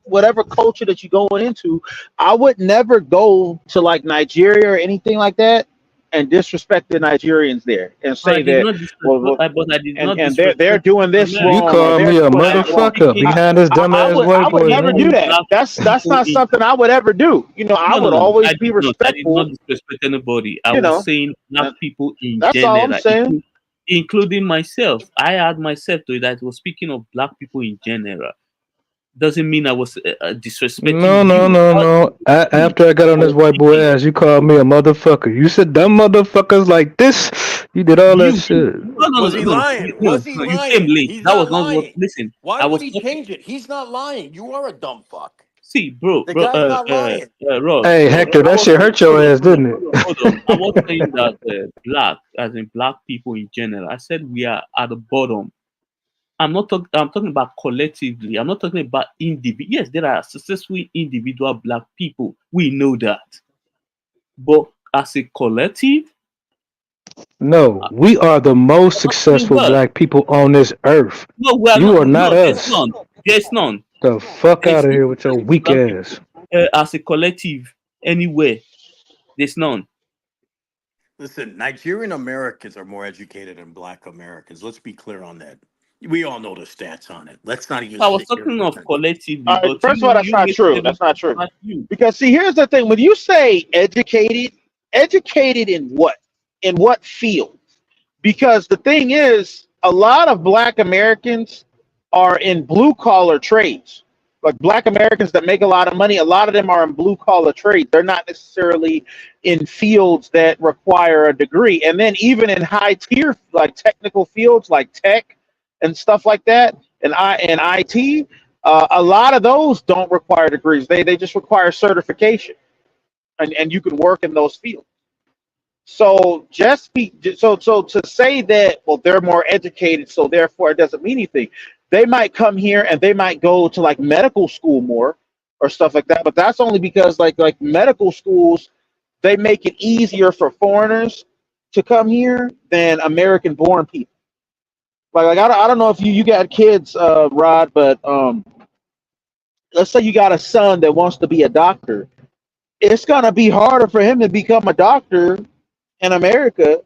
whatever culture that you're going into. I would never go to like Nigeria or anything like that and disrespect the Nigerians there and I say did that, not disrespect, but I did not and they're disrespect doing this You America. wrong or call they're me a doing I that was wrong. motherfucker speaking. behind this dumbass I white would boy, never do man. Speaking that. black That's people not in something I would ever do. You know, I no, no, would no. I always be did not. I did not respectful. disrespect anybody. I You was know, saying black and people in that's all I'm general, saying. including myself. I add myself to that. I was speaking of black people in general. Doesn't mean I was disrespecting No, no, you. no, no. Me. After I got on I this was white boy speaking. ass, you called me a motherfucker. You said dumb motherfuckers like this. You did all that You. shit. No, no, Was no, he no, no, lying? no, Was he no. You came lying? late. He's That not was not what. lying. Listen, Why I would was he talking. change it? He's not lying. You are a dumb fuck. See, bro, The bro, guy's not lying. Ross, Hey, Ross. Hector, I that was shit hurt your ass, didn't it? hold on. I was saying that black, as in black people in general. I said we are at the bottom. I'm not talking. I'm talking about collectively. I'm not talking about individual. Yes, there are successful individual black people. We know that, but as a collective, No, we are the most I'm not saying successful well. black people on this earth. No, we are You not. are not No, there's us. none. There's none. The fuck There's out of no here with your successful weak black people ass. as a collective anywhere. There's none. Listen, Nigerian Americans are more educated than Black Americans. Let's be clear on that. We all know the stats on it. Let's not even I was sit here talking and of pretend. collectively, but First of all, that's you not make true. everything That's not true. about you. Because see, here's the thing: when you say educated, educated in what? In what field? Because the thing is, a lot of Black Americans are in blue collar trades. Like Black Americans that make a lot of money, a lot of them are in blue collar trades. They're not necessarily in fields that require a degree. And then even in high tier, like technical fields, like tech and stuff like that, and IT, a lot of those don't require degrees. They just require certification, and you can work in those fields. So to say that, well, they're more educated, so therefore it doesn't mean anything. They might come here and they might go to like medical school more or stuff like that, but that's only because like medical schools, they make it easier for foreigners to come here than American born people. I don't know if you got kids, Rod, but let's say you got a son that wants to be a doctor. It's gonna be harder for him to become a doctor in America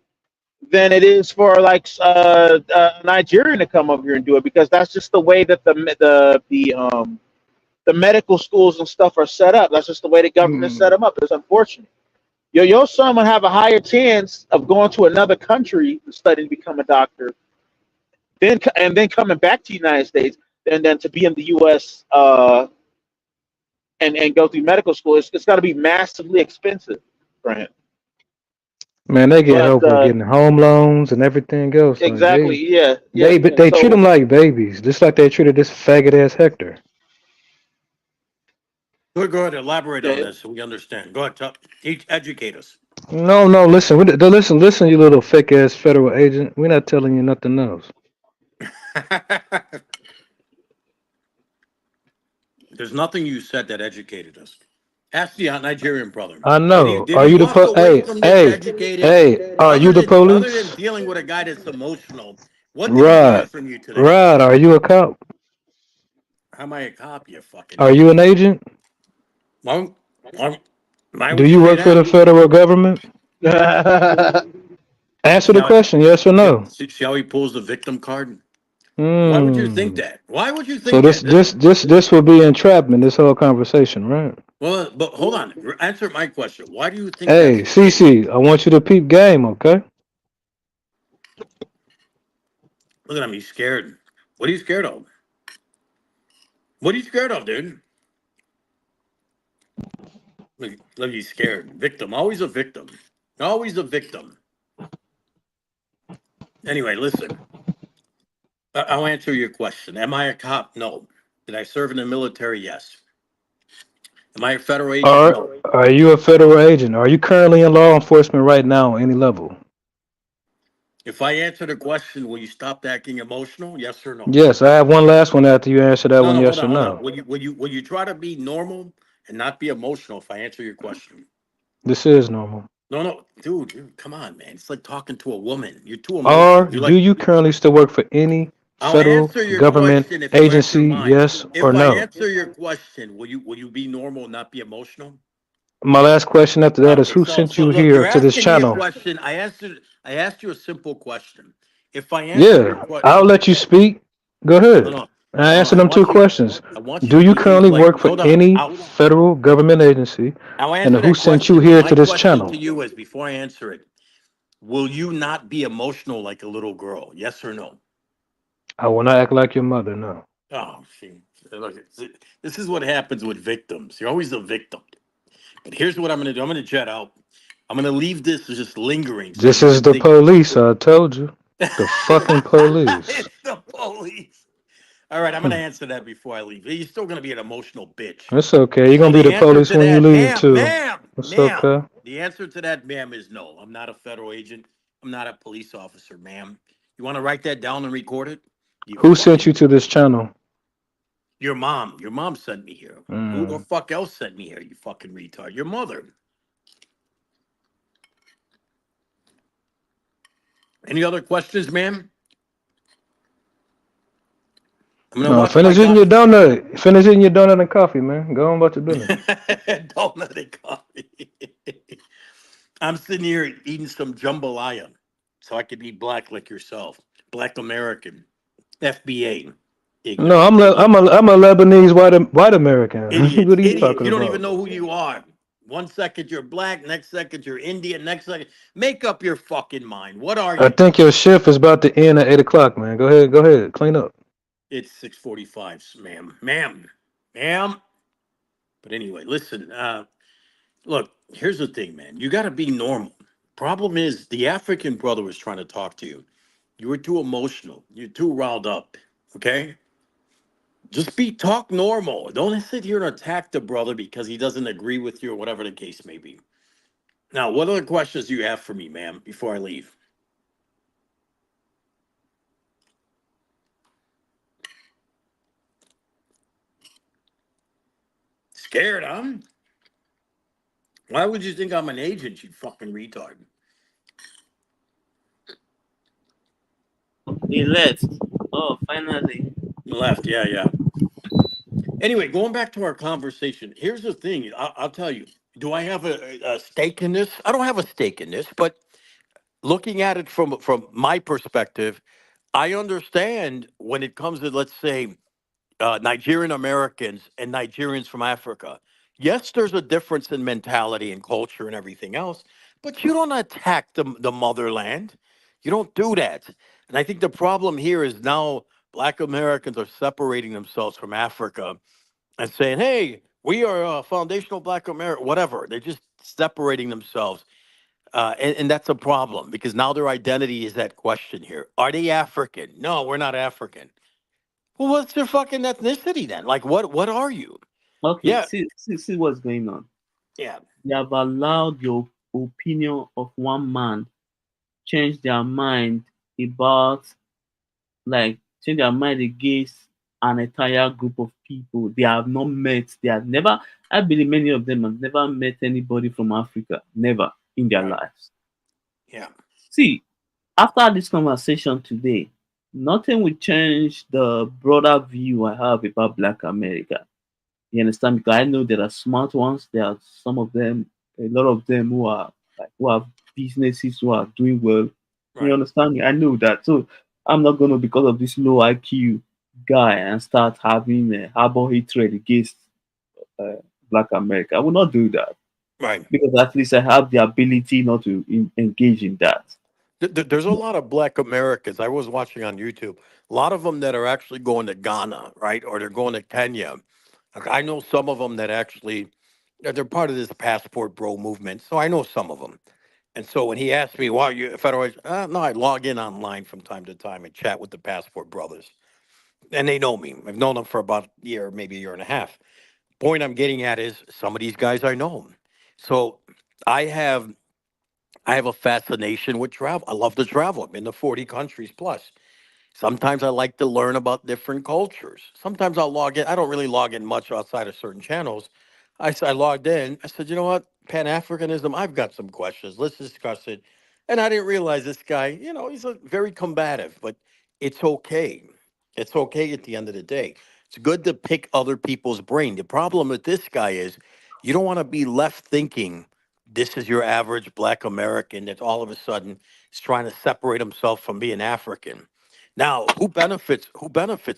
than it is for like Nigerian to come over here and do it, because that's just the way that the medical schools and stuff are set up. That's just the way the government set Mm. them up. It's unfortunate. Your son would have a higher chance of going to another country to study to become a doctor, then coming back to the United States, than to be in the U.S. And go through medical school. It's got to be massively expensive for him. Man, they get But help with getting home loans and everything else. Like exactly, yeah, yeah. they treat them So like babies, just like they treated this faggot ass Hector. Go ahead, elaborate on yeah, this so we understand. Go ahead, teach, educate us. No, no, listen, listen, you little fake ass federal agent. We're not telling you nothing else. There's nothing you said that educated us. Ask the Nigerian brother. I Did he know. did Are he you the walk away hey, from this hey, educated? hey? Are you the Other than police? dealing with a guy that's emotional, what did he learn Rod, from you today? Rod, are you a cop? How am I a cop, you fucking Are you idiot? an agent? Why, why Do would you you say work for that? the federal government? Answer See the how question, yes or no. see how he pulls the victim card? Why would you think Hmm. that? Why would you So think that? this will be entrapment. This whole conversation, right? Well, but hold on. Answer my question. Why do you think that's Hey, the case? CC, I want you to peep game, okay? Look at him. He's scared. What are you scared of? What are you scared of, dude? Look, he's scared. Victim. Always a victim. Always a victim. Anyway, listen. I'll answer your question. Am I a cop? No. Did I serve in the military? Yes. Am I a federal agent? No. Are you a federal agent? Are you currently in law enforcement right now, any level? If I answer the question, will you stop acting emotional? Yes or no? Yes, I have one last one after you answer that No, one, no, yes or hold no. on. Will you try to be normal and not be emotional if I answer your question? This is normal. No, dude, come on, man. It's like talking to a woman. You're too Or emotional. You're do like, you currently still work for any I'll federal answer your government question if you answer agency, mine. yes or If I no? answer your question, will you be normal and not be emotional? My last question after that is Okay, who so sent you look, here you're to this asking me a channel? question. I asked you a simple question. If I answer your Yeah, question, I'll let you speak. Go no, ahead. no, I no, no. answered them two questions. I want you Do to you behave currently like. work for Hold on. any I'll federal government agency? I'll And answer who that sent you question, but here my to this question to channel? you is before I answer it, will you not be emotional like a little girl? Yes or no? I will not act like your mother, no. Oh, see, look, this is what happens with victims. You're always a victim. But here's what I'm going to do. I'm going to jet out. I'm going to leave this just lingering so This you is can the think. police, I told you. The fucking police. It's the police. All right, I'm going to answer that before I leave. You're still going to be an emotional bitch. It's okay. You're So gonna be the the answer police to when you that, leave ma'am, too. ma'am, It's ma'am. okay. The answer to that, ma'am, is no. I'm not a federal agent. I'm not a police officer, ma'am. You want to write that down and record it? You Who sent you fucking to this channel? your mom. Your mom sent me here. Who the Mm. fuck else sent me here? You fucking retard. Your mother. Any other questions, ma'am? I'm gonna No, watch my finish eating your daughter. donut. Finish eating your donut and coffee, man. Go on about your business. Don't let it coffee. I'm sitting here eating some jambalaya, so I could be black like yourself, Black American, FBA, No, ignorant idiot, I'm a Lebanese white American. idiot, What are you idiot. talking You don't even about? know who you are. 1 second you're black, next second you're Indian, next second. Make up your fucking mind. What are I you? think your shift is about to end at 8 o'clock, man. Go ahead, clean up. It's 6:45, ma'am. But anyway, listen. Look, here's the thing, man. You got to be normal. Problem is, the African brother was trying to talk to you. You were too emotional. You're too riled up. Okay? Just talk normal. Don't sit here and attack the brother because he doesn't agree with you or whatever the case may be. Now, what other questions do you have for me, ma'am, before I leave? Scared, huh? Why would you think I'm an agent, you fucking retard? He left. Oh, finally. Left, yeah. Anyway, going back to our conversation, here's the thing. I'll tell you. Do I have a stake in this? I don't have a stake in this, but looking at it from my perspective, I understand when it comes to, let's say, Nigerian Americans and Nigerians from Africa. Yes, there's a difference in mentality and culture and everything else, but you don't attack the motherland. You don't do that. And I think the problem here is now Black Americans are separating themselves from Africa and saying, hey, we are foundational Black America, whatever. They're just separating themselves. And that's a problem because now their identity is at question here. Are they African? No, we're not African. Well, what's their fucking ethnicity then? Like, what are you? Okay, Yeah, see what's going on. yeah, They have allowed your opinion of one man change their mind about, like, change their mind against an entire group of people they have not met. They have never, I believe many of them have never met anybody from Africa, never in their right, lives. yeah, See, after this conversation today, nothing will change the broader view I have about Black America. You understand? Because I know there are smart ones. There are some of them, a lot of them who are like who have businesses who are doing well. You right. understand me? I know that. So I'm not gonna, because of this low IQ guy, and start having a harbor hatred against uh, Black America. I will not do that Right. because at least I have the ability not to engage in that. There's a lot of Black Americans. I was watching on YouTube. A lot of them that are actually going to Ghana, right, or they're going to Kenya. Like, I know some of them that actually they're part of this passport bro movement. So I know some of them. And so when he asked me, "Why you federal?" No, I log in online from time to time and chat with the passport brothers, and they know me. I've known them for about a year, maybe a year and a half. Point I'm getting at is some of these guys I know. So I have I have a fascination with travel. I love to travel. I've been to 40 countries plus. Sometimes I like to learn about different cultures. Sometimes I'll log in. I don't really log in much outside of certain channels. I logged in. I said, you know what? Pan Africanism, I've got some questions. Let's discuss it. And I didn't realize this guy, he's a very combative, but it's okay. It's okay at the end of the day. It's good to pick other people's brain. The problem with this guy is you don't want to be left thinking this is your average Black American that all of a sudden is trying to separate himself from being African. Now, who benefits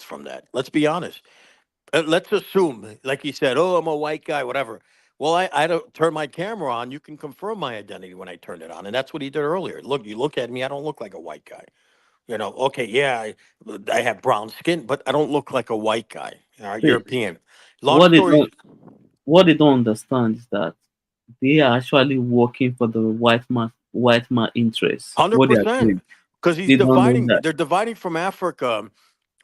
from that? Let's be honest. Let's assume, like he said, oh, I'm a white guy, whatever. Well, I don't turn my camera on. You can confirm my identity when I turn it on, and that's what he did earlier. Look, you look at me. I don't look like a white guy. Okay, yeah, I have brown skin, but I don't look like a white guy. All right, See, European. Long what they story. don't what they don't understand is that they are actually working for the white man interests. What they are 100%. doing, Because he's they don't know dividing. that. They're dividing from Africa.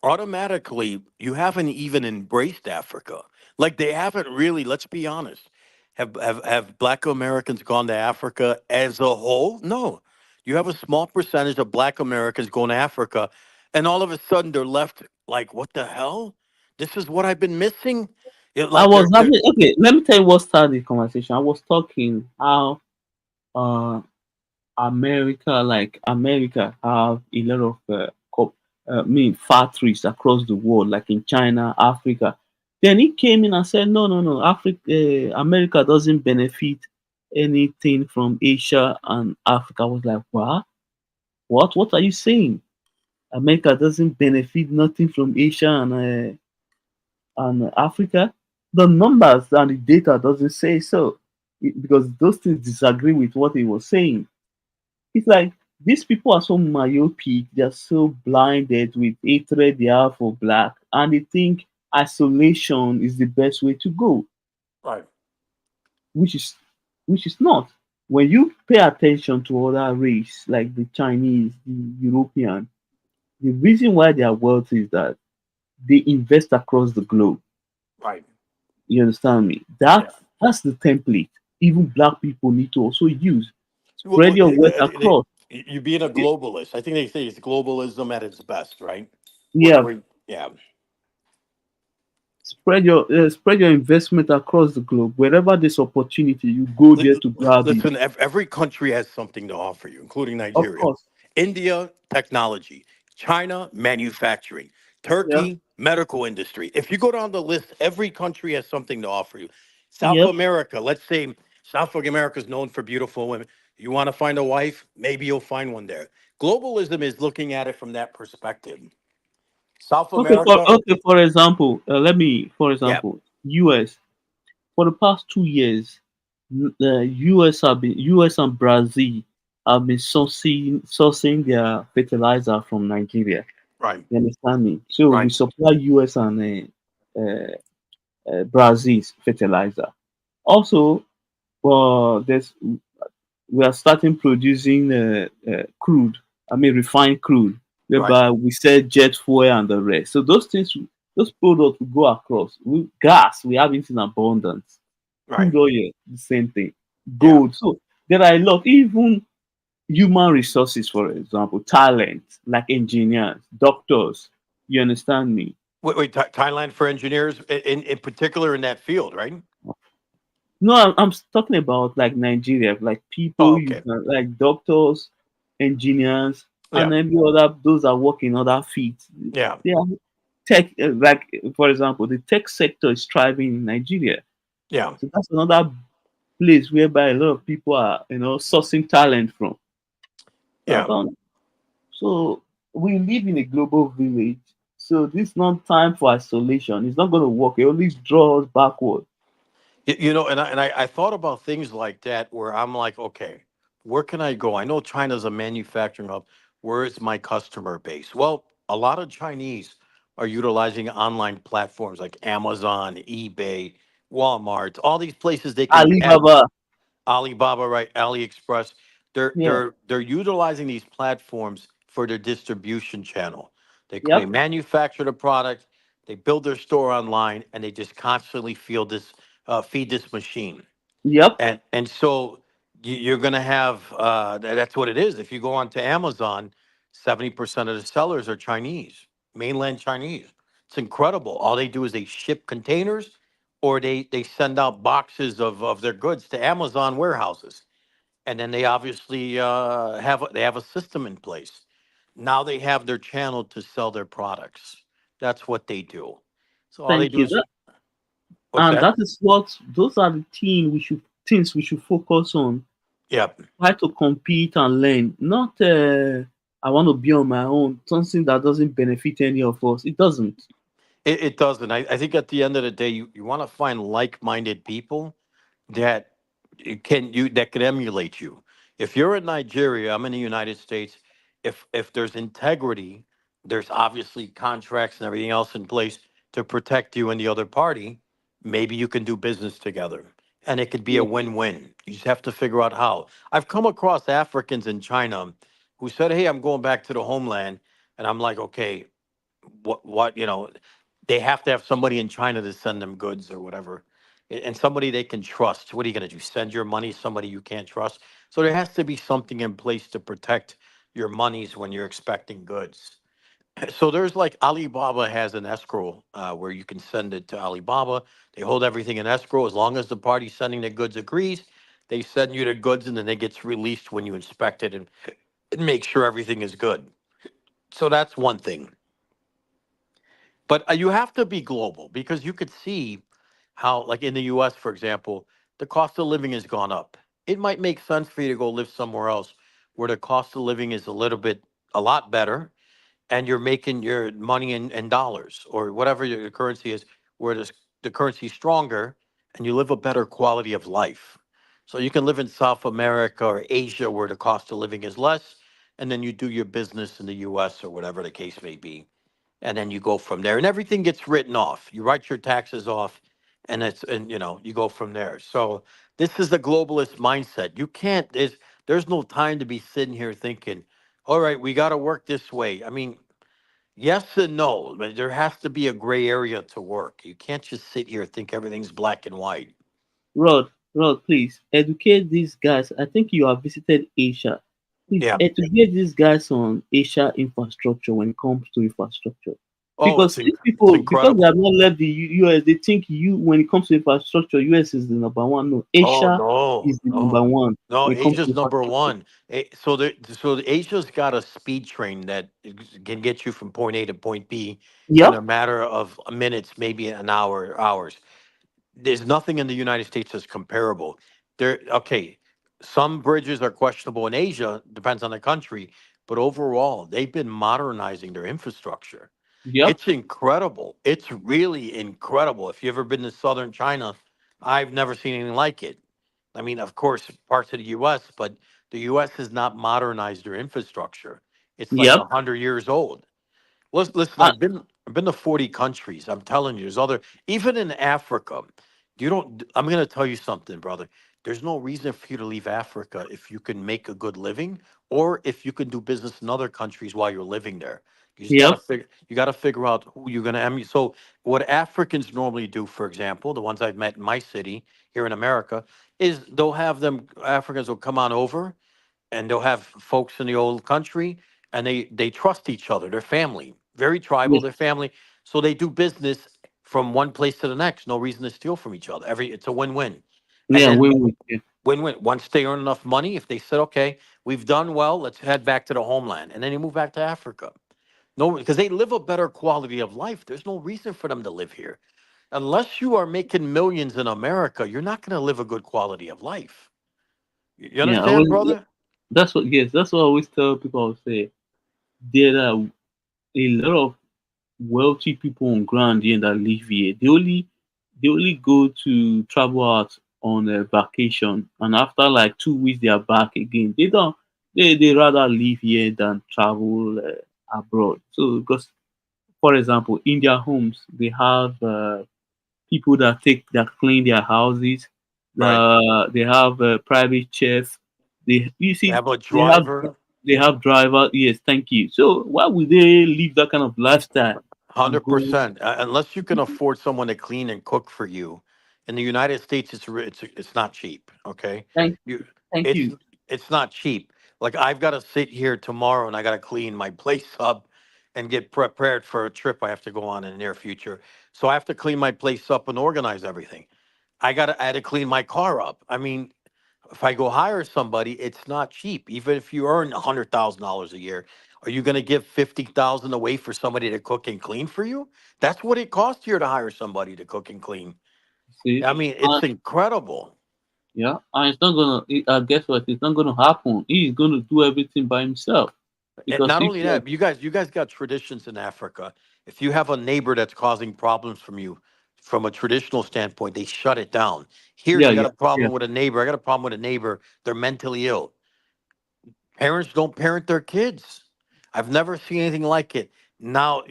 Automatically, you haven't even embraced Africa. Like they haven't really. Let's be honest. Have Black Americans gone to Africa as a whole? No. You have a small percentage of Black Americans going to Africa, and all of a sudden they're left like, what the hell? This is what I've been missing. I Like was they're having okay. Let me tell you what started the conversation. I was talking how uh America have a lot of factories across the world, like in China, Africa. Then he came in and said, no, no, no, America doesn't benefit anything from Asia and Africa. I was like, what? What are you saying? America doesn't benefit nothing from Asia and Africa. The numbers and the data doesn't say so, because those things disagree with what he was saying. It's like these people are so myopic, they're so blinded with hatred they have for black, and they think isolation is the best way to go, right. which is which is not. When you pay attention to other race like the Chinese, the European, the reason why they are wealthy is that they invest across the globe. Right. You understand me? Yeah. That's the template. Even black people need to also use. Well, Spread your wealth across. you being a globalist, I think they say it's globalism at its best, right? Yeah, Yeah, spread your investment across the globe. Wherever there's opportunity, you go there to grab it. listen, every country has something to offer you, including Of Nigeria. course. India, technology. China, manufacturing. Yeah. Turkey, medical industry. If you go down the list, every country has something to offer you. South Yep. America, let's say South America is known for beautiful women. You want to find a wife? Maybe you'll find one there. Globalism is looking at it from that perspective. South Okay. For America, okay. For example, for yeah, example, U.S. For the past 2 years, the U.S. and Brazil have been sourcing their fertilizer from Nigeria. right, You understand me? So we right, supply U.S. and Brazil's fertilizer. Also, there's we are starting producing crude. I mean refined crude, right, whereby we sell jet fuel and the rest. So those things, those products will go across. Gas, we have it in abundance. right, Crude oil, the same thing. yeah. Gold. So there are a lot. Even human resources, for example, talent like engineers, doctors. You understand me? Wait, Thailand for engineers in particular in that field, right? No, I'm talking about like Nigeria, like Oh, people you okay. can like doctors, engineers, Yeah, and every other those that work in other fields. yeah, They are tech, like for example, the tech sector is thriving in Nigeria. yeah, So that's another place whereby a lot of people are, sourcing talent from. So, I yeah. don't- so we live in a global village. So this is not time for isolation. It's not going to work. It only draws backward. You know, and I thought about things like that where I'm like, okay. Where can I go? I know China's a manufacturing hub. Where is my customer base? Well, a lot of Chinese are utilizing online platforms like Amazon, eBay, Walmart, all these places they can add Alibaba. Alibaba, right? AliExpress. Yeah. They're utilizing these platforms for their distribution channel. They Yep. manufacture the product, they build their store online, and they just constantly feed this machine. Yep. And so you're going to have that's what it is. If you go on to Amazon, 70% of the sellers are Chinese, mainland Chinese. It's incredible. All they do is they ship containers, or they send out boxes of their goods to Amazon warehouses, and then they obviously they have a system in place. Now they have their channel to sell their products. That's what they do. So all they Thank do you. is what's And that? that is what those are the things we should focus on. Yeah. Try to compete and learn. Not I want to be on my own. Something that doesn't benefit any of us. It doesn't. It doesn't. I think at the end of the day, you want to find like-minded people that that can emulate you. If you're in Nigeria, I'm in the United States. If there's integrity, there's obviously contracts and everything else in place to protect you and the other party. Maybe you can do business together, and it could be a Yeah. win-win. You just have to figure out how. I've come across Africans in China who said, "Hey, I'm going back to the homeland," and I'm like, "Okay, what they have to have somebody in China to send them goods or whatever, and somebody they can trust. What are you going to do? Send your money to somebody you can't trust? So there has to be something in place to protect your monies when you're expecting goods. So there's like Alibaba has an escrow where you can send it to Alibaba. They hold everything in escrow as long as the party sending the goods agrees. They send you the goods and then it gets released when you inspect it and make sure everything is good. So that's one thing. But you have to be global because you could see how, like in the US, for example, the cost of living has gone up. It might make sense for you to go live somewhere else where the cost of living is a lot better, and you're making your money in dollars or whatever your currency is, where the currency is stronger and you live a better quality of life. So you can live in South America or Asia where the cost of living is less, and then you do your business in the US or whatever the case may be, and then you go from there and everything gets written off. You write your taxes off, and you go from there. So this is the globalist mindset. You can't there's no time to be sitting here thinking, all right, we got to work this way. I mean, yes and no, but there has to be a gray area to work. You can't just sit here and think everything's black and white. Rod, please educate these guys. I think you have visited Asia. Please Yeah. educate these guys on Asia infrastructure when it comes to infrastructure. Oh, Because these it's people, because they incredible. have not left the US, they think you when it comes to infrastructure, US is the number one. No, Oh Asia no, is the number no, one no. when it comes to Asia's number infrastructure. one. Asia's got a speed train that can get you from point A to point B in a Yep, matter of minutes, maybe an hour, hours. There's nothing in the United States that's comparable. Okay, some bridges are questionable in Asia, depends on the country, but overall, they've been modernizing their infrastructure. yep, It's incredible. It's really incredible. If you've ever been to southern China, I've never seen anything like it. I mean, of course, parts of the US, but the US has not modernized their infrastructure. It's like yep. 100 years old. Listen, Uh, I've been to 40 countries. I'm telling you, there's other even in Africa. You don't. I'm going to tell you something, brother. There's no reason for you to leave Africa if you can make a good living, or if you can do business in other countries while you're living there. You just got to yep, figure. You got to figure out who you're going to emulate. So, what Africans normally do, for example, the ones I've met in my city here in America, is they'll have them Africans will come on over and they'll have folks in the old country and they trust each other. They're family, very tribal. yes, They're family, so they do business from one place to the next. No reason to steal from each other. It's a win-win. And yeah, then yeah. win-win. Once they earn enough money, if they said, okay, we've done well, let's head back to the homeland, and then you move back to Africa. No, because they live a better quality of life. There's no reason for them to live here unless you are making millions in America. You're not going to live a good quality of life. You Yeah, I understand, always, brother? that's what I always tell people. I would say there are a lot of wealthy people on ground here that live here. They only go to travel out on a vacation, and after like 2 weeks they are back again. They don't. They rather live here than travel abroad. So because, for example, in their homes they have people that clean their houses. Right. They have private chefs. They you They see have a they have driver. they have driver. Yes, thank you. So why would they live that kind of lifestyle and go? 100%. Unless you can afford someone to clean and cook for you, in the United States, it's not cheap. Okay, Thank you thank it's you. it's not cheap. Like I've got to sit here tomorrow and I got to clean my place up and get prepared for a trip I have to go on in the near future. So I have to clean my place up and organize everything. I had to clean my car up. I mean, if I go hire somebody, it's not cheap. Even if you earn $100,000 a year, are you going to give 50,000 away for somebody to cook and clean for you? That's what it costs here to hire somebody to cook and clean. See, I mean, it's incredible. yeah, and it's not gonna. Guess what? It's not gonna happen. He's gonna do everything by himself And because not if only you that, you guys got traditions in Africa. If you have a neighbor that's causing problems from you, from a traditional standpoint, they shut it down. Here, yeah you got yeah a yeah. problem with a neighbor. I got a problem with a neighbor. They're mentally ill. Parents don't parent their kids. I've never seen anything like it. You now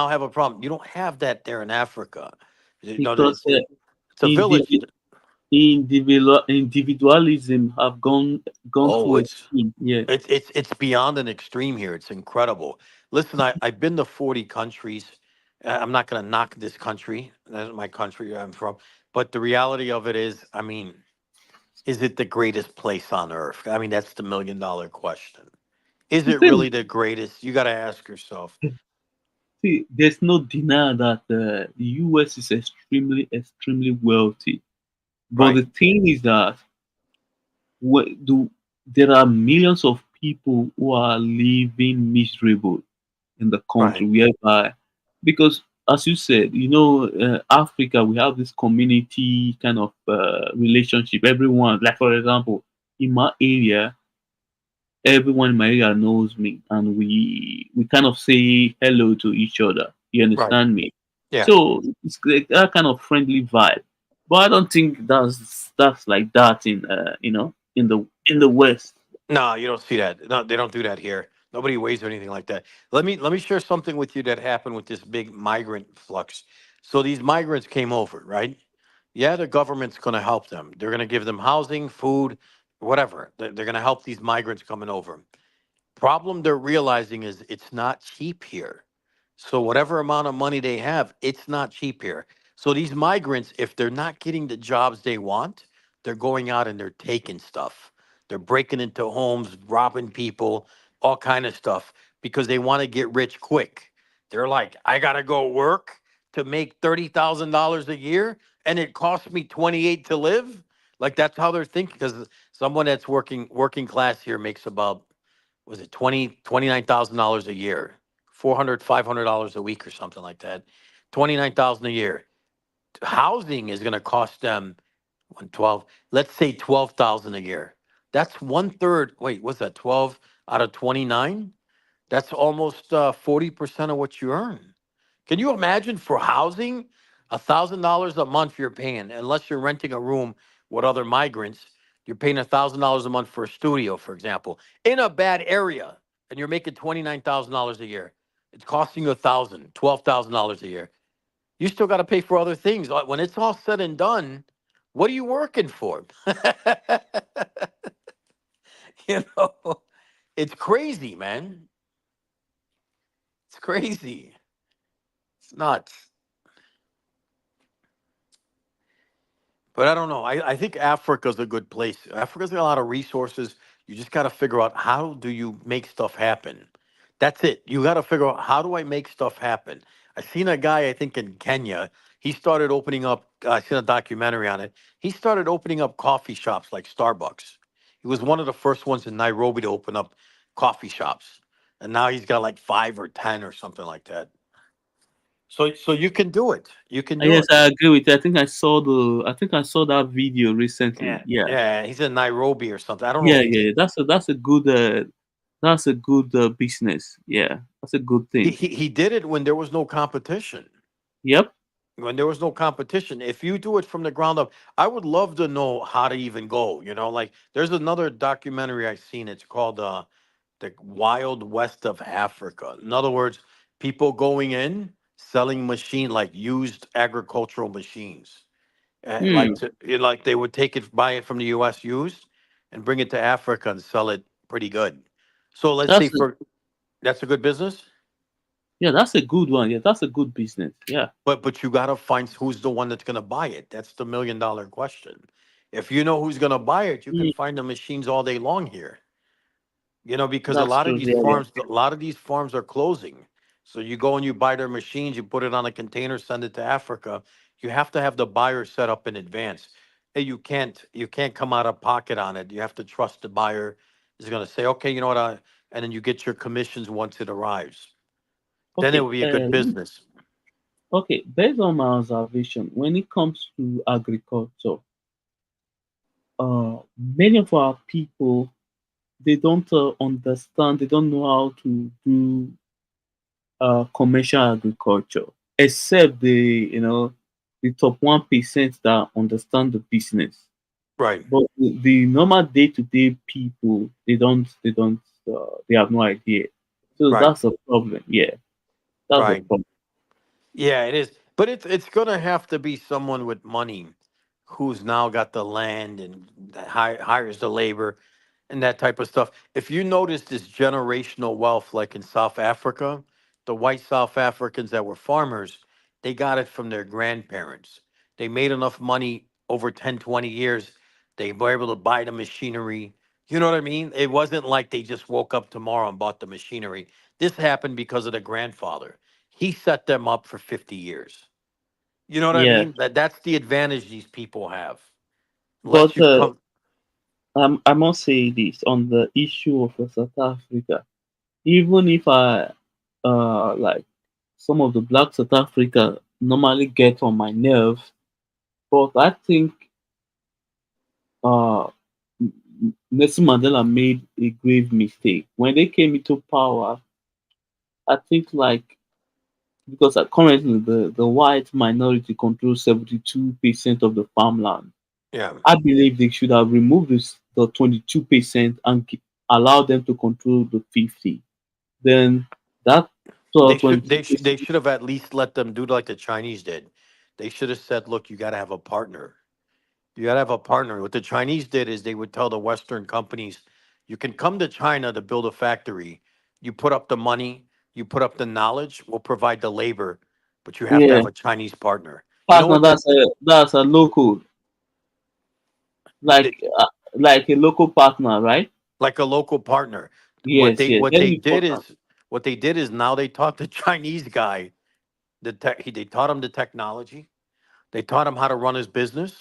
have a problem. You don't have that there in Africa. You know, Because it's a village. individualism have gone Oh, through extreme. Yeah, it's beyond an extreme here. It's incredible. Listen, I've been to 40 countries. I'm not going to knock this country. That's my country I'm from. But the reality of it is, I mean, is it the greatest place on earth? I mean, that's the $1 million question. Is the it thing really the greatest? You got to ask yourself. see, there's no denial that the US is extremely wealthy. But Right, the thing is that what do there are millions of people who are living miserable in the country right, whereby because as you said, Africa, we have this community kind of relationship. Everyone, like for example, in my area, everyone in my area knows me, and we kind of say hello to each other. You right. understand me? Yeah. So it's like that kind of friendly vibe. But I don't think that's like that in in the West. No, you don't see that. No, they don't do that here. Nobody waves or anything like that. Let me share something with you that happened with this big migrant flux. So these migrants came over, right? Yeah, the government's going to help them. They're going to give them housing, food, whatever. They're going to help these migrants coming over. Problem they're realizing is it's not cheap here. So whatever amount of money they have, it's not cheap here. So these migrants, if they're not getting the jobs they want, they're going out and they're taking stuff. They're breaking into homes, robbing people, all kind of stuff because they want to get rich quick. They're like, I gotta go work to make $30,000 a year, and it costs me 28 to live. Like that's how they're thinking. Because someone that's working class here makes about was it 29,000 dollars a year, 400 $500 a week or something like that. 29,000 a year. Housing is going to cost them 112. Let's say 12,000 a year. That's one third. Wait, what's that? 12 out of 29. That's almost 40% of what you earn. Can you imagine for housing, $1,000 a month you're paying, unless you're renting a room with other migrants, you're paying $1,000 a month for a studio, for example, in a bad area, and you're making $29,000 a year. It's costing you $12,000 a year. You still got to pay for other things. When it's all said and done, what are you working for? you know, it's crazy, man. It's crazy. It's nuts. But I don't know. I think Africa's a good place. Africa's got a lot of resources. You just got to figure out how do you make stuff happen. That's it. You got to figure out how do I make stuff happen. I seen a guy I think in Kenya. He started opening up. I seen a documentary on it. He started opening up coffee shops like Starbucks. He was one of the first ones in Nairobi to open up coffee shops, and now he's got like 5 or 10 or something like that. So you can do it. You can do Yes, it. I agree with you. I think I saw that video recently. Yeah, Yeah, yeah, he's in Nairobi or something. I don't know yeah, if yeah. he's That's a good business. Yeah, that's a good he thing. he, he did it when there was no competition. Yep. when there was no competition. If you do it from the ground up, I would love to know how to even go. Like there's another documentary I seen. It's called the Wild West of Africa. In other words, people going in selling machine like used agricultural machines. Hmm. Like they would buy it from the U.S. used, and bring it to Africa and sell it pretty good. So let's say That's a, for that's a good business. yeah, that's a good one. Yeah, that's a good business. Yeah. But you gotta find who's the one that's gonna buy it. That's the $1 million question. If you know who's gonna buy it, you can Mm, find the machines all day long here. Because that's true. Yeah, yeah. a lot of these farms are closing. So you go and you buy their machines, you put it on a container, send it to Africa. You have to have the buyer set up in advance. Hey, you can't come out of pocket on it. You have to trust the buyer is going to say, okay, you know what, and then you get your commissions once it arrives. Then it Okay. will be a good business. Okay. Based on my observation, when it comes to agriculture, many of our people they don't understand. They don't know how to do commercial agriculture, except the top 1% that understand the business. Right, But the normal day-to-day people, they have no idea. So right, that's a problem. Yeah, that's a right. problem. Yeah, it is. But it's gonna have to be someone with money who's now got the land and that hires the labor and that type of stuff. If you notice this generational wealth, like in South Africa, the white South Africans that were farmers, they got it from their grandparents. They made enough money over 10, 20 years. They were able to buy the machinery. You know what I mean? It wasn't like they just woke up tomorrow and bought the machinery. This happened because of the grandfather. He set them up for 50 years. You know what I Yeah, mean? That's the advantage these people have. Unless but you come I must say this on the issue of South Africa. Even if I like some of the black South Africa normally get on my nerves, but I think uh, Nelson Mandela made a grave mistake when they came into power. I think like because currently the white minority controls 72% of the farmland. Yeah. I believe they should have removed the 22% and allow them to control the 50. Then that They should 22 they should they percent. should have at least let them do like the Chinese did. They should have said, "Look, you got to have a partner. You got to have a partner." What the Chinese did is they would tell the Western companies, "You can come to China to build a factory. You put up the money, you put up the knowledge, we'll provide the labor, but you have to Yeah, have a Chinese partner." You know partner. what that That's a local, like they, uh, like a local partner, right? like a local partner. What Yes, they yes. what Very they did important. is what they did is now they taught the Chinese guy they taught him the technology. They taught him how to run his business.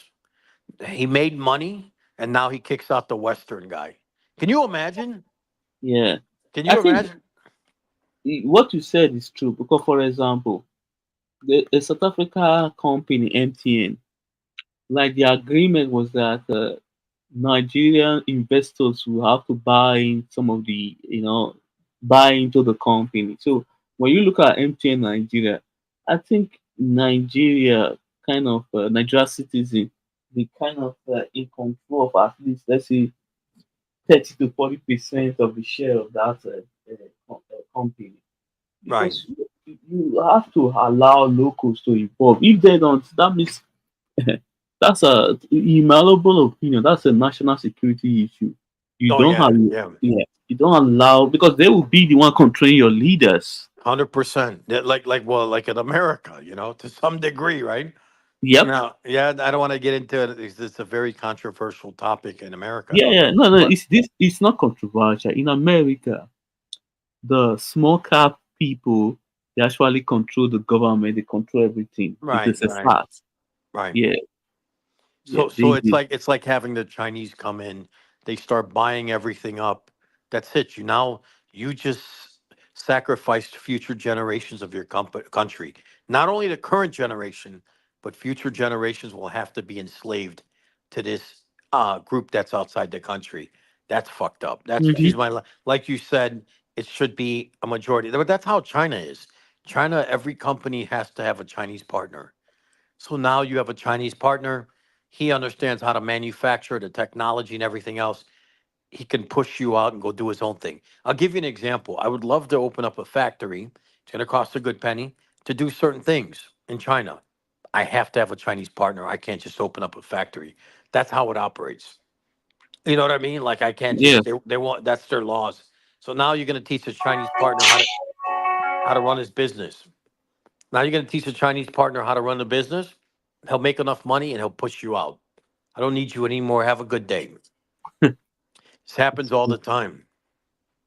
He made money, and now he kicks out the Western guy. Can you imagine? Yeah, Can I you think imagine? what you said is true because, for example, the South Africa company MTN, like the agreement was that Nigerian investors will have to buy in some of the, buy into the company. So when you look at MTN Nigeria, I think Nigeria Nigeria citizen, they kind of in control of at least let's say 30 to 40% of the share of that company Right. because you have to allow locals to involve. If they don't, that means that's a inalienable opinion. That's a national security issue. You Oh don't have, yeah, yeah, yeah, you don't allow because they will be the one controlling your leaders. 100%. Like in America, to some degree, right? Yep. Now, yeah, I don't want to get into it. It's a very controversial topic in America, Yeah, yeah. No, no. but It's not controversial. In America, the small cap people they actually control the government. They control everything. It right, is a right, fact. right. Yeah, yeah. So it's like having the Chinese come in, they start buying everything up. That's it. You just sacrificed future generations of your country. Not only the current generation, but future generations will have to be enslaved to this group that's outside the country. That's fucked up. Mm-hmm. Like you said, it should be a majority. But that's how China is. China, every company has to have a Chinese partner. So now you have a Chinese partner. He understands how to manufacture the technology and everything else. He can push you out and go do his own thing. I'll give you an example. I would love to open up a factory. It's going to cost a good penny to do certain things in China. I have to have a Chinese partner. I can't just open up a factory. That's how it operates. You know what I mean? Like I can't Yes. just they want that's their laws. So now you're going to teach a Chinese partner how to run his business. Now you're going to teach a Chinese partner how to run the business. He'll make enough money and he'll push you out. I don't need you anymore. Have a good day. This happens all the time.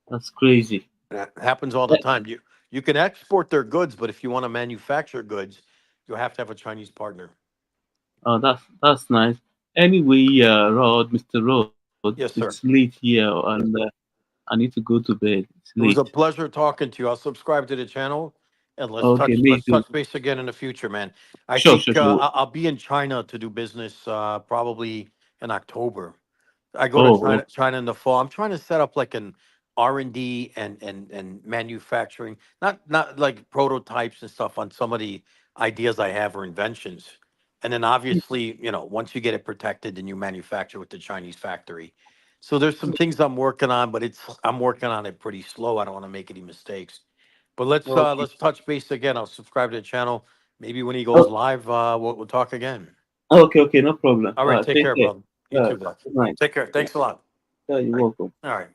That's crazy. That happens all the time. You can export their goods, but if you want to manufacture goods, you have to have a Chinese partner. Oh, that's nice. Anyway, Mr. Rod, Yes, it's sir. late here, and I need to go to bed. It's It was a late. pleasure talking to you. I'll subscribe to the channel and Okay, me let's too. touch base again in the future, man. I Sure, think sure, sure. I'll be in China to do business probably in October. I go to Oh, China in the fall. I'm trying to set up like an R&D and manufacturing, not like prototypes and stuff on some of the ideas I have or inventions. And then obviously, once you get it protected, then you manufacture with the Chinese factory. So there's some things I'm working on, but I'm working on it pretty slow. I don't want to make any mistakes. But okay. let's touch base again. I'll subscribe to the channel. Maybe when he goes Oh, live, we'll talk again. okay, no problem. All right, take Take care, care. brother. You too, bud. Good night. Take care. Yeah, Thanks a lot. yeah, you're All right. welcome. All right.